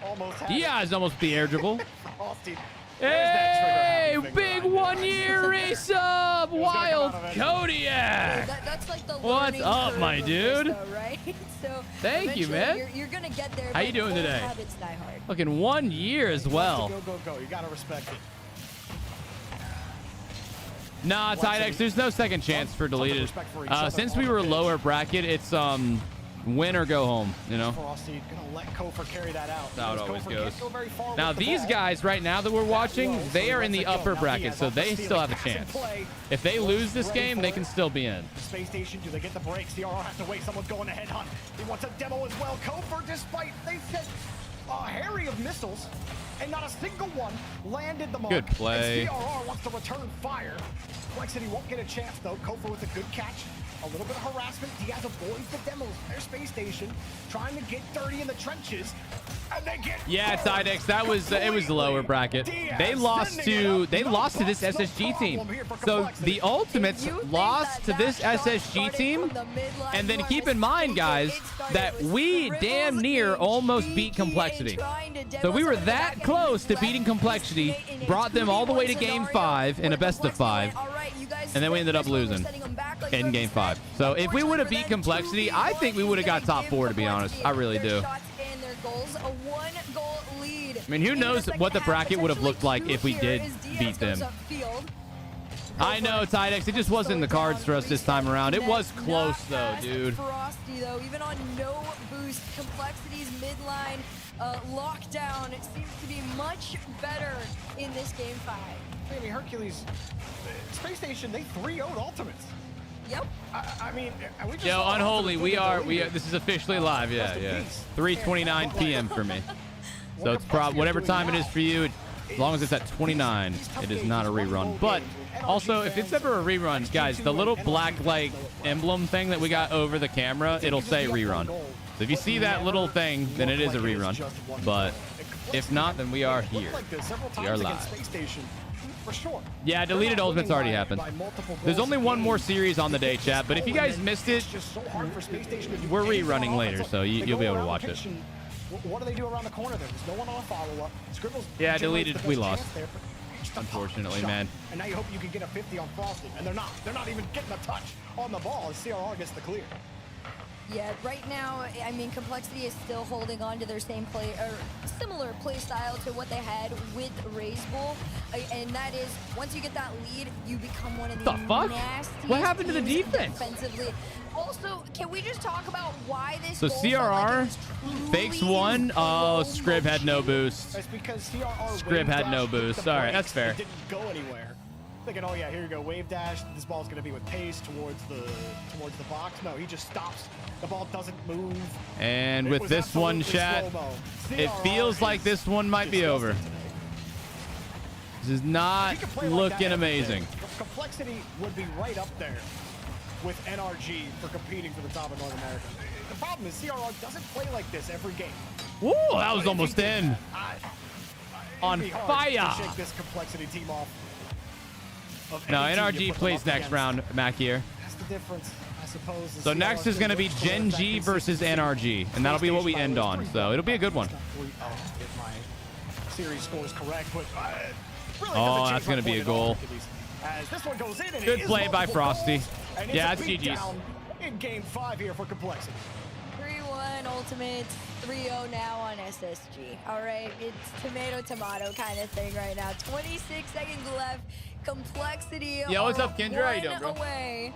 S8: Almost had
S1: Diaz almost the air dribble.
S8: Frosty.
S1: Hey, big 1 year race up, Wild Kodiak.
S10: That's like the
S1: What's
S10: learning
S1: up,
S10: curve
S1: my
S10: of this,
S1: dude?
S10: though, right? So
S1: Thank you,
S10: eventually
S1: man.
S10: You're gonna get there.
S1: How you
S10: but
S1: doing
S10: old
S1: today?
S10: habits die hard.
S1: Looking 1 year as well.
S8: Go, go, go. You gotta respect it.
S1: Nah, Tidex, there's no second chance for Deleted. Since we were lower bracket, it's win or go home, you know?
S8: Frosty gonna let Kofor carry that out.
S1: That's how it always
S8: Kofor
S1: goes.
S8: can't go very far
S1: Now,
S8: with the
S1: these
S8: ball.
S1: guys right now that we're watching,
S8: Low, so
S1: they
S8: he
S1: are in
S8: lets
S1: the
S8: it go.
S1: upper
S8: Now
S1: bracket,
S8: Diaz
S1: so
S8: off the
S1: they
S8: steal,
S1: still have a
S8: pass and
S1: chance.
S8: play.
S1: If they lose this
S8: Ready
S1: game,
S8: for
S1: they
S8: it.
S1: can still be in.
S8: Space Station, do they get the break? CRR has to wait. Someone's going to headhunt. He wants a demo as well. Kofor, despite they said a harry of missiles, and not a single one landed the mark.
S1: Good play.
S8: And CRR wants to return fire. Complexity won't get a chance, though. Kofa with a good catch. A little bit of harassment. Diaz avoids the demos. Their space station, trying to get dirty in the trenches. And they get
S1: Tydex, that was it was the lower bracket. They lost to this SSG team. So the Ultimates lost to this SSG team. And then keep in mind, guys, that we damn near almost beat Complexity. So we were that close to beating Complexity, brought them all the way to game 5 in a best of 5. And then we ended up losing in game 5. So if we would have beat Complexity, I think we would have got top 4, to be honest. I really do. I mean, who knows what the bracket would have looked like if we did beat them. I know, Tydex. It just wasn't in the cards for us this time around. It was close, though, dude.
S10: Frosty, though, even on no boost, Complexity's midline lockdown seems to be much better in this game 5.
S8: I mean, Hercules, Space Station, they 3-0'd Ultimates.
S10: Yep.
S8: I mean, we just
S1: Yo, Unholy, we are. This is officially live. Yeah. 3:29 p.m. for me. So it's whatever time it is for you. As long as it's at 29, it is not a rerun. But also, if it's ever a rerun, guys, the little black like emblem thing that we got over the camera, it'll say rerun. So if you see that little thing, then it is a rerun. But if not, then we are here. We are live.
S8: For sure.
S1: Yeah, deleted Ultimates already happened. There's only one more series on the day, chat. But if you guys missed it, we're rerunning later, so you'll be able to watch it.
S8: What do they do around the corner there? There's no one on a follow-up. Scribbles.
S1: Yeah, deleted. We lost. Unfortunately, man.
S8: And now you hope you can get a 50 on Frosty, and they're not. They're not even getting a touch on the ball as CRR gets the clear.
S10: Yeah, right now, I mean, Complexity is still holding on to their same play or similar play style to what they had with Raise Bull, and that is once you get that lead, you become one of the nastiest.
S1: What happened to the defense?
S10: Defensively. Also, can we just talk about why this?
S1: So CRR fakes one. Oh, Scrib had no boost.
S8: That's because CRR
S1: Scrib had no boost. All right, that's fair.
S8: Didn't go anywhere. Thinking, oh yeah, here you go, wave dash. This ball's gonna be with pace towards the box. No, he just stops. The ball doesn't move.
S1: And with this one, chat, it feels like this one might be over. This is not looking amazing.
S8: Complexity would be right up there with NRG for competing for the top of North America. The problem is CRR doesn't play like this every game.
S1: Woo, that was almost in. On fire.
S8: Shake this Complexity team off.
S1: No, NRG plays next round, Mac here.
S8: That's the difference, I suppose.
S1: So next is going to be Gen G versus NRG, and that'll be what we end on. So it'll be a good one.
S8: If my series scores correct, but
S1: oh, that's going to be a goal.
S8: As this one goes in, and
S1: good play by Frosty. Yeah, it's GG's.
S8: In game 5 here for Complexity.
S10: 3-1 Ultimates, 3-0 now on SSG. All right, it's tomato kind of thing right now. 26 seconds left. Complexity.
S1: Yo, what's up, Kendra? How you doing, bro?
S10: Away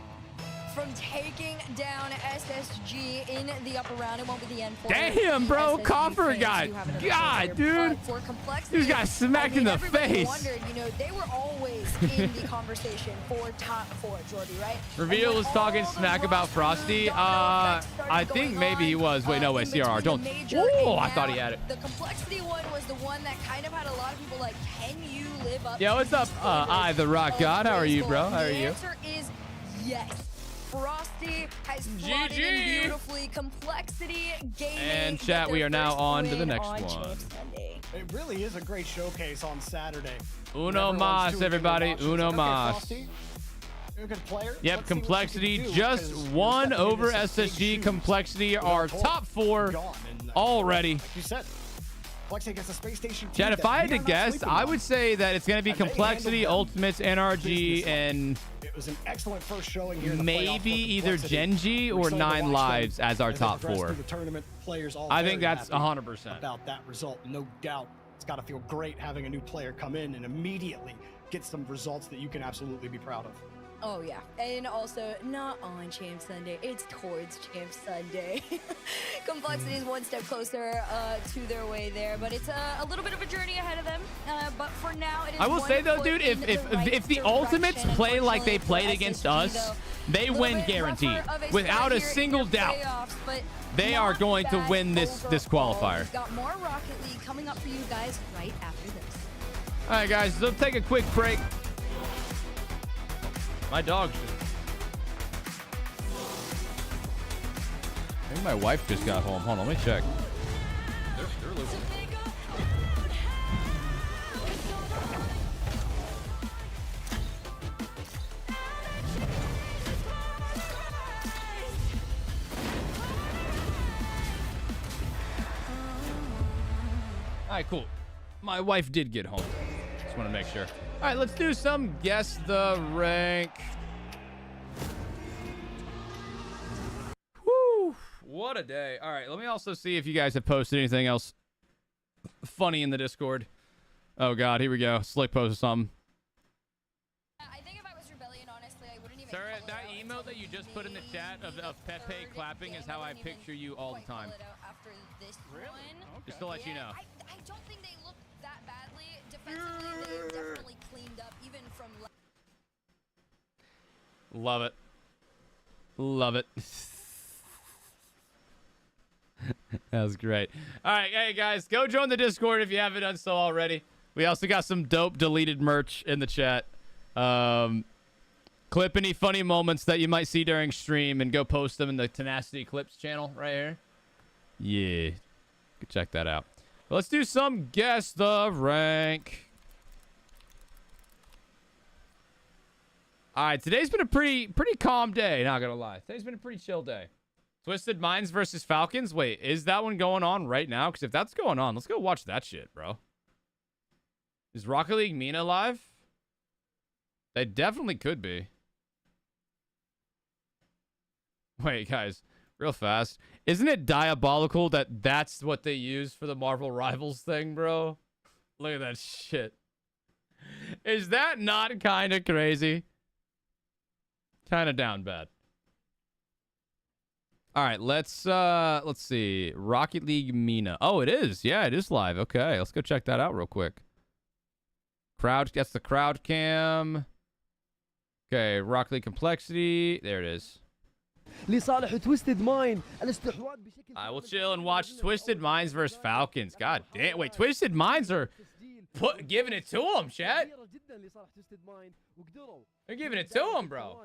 S10: from taking down SSG in the upper round. It won't be the end for
S1: Damn, bro.
S10: SSG
S1: Coffer got, God, dude. He got smacked in the face.
S10: Wondered, you know, they were always in the conversation for top 4, Jordy, right?
S1: Reveal was talking smack about Frosty. I think maybe he was. Wait, no way. CRR, don't. Oh, I thought he had it.
S10: The Complexity one was the one that kind of had a lot of people like, can you live up?
S1: Yo, what's up? I, the Rock God. How are you, bro? How are you?
S10: The answer is yes. Frosty has slotted in beautifully. Complexity gaming.
S1: And chat, we are now on to the next one.
S8: It really is a great showcase on Saturday.
S1: Uno mas, everybody. Uno mas.
S8: You're a good player.
S1: Yep, Complexity just won over SSG. Complexity are top 4 already.
S8: Like you said, Complexity gets a space station.
S1: Chat, if I had to guess, I would say that it's going to be Complexity, Ultimates, NRG, and
S8: it was an excellent first showing here.
S1: Maybe either Genji or 9 Lives as our top 4. I think that's 100%.
S8: About that result, no doubt. It's got to feel great having a new player come in and immediately get some results that you can absolutely be proud of.
S10: Oh, yeah. And also, not on Champ Sunday. It's towards Champ Sunday. Complexity is one step closer to their way there, but it's a little bit of a journey ahead of them. But for now, it is
S1: I will say, though, dude, if the Ultimates play like they played against us, They win guaranteed. Without a single doubt. They are going to win this qualifier.
S10: We've got more Rocket League coming up for you guys right after this.
S1: All right, guys, let's take a quick break. My dog just... I think my wife just got home. Hold on, let me check. They're losing. All right, cool. My wife did get home. Just want to make sure. All right, let's do some guess the rank. Woo! What a day. All right, let me also see if you guys have posted anything else funny in the Discord. Oh, God, here we go. Slick posted something.
S10: I think if I was Rebellion, honestly, I wouldn't even...
S1: Sarah, that emote that you just put in the chat of Pepe clapping is how I picture you all the time.
S10: After this one.
S1: Just to let you know.
S10: I don't think they look that badly. Defensively, they definitely cleaned up, even from...
S1: Love it. Love it. That was great. All right, hey, guys, go join the Discord if you haven't done so already. We also got some dope deleted merch in the chat. Clip any funny moments that you might see during stream and go post them in the Tenacity Clips channel right here. Yeah. Go check that out. But let's do some guess the rank. All right, today's been a pretty calm day, not gonna lie. Today's been a pretty chill day. Twisted Minds versus Falcons. Wait, is that one going on right now? Because if that's going on, let's go watch that shit, bro. Is Rocket League Mina live? They definitely could be. Wait, guys, real fast. Isn't it diabolical that that's what they use for the Marvel Rivals thing, bro? Look at that shit. Is that not kind of crazy? Kind of down bad. All right, let's see. Rocket League Mina. Oh, it is. Yeah, it is live. Okay, let's go check that out real quick. Crowd, that's the crowd cam. Okay, Rocket League complexity. There it is. I will chill and watch Twisted Minds versus Falcons. God damn. Wait, Twisted Minds are giving it to them, chat. They're giving it to them, bro.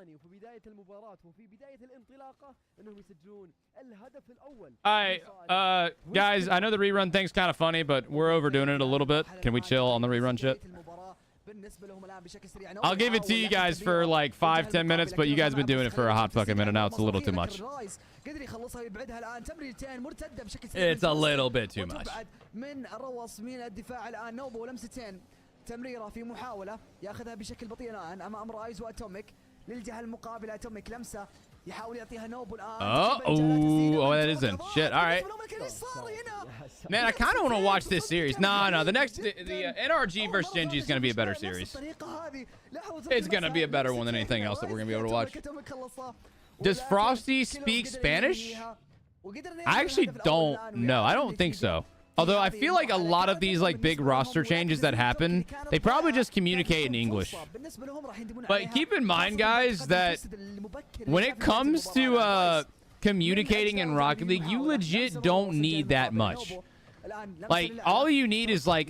S1: Alright, guys, I know the rerun thing's kind of funny, but we're overdoing it a little bit. Can we chill on the rerun shit? I'll give it to you guys for like 5-10 minutes, but you guys have been doing it for a hot fucking minute now. It's a little too much. It's a little bit too much.
S18: تمريرة في محاولة ياخذها بشكل بطيء الآن أمام رايز وأتوميك للجهة المقابلة أتوميك لمسة يحاول يعطيها نوب الآن
S1: oh, that isn't shit. All right, man, I kind of want to watch this series. No, the next the NRG versus Genji is gonna be a better series. It's gonna be a better one than anything else that we're gonna be able to watch. Does Frosty speak Spanish? I actually don't know. I don't think so. Although I feel like a lot of these like big roster changes that happen, they probably just communicate in English. But keep in mind, guys, that when it comes to communicating in Rocket League, you legit don't need that much. Like, all you need is like,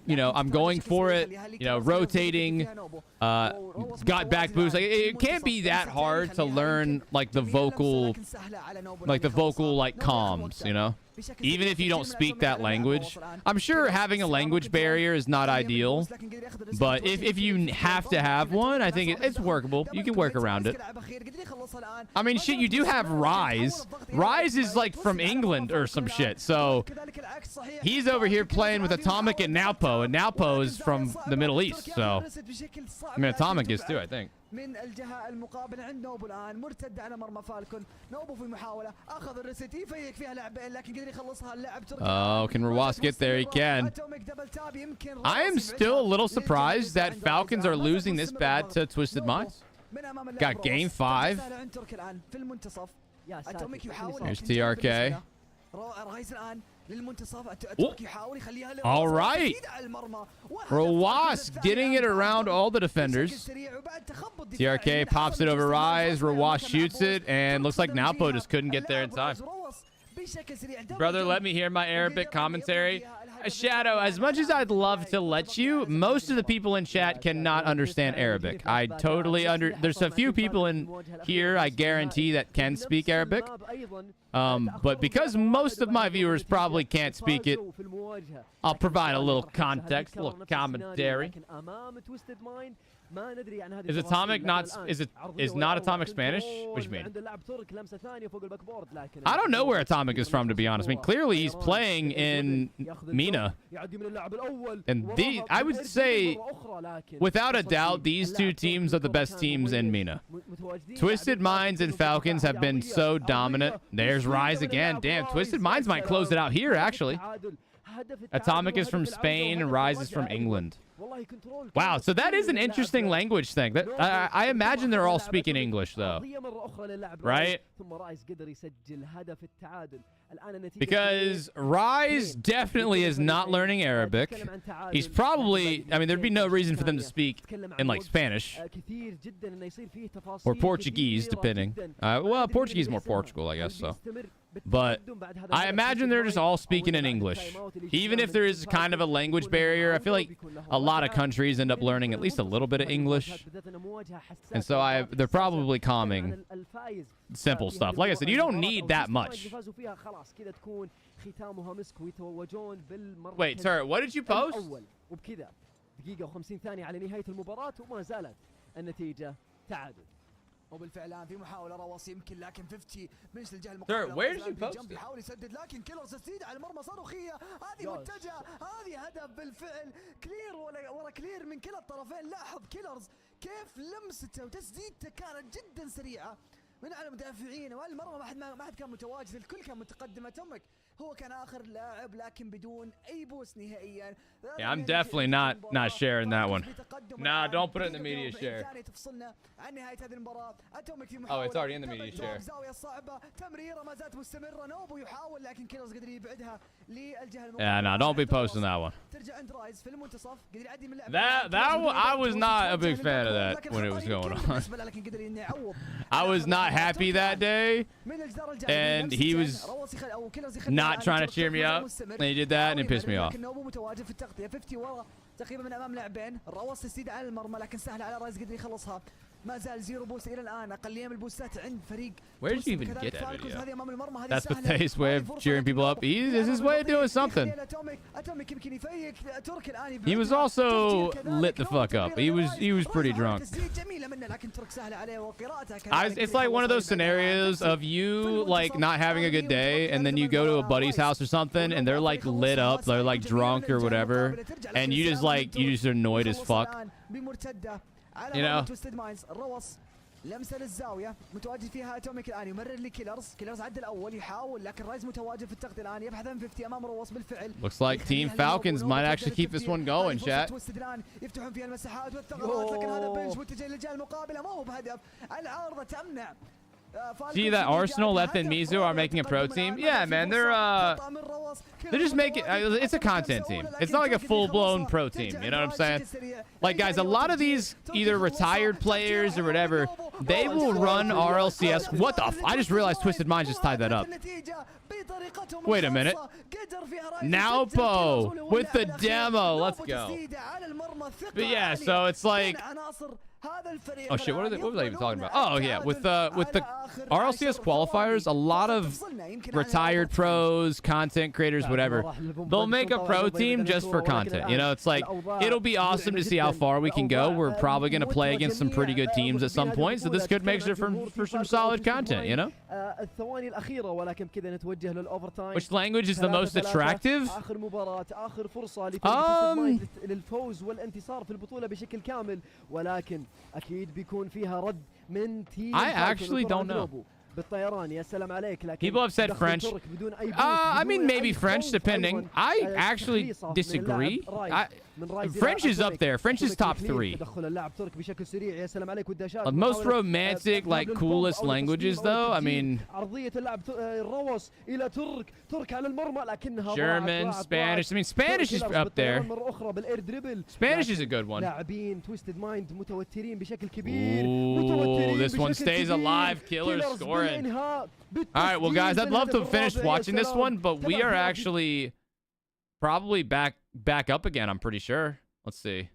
S1: you know, I'm going for it, you know, rotating, got back boost. Like, it can't be that hard to learn like the vocal like comms, you know? Even if you don't speak that language. I'm sure having a language barrier is not ideal, but if you have to have one, I think it's workable. You can work around it. I mean, shit, you do have Rise. Rise is like from England or some shit, so he's over here playing with Atomic and Nalpo, and Nalpo is from the Middle East, so I mean, Atomic is too, I think.
S18: من الجهة المقابلة عند نوبو الآن مرتد على مرمى فالكون نوبو في محاولة أخذ الريست يفيك فيها لاعبين لكن قدر يخلصها اللاعب تركي.
S1: Oh, can Rawas get there? He can. I am still a little surprised that Falcons are losing this bad to Twisted Minds. Got game 5.
S18: Here's
S1: TRK. All right. Rawas getting it around all the defenders. TRK pops it over Rise. Rawas shoots it, and looks like Napo just couldn't get there in time. Brother, let me hear my Arabic commentary. Shadow, as much as I'd love to let you, most of the people in chat cannot understand Arabic. I totally there's a few people in here, I guarantee, that can speak Arabic. But because most of my viewers probably can't speak it, I'll provide a little context, a little commentary. Is Atomic not is not Atomic Spanish? What do you mean? I don't know where Atomic is from, to be honest. I mean, clearly he's playing in MENA, and I would say, without a doubt, these two teams are the best teams in MENA. Twisted Minds and Falcons have been so dominant. There's Rise again. Damn, Twisted Minds might close it out here, actually. Atomic is from Spain and Rise is from England. Wow, so that is an interesting language thing. That I imagine they're all speaking English, though. Right? Because Rise definitely is not learning Arabic. He's probably, I mean, there'd be no reason for them to speak in, like, Spanish. Or Portuguese, depending. Well, Portuguese is more Portugal, I guess, so. But I imagine they're just all speaking in English. Even if there is kind of a language barrier, I feel like a lot of countries end up learning at least a little bit of English. And so they're probably calming simple stuff. Like I said, you don't need that much. Wait, sir, what did you post?
S18: وبالفعل في محاولة رواس يمكن لكن 50 من الجهة
S1: Sir,
S18: المقابلة.
S1: where did you post it?
S18: بيحاول يسدد لكن كيلرز تسديد على المرمى صاروخية. هذه متجهة، هذه هدف بالفعل. كلير ورا كلير من كلا الطرفين. لاحظ كيلرز كيف لمسته وتسديدته كانت جدا سريعة من على المدافعين، والمرمى ما حد كان متواجد، الكل كان متقدم. أتوميك هو كان آخر لاعب لكن بدون أي بوس نهائيا.
S1: Yeah, I'm definitely not sharing that one. Nah, don't put it in the media share. Oh, it's already in the media share. Yeah, no, don't be posting that one. I was not a big fan of that when it was going on. I was not happy that day, and he was not trying to cheer me up, and he did that, and it pissed me off.
S18: تقريبا من امام لاعبين الرواس تسديد على المرمى لكن سهل على رايز قدر يخلصها. ما زال زيرو بوست الى الان، اقليه من البوستات عند فريق.
S1: Where did you even get that video? That's Bethesda's way of cheering people up. This is his way of doing something. He was also lit the fuck up. He was pretty drunk. It's like one of those scenarios of you like not having a good day, and then you go to a buddy's house or something, and they're like lit up, they're like drunk or whatever, and you just annoyed as fuck. You know?
S18: لمسه للزاويه متواجد فيها اتوميك الان يمرر لكيلرز. كيلرز عدى الاول يحاول لكن رايز متواجد في التغطيه الان يبحث عن 50 امام روس بالفعل.
S1: Looks like Team Falcons might actually keep this one going, chat.
S18: يفتحون فيها المساحات والثغرات لكن هذا بنج متجه للجهه المقابله ما هو بهدف. العارضه تمنع.
S1: See that Arsenal, Left, and Mizu are making a pro team? Yeah, man, they're just making it's a content team. It's not like a full-blown pro team, you know what I'm saying? Like, guys, a lot of these either retired players or whatever, they will run RLCS. What the I just realized Twisted Minds just tied that up. Wait a minute. Naupo with the demo. Let's go. But yeah, so it's like, oh shit, what was I even talking about? Oh yeah, with the RLCS qualifiers, a lot of retired pros, content creators, whatever, they'll make a pro team just for content. You know, it's like, it'll be awesome to see how far we can go. We're probably going to play against some pretty good teams at some point, so this could make it for some solid content, you know? Which language is the most attractive? I actually don't know.
S2: بالطيران يا سلام عليك. لكن
S1: People have said French. I mean, maybe French, depending. I actually disagree. French is up there. French is top 3. Most romantic, like, coolest languages, though. I mean, German, Spanish. I mean, Spanish is up there. Spanish is a good one. Ooh, this one stays alive. Killer scoring. All right, well, guys, I'd love to have finished watching this one, but we are actually probably back up again, I'm pretty sure. Let's see.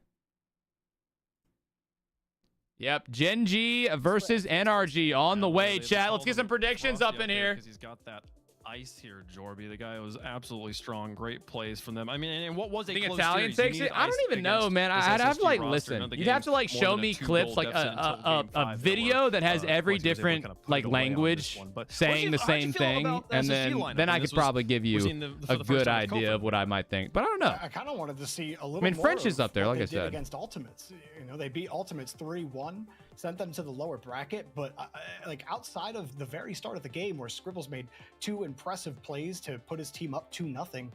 S1: Yep, Gen G versus NRG on the way, chat. Let's get some predictions up in here.
S3: He's got that ice here, Jorby. The guy was absolutely strong. Great plays from them. I mean, and what was a close
S1: Italian
S3: series?
S1: takes it? I don't even know, man. I'd have to, like, listen. You'd have to, like, show me clips, like a video that has every different, like, language saying the same thing, and then I could probably give you a good idea of what I might think. But I don't know.
S8: I kind of wanted to see a little.
S1: I mean, French is up there, like I said.
S8: Against Ultimates, you know, they beat Ultimates 3-1, sent them to the lower bracket. But like outside of the very start of the game, where Scribbles made 2 impressive plays to put his team up 2-0.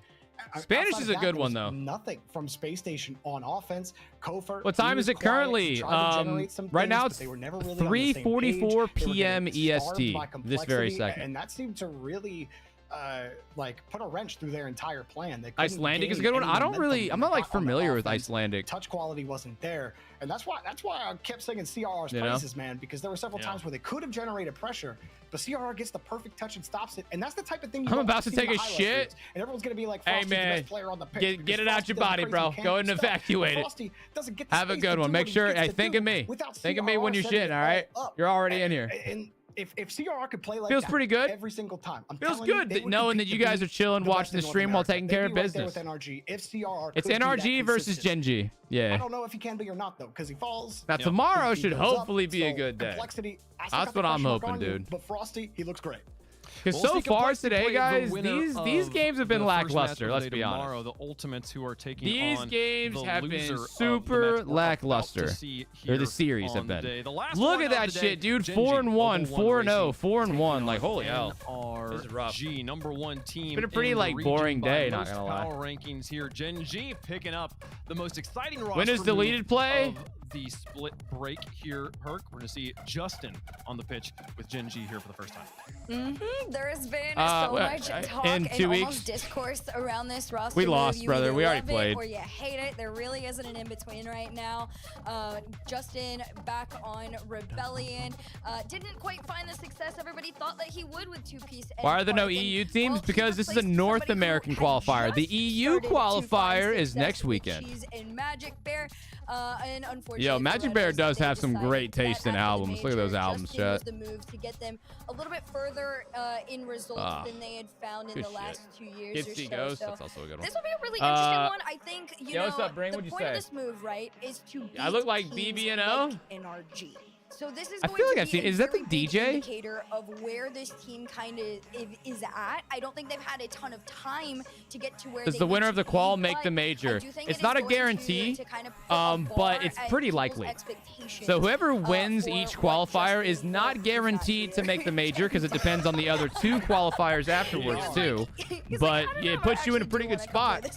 S1: Spanish is a good one, though.
S8: Nothing from Space Station on offense. Kofor.
S1: What time is it currently? Right now it's 3:44 p.m. EST. This very second.
S8: And that seemed to really like put a wrench through their entire plan.
S1: Icelandic is a good one. I'm not like familiar with Icelandic.
S8: Touch quality wasn't there, and that's why I kept singing CRR's praises, man, because there were several times where they could have generated pressure, but CRR gets the perfect touch and stops it, and that's the type of thing.
S1: I'm about to take a shit,
S8: and everyone's gonna be like,
S1: "Hey man,
S8: the best player on the pitch.
S1: Get it out your body, bro. Go and evacuate it. Have a good one. Make sure. Hey, think of me. Think of me when you're shitting. All right, you're already in here."
S8: If CRR could play like
S1: feels
S8: that
S1: pretty good
S8: every single time,
S1: feels good knowing that you guys are chilling, watching the stream while taking care of business.
S8: With NRG. If CRR
S1: it's NRG versus Gen G. Yeah.
S8: I don't know if he can be or not though, because he falls.
S1: Now tomorrow should hopefully be a good day. That's what I'm hoping, dude.
S8: But Frosty, he looks great.
S1: Because so far today, guys, these games have been lackluster. Let's be honest.
S3: The Ultimates who are taking
S1: these games have been super lackluster. Or the series have been. Look at that shit, dude. 4-1, 4-0, 4-1. Like, holy hell. This is rough.
S3: #1 team.
S1: It's been a pretty like boring day, not gonna lie.
S3: Power rankings here. Gen G picking up the most exciting roster.
S1: When is deleted play?
S3: The split break here, Herc. We're gonna see Justin on the pitch with Gen G here for the first time.
S10: There has been so much talk and almost discourse around this roster.
S1: We lost, brother. We already played.
S10: Or you hate it. There really isn't an in-between right now. Justin back on Rebellion. Didn't quite find the success everybody thought that he would with two-piece.
S1: Why are there no EU teams? Because this is a North American qualifier. The EU qualifier is next weekend. Yo, Magic Bear does have some great taste in albums. Look at those albums, chat.
S10: The move to get them a little bit further in results than they had found in the last 2 years or so.
S1: Ghost, that's also a good one.
S10: This will be a really interesting one. I think, you know,
S1: what's up, Brain? What'd
S10: the
S1: you
S10: point
S1: say?
S10: of this move, right, is to beat
S1: I look like BB&O?
S10: NRG. So this is
S1: I feel like I've seen. Is that the DJ?
S10: Indicator of where this team kind of is at. I don't think they've had a ton of time to get to where.
S1: Does the winner of the qual make the major? It's not a guarantee, but it's pretty likely. So whoever wins each qualifier is not guaranteed to make the major because it depends on the other 2 qualifiers afterwards too. But it puts you in a pretty good spot.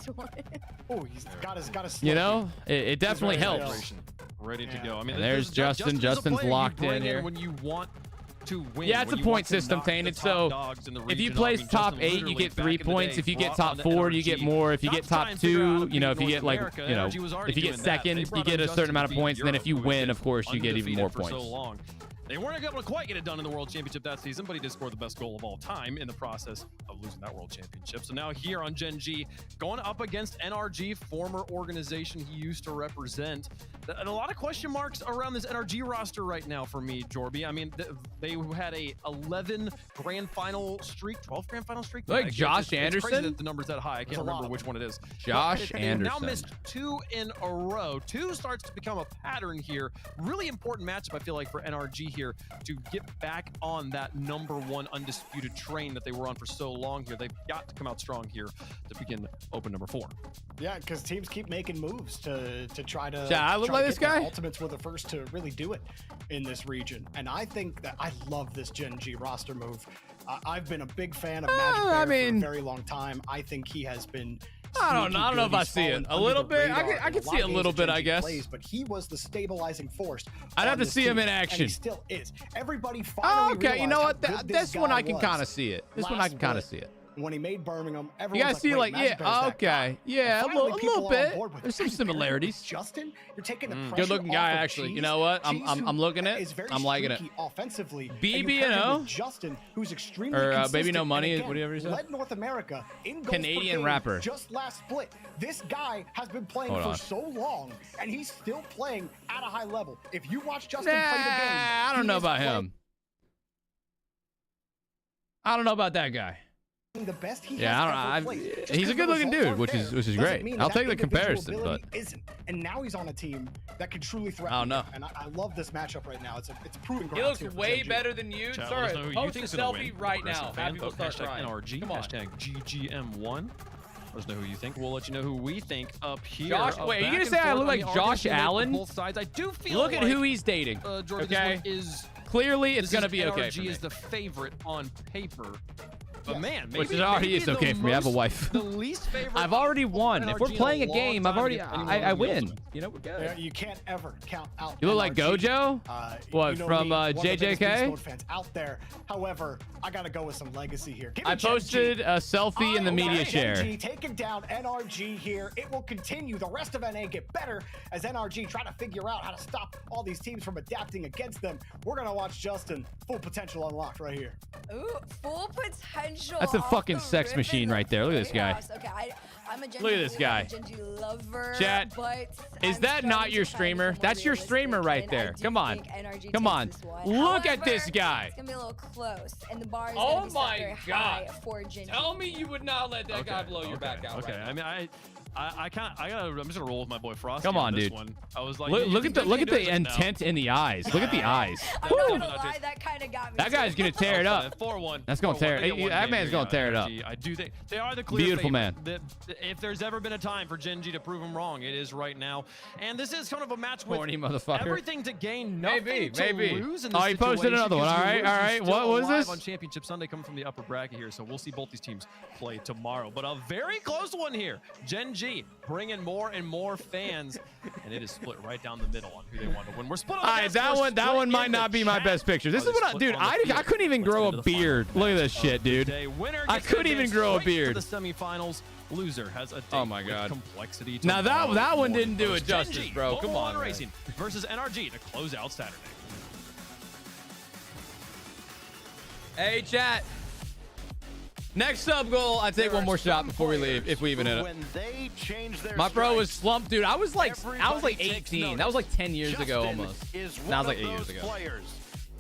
S8: Oh, he's got his.
S1: You know, it definitely helps.
S3: Ready to go. I mean,
S1: there's Justin. Justin's locked in here.
S3: When you want to win.
S1: Yeah, it's a point system, Tainted. So if you place top 8, you get 3 points. If you get top 4, you get more. If you get top 2, you know, if you get like, you know, if you get second, you get a certain amount of points. And then if you win, of course, you get even more points.
S3: They weren't able to quite get it done in the World Championship that season, but he did score the best goal of all time in the process of losing that World Championship. So now here on Gen G, going up against NRG, former organization he used to represent. And a lot of question marks around this NRG roster right now for me, Jorby. I mean, they had a 11 grand final streak, 12 grand final streak.
S1: Like Josh Anderson?
S3: It's crazy that the number's that high. I can't remember which one it is.
S1: Josh Anderson.
S3: Now missed 2 in a row. 2 starts to become a pattern here. Really important matchup, I feel like, for NRG here to get back on that #1 undisputed train that they were on for so long here. They've got to come out strong here to begin open number 4.
S8: Yeah, because teams keep making moves to try to.
S1: Yeah, I look like this guy.
S8: Ultimates were the first to really do it in this region, and I think that I love this Gen G roster move. I've been a big fan of Magic Bear for a very long time. I think he has been.
S1: I don't know if I see it. A little bit. I can see a little bit, I guess.
S8: But he was the stabilizing force.
S1: I'd have to see him in action.
S8: And he still is. Everybody finally
S1: okay, you know what? This one I can kind of
S8: was
S1: see it. This one I can kind of see it.
S8: When he made Birmingham,
S1: You
S8: everyone
S1: guys see, like, yeah, okay, yeah, a little bit. There's some similarities.
S8: Justin, you're taking the pressure
S1: Good looking guy,
S8: off of
S1: actually.
S8: Cheese.
S1: You know what?
S8: Cheese,
S1: I'm looking at. I'm liking it.
S8: Offensively,
S1: BB&O,
S8: Justin, who's extremely
S1: or Baby No
S8: consistent,
S1: Money,
S8: and again,
S1: whatever he said.
S8: led North America in goals
S1: Canadian
S8: per game
S1: rapper.
S8: Just last split. This guy has been playing
S1: Hold
S8: for
S1: on.
S8: so long, and he's still playing at a high level. If you watch Justin play the game,
S1: I don't know about him. I don't know about that guy.
S8: The best he
S1: Yeah,
S8: has ever played. Just
S1: he's a
S8: 'cause
S1: good
S8: the
S1: looking
S8: results
S1: dude,
S8: aren't
S1: which
S8: there
S1: is
S8: doesn't
S1: great.
S8: mean
S1: I'll
S8: that
S1: take the
S8: individual
S1: comparison, but
S8: ability isn't. And now he's on a team that can truly threaten.
S1: I don't know.
S8: you. And I love this matchup right now. It's proving
S12: He
S8: grounds
S12: looks
S8: here for
S12: way
S8: Gen G.
S12: better than you.
S3: Chat,
S12: Sorry,
S3: let us know who you
S12: post a
S3: think's gonna
S12: selfie
S3: win.
S12: right
S3: Aggressive
S12: now.
S3: fan
S12: Have people
S3: vote,
S12: start crying.
S3: #NRG,
S12: Come on.
S3: #GGM1. Let us know who you think. We'll let you know who we think up here.
S12: Josh,
S3: A
S12: wait, are you
S3: back
S12: gonna
S3: and
S12: say I
S3: forth
S12: look
S3: on
S12: like
S3: the
S12: Josh
S3: arguments we make for
S12: Allen?
S3: Both sides. I do feel
S1: Look at
S3: like,
S1: who he's dating.
S3: Jordan,
S1: Okay,
S3: this one is
S1: clearly it's
S3: this
S1: gonna
S3: is
S1: be okay
S3: NRG
S1: for me.
S3: is the favorite on paper. But man, maybe,
S1: Which is already is okay for me. I have a wife.
S3: The least favorite.
S1: I've already won. If we're
S3: NRG
S1: playing a
S3: in long
S1: game, I've
S3: time
S1: already
S3: against anyone
S1: I
S3: in the
S1: win.
S3: ultimate.
S1: You know, we're good.
S8: Yeah, you can't ever count out.
S1: You look like
S8: NRG.
S1: Gojo? What,
S8: you know
S1: from,
S8: me, one of the biggest Beast
S1: JJK?
S8: Mode fans out there. However, I gotta go with some legacy here. Give me
S1: I
S8: Gen
S1: posted
S8: G.
S1: a selfie in the media
S8: Gen
S1: share.
S8: G taking down NRG here. It will continue. The rest of NA get better as NRG try to figure out how to stop all these teams from adapting against them. We're gonna watch Justin full potential unlocked right here.
S10: Ooh, full potential.
S1: That's a
S10: off
S1: fucking
S10: the
S1: sex
S10: rip
S1: machine
S10: in the
S1: right there. Look at this guy.
S10: playoffs. Okay, I'm a Gen
S1: Look at
S10: G
S1: this
S10: I'm
S1: guy.
S10: a Gen G lover.
S1: Chat,
S10: but
S1: is
S10: I'm
S1: that not
S10: starting
S1: your
S10: to find
S1: streamer?
S10: someone
S1: That's your
S10: realistic,
S1: streamer right
S10: and I
S1: there.
S10: do
S1: Come on.
S10: think NRG
S1: Come
S10: takes
S1: on.
S10: this one.
S1: Look at this
S10: However,
S1: guy.
S10: It's gonna be a little close, and the bar is
S12: Oh
S10: gonna be set
S12: my
S10: very
S12: God.
S10: high for Gen G.
S12: Tell me you would not let that guy blow your back out.
S3: Okay,
S12: right now.
S3: I mean, I'm just gonna roll with my boy Frosty.
S1: Come on,
S3: this
S1: dude.
S3: One. I was like,
S1: Look at the
S3: intent
S1: intent in the eyes. Look at the eyes.
S10: I'm not gonna lie, that kind of got me.
S1: That guy's gonna tear it up.
S3: 4-1.
S1: That's gonna tear it. That man's gonna tear it up.
S3: I do think they are the clear
S1: Beautiful
S3: favorite.
S1: man.
S3: If there's ever been a time for Gen G to prove them wrong, it is right now. And this is kind of a match with
S1: Horny motherfucker.
S3: everything to gain, nothing
S1: Maybe,
S3: to
S1: maybe.
S3: lose in
S1: Oh,
S3: this
S1: he posted
S3: situation,
S1: another one.
S3: because
S1: All
S3: you
S1: right,
S3: lose,
S1: all
S3: you're
S1: right.
S3: still
S1: What was
S3: alive
S1: this?
S3: On Championship Sunday coming from the upper bracket here, so we'll see both these teams play tomorrow. But a very close one here. Gen G bringing more and more fans, and it is split right down the middle on who they want to win. We're split on the
S1: All right,
S3: best
S1: that
S3: first
S1: one
S3: straight
S1: might
S3: in
S1: not
S3: the
S1: be my
S3: chat.
S1: best picture. This
S3: Oh,
S1: is what
S3: they
S1: I,
S3: split
S1: dude.
S3: on the
S1: I
S3: field.
S1: couldn't even
S3: Let's
S1: grow
S3: get
S1: a
S3: into the final
S1: beard. Look at this
S3: match
S1: shit,
S3: of the
S1: dude.
S3: day. Winner
S1: I
S3: gets to
S1: couldn't even
S3: advance
S1: grow a
S3: straight
S1: beard.
S3: to the semifinals. Loser has a date
S1: Oh my God.
S3: with complexity.
S1: Now
S3: tomorrow
S1: that one
S3: morning.
S1: didn't do it
S3: First, Gen
S1: justice,
S3: G,
S1: bro. Come
S3: Formula
S1: on,
S3: One
S1: man.
S3: Racing versus NRG to close out Saturday.
S1: Hey, chat. Next sub goal, I take one more shot before we leave, if we even hit it.
S9: When they change their
S1: My bro was
S9: stripes,
S1: slumped, dude. I was like
S9: everybody takes
S1: 18. That was like 10 years ago
S9: Justin
S1: almost.
S9: is
S1: That was
S9: one
S1: like
S9: of
S1: 8 years
S9: those
S1: ago.
S9: Players.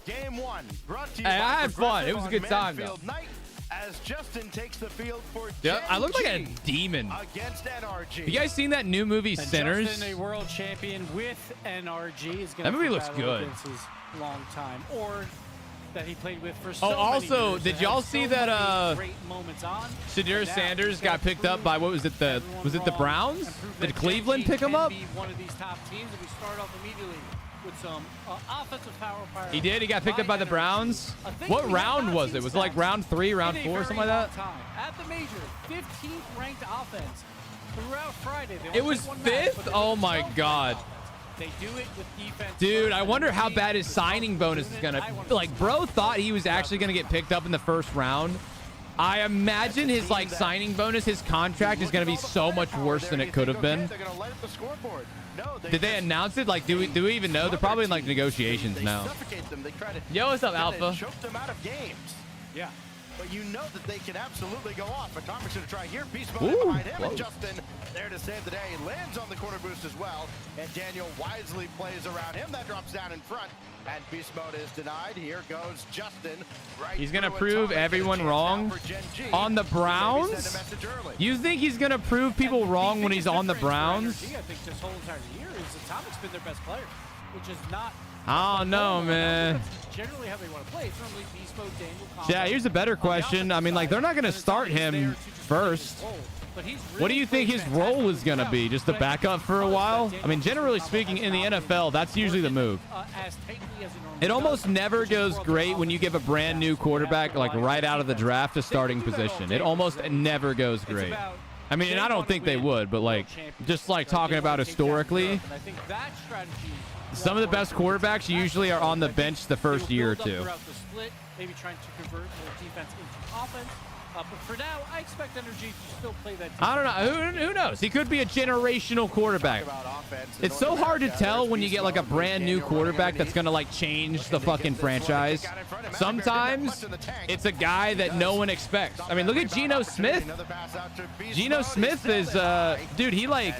S9: Game 1 brought to you
S1: Hey,
S9: by
S1: I had fun. It was a
S9: Progressive
S1: good time,
S9: on Manfield
S1: though.
S9: Night as Justin takes the field for
S1: Yeah, I look like a
S9: Gen G
S1: demon.
S9: against NRG.
S1: You guys seen that new movie,
S13: And
S1: Sinners?
S13: Justin, a world champion with NRG, is going
S1: That movie looks good.
S13: against his long time, or that he played with for
S1: Oh,
S13: so many
S1: also,
S13: years,
S1: did
S13: that
S1: y'all
S13: had
S1: see
S13: so
S1: that
S13: many great moments on.
S1: Shadir
S13: But now
S1: Sanders
S13: he's gotta
S1: got picked up
S13: prove
S1: by, what was it, the
S13: everyone wrong
S1: Browns?
S13: and prove
S1: Did
S13: that
S1: Cleveland
S13: Gen G
S1: pick him
S13: can
S1: up?
S13: be one of these top teams, and we start off immediately with some offensive power.
S1: He did. He got picked up by the Browns. What round was it? Was it like round 3, round 4, something like that?
S13: Time. At the major, 15th ranked offense throughout Friday. They
S1: It
S13: only
S1: was
S13: played one match,
S1: 5th?
S13: but they
S1: Oh
S13: were
S1: my
S13: 12th
S1: God.
S13: ranked offense. They do it with defense.
S1: Dude,
S13: first,
S1: I
S13: and
S1: wonder
S13: the
S1: how
S13: team
S1: bad his
S13: is
S1: signing bonus is gonna. Like, bro thought he was actually gonna get picked up in the first round. I imagine his like signing bonus, his contract is gonna be so much worse than it could have been.
S9: They're gonna light up the scoreboard. No,
S1: Did they announce it? Like, do we even know? They're probably in like negotiations
S9: They
S1: now.
S9: suffocate them. They try to
S1: Yo, what's up,
S9: try to
S1: Alpha?
S9: choke them out of games.
S13: Yeah.
S9: But you know that they can absolutely go off. But Connor's going to try here. Beast
S1: Ooh,
S9: Mode behind him.
S1: whoa.
S9: And Justin there to save the day. Lands on the corner boost as well. And Daniel wisely plays around him. That drops down in front. And Beast Mode is denied. Here goes Justin. Right
S1: He's gonna
S9: through
S1: prove
S9: Atomic.
S1: everyone
S9: Get a chance
S1: wrong
S9: now for Gen G.
S1: on the
S9: Maybe send a
S1: Browns.
S9: message early.
S1: You think he's gonna prove people wrong when he's on the Browns?
S13: I think this whole entire year is Atomic's been their best player, which is not
S1: I don't know, man.
S13: That's generally how they want to play. It's normally beast mode, Daniel, combo.
S1: Yeah, here's a better question. I mean, like, they're not going to start him first. What do you think his role is going to be? Just the backup for a while? I mean, generally speaking, in the NFL, that's usually the move. It almost never goes great when you give a brand new quarterback, like, right out of the draft, a starting position. It almost never goes great. I mean, and I don't think they would, but, like, just, like, talking about historically, some of the best quarterbacks usually are on the bench the first year or two.
S13: Maybe trying to convert more defense into offense. But for now, I expect Energy to still play that.
S1: I don't know. Who knows? He could be a generational quarterback. It's so hard to tell when you get like a brand new quarterback that's going to like change the fucking franchise. Sometimes it's a guy that no one expects. I mean, look at Geno Smith. Geno Smith is, dude, he like,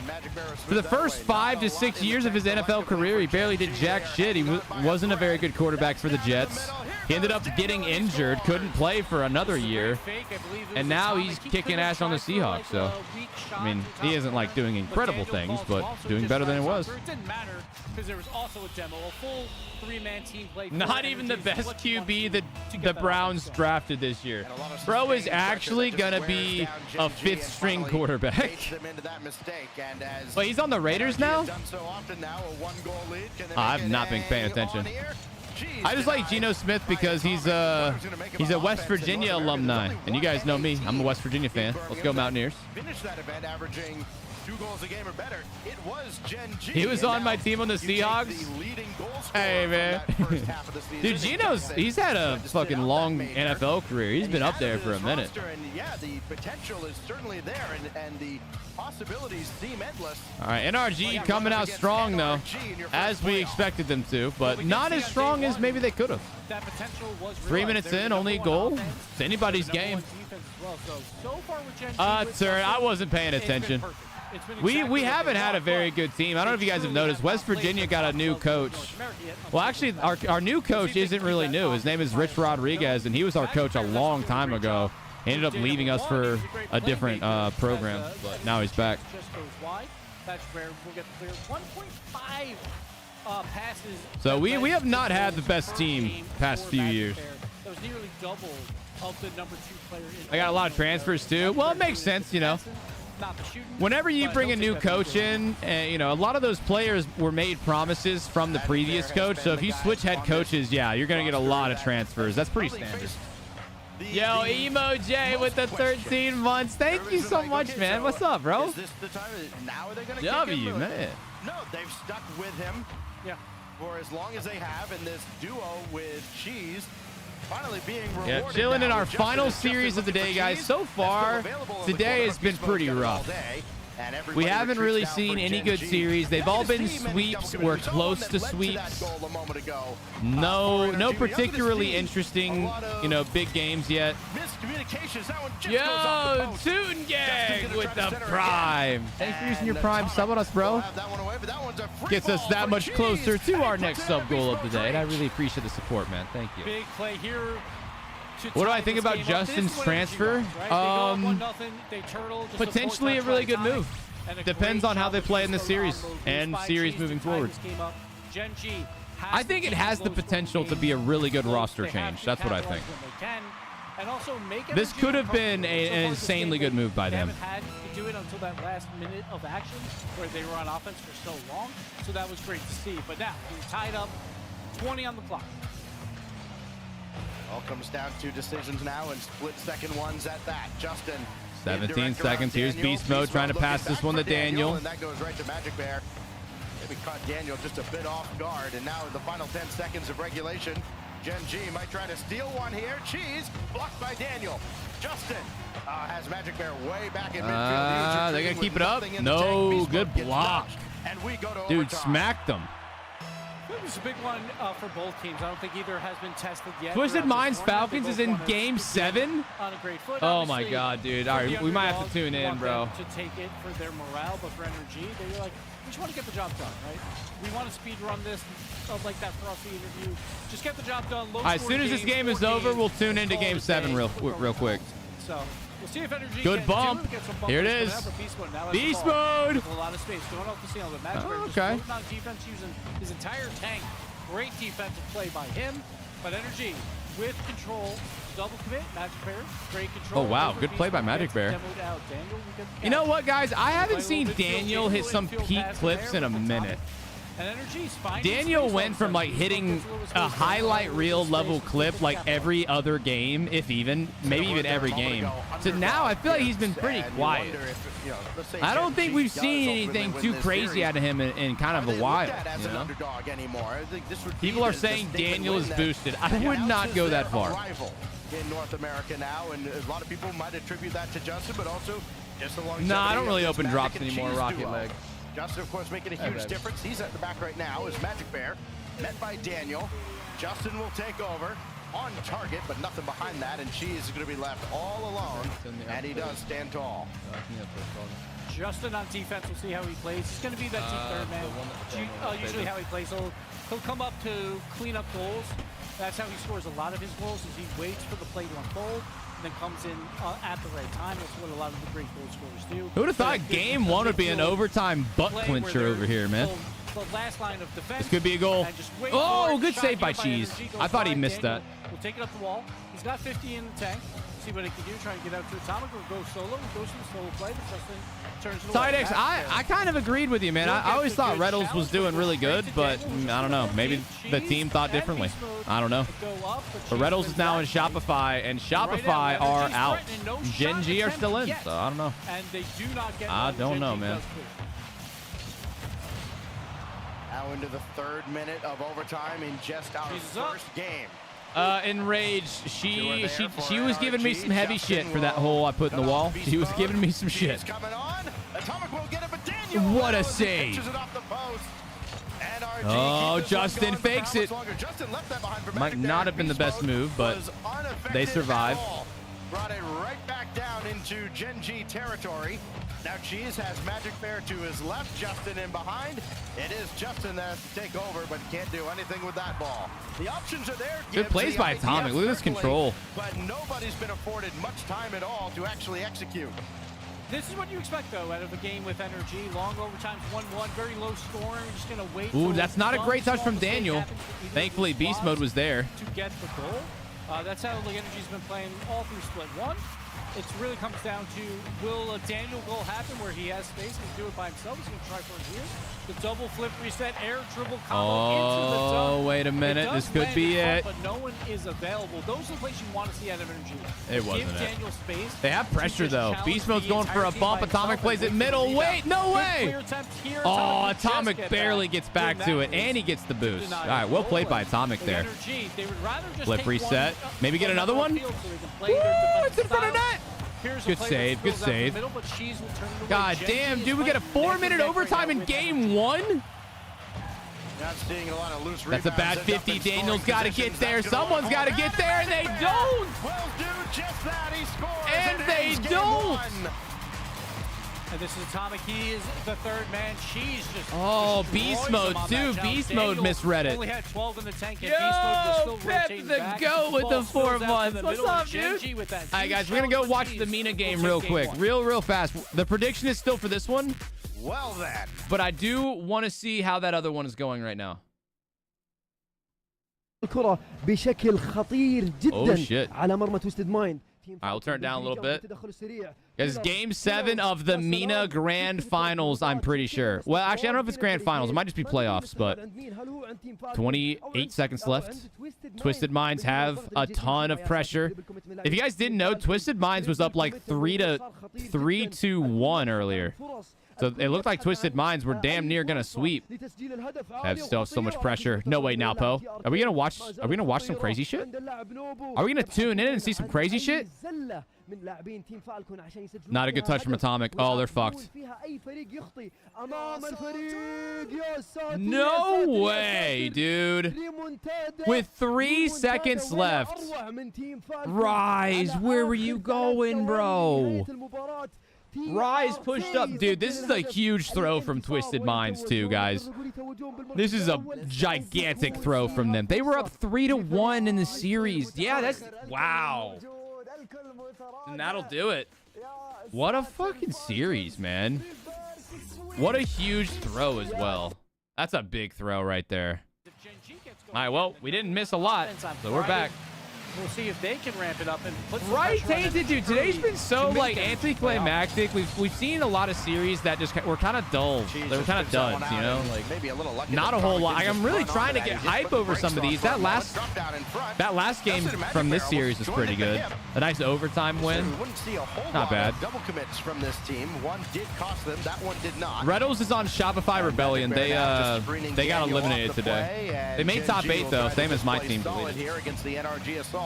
S1: for the first 5 to 6 years of his NFL career, he barely did jack shit. He wasn't a very good quarterback for the Jets. He ended up getting injured, couldn't play for another year, and now he's kicking ass on the Seahawks. So, I mean, he isn't like doing incredible things, but doing better than it was.
S13: It didn't matter because there was also a demo, a full 3-man team play.
S1: Not even the best QB that the Browns drafted this year. Bro is actually going to be a 5th string quarterback. Wait, he's on the Raiders now? I've not been paying attention. I just like Geno Smith because he's a West Virginia alumni, and you guys know me. I'm a West Virginia fan. Let's go Mountaineers.
S9: Finished that event averaging 2 goals a game or better. It was Geng.
S1: He was on my team on the Seahawks. Hey, man. Dude, he's had a fucking long NFL career. He's been up there for a minute.
S9: And yeah, the potential is certainly there, and the possibilities seem endless.
S1: All right, NRG coming out strong, though, as we expected them to, but not as strong as maybe they could have. 3 minutes in, only a goal. It's anybody's game. Sir, I wasn't paying attention. We haven't had a very good team. I don't know if you guys have noticed. West Virginia got a new coach. Well, actually, our new coach isn't really new. His name is Rich Rodriguez, and he was our coach a long time ago. He ended up leaving us for a different program, but now he's back.
S13: That's where we'll get clear. 1.5 passes.
S1: So we have not had the best team past few years.
S13: That was nearly double of the number 2 player.
S1: I got a lot of transfers too. Well, it makes sense, you know. Whenever you bring a new coach in, you know, a lot of those players were made promises from the previous coach. So if you switch head coaches, yeah, you're going to get a lot of transfers. That's pretty standard. Yo, Emo J with the 13 months. Thank you so much, man. What's up, bro?
S9: Is this the time? Now are they going to
S1: W, man.
S9: No, they've stuck with him for as long as they have in this duo with Cheese. Finally being rewarded.
S1: Yeah, chilling in our final series of the day, guys. So far, today has been pretty rough. We haven't really seen any good series. They've all been sweeps. We're close to sweeps. No particularly interesting, you know, big games yet. Yo, Tootin' Gang with the Prime. Thanks for using your Prime sub on us, bro. Gets us that much closer to our next sub goal of the day, and I really appreciate the support, man. Thank you.
S13: Big play here.
S1: What do I think about Justin's transfer? Potentially a really good move. Depends on how they play in the series and series moving forward. I think it has the potential to be a really good roster change. That's what I think. This could have been an insanely good move by them.
S13: They haven't had to do it until that last minute of action where they were on offense for so long. So that was great to see. But now we're tied up, 20 on the clock.
S9: All comes down to decisions now and split-second ones at that. Justin.
S1: 17 seconds. Here's Beast Mode trying to pass this one to Daniel.
S9: And that goes right to Magic Bear. Maybe caught Daniel just a bit off guard. And now in the final 10 seconds of regulation, Geng might try to steal one here. Cheese blocked by Daniel. Justin has Magic Bear way back in midfield.
S1: They're going to keep it up. No, good block. Dude, smacked them.
S13: It was a big one for both teams. I don't think either has been tested yet.
S1: Twisted Minds Falcons is in Game 7?
S13: On a great foot.
S1: Oh my God, dude. All right, we might have to tune in, bro.
S13: To take it for their morale, but for energy, they were like, we just want to get the job done, right? We want to speed run this, like that for us the interview. Just get the job done.
S1: All right, as soon as this game is over, we'll tune into Game 7 real quick.
S13: So we'll see if energy.
S1: Good bump. Here it is. Beast mode.
S13: A lot of space going off the ceiling, but Magic
S1: okay.
S13: just on defense using his entire tank Great defensive play by him. But Energy with control. Double commit. Magic Bear. Great control.
S1: Oh, wow. Good play by Magic Bear. You know what, guys? I haven't seen Daniel hit some peak clips in a minute. Daniel went from like hitting a highlight reel level clip like every other game, if even, maybe even every game. So now I feel like he's been pretty quiet. I don't think we've seen anything too crazy out of him in kind of a while. You know? People are saying Daniel is boosted. I would not go that far.
S9: In North America now, and a lot of people might attribute that to Justin, but also just along.
S1: No, I don't really open drops anymore. Rocket Leg.
S9: Justin, of course, making a huge difference. He's at the back right now. Is Magic Bear met by Daniel? Justin will take over on target, but nothing behind that, and she's going to be left all alone. And he does stand tall.
S13: Justin on defense. We'll see how he plays. He's going to be that team third man. Usually how he plays. He'll come up to clean up goals. That's how he scores a lot of his goals, is he waits for the play to unfold and then comes in at the right time. That's what a lot of the great goal scorers do.
S1: Who would have thought game one would be an overtime butt clincher over here, man?
S13: The last line of defense.
S1: This could be a goal. Oh, good save by Cheese. I thought he missed that.
S13: We'll take it up the wall. He's got 50 in the tank. See what he can do. Try and get out to Atomic or go solo. He goes for the solo play, but Justin turns it away.
S1: Sidex, I kind of agreed with you, man. I always thought Reddles was doing really good, but I don't know. Maybe the team thought differently. I don't know. But Reddles is now in Shopify, and Shopify are out. Gen G are still in, so I don't know. I don't know, man.
S9: Now into the 3rd minute of overtime in just our first game.
S1: Enraged. She was giving me some heavy shit for that hole I put in the wall. She was giving me some shit. What a save. Oh, Justin fakes it. Might not have been the best move, but they survive.
S9: Brought it right back down into Gen G territory. Now Cheese has Magic Bear to his left, Justin in behind. It is Justin that has to take over, but can't do anything with that ball. The options are there.
S1: Good plays by Atomic. Look at this control.
S9: But nobody's been afforded much time at all to actually execute.
S13: This is what you expect, though, out of a game with energy. Long overtimes, 1-1, very low scoring. Just going to wait.
S1: Ooh, that's not a great touch from Daniel. Thankfully, Beast Mode was there.
S13: To get the goal. That's how the energy's been playing all through split 1. It really comes down to, will a Daniel goal happen where he has space to do it by himself? He's going to try for it here. The double flip reset, air dribble combo into the zone.
S1: Oh, wait a minute. This could be it.
S13: But no one is available. Those are the places you want to see out of energy.
S1: It wasn't
S13: Give
S1: it.
S13: Daniel space.
S1: They have pressure, though. Beast Mode's going for a bump. Atomic plays it middle. Wait, no way. Oh, Atomic barely gets back to it, and he gets the boost. All right, well played by Atomic there. Flip reset. Maybe get another one. Woo, it's in front of net. Good save, good save. God damn, dude, we got a 4-minute overtime in game 1? That's a bad 50. Daniel's got to get there. Someone's got to get there, and they don't. And they don't.
S13: And this is Atomic. He is the 3rd man. She's just
S1: Beast Mode too. Beast Mode misread it.
S13: Only had 12 in the tank, and Beast Mode was still rotating back.
S1: Go with the 4 months. What's up, dude? All right, guys, we're gonna go watch the Mina game real quick, real fast. The prediction is still for this one.
S9: Well then.
S1: But I do want to see how that other one is going right now.
S2: الكرة بشكل خطير جدا على مرمى تويستد مايند.
S1: I'll turn it down a little bit. Guys, game 7 of the Mina Grand Finals, I'm pretty sure. Well, actually, I don't know if it's Grand Finals. It might just be playoffs, but 28 seconds left. Twisted Minds have a ton of pressure. If you guys didn't know, Twisted Minds was up like 3-1 earlier. So it looked like Twisted Minds were damn near gonna sweep. They still have so much pressure. No way now, Poe. Are we gonna watch some crazy shit? Are we gonna tune in and see some crazy shit? Not a good touch from Atomic. Oh, they're fucked. No way, dude. With 3 seconds left. Rise, where were you going, bro? Rise pushed up. Dude, this is a huge throw from Twisted Minds too, guys. This is a gigantic throw from them. They were up 3-1 in the series. Yeah, that's... Wow. And that'll do it. What a fucking series, man. What a huge throw as well. That's a big throw right there.
S13: If Gen G gets
S1: All right, well, we didn't miss a lot, so we're back.
S13: We'll see if they can ramp it up and put some
S1: Right,
S13: pressure on
S1: Tainted, dude. Today's been so, like, anticlimactic. We've seen a lot of series that just were kind of dull. They were kind of duds, you know? Like,
S9: maybe a little lucky
S1: not a whole lot. I'm really trying to get hype over some of these. That last game from this series was pretty good. A nice overtime win. Not bad.
S9: Double commits from this team. One did cost them. That one did not.
S1: Reddles is on Shopify Rebellion. They got eliminated today. They made top 8 though, same as my team deleted.
S9: Here against the NRG assault.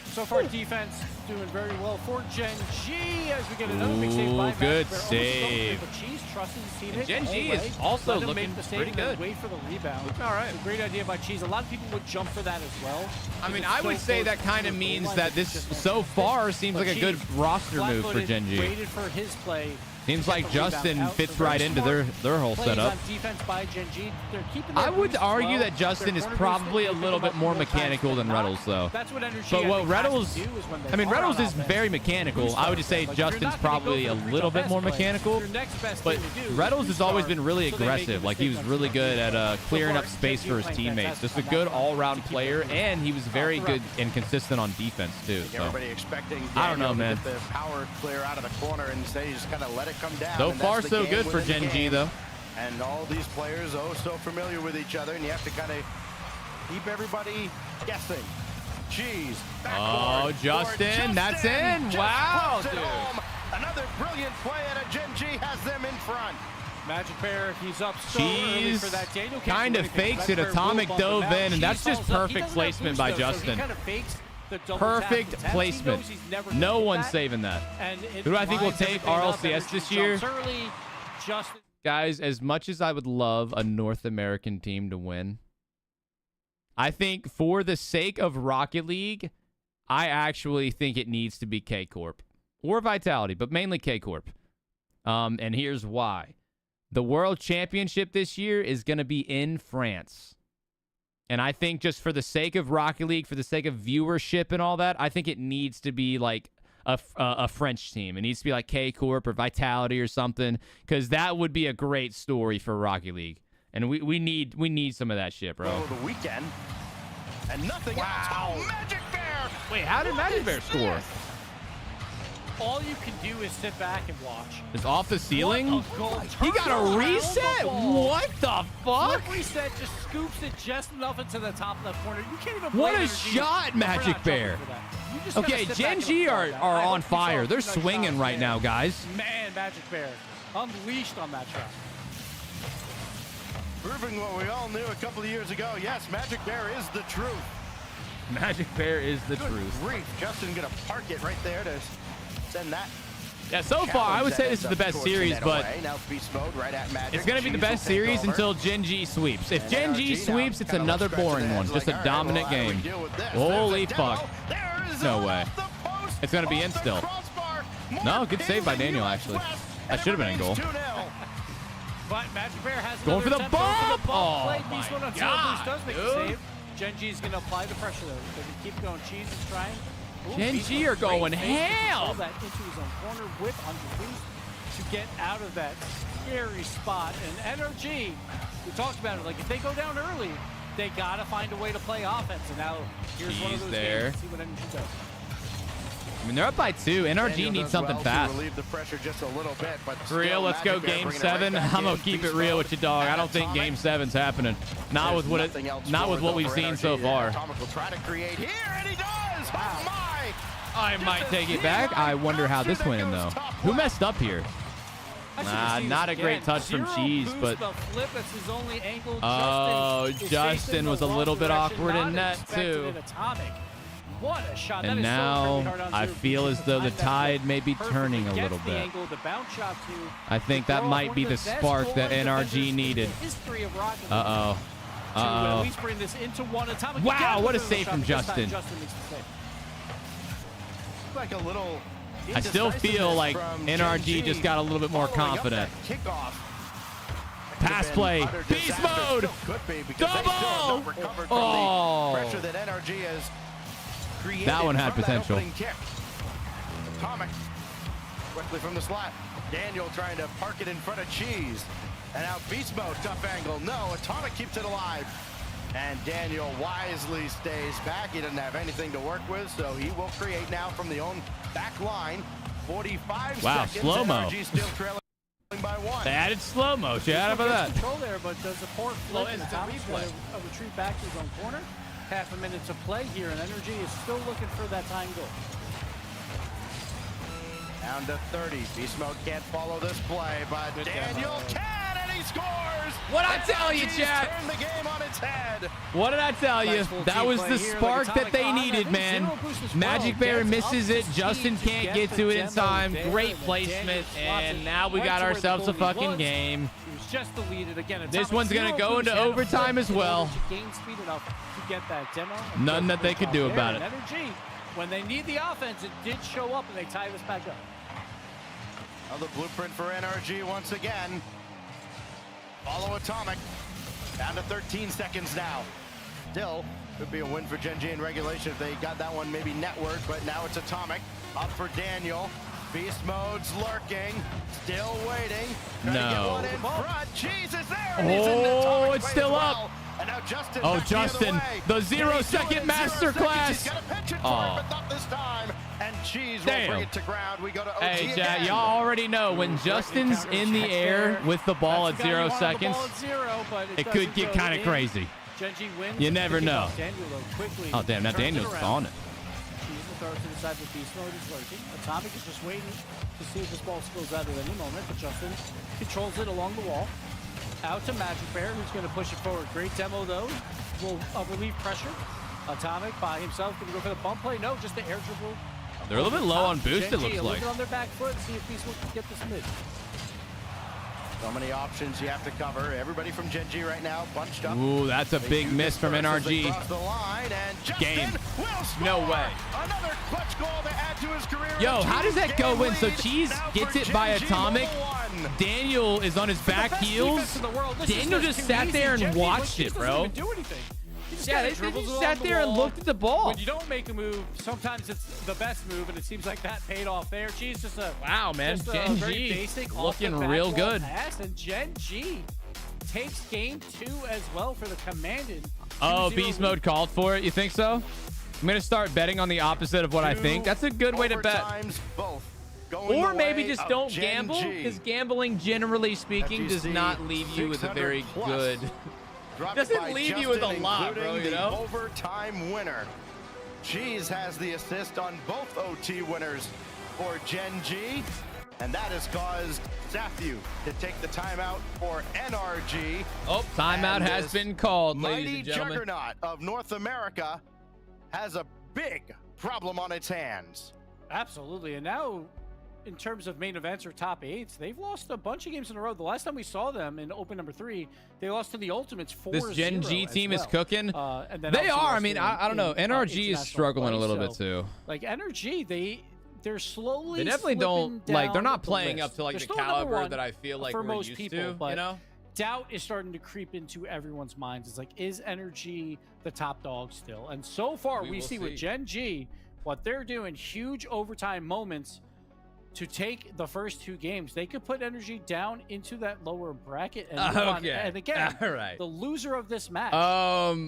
S13: So far, defense doing very well for Gen G as we get another big save by
S1: good
S13: Max.
S1: save.
S13: But Cheese trusting his teammate.
S1: Gen G is also looking pretty good.
S13: Wait for the rebound.
S1: All right.
S13: It's a great idea by Cheese. A lot of people would jump for that as well.
S1: I mean, I would say that kind of means that this so far seems like a good roster move for Gen G.
S13: Waited for his play.
S1: Seems like Justin fits right into their whole setup. I would argue that Justin is probably a little bit more mechanical than Reddles, though. But what Reddles, I mean, Reddles is very mechanical. I would just say Justin's probably a little bit more mechanical. But Reddles has always been really aggressive. Like, he was really good at clearing up space for his teammates. Just a good all-around player, and he was very good and consistent on defense, too. So,
S9: everybody expecting
S1: I don't know,
S9: to
S1: man.
S9: get the power clear out of the corner and say just kind of let it come down.
S1: So
S9: and
S1: far,
S9: that's the
S1: so
S9: game
S1: good for
S9: within
S1: Gen
S9: the
S1: G,
S9: game.
S1: though.
S9: And all these players, so familiar with each other, and you have to kind of keep everybody guessing. Cheese.
S1: Oh, Justin, that's in. Wow, dude.
S9: Another brilliant play at a Gen G has them in front.
S13: Magic Bear, he's up so early for that. Daniel
S1: kind of fakes it. Atomic dove in, and that's just perfect placement by Justin. Perfect placement. No one's saving that. Who do I think will take RLCS this year? Guys, as much as I would love a North American team to win, I think for the sake of Rocket League, I actually think it needs to be K-Corp. Or Vitality, but mainly K-Corp. And here's why. The World Championship this year is going to be in France. And I think just for the sake of Rocket League, for the sake of viewership and all that, I think it needs to be like a French team. It needs to be like K-Corp or Vitality or something, because that would be a great story for Rocket League. And we need some of that shit, bro.
S9: Oh, the weekend. And nothing else. Oh, Magic Bear!
S1: Wait, how did Magic Bear score?
S13: All you can do is sit back and watch.
S1: It's off the ceiling? He got a reset? What the fuck?
S13: Reset just scoops it just enough into the top left corner. You can't even
S1: What a shot, Magic Bear. Okay, Gen G are on fire. They're swinging right now, guys.
S13: Man, Magic Bear unleashed on that shot.
S9: Proving what we all knew a couple of years ago. Yes, Magic Bear is the truth.
S1: Magic Bear is the truth.
S9: Grief. Justin gonna park it right there to send that.
S1: Yeah, so far, I would say this is the best series, but
S9: now beast mode right at Magic.
S1: it's going to be the best series until Gen G sweeps. If Gen G sweeps, it's another boring one. Just a dominant game. Holy fuck. No way. It's going to be in still. No, good save by Daniel, actually. That should have been in goal.
S13: But Magic Bear has
S1: going for the bump!
S13: Oh,
S1: my God,
S13: does make a save. Gen G is going to apply the pressure, though. They can keep going. Cheese is trying. Ooh,
S1: Gen G are going ham!
S13: Pull that into his own corner, whip under boost to get out of that scary spot. And NRG, we talked about it, like if they go down early, they got to find a way to play offense. And now here's one of those
S1: there.
S13: games. See what NRG does.
S1: I mean, they're up by 2. NRG needs something fast.
S9: Relieve the pressure just a little bit, but
S1: For real, let's go Game 7. I'm gonna keep it real with you, dog. I don't think Game 7's happening. Not with what we've seen so far.
S9: Atomic will try to create here, and he does. Oh my!
S1: I might take it back. I wonder how this went in, though. Who messed up here? Not a great touch from Cheese, but oh, Justin was a little bit awkward in net too. And now I feel as though the tide may be turning a little bit. I think that might be the spark that NRG needed. Uh-oh. Wow, what a save from Justin.
S9: Like a little
S1: I still feel like NRG just got a little bit more confident. Pass play, beast mode, double! Oh, that one had potential.
S9: Atomic quickly from the slot. Daniel trying to park it in front of Cheese. And now Beast Mode, tough angle. No, Atomic keeps it alive. And Daniel wisely stays back. He doesn't have anything to work with, so he will create now from the own back line. 45
S1: wow,
S9: seconds.
S1: slow-mo.
S9: NRG still trailing by 1.
S1: They added slow-mo. Chad, how about that?
S13: Control there, but does the port flip and
S12: instant
S13: Atomic's
S12: replay.
S13: a retreat back to his own corner. Half a minute to play here, and Energy is still looking for that time goal.
S9: Down to 30. Beast Mode can't follow this play, but
S12: Good
S9: Daniel
S12: demo.
S9: can, and he scores!
S1: What'd I tell you,
S9: NRG's
S1: Chad?
S9: turned the game on its head.
S1: What did I tell you?
S13: Nice full
S1: That
S13: team
S1: was
S13: play
S1: the
S13: here.
S1: spark
S13: Look,
S1: that they
S13: Atomic
S1: needed,
S13: on it.
S1: man.
S13: Zero boost as
S1: Magic
S13: well.
S1: Bear
S13: Gets
S1: misses
S13: up
S1: it.
S13: to
S1: Justin
S13: speed
S1: can't
S13: to
S1: get
S13: get
S1: to
S13: the
S1: it in
S13: demo
S1: time.
S13: there,
S1: Great
S13: and
S1: placement,
S13: Daniel slots
S1: and
S13: it
S1: now we
S13: right
S1: got
S13: to where the
S1: ourselves a
S13: goalie
S1: fucking
S13: was.
S1: game.
S13: He was just deleted again.
S1: This
S13: Atomic
S1: one's gonna
S13: zero
S1: go
S13: boost
S1: into
S13: and
S1: overtime as
S13: in order
S1: well.
S13: to gain speed enough to get that demo.
S1: None that they could do
S13: There,
S1: about
S13: and
S1: it.
S13: Energy, when they need the offense, it did show up, and they tie this back up.
S9: Another blueprint for NRG once again. Follow Atomic. Down to 13 seconds now. Still, could be a win for Gen G in regulation if they got that one maybe networked, but now it's Atomic. Up for Daniel. Beast Mode's lurking. Still waiting. Trying to get
S1: No.
S9: one in front. Cheese is there. And he's in the
S1: Oh,
S9: Atomic
S1: it's
S9: play
S1: still
S9: as
S1: up.
S9: well. And now Justin
S1: Oh,
S9: back the other
S1: Justin,
S9: way.
S1: the
S9: Can he
S1: 0
S9: do it
S1: second
S9: in 0
S1: master
S9: seconds?
S1: class.
S9: He's got a penchant for
S1: Oh.
S9: it, but not this time. And Cheese will
S1: Damn.
S9: bring it to ground. We go to OT
S1: Hey, Chad,
S9: again.
S1: y'all already know when Justin's in the air with the ball at
S13: That's the guy
S1: 0
S13: you want on the
S1: seconds,
S13: ball at 0, but
S1: it could
S13: doesn't
S1: get
S13: go
S1: kind of
S13: in.
S1: crazy.
S13: Gen G wins.
S1: You never
S13: Picking
S1: know.
S13: up Daniel, though, quickly
S1: Oh, damn, now
S13: turns it
S1: Daniel's
S13: around.
S1: on it.
S13: Cheese will throw it to the side with Beast Mode is lurking. Atomic is just waiting to see if this ball spills out at any moment, but Justin controls it along the wall. Out to Magic Bear, who's going to push it forward. Great demo, though. Will relieve pressure. Atomic by himself, going to go for the bump play. No, just the air dribble.
S1: They're a little bit low on boost,
S13: Gen
S1: it looks
S13: G,
S1: like.
S13: Look on their back foot, see if Beast Mode can get this mid.
S9: So many options you have to cover. Everybody from Gen G right now bunched up.
S1: Ooh, that's a
S9: They
S1: big
S9: do
S1: miss from
S9: disperse as they
S1: NRG.
S9: cross the line, and Justin
S1: Game.
S9: will score!
S1: No way.
S9: Another clutch goal to add to his career.
S1: Yo, how does that go in? So
S9: Lead
S1: Cheese
S9: now
S1: gets
S9: for
S1: it by
S9: Gen G
S1: Atomic.
S9: level 1.
S1: Daniel is on his back
S13: Best
S1: heels.
S13: defense in the world. This is
S1: Daniel just
S13: too
S1: sat
S13: easy.
S1: there
S13: Gen
S1: and
S13: G,
S1: watched
S13: like, Cheese
S1: it,
S13: doesn't
S1: bro.
S13: even do anything. He just
S1: Yeah,
S13: kinda
S1: they
S13: dribbles
S1: just
S13: along
S1: sat
S13: the
S1: there and
S13: wall.
S1: looked at the ball.
S13: When you don't make a move, sometimes it's the best move, and it seems like that paid off there. Cheese just a
S1: Wow, man.
S13: just a
S1: Gen
S13: very
S1: G
S13: basic
S1: looking
S13: off the
S1: real
S13: back wall
S1: good.
S13: pass, and Gen G takes game 2 as well for the commanded.
S1: Oh,
S13: 2-0
S1: Beast
S13: lead.
S1: Mode called for it. You think so? I'm going to start betting on the opposite of what I think. That's a good way to bet.
S9: Overtimes, both going
S1: Or
S9: the
S1: maybe
S9: way
S1: just
S9: of
S1: don't
S9: Gen
S1: gamble,
S9: G.
S1: because gambling, generally speaking, does
S9: FGC
S1: not leave you with a
S9: 600
S1: very
S9: plus.
S1: good...
S9: Dropped
S1: Doesn't
S9: by
S1: leave you with a
S9: Justin,
S1: lot, bro,
S9: including
S1: you know?
S9: the overtime winner. Cheese has the assist on both OT winners for Gen G, and that has caused Zaphew to take the timeout for NRG.
S1: Oh, timeout
S9: And
S1: has
S9: this
S1: been called, ladies
S9: mighty
S1: and gentlemen.
S9: juggernaut of North America has a big problem on its hands.
S13: Absolutely, and now in terms of main events or top 8s, they've lost a bunch of games in a row. The last time we saw them in Open number 3, they lost to the Ultimates 4-0.
S1: This Gen G team is cooking.
S13: And then
S1: They
S13: obviously
S1: are. I
S13: lost
S1: mean,
S13: in-
S1: I don't know.
S13: in,
S1: NRG is
S13: international
S1: struggling a
S13: play,
S1: little bit
S13: so,
S1: too.
S13: Like NRG, they're slowly.
S1: They definitely don't
S13: slipping
S1: like. They're
S13: down
S1: not
S13: the
S1: playing
S13: list.
S1: up to like
S13: They're
S1: the
S13: still number
S1: caliber
S13: one
S1: that I feel like
S13: for
S1: we're
S13: most
S1: used
S13: people,
S1: to.
S13: but
S1: You know,
S13: doubt is starting to creep into everyone's minds. It's like, is NRG the top dog still? And so far,
S1: We
S13: we
S1: will
S13: see with
S1: see.
S13: Gen G, what they're doing, huge overtime moments to take the first 2 games. They could put Energy down into that lower bracket. And, move on.
S1: Okay.
S13: And again,
S1: All right.
S13: the loser of this match,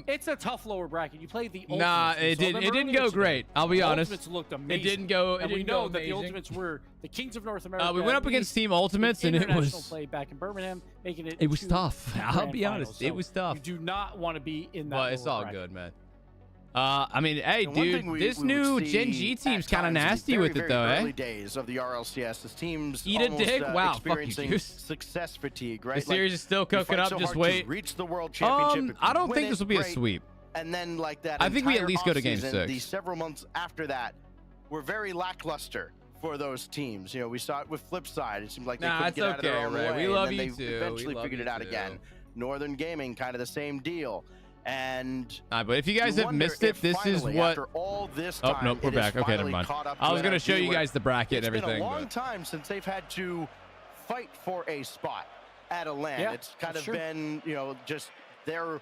S13: it's a tough lower bracket. You play the Ultimates.
S1: Nah,
S13: We
S1: it
S13: saw
S1: didn't.
S13: them
S1: It didn't
S13: earlier
S1: go
S13: today.
S1: great. I'll be
S13: The
S1: honest.
S13: Ultimates looked amazing.
S1: It didn't go. It
S13: And we
S1: didn't
S13: know
S1: go
S13: that the
S1: amazing.
S13: Ultimates were the kings of North America.
S1: We went
S13: at
S1: up against
S13: least
S1: Team Ultimates,
S13: in
S1: and it
S13: international
S1: was.
S13: play back in Birmingham, making it.
S1: It was
S13: to
S1: tough.
S13: the
S1: I'll
S13: grand
S1: be
S13: finals.
S1: honest. It
S13: So
S1: was tough.
S13: You do not want to be in that.
S1: But it's
S13: lower
S1: all
S13: bracket.
S1: good, man. I mean, hey,
S9: And one thing
S1: dude,
S9: we
S1: this
S9: would
S1: new
S9: see
S1: Gen G
S9: at
S1: team's kind of
S9: times in the
S1: nasty
S9: very,
S1: with it,
S9: very
S1: though,
S9: early
S1: eh?
S9: days of the RLCS, as teams
S1: Eat a
S9: almost,
S1: dick? Wow, fuck you,
S9: experiencing
S1: Juice.
S9: success fatigue, right?
S1: The series is still
S9: you
S1: cooking
S9: fight
S1: up.
S9: so
S1: Just
S9: hard to
S1: wait.
S9: reach the world championship. If
S1: I
S9: you
S1: don't
S9: win
S1: think
S9: it,
S1: this will be a
S9: great.
S1: sweep.
S9: And then, like that,
S1: I think we at
S9: entire
S1: least go to game
S9: offseason,
S1: 6.
S9: The several months after that were very lackluster for those teams. You know, we saw it with Flipside. It seemed like they
S1: Nah,
S9: couldn't
S1: it's
S9: get out of their
S1: okay,
S9: own
S1: Ray.
S9: way.
S1: We
S9: and
S1: love
S9: then
S1: you
S9: they
S1: too.
S9: eventually
S1: We love
S9: figured
S1: you
S9: it out
S1: too.
S9: again. Northern Gaming, kind of the same deal. And
S1: But if you guys
S9: you
S1: have
S9: wonder
S1: missed it,
S9: if
S1: this is
S9: finally,
S1: what.
S9: after all this
S1: Oh
S9: time,
S1: nope, we're
S9: it has
S1: back. Okay, never
S9: finally
S1: mind.
S9: caught up
S1: I
S9: to
S1: was gonna
S9: NRG,
S1: show you
S9: where
S1: guys the bracket and
S9: It's
S1: everything.
S9: been a long
S1: but-
S9: time since they've had to fight for a spot at a LAN.
S13: Yeah,
S9: it's kind
S13: that's
S9: of
S13: true.
S9: been, you know, just their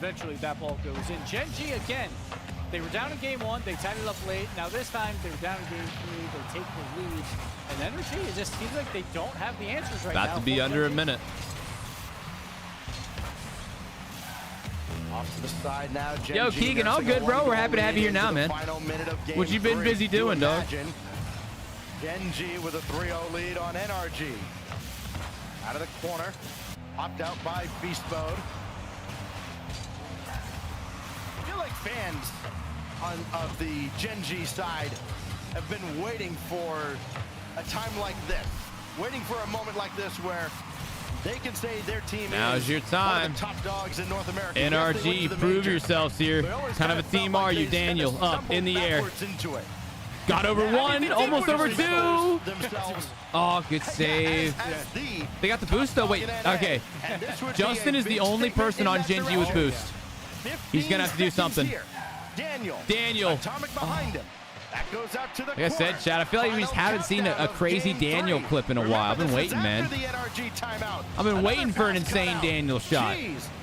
S13: eventually that ball goes in. Gen G again They were down in game 1. They tied it up late. Now this time, they were down in game 3. They take the lead. And Energy, it just seems like they don't have the answers right now.
S1: About to be under a minute.
S9: Off to the side now.
S1: Yo, Keegan, all good, bro. We're happy to have you here now, man. What you been busy doing, dog?
S9: Genji with a 3-0 lead on NRG. Out of the corner. Popped out by Beast Mode. I feel like fans of the Genji side have been waiting for a time like this. Waiting for a moment like this where they can say their team
S1: Now's
S9: is
S1: your time.
S9: one of the top dogs in North America.
S1: NRG, prove yourselves here. What kind of a team are you, Daniel? Up in the air. Got over 1, almost over 2. Oh, good save. They got the boost though. Wait, okay. Justin is the only person on Genji with boost. He's gonna have to do something. Daniel. Like I said, Chad, I feel like we just haven't seen a crazy Daniel clip in a while. I've been waiting, man. I've been waiting for an insane Daniel shot.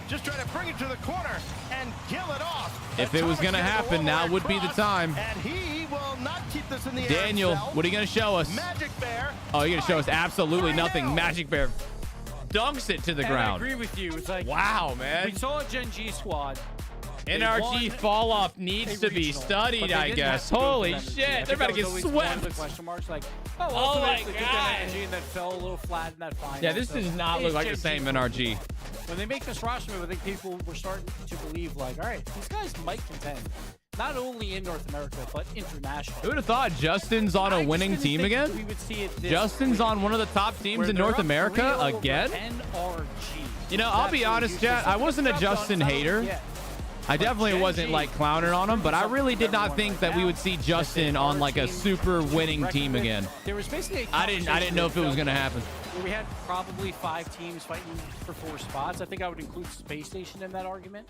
S9: Just trying to bring it to the corner and kill it off.
S1: If it was gonna happen, now would be the time.
S9: And he will not keep this in the air.
S1: Daniel, what are you gonna show us?
S9: Magic Bear.
S1: Oh, you're gonna show us absolutely nothing. Magic Bear dunks it to the ground.
S13: I agree with you. It's like,
S1: wow, man.
S13: We saw a Gen G squad.
S1: NRG fall off needs to be studied, I guess. Holy shit, they're about to get swept.
S13: The question marks like,
S1: oh my god.
S13: NRG and then fell a little flat in that final.
S1: Yeah, this does not look like the same NRG.
S13: When they make this roster move, I think people were starting to believe like, all right, these guys might contend. Not only in North America, but internationally.
S1: Who would have thought Justin's on a winning team again?
S13: We would see it
S1: Justin's on one of the top teams in North America again?
S13: NRG.
S1: You know, I'll be honest, chat. I wasn't a Justin hater. I definitely wasn't like clowning on him, but I really did not think that we would see Justin on like a super winning team again.
S13: There was basically
S1: I didn't know if it was gonna happen.
S13: We had probably 5 teams fighting for 4 spots. I think I would include Space Station in that argument.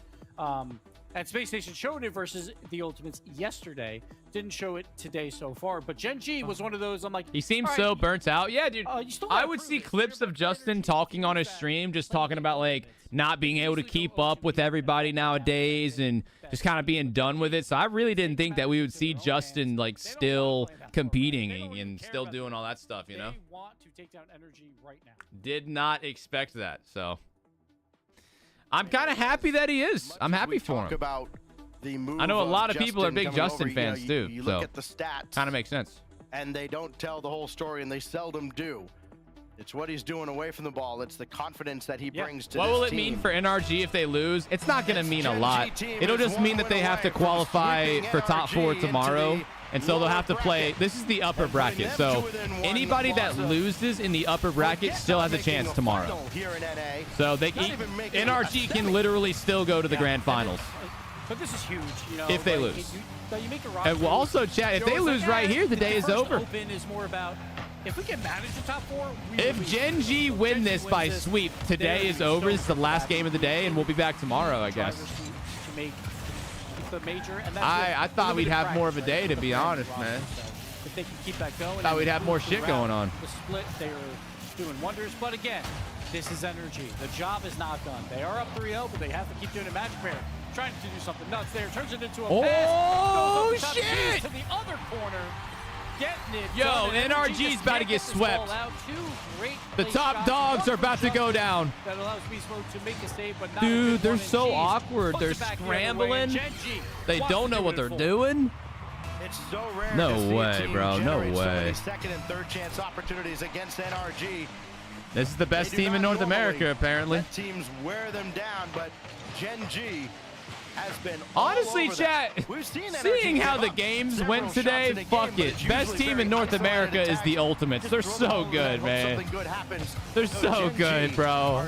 S13: And Space Station showed it versus the Ultimates yesterday. Didn't show it today so far. But Gen G was one of those. I'm like,
S1: he seems so burnt out. Yeah, dude. I would see clips of Justin talking on his stream, just talking about like not being able to keep up with everybody nowadays and just kind of being done with it. So I really didn't think that we would see Justin like still competing and still doing all that stuff, you know?
S13: They want to take down Energy right now.
S1: Did not expect that. So I'm kind of happy that he is. I'm happy for him. I know a lot of people are big Justin fans too.
S9: You look at the stats.
S1: Kind of makes sense.
S9: And they don't tell the whole story, and they seldom do. It's what he's doing away from the ball. It's the confidence that he brings to this team.
S1: What will it mean for NRG if they lose? It's not going to mean a lot. It'll just mean that they have to qualify for top 4 tomorrow. And so they'll have to play. This is the upper bracket. So anybody that loses in the upper bracket still has a chance tomorrow. So they NRG can literally still go to the grand finals.
S13: But this is huge, you know.
S1: If they lose.
S13: You make a
S1: And also, chat, if they lose right here, the day is over.
S13: Open is more about if we can manage the top 4.
S1: If Gen G win this by sweep, today is over. It's the last game of the day, and we'll be back tomorrow, I guess.
S13: To make the major, and
S1: I thought we'd have more of a day, to be honest, man.
S13: If they can keep that going.
S1: Thought we'd have more shit going on.
S13: The split, they are doing wonders. But again, this is Energy. The job is not done. They are up 3-0, but they have to keep doing a Magic Bear. Trying to do something nuts there. Turns it into a pass.
S1: Oh,
S13: goes up the top,
S1: shit!
S13: to the other corner. Getting it.
S1: Yo, NRG's about to get swept. The top dogs are about to go down.
S13: That allows Beast Mode to make a save, but not
S1: dude, they're so awkward. They're scrambling. They don't know what they're doing.
S9: It's so rare.
S1: No way, bro. No way.
S9: Second and third chance opportunities against NRG.
S1: This is the best team in North America, apparently.
S9: Let teams wear them down, but Gen G has been
S1: honestly, chat, seeing how the games went today, fuck it. Best team in North America is the Ultimates. They're so good, man. They're so good, bro.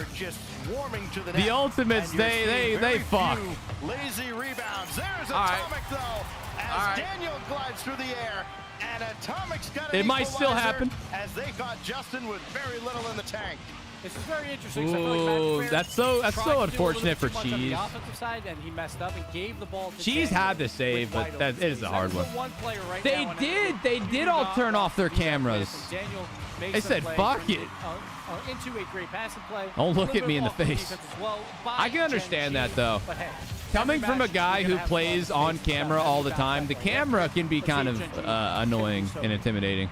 S1: The Ultimates, they fuck.
S9: Lazy rebounds. There's Atomic, though, as Daniel glides through the air. And Atomic's got
S1: it might still happen.
S9: As they got Justin with very little in the tank.
S13: This is very interesting.
S1: Ooh, that's so unfortunate for Cheese.
S13: On the offensive side, and he messed up and gave the ball to
S1: Cheese had the save, but it is a hard one. They did all turn off their cameras. They said, "Fuck it."
S13: Into a great passing play.
S1: Don't look at me in the face. I can understand that though.
S13: But hey,
S1: Coming from a guy who plays on camera all the time, the camera can be kind of annoying and intimidating.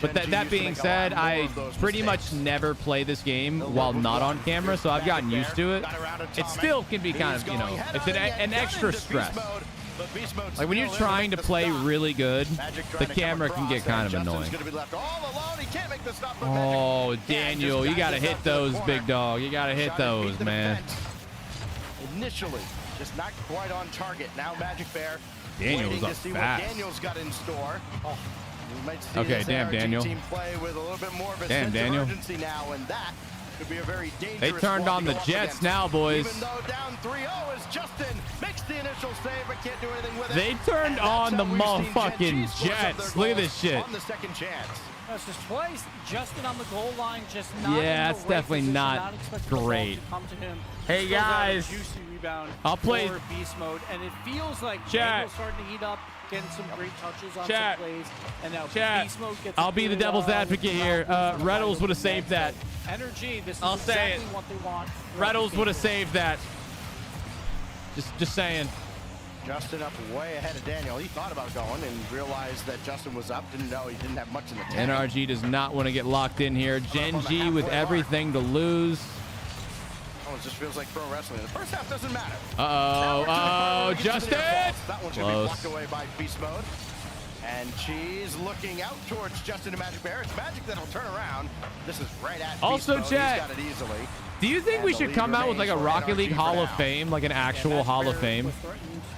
S1: But that being said, I pretty much never play this game while not on camera, so I've gotten used to it. It still can be kind of, you know, it's an extra stress. Like when you're trying to play really good, the camera can get kind of annoying. Oh, Daniel, you got to hit those, big dog. You got to hit those, man.
S9: Initially, just not quite on target. Now Magic Bear.
S1: Daniel was up fast.
S9: Daniel's got in store.
S1: Okay, damn, Daniel.
S9: Team play with a little bit more of a
S1: Damn,
S9: sense
S1: Daniel.
S9: of urgency now, and that could be a very dangerous.
S1: They turned on the Jets now, boys.
S9: Even though down 3-0 as Justin makes the initial save, but can't do anything with it.
S1: They turned on the motherfucking Jets. Look at this shit.
S9: On the second chance.
S13: That's just twice. Justin on the goal line, just not.
S1: Yeah, that's definitely not great. Hey guys, I'll play
S13: beast mode, and it feels like
S1: Chat.
S13: starting to heat up, getting some great touches on
S1: Chat.
S13: some plays, and now
S1: Chat.
S13: beast mode gets.
S1: I'll be the devil's advocate here. Reynolds would have saved that.
S13: Energy. This is
S1: I'll say
S13: exactly
S1: it.
S13: what they want.
S1: Reynolds would have saved that. Just saying.
S9: Justin up way ahead of Daniel. He thought about going and realized that Justin was up. Didn't know he didn't have much in the tank.
S1: NRG does not want to get locked in here. Gen G with everything to lose.
S9: Oh, it just feels like pro wrestling. The first half doesn't matter.
S1: Uh-oh. Justin!
S9: That one's going to be
S1: Close.
S9: blocked away by beast mode. And she's looking out towards Justin and Magic Bear. It's Magic that'll turn around. This is right at
S1: Also,
S9: beast mode.
S1: chat.
S9: He's got it easily.
S1: Do you think we should come out with like a Rocket League Hall of Fame, like an actual Hall of Fame?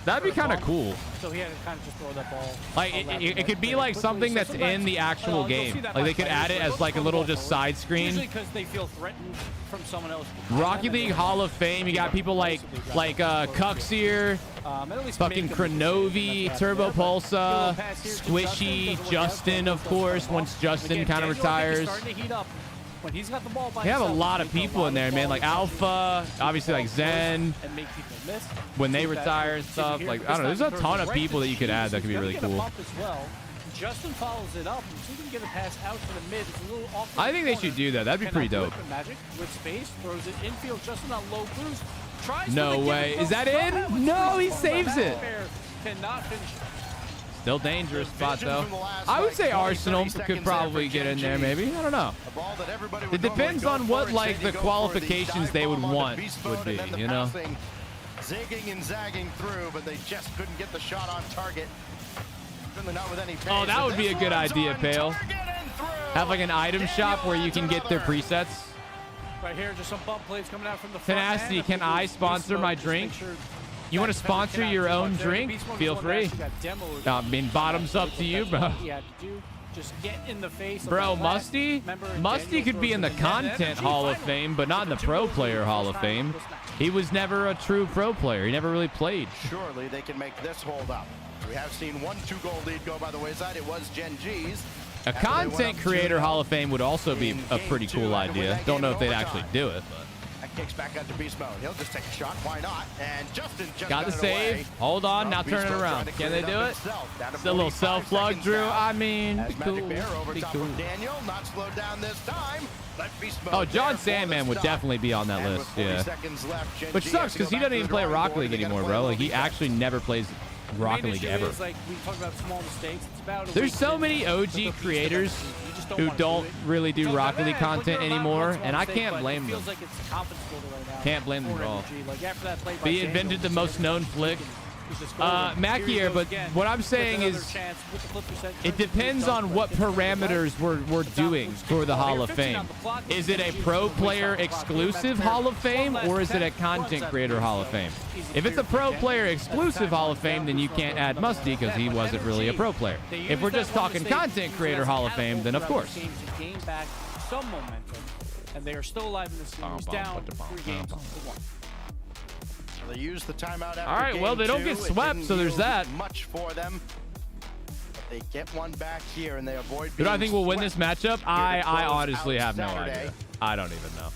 S1: That'd be kind of cool.
S13: So he had to kind of just throw that ball.
S1: Like it could be like something that's in the actual game. Like they could add it as like a little just side screen.
S13: Usually because they feel threatened from someone else.
S1: Rocket League Hall of Fame. You got people like Cuxier, fucking Cronovi, Turbo Pulsa, Squishy, Justin, of course. Once Justin kind of retires.
S13: When he's got the ball by
S1: We have a
S13: himself,
S1: lot of people in there, man. Like Alpha, obviously like Zen.
S13: and make people miss.
S1: When they retire and stuff, like I don't know. There's a ton of people that you could add that could be really cool.
S13: Justin follows it up. He's going to get a pass out to the mid. It's a little awkward.
S1: I think they should do that. That'd be pretty dope.
S13: Magic with space throws it infield. Justin on low cruise. Tries
S1: No way. Is that in? No, he saves it.
S13: Cannot finish.
S1: Still dangerous spot though. I would say Arsenal could probably get in there maybe. I don't know. It depends on what like the qualifications they would want would be, you know?
S9: Zigging and zagging through, but they just couldn't get the shot on target. Certainly not with any pace.
S1: Oh, that would be a good idea, Pale. Have like an item shop where you can get their presets.
S13: Right here, just some bump plays coming out from the front.
S1: Tenacity, can I sponsor my drink? You want to sponsor your own drink? Feel free. I mean, bottoms up to you, bro.
S13: Just get in the face.
S1: Bro, Musty could be in the Content Hall of Fame, but not in the Pro Player Hall of Fame. He was never a true pro player. He never really played.
S9: Surely they can make this hold up. We have seen one 2-goal lead go by the wayside. It was Gen G's.
S1: A Content Creator Hall of Fame would also be a pretty cool idea. Don't know if they'd actually do it, but.
S9: That kicks back out to beast mode. He'll just take a shot. Why not? And Justin just
S1: got the save. Hold on. Now turn it around. Can they do it? It's a little self-plug, Drew. I mean, be cool. Be cool.
S9: Daniel, not slowed down this time.
S1: Oh, John Sandman would definitely be on that list. Yeah. Which sucks because he doesn't even play Rocket League anymore, bro. Like he actually never plays Rocket League ever.
S13: Like we talk about small mistakes. It's about
S1: There's so many OG creators who don't really do Rocket League content anymore, and I can't blame them. Can't blame them at all. But he invented the most known flick. Mackie here, but what I'm saying is it depends on what parameters we're doing for the Hall of Fame. Is it a pro player exclusive Hall of Fame, or is it a content creator Hall of Fame? If it's a pro player exclusive Hall of Fame, then you can't add Musty because he wasn't really a pro player. If we're just talking content creator Hall of Fame, then of course.
S13: Gain back some momentum, and they are still alive in the series, down 3 games to 1.
S9: They use the timeout after
S1: all right, well, they don't get swept, so there's that.
S9: Much for them. But they get one back here, and they avoid.
S1: Do I think we'll win this matchup? I honestly have no idea. I don't even know.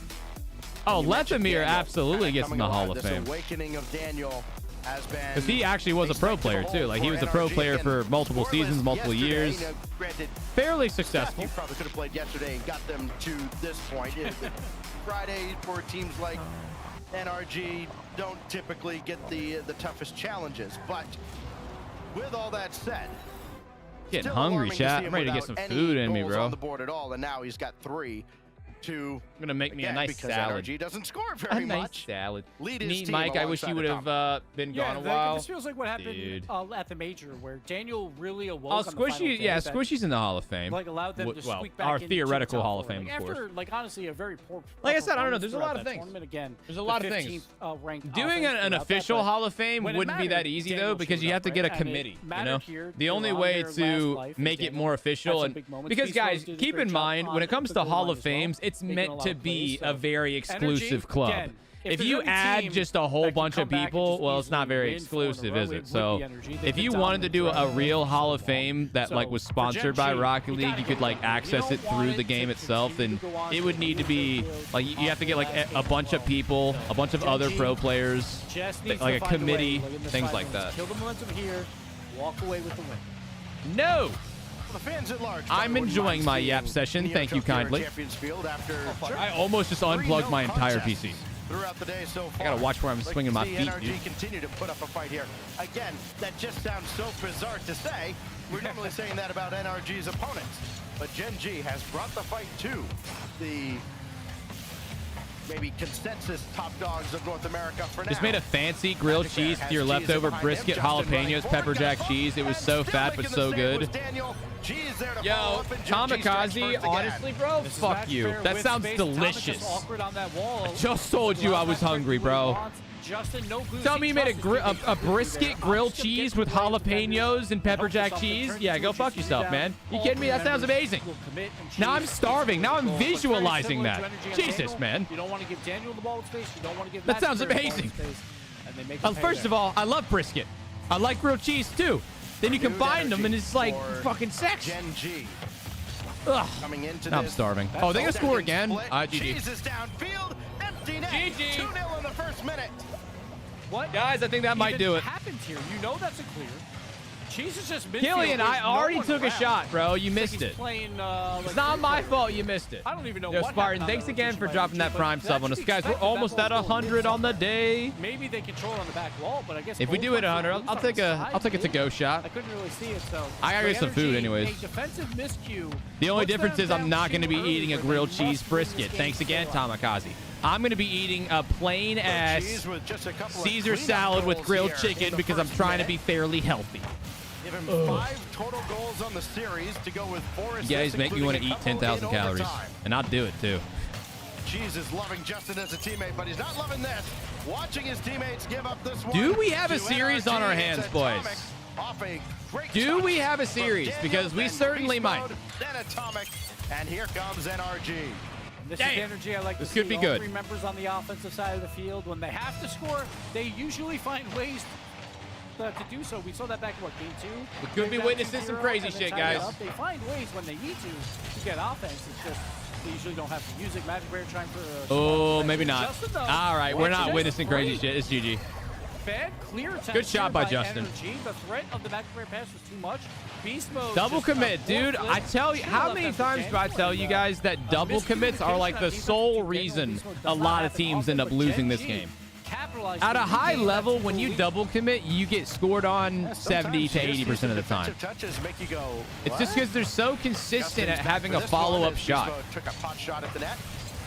S1: Oh, Lethamir absolutely gets in the Hall of Fame.
S9: Awakening of Daniel has been.
S1: Because he actually was a pro player too. Like he was a pro player for multiple seasons, multiple years. Fairly successful.
S9: He probably could have played yesterday and got them to this point. Friday for teams like NRG don't typically get the toughest challenges. But with all that said,
S1: Getting
S9: still
S1: hungry,
S9: alarming to
S1: chat.
S9: see
S1: I'm
S9: him
S1: ready to get
S9: without
S1: some
S9: any
S1: food in me,
S9: goals
S1: bro.
S9: on the board at all, and now he's got 3 to
S1: Gonna make me a
S9: again,
S1: nice
S9: because
S1: salad.
S9: NRG doesn't score
S1: A
S9: very
S1: nice
S9: much.
S1: salad.
S9: Lead his
S1: Neat,
S9: team
S1: Mike. I wish
S9: alongside
S1: you would
S9: Atomic.
S1: have been gone a while.
S13: This feels like what happened
S1: Dude.
S13: at the major, where Daniel really awoke.
S1: Oh,
S13: on the final
S1: Squishy,
S13: day
S1: yeah,
S13: that,
S1: Squishy's in the Hall of Fame.
S13: Like allowed them to
S1: Well,
S13: squeak back
S1: our
S13: into
S1: theoretical
S13: the top
S1: Hall of
S13: four.
S1: Fame,
S13: Like,
S1: of course.
S13: after, like honestly, a very poor.
S1: Like I said, I don't know.
S13: performance
S1: There's a
S13: throughout
S1: lot of
S13: that
S1: things.
S13: tournament again.
S1: There's a lot
S13: the
S1: of things.
S13: 15th, ranked
S1: Doing
S13: offense
S1: an
S13: throughout that,
S1: official
S13: but
S1: Hall of Fame
S13: when it
S1: wouldn't be that
S13: mattered,
S1: easy
S13: Daniel
S1: though, because
S13: showed
S1: you have
S13: up,
S1: to get a
S13: right? And it
S1: committee. You
S13: mattered
S1: know,
S13: here
S1: the only
S13: on
S1: way
S13: their last
S1: to
S13: life,
S1: make it
S13: Daniel
S1: more
S13: had
S1: official,
S13: some
S1: and
S13: big moments.
S1: because
S13: Beast Mode
S1: guys,
S13: did a
S1: keep
S13: great
S1: in
S13: job
S1: mind when
S13: on
S1: it comes
S13: the
S1: to
S13: goal
S1: Hall
S13: line
S1: of
S13: as well,
S1: Fames, it's
S13: making a
S1: meant
S13: lot
S1: to
S13: of
S1: be
S13: plays,
S1: a
S13: so
S1: very exclusive
S13: energy,
S1: club.
S13: again,
S1: If
S13: there's
S1: you
S13: any
S1: add
S13: team
S1: just a whole
S13: that can
S1: bunch
S13: come
S1: of
S13: back and
S1: people,
S13: just
S1: well, it's not
S13: easily
S1: very
S13: win 4 in a
S1: exclusive,
S13: row,
S1: is
S13: it
S1: it?
S13: would
S1: So,
S13: be energy. They've
S1: if
S13: been
S1: you wanted to do
S13: dominant
S1: a real
S13: throughout
S1: Hall of
S13: the ball.
S1: Fame that
S13: So,
S1: like was
S13: for
S1: sponsored
S13: Gen
S1: by
S13: G,
S1: Rocket
S13: you
S1: League,
S13: gotta
S1: you could
S13: go
S1: like
S13: down. You
S1: access
S13: don't
S1: it
S13: want
S1: through
S13: it
S1: the game
S13: to
S1: itself,
S13: continue
S1: and
S13: to go on
S1: it
S13: to
S1: would
S13: a
S1: need to be
S13: field
S1: like you have to get like
S13: off the
S1: a
S13: last
S1: bunch of people, a bunch of
S13: Gen
S1: other
S13: G
S1: pro players,
S13: just needs
S1: like
S13: to
S1: a
S13: find
S1: committee,
S13: way, like in the
S1: things
S13: side
S1: like
S13: lanes.
S1: that.
S13: Kill the momentum here, walk away with the win.
S1: No.
S9: The fans at large
S1: I'm enjoying my Yap session. Thank you kindly. I almost just unplugged my entire PC.
S9: Throughout the day so far.
S1: I gotta watch where I'm swinging my feet,
S9: NRG
S1: dude.
S9: continue to put up a fight here. Again, that just sounds so bizarre to say. We're normally saying that about NRG's opponents. But Gen G has brought the fight to the maybe consensus top dogs of North America for now.
S1: Just made a fancy grilled cheese with your leftover brisket, jalapenos, pepper jack cheese. It was so fat but so good. Yo, Kamikaze, honestly, bro, fuck you. That sounds delicious. I just told you I was hungry, bro. Tell me you made a brisket grilled cheese with jalapenos and pepper jack cheese? Yeah, go fuck yourself, man. You kidding me? That sounds amazing. Now I'm starving. Now I'm visualizing that. Jesus, man.
S13: You don't want to give Daniel the ball with space. You don't want to give
S1: That sounds amazing. First of all, I love brisket. I like grilled cheese too. Then you combine them and it's like fucking sex.
S9: Gen G.
S1: Ugh.
S9: Coming into
S1: Now I'm starving. Oh, they gonna score again? GG.
S9: Jesus downfield, empty net.
S1: GG.
S9: 2-0 in the first minute.
S13: What?
S1: Guys, I think that might do it.
S13: Happened here. You know that's a clear. Cheese is just midfield.
S1: Killian, I
S13: There's
S1: already
S13: no one
S1: took a
S13: around.
S1: shot, bro. You
S13: It's like
S1: missed
S13: he's
S1: it.
S13: Playing,
S1: It's not my fault you missed it.
S13: I don't even know
S1: Yo,
S13: what
S1: Spartan,
S13: happened
S1: thanks
S13: on
S1: again
S13: that
S1: for
S13: rotation
S1: dropping
S13: by
S1: that
S13: NRG,
S1: prime
S13: but
S1: sub on
S13: that
S1: us.
S13: should be
S1: Guys, we're
S13: expected.
S1: almost
S13: That
S1: at
S13: ball's going
S1: 100 on the
S13: inside.
S1: day.
S13: Maybe they control it on the back wall, but I guess
S1: If we
S13: both
S1: do it at
S13: sides
S1: 100,
S13: are
S1: I'll take a to-go shot.
S13: I couldn't really see it, so
S1: I gotta get some food anyways.
S13: A defensive miscue.
S1: The only
S13: Puts
S1: difference
S13: them
S1: is I'm
S13: down
S1: not going to be
S13: 2
S1: eating a
S13: early, but
S1: grilled
S13: they
S1: cheese
S13: must win this
S1: brisket.
S13: game
S1: Thanks again,
S13: still.
S1: Tamikaze. I'm going to be eating a plain ass
S9: Cheese with just a couple of
S1: Caesar
S9: cleanup
S1: salad with
S9: goals
S1: grilled
S9: here
S1: chicken
S9: in the
S1: because I'm
S9: first
S1: trying to
S9: minute.
S1: be fairly healthy.
S9: Give him
S1: Ugh.
S9: 5 total goals on the series to go with 4 assists.
S1: You guys make me want to
S9: including
S1: eat
S9: a couple
S1: 10,000
S9: in
S1: calories,
S9: overtime.
S1: and I'll do it too.
S9: Cheese is loving Justin as a teammate, but he's not loving this. Watching his teammates give up this one.
S1: Do we have a
S9: to
S1: series on
S9: NRG.
S1: our
S9: It's
S1: hands,
S9: Atomic
S1: boys?
S9: Off a great
S1: Do we
S9: touch
S1: have a
S9: from
S1: series?
S9: Daniel,
S1: Because we
S9: then
S1: certainly
S9: Beast
S1: might.
S9: Mode, Then Atomic, and here comes NRG.
S13: This
S1: Damn.
S13: is the energy I like
S1: This
S13: to
S1: could
S13: see.
S1: be
S13: All
S1: good.
S13: 3 members on the offensive side of the field. When they have to score, they usually find ways to do so. We saw that back in game 2.
S1: We could be
S13: Down
S1: witnessing
S13: 2-0
S1: some crazy
S13: and then
S1: shit,
S13: tie it
S1: guys.
S13: up. They find ways when they need to get offense. It's just they usually don't have to use it. Magic Bear trying for a
S1: Oh, maybe not.
S13: Justin, though,
S1: All right, we're not
S13: just
S1: witnessing crazy
S13: great.
S1: shit. It's GG.
S13: Bad clear attempt
S1: Good shot
S13: here
S1: by Justin.
S13: Energy. The threat of the Magic Bear pass was too much. Beast mode.
S1: Double
S13: just a
S1: commit, dude.
S13: forklift.
S1: I tell you,
S13: Should've
S1: how
S13: left
S1: many
S13: that for
S1: times do I
S13: Daniel,
S1: tell you guys that double commits are like the sole reason a lot of teams end up losing this game? At a high level, when you double commit, you get scored on 70 to 80% of the time.
S9: Touches make you go,
S1: It's just because they're so consistent at having a follow-up shot.
S9: Took a pot shot at the net.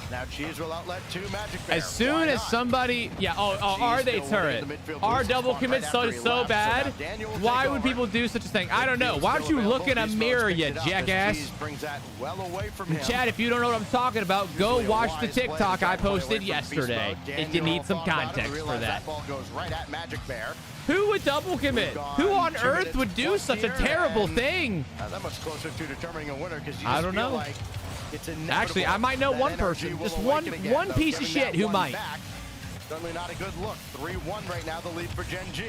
S9: Now Cheese will outlet to Magic Bear.
S1: As soon as somebody, are they turret? Are double commits so bad? Why would people do such a thing? I don't know. Why don't you look in a mirror, you jackass?
S9: Brings that well away from him.
S1: Chad, if you don't know what I'm talking about, go watch the TikTok I posted yesterday. If you need some context for that.
S9: Ball goes right at Magic Bear.
S1: Who would double commit? Who on earth would do such a terrible thing?
S9: That much closer to determining a winner because you
S1: I
S9: just
S1: don't
S9: feel
S1: know.
S9: like it's
S1: Actually, I might know
S9: that
S1: one
S9: NRG
S1: person.
S9: will
S1: Just
S9: awaken again,
S1: one
S9: though,
S1: piece of
S9: getting
S1: shit
S9: that
S1: who
S9: one
S1: might.
S9: back. Certainly not a good look. 3-1 right now, the lead for Gen G.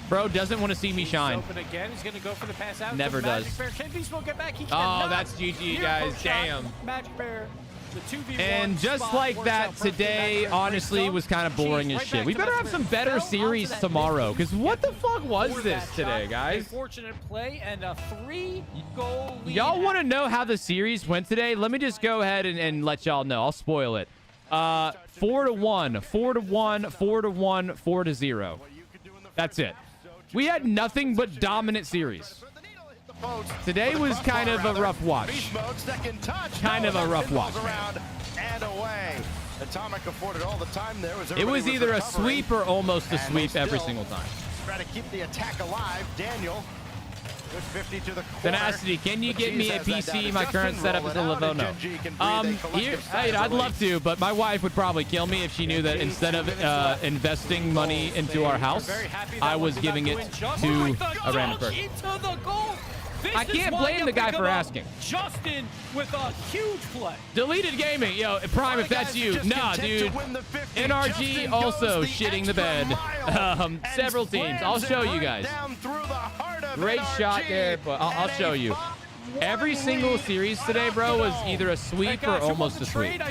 S1: Bro doesn't want to see me shine.
S13: Open again. He's going to go for the pass out.
S1: Never
S13: to Magic
S1: does.
S13: Bear. Can Beast Mode get back? He
S1: Oh,
S13: cannot.
S1: that's GG,
S13: Near
S1: guys.
S13: post shot.
S1: Damn.
S13: Magic Bear. The 2v1
S1: And just
S13: spot
S1: like
S13: works
S1: that,
S13: out perfectly.
S1: today
S13: Magic Bear
S1: honestly
S13: breaks
S1: was
S13: up.
S1: kind of boring
S13: Cheese
S1: as
S13: right
S1: shit.
S13: back
S1: We
S13: to
S1: better
S13: Magic
S1: have some
S13: Bear.
S1: better
S13: Fell onto
S1: series
S13: that
S1: tomorrow. Because what the fuck was
S13: For
S1: this
S13: that
S1: today,
S13: shot.
S1: guys?
S13: A fortunate play and a 3-goal lead.
S1: Y'all want to know how the series went today? Let me just go ahead and let y'all know. I'll spoil it. 4-1, 4-1, 4-1, 4-0. That's it. We had nothing but dominant series. Today was kind of a rough watch. Kind of a rough watch, man.
S9: And away. Atomic afforded all the time there.
S1: It was either a sweep or almost a sweep every single time.
S9: Try to keep the attack alive. Daniel. Good 50 to the corner.
S1: Tenacity, can you get me a PC? My current setup is a Livono. I'd love to, but my wife would probably kill me if she knew that instead of investing money into our house, I was giving it to a random person. I can't blame the guy for asking.
S13: Justin with a huge play.
S1: Deleted gaming. Yo, Prime, if that's you. Nah, dude. NRG also shitting the bed. Several teams. I'll show you guys. Great shot there, but I'll show you. Every single series today, bro, was either a sweep or almost a sweep.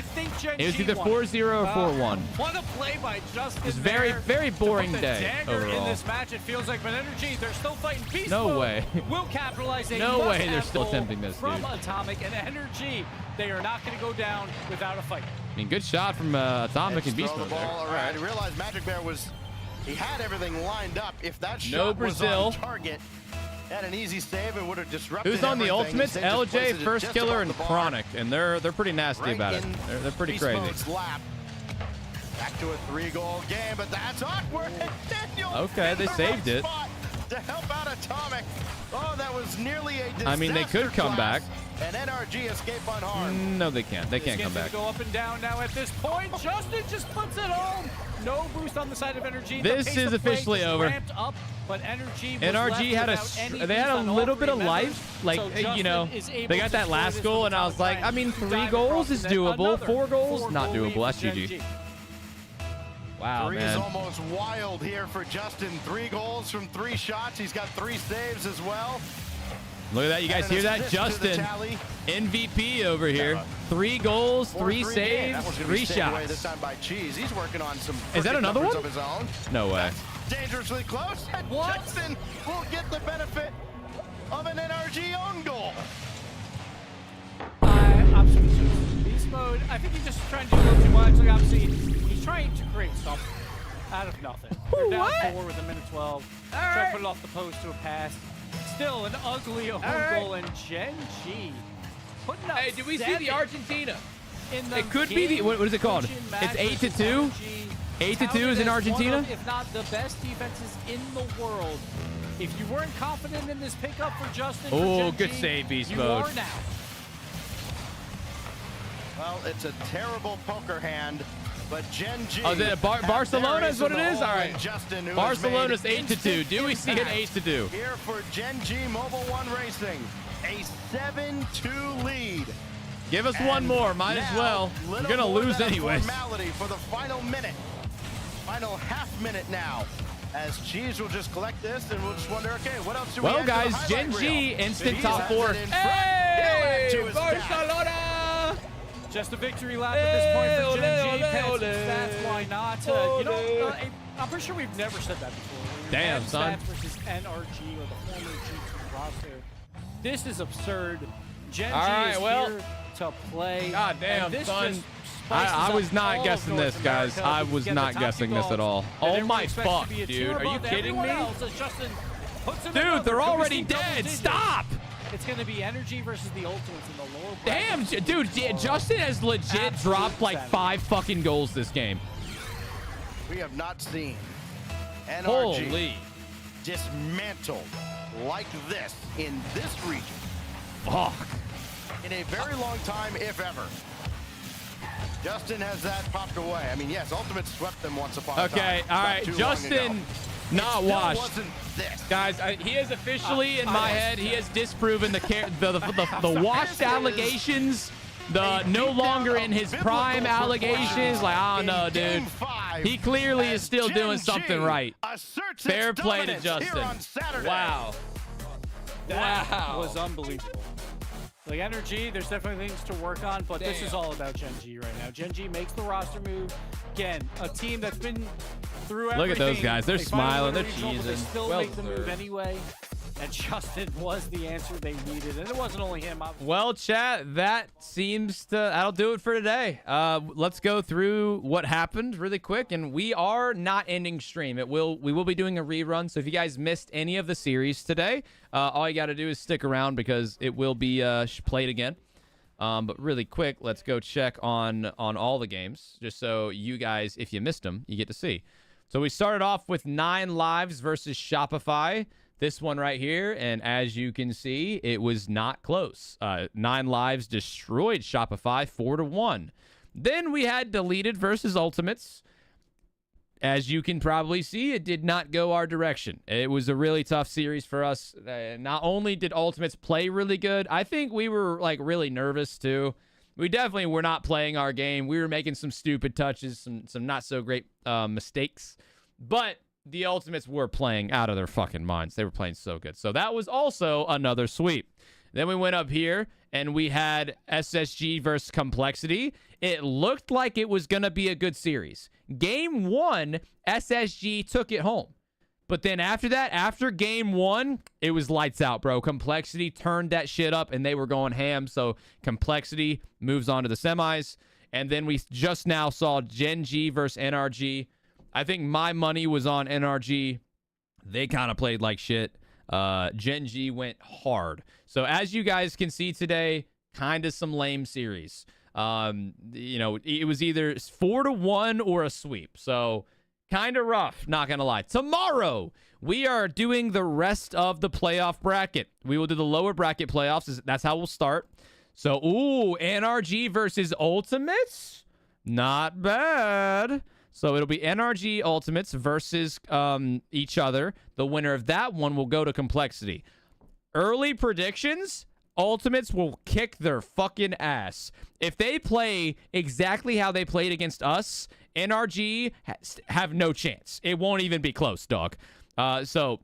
S1: It was either 4-0 or 4-1.
S13: What a play by Justin.
S1: It was very boring day overall.
S13: In this match, it feels like Energy, they're still fighting beast
S1: No
S13: mode.
S1: way.
S13: Will capitalize.
S1: No way they're still attempting this, dude.
S13: From Atomic and Energy, they are not going to go down without a fight.
S1: I mean, good shot from Atomic and Beast Mode there.
S9: All right, I realized Magic Bear he had everything lined up. If that shot was on target, had an easy save, it would have disrupted.
S1: Who's on the
S9: everything.
S1: ultimates? LJ, First Killer, and Chronic, and they're pretty nasty about it. They're pretty crazy.
S9: Back to a 3-goal game, but that's awkward. Daniel
S1: okay, they saved it.
S9: To help out Atomic. Oh, that was nearly a disaster.
S1: I mean, they could come back.
S9: And NRG escape unharmed.
S1: No, they can't. They can't come back.
S13: Go up and down now at this point. Justin just puts it home. No boost on the side of Energy.
S1: This is officially over.
S13: Up, but NRG
S1: had a little bit of life. Like,
S13: so
S1: you know, they got that last goal, and I was like, I mean, 3 goals is doable. 4 goals, not doable. That's GG. Wow,
S9: Three
S1: man.
S9: is almost wild here for Justin. 3 goals from 3 shots. He's got 3 saves as well.
S1: Look at that. You guys hear that? Justin, MVP over here. 3 goals, 3 saves, 3 shots.
S9: This time by Cheese. He's working on some.
S1: Is that another one?
S9: Of his own.
S1: No way.
S9: Dangerously close. And Justin will get the benefit of an NRG own goal.
S13: I'm Beast Mode. I think he's just trying to do a little too much. Like, obviously, he's trying to create something out of nothing. They're down 4 with a minute 12. Try to put it off the post to a pass. Still an ugly home goal, and Geng putting up.
S12: Hey, did we see the Argentina?
S1: It could be the what is it called? It's 8-2. 8-2 is in Argentina.
S13: If not the best defenses in the world. If you weren't confident in this pickup for Justin,
S1: oh, good save, Beast Mode.
S13: You are now.
S9: Well, it's a terrible poker hand. But Geng.
S1: Oh, is it Barcelona is what it is? All right.
S9: Justin,
S1: Barcelona's 8-2. Do we see an 8-2?
S9: Here for Geng Mobile One Racing, a 7-2 lead.
S1: Give us one more. Might as well. We're going to lose anyways.
S9: Formality for the final minute. Final half minute now. As Cheese will just collect this, and we'll just wonder, okay, what else do we have?
S1: Well, guys, Geng instant top 4.
S12: Hey, Barcelona!
S13: Just a victory lap at this point for Geng. That's why not. You know, I'm pretty sure we've never said that before.
S1: Damn, son.
S13: Versus NRG or the former G2 roster. This is absurd. Geng is here to play.
S1: God damn, son. I was not guessing this, guys. I was not guessing this at all. Oh my fuck, dude. Are you kidding me? Dude, they're already dead. Stop!
S13: It's going to be Energy versus the Ultimates in the lower
S1: bracket. Damn, dude, Justin has legit dropped like 5 fucking goals this game.
S9: We have not seen NRG
S1: Holy.
S9: dismantled like this in this region.
S1: Fuck.
S9: In a very long time, if ever. Justin has that popped away. I mean, yes, Ultimate swept them once upon a time.
S1: Okay, all right. Justin, not washed. Guys, he is officially, in my head, he has disproven the washed allegations, the no longer in his prime allegations. Like, I don't know, dude. He clearly is still doing something right. Fair play to Justin. Wow.
S13: That was unbelievable. Like Energy, there's definitely things to work on, but this is all about Geng right now. Geng makes the roster move. Again, a team that's been through everything.
S1: Look at those guys. They're smiling. They're
S13: cheesing. They still make the move anyway. And Justin was the answer they needed. And it wasn't only him.
S1: Well, chat, that'll do it for today. Let's go through what happened really quick. And we are not ending stream. We will be doing a rerun. So if you guys missed any of the series today, all you got to do is stick around because it will be played again. But really quick, let's go check on all the games. Just so you guys, if you missed them, you get to see. So we started off with 9 lives versus Shopify. This one right here, and as you can see, it was not close. 9 lives destroyed Shopify 4-1. Then we had Deleted versus Ultimates. As you can probably see, it did not go our direction. It was a really tough series for us. Not only did Ultimates play really good, I think we were like really nervous too. We definitely were not playing our game. We were making some stupid touches, some not so great mistakes, but the Ultimates were playing out of their fucking minds. They were playing so good. So that was also another sweep. Then we went up here, and we had SSG versus Complexity. It looked like it was going to be a good series. Game 1, SSG took it home. But then after that, after game 1, it was lights out, bro. Complexity turned that shit up, and they were going ham. So Complexity moves on to the semis. And then we just now saw Geng versus NRG. I think my money was on NRG. They kind of played like shit. Geng went hard. So as you guys can see today, kind of some lame series. It was either 4-1 or a sweep. So kind of rough, not going to lie. Tomorrow, we are doing the rest of the playoff bracket. We will do the lower bracket playoffs. That's how we'll start. So, NRG versus Ultimates. Not bad. So it'll be NRG Ultimates versus each other. The winner of that one will go to Complexity. Early predictions, Ultimates will kick their fucking ass. If they play exactly how they played against us, NRG have no chance. It won't even be close, dog. So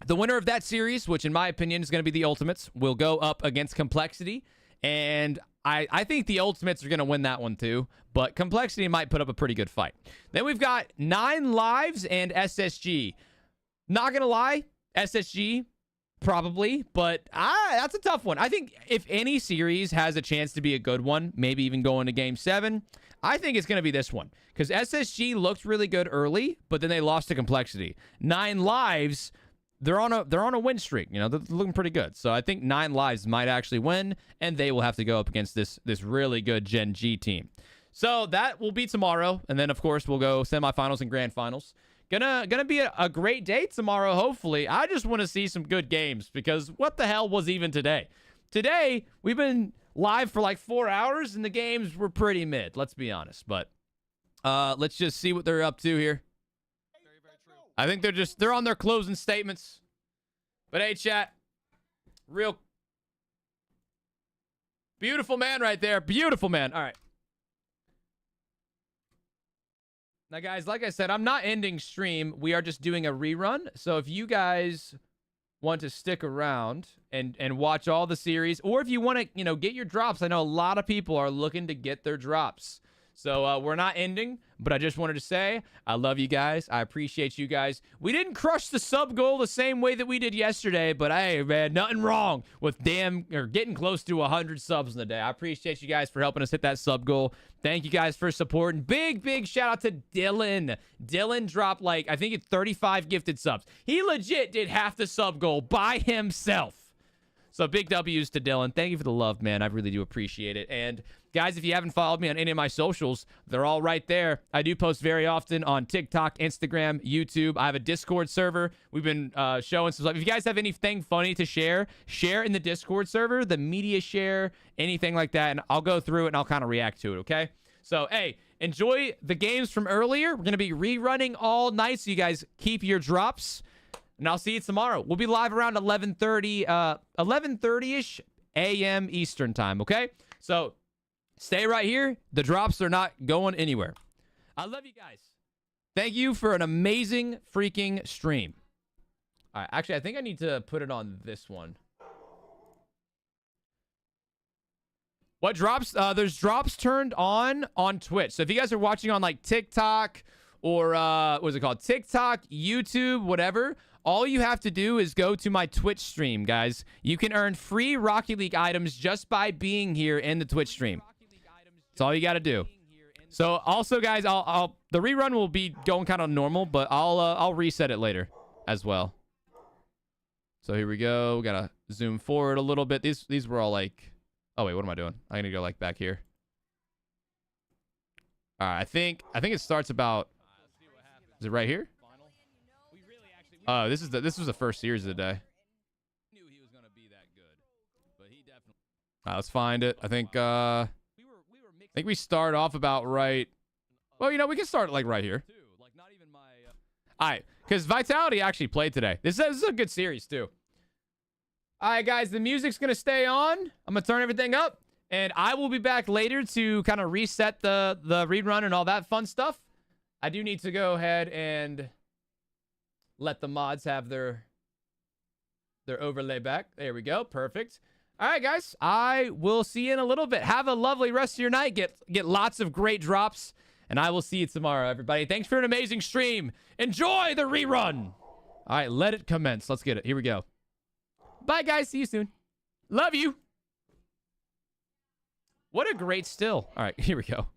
S1: the winner of that series, which in my opinion is going to be the Ultimates, will go up against Complexity. And I think the Ultimates are going to win that one too, but Complexity might put up a pretty good fight. Then we've got 9 lives and SSG. Not going to lie, SSG probably, but that's a tough one. I think if any series has a chance to be a good one, maybe even going to game 7, I think it's going to be this one because SSG looked really good early, but then they lost to Complexity. 9 lives, they're on a win streak. They're looking pretty good. So I think 9 lives might actually win, and they will have to go up against this really good Geng team. So that will be tomorrow, and then of course we'll go semifinals and grand finals. Gonna be a great day tomorrow. Hopefully, I just want to see some good games because what the hell was even today? Today we've been live for like 4 hours, and the games were pretty mid. Let's be honest, but let's just see what they're up to here. I think they're on their closing statements. But hey, chat, real beautiful man right there. Beautiful man. All right. Now, guys, like I said, I'm not ending stream. We are just doing a rerun. So if you guys want to stick around and watch all the series, or if you want to, get your drops, I know a lot of people are looking to get their drops. So we're not ending, but I just wanted to say I love you guys. I appreciate you guys. We didn't crush the sub goal the same way that we did yesterday, but hey, man, nothing wrong with getting close to 100 subs in the day. I appreciate you guys for helping us hit that sub goal. Thank you guys for supporting. Big shout out to Dylan. Dylan dropped I think 35 gifted subs. He legit did half the sub goal by himself. So big W's to Dylan. Thank you for the love, man. I really do appreciate it. And guys, if you haven't followed me on any of my socials, they're all right there. I do post very often on TikTok, Instagram, YouTube. I have a Discord server. We've been showing some stuff. If you guys have anything funny to share in the Discord server, the media share, anything like that, and I'll go through it and I'll kind of react to it, okay? So, hey, enjoy the games from earlier. We're going to be rerunning all night, so you guys keep your drops. And I'll see you tomorrow. We'll be live around 11:30-ish a.m. Eastern time, okay? So stay right here. The drops are not going anywhere. I love you guys. Thank you for an amazing freaking stream. All right, actually, I think I need to put it on this one. What drops? There's drops turned on Twitch. So if you guys are watching on TikTok or what is it called? TikTok, YouTube, whatever. all you have to do is go to my Twitch stream, guys. You can earn free Rocket League items just by being here in the Twitch stream. That's all you got to do. So also, guys, the rerun will be going kind of normal, but I'll reset it later as well. So here we go. We gotta zoom forward a little bit. These were all like, oh wait, what am I doing? I'm gonna go like back here. All right, I think it starts about. Is it right here? Oh, this was the first series of the day. All right, let's find it. I think we start off about right. Well, you know, we can start like right here. All right, because Vitality actually played today. This is a good series too. All right, guys, the music's gonna stay on. I'm gonna turn everything up, and I will be back later to kind of reset the rerun and all that fun stuff. I do need to go ahead and let the mods have their overlay back. There we go. Perfect. All right, guys. I will see you in a little bit. Have a lovely rest of your night. Get lots of great drops. And I will see you tomorrow, everybody. Thanks for an amazing stream. Enjoy the rerun. All right, let it commence. Let's get it. Here we go. Bye, guys. See you soon. Love you. What a great still. All right, here we go.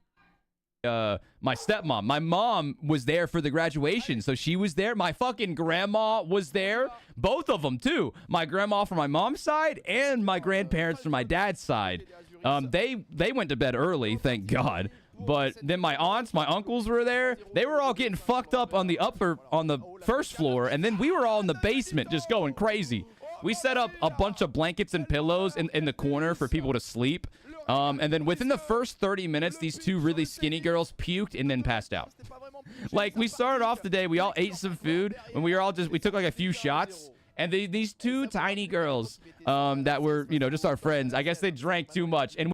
S1: My stepmom. My mom was there for the graduation, so she was there. My fucking grandma was there. Both of them, too. My grandma from my mom's side and my grandparents from my dad's side. They went to bed early, thank God. But then my aunts, my uncles were there. They were all getting fucked up on the first floor, and then we were all in the basement just going crazy. We set up a bunch of blankets and pillows in the corner for people to sleep. And then within the first 30 minutes, these two really skinny girls puked and then passed out. Like, we started off the day, we all ate some food, and we took like a few shots. And these two tiny girls that were, you know, just our friends, I guess they drank too much. And